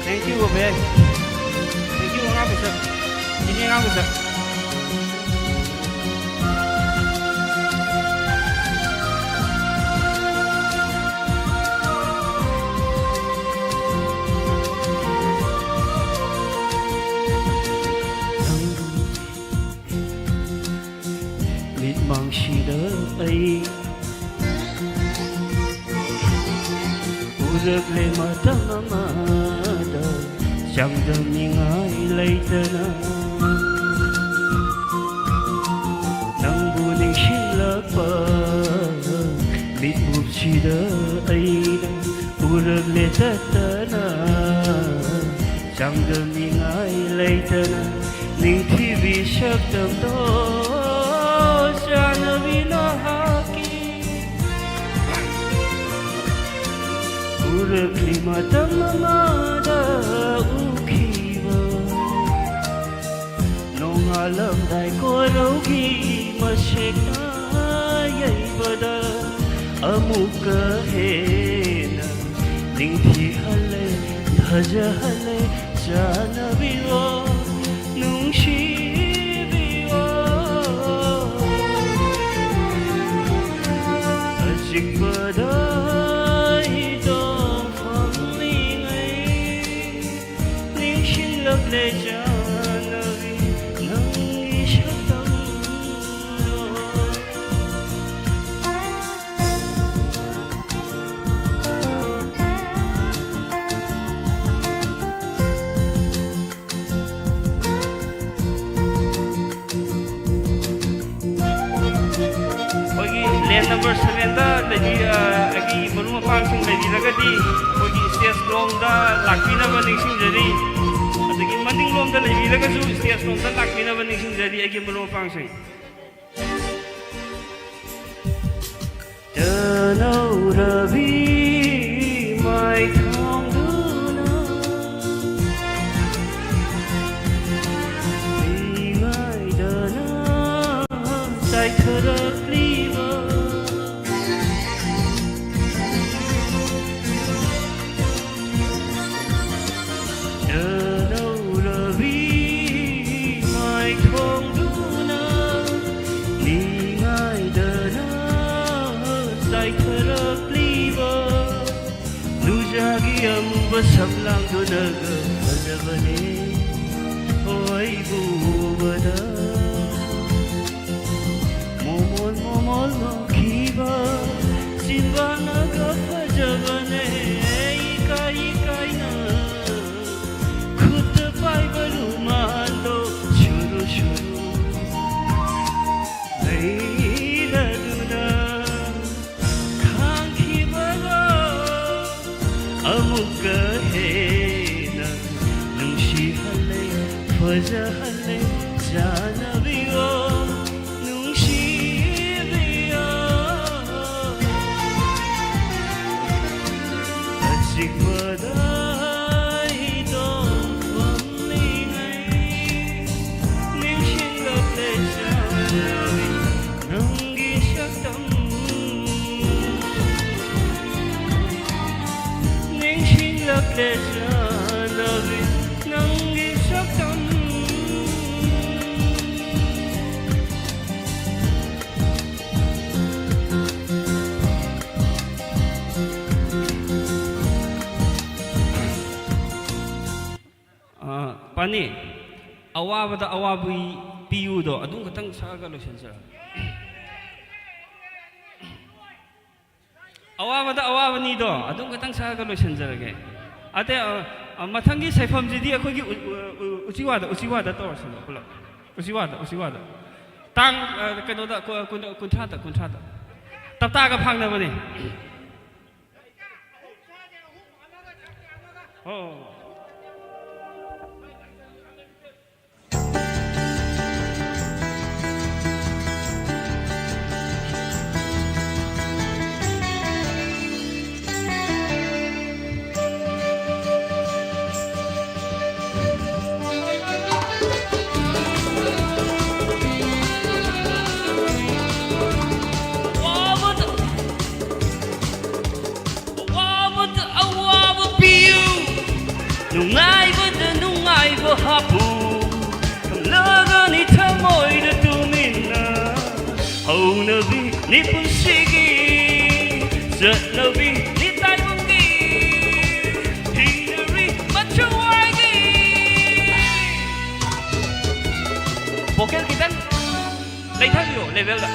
Thank you, Bobe. Thank you, Ngap Sir. Ini Ngap Sir. 망시더 ấy 우르글레 마타마마다 장더밍아이 레이터나 낭부닝시 ꯁꯤꯗ ꯑꯩꯅ ꯎꯔꯛꯂꯦ ꯆꯠꯇꯅ ꯆꯥꯡꯗꯝꯅꯤꯉꯥꯏ ꯂꯩꯇꯅ ꯅꯤꯡꯊꯤꯕꯤ ꯁꯛꯇꯝꯗꯣ ꯆꯥꯟꯅꯕꯤ ꯅꯍꯥꯛꯀꯤ 우르기 마담마다 우기와 농알람다이 꼬로기 마색나 예이바다 아무까 해나 닝티할래 다자할래 자나비와 농시비와 아직바다 ले जानवी नंगी शतम लेन नंबर 7 दा लगी अगी मनु पांग सिंह लगी लगदी कोई स्टेज लोंग दा लाकिनबा निसिंग जरी अदगी मनिंग लोम दा लगी लगसु स्टेज लोंग दा लाकिनबा निसिंग जरी अगी मनु पांग Singh Tano ravi mai thong duna mai dana sai thara kliva Sablang dunaga fajabane oi bubada momol momol kiba simbana ka fajabane ikai kai na khut pai balu mando shuru shuru leila duna khanki baga amuka फजहले जानवियो नुंशिबियो अजिकबदाई दो वमलिंgai निशिंगले जानवी नंगी शक्तम निशिंगले जानवी नंगी शक्तम Pani, awabada awabi piudo, adung katang saga lo siya. Awabada awabani do, adung katang saga lo siya lagi. Ate matangi saifam jadi aku gi usiwada to sila pula. Usiwada. Tang kanoda kontrata. Tapta ka phang na bani. Oh. Nungay ba hapu kamlaga ni tamoy na tumina Hau nabi ni punsigi Zat nabi ni taymungi Hinari machuwagi Vocal kita Leithang yo level da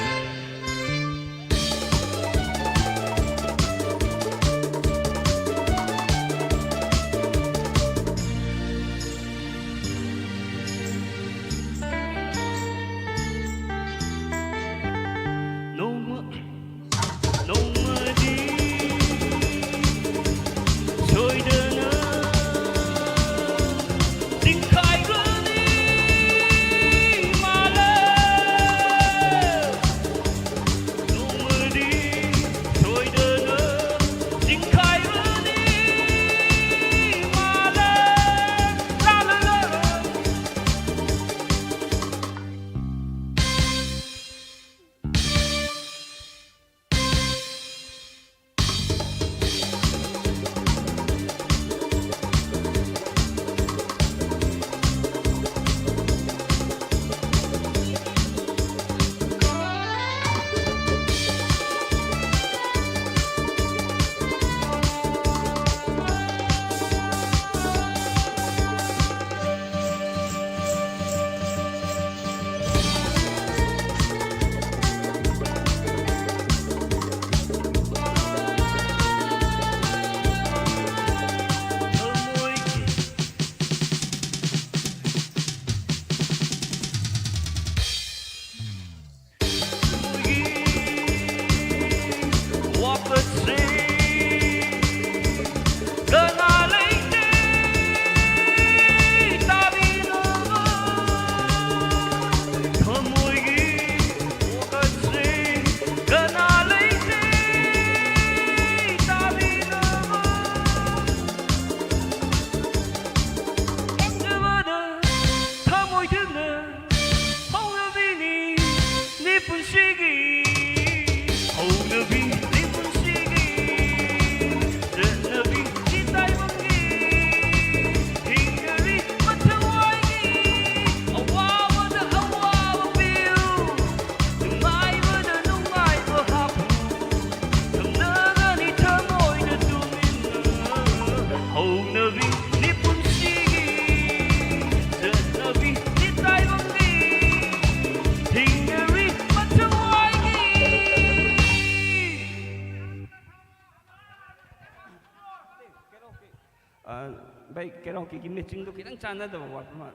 Vậy karaoke cái matching đó kitang chana daw wat ma.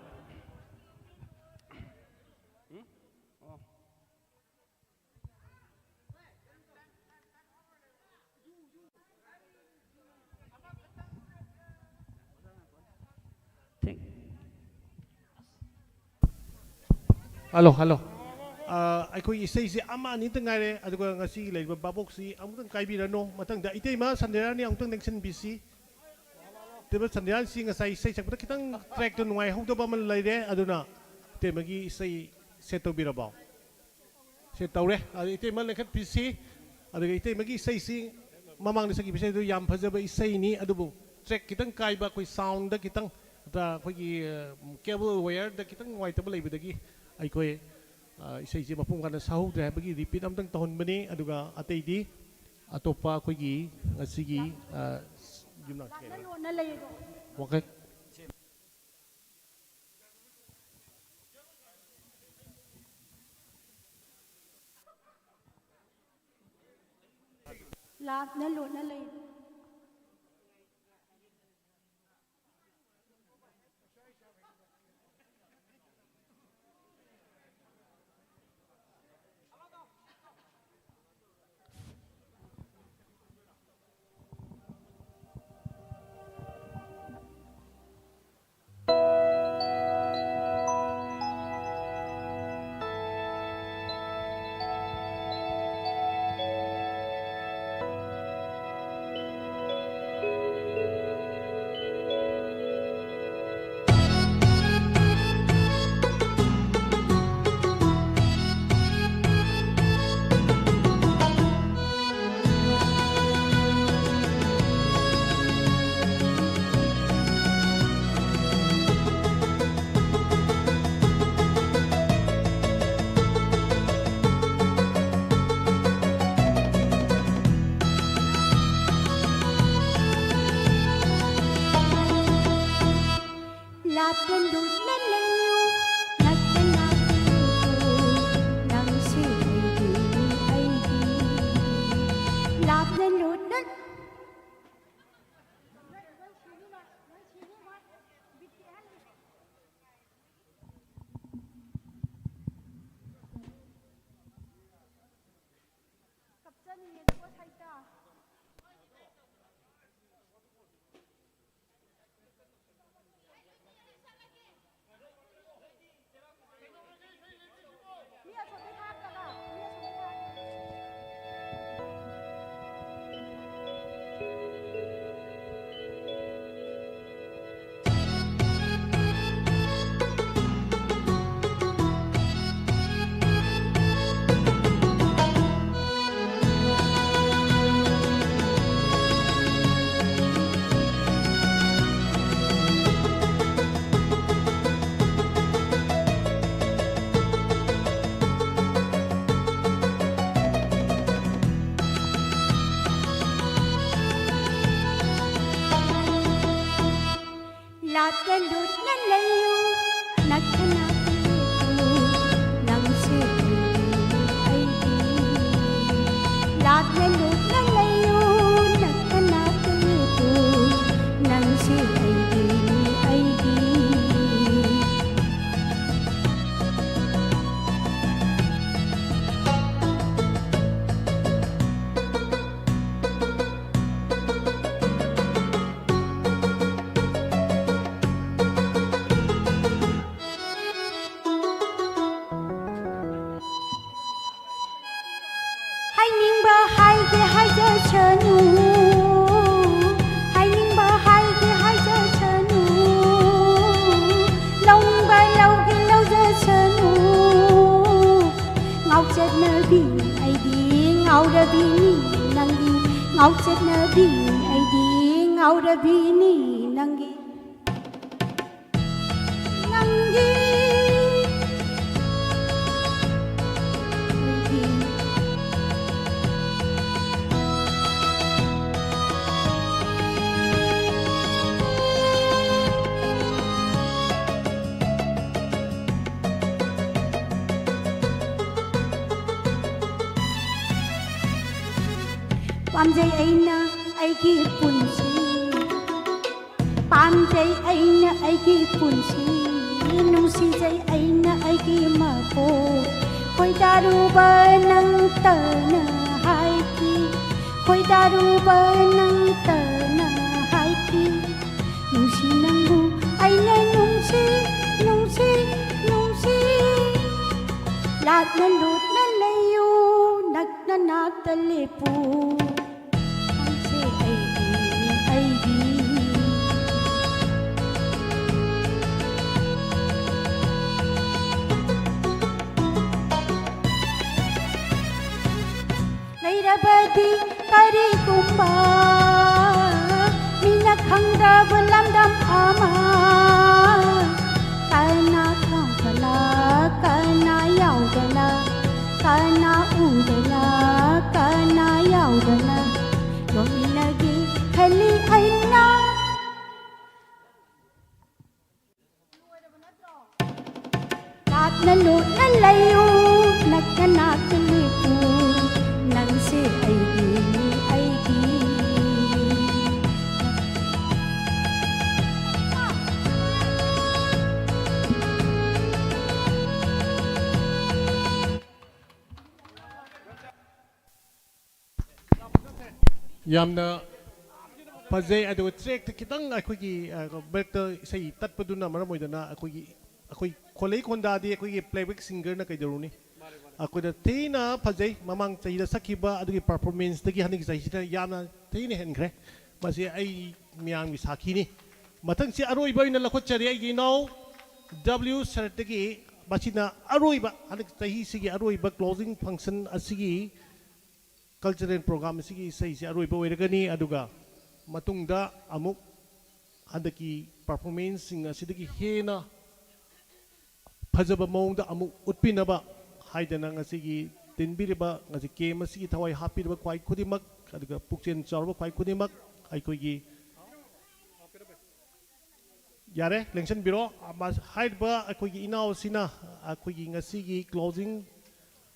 Hello, hello. ꯑꯩꯈꯣꯏ ꯏꯁꯩꯁꯤ ꯑꯃ ꯑꯅꯤꯇꯪ ꯉꯥꯏꯔꯦ ꯑꯗꯨꯒ ꯉꯁꯤꯒꯤ ꯂꯩꯔꯤꯕ ꯕꯥꯕꯣꯛꯁꯤ ꯑꯃꯨꯛꯇꯪ ꯀꯥꯏꯕꯤꯔꯅꯨ ꯃꯊꯪꯗ ꯏꯇꯩꯃ ꯁꯟꯗꯦꯔꯥꯅꯤ ꯑꯃꯨꯛꯇꯪ ꯅꯦꯡꯁꯤꯟꯕꯤꯁꯤ ꯏꯇꯩꯃ ꯁꯟꯗꯦꯔꯥꯁꯤ ꯉꯁꯥꯏ ꯏꯁꯩ ꯁꯛꯄꯗ ꯈꯤꯇꯪ ꯇ꯭ꯔꯦꯛꯇꯣ ꯅꯨꯡꯉꯥꯏꯍꯧꯗꯕ ꯑꯃ ꯂꯩꯔꯦ ꯑꯗꯨꯅ ꯏꯇꯩꯃꯒꯤ ꯏꯁꯩ ꯁꯦꯠ ꯇꯧꯕꯤꯔꯕꯣ ꯁꯦꯠ ꯇꯧꯔꯦ ꯑꯗꯨ ꯏꯇꯩꯃ ꯂꯦꯡꯈꯠꯄꯤꯁꯤ ꯑꯗꯨꯒ ꯏꯇꯩꯃꯒꯤ ꯏꯁꯩꯁꯤ ꯃꯃꯥꯡꯗ ꯁꯛꯈꯤꯕ ꯏꯁꯩꯗꯨ ꯌꯥꯝ ꯐꯖꯕ ꯏꯁꯩꯅꯤ ꯑꯗꯨꯕꯨ ꯇ꯭ꯔꯦꯛ ꯈꯤꯇꯪ ꯀꯥꯏꯕ ꯑꯩꯈꯣꯏ ꯁꯥꯎꯟꯗ ꯈꯤꯇꯪ ꯑꯩꯈꯣꯏꯒꯤ ꯀꯦꯕꯜ ꯋꯥꯌꯔꯗ ꯈꯤꯇꯪ ꯅꯨꯡꯉꯥꯏꯇꯕ ꯂꯩꯕꯗꯒꯤ ꯑꯩꯈꯣꯏ ꯏꯁꯩꯁꯤ ꯃꯄꯨꯡ ꯐꯥꯅ ꯁꯛꯍꯧꯗ꯭ꯔꯦ ꯍꯥꯏꯕꯒꯤ ꯔꯤꯄꯤꯠ ꯑꯃꯇꯪ ꯇꯧꯍꯟꯕꯅꯤ ꯑꯗꯨꯒ ꯑꯇꯩꯗꯤ ꯑꯇꯣꯞꯄ ꯑꯩꯈꯣꯏꯒꯤ ꯉꯁꯤꯒꯤ ꯋꯥꯀꯠ ꯂꯥꯞꯅ ꯂꯣꯠꯅ ꯂꯩ pamjai aina aigi punsi पामजै अइना अइगी पुन्सी नुंसिजै अइना अइगी मपो खोइदारुबा नंग तना हाइकी खोइदारुबा नंग तना हाइकी नुंसि नंगु अइना नुंसि नुंसि नुंसि लाटना लुटना लैयु नकना नाकता लेपु हमसे अइगी लैरबदी करिगुम्बा मिना खंग्राबा लमदम आमा kana khangala kana yaudala kana udala kana yaudala yomi lagi khali aina latna lutna layu nakana kalipu nangse aigi aigi yamna fazay adu trek kitang akogi bekta sei tatpaduna maramoidana akoi kholei khonda di akoi playback singer na kaidaruni akoida teina fazay mamang chaida sakiba adugi performance dagi hanik chaisida yamna teina henkhre masi ai miyang mi sakhini mathang si aroi baina lakhotchari ai no w sartagi basina aroi ba hanik chahi sigi aroi ba closing function asigi cultural program sigi sei si aroi ba oiragani aduga matungda amuk handaki performance singa sidagi hena phajaba maungda amuk utpinaba haidana ngasigi tinbiriba ngasi game sigi thawai hapirba kwai khudimak aduga pukchen chawba kwai khudimak aikoigi yare lengsan biro haidba aikoigi inaw sina aikoigi ngasigi closing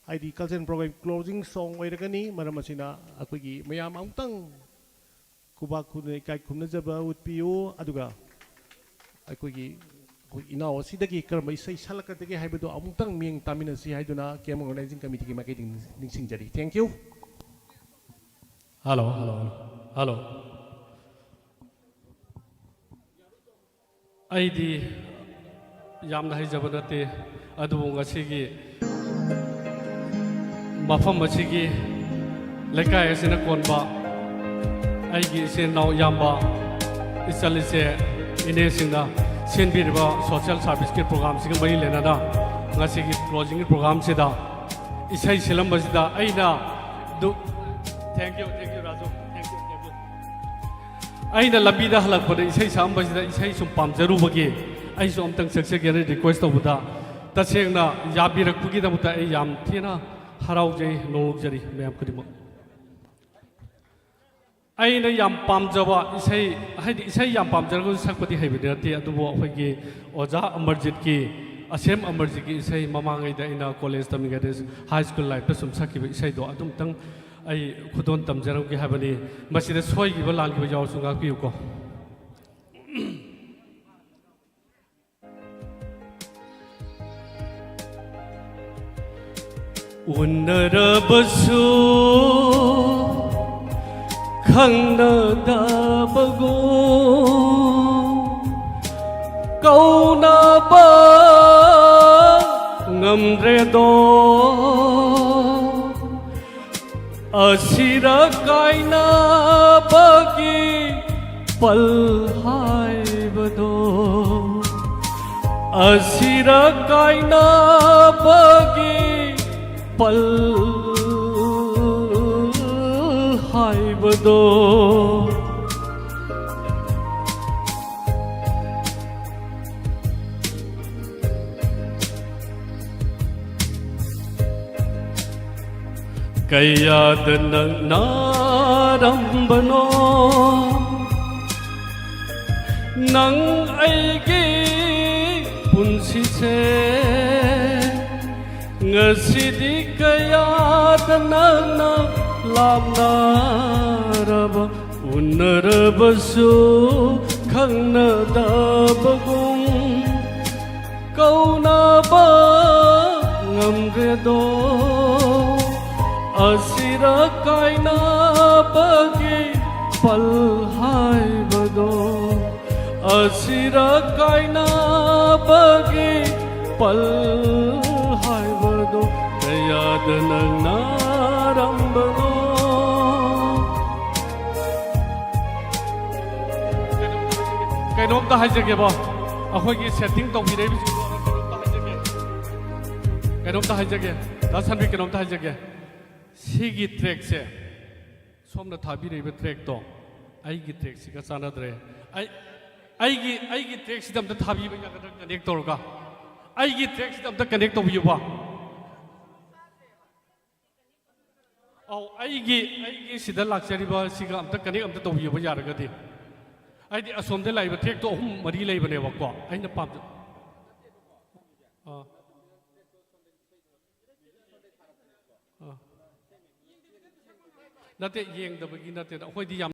haidi cultural program closing song oiragani maramasina aikoigi mayam amtang kuba khune kai khumna jaba utpiu aduga aikoigi inaw sidagi karmai sei salakategi haibado amtang mieng tamina si haiduna kem organizing committee ki makai ningsing jari thank you hello aidi yamna haijaba nate adu ngasigi mafam asigi lekai asina konba aigi se naw yamba isalise ine singna senbirba social service ke program sing mari lena da ngasigi closing program se da isai selam basida aina du thank you raju thank you aina labida halak pada isai sam basida isai sum pam jaru bagi ai so amtang sakse ge request obuda tasengna yabirak pugi da muta ai yam thina harau jai lolok jari mayam kudimo aina yam pamjaba isai haidi isai yam pamjargo sakpati haibidati adubo akhoi oja amarjit ki asem amarjit ki isai mamangai da ina college tamigades high school life ta sum sakki isai do adum tang ai khudon tamjarau ki habani masida soi gi balang ki jaw sunga ki ko unnarabasu khangnabago kaunaba ngamredo asira kaina bagi palhaibado asira kaina bagi pal haibado kayad nang narambano nang aigi punsi se ngasidi kayad nang lamnaraba unnarabasu ꯈꯪꯅꯗꯕꯒꯨꯝ ꯀꯧꯅꯕ ꯉꯝꯒꯗꯣ ꯑꯁꯤꯔ ꯀꯥꯏꯅꯕꯒꯤ ꯄꯜ ꯍꯥꯏꯕꯗꯣ ꯑꯁꯤꯔ ꯀꯥꯏꯅꯕꯒꯤ ꯄꯜ ꯍꯥꯏꯕꯗꯣ ꯀꯌꯥꯗ ꯅꯪꯅꯔꯝꯕꯅꯣ ꯀꯩꯅꯣꯝꯇ ꯍꯥꯏꯖꯒꯦꯕꯣ ꯑꯩꯈꯣꯏꯒꯤ setting ꯇꯧꯕꯤꯔꯛꯏꯕꯁꯤꯡꯗꯣ ꯀꯩꯅꯣꯝꯇ ꯍꯥꯏꯖꯒꯦ ꯗꯥ ꯁꯟꯕꯤ ꯀꯩꯅꯣꯝꯇ ꯍꯥꯏꯖꯒꯦ 시기 트랙세 somna thabireba track to aigi track siga chanadre aigi track sidam ta thabiba yagadra connect torga aigi track sidam ta connect to biuba au aigi sida lakchariba siga amta connect amta to biuba yaragadi aidi asomde laiba track to hum mari laibane bakwa aina pam nate yeng da bagi nate da khoi di yam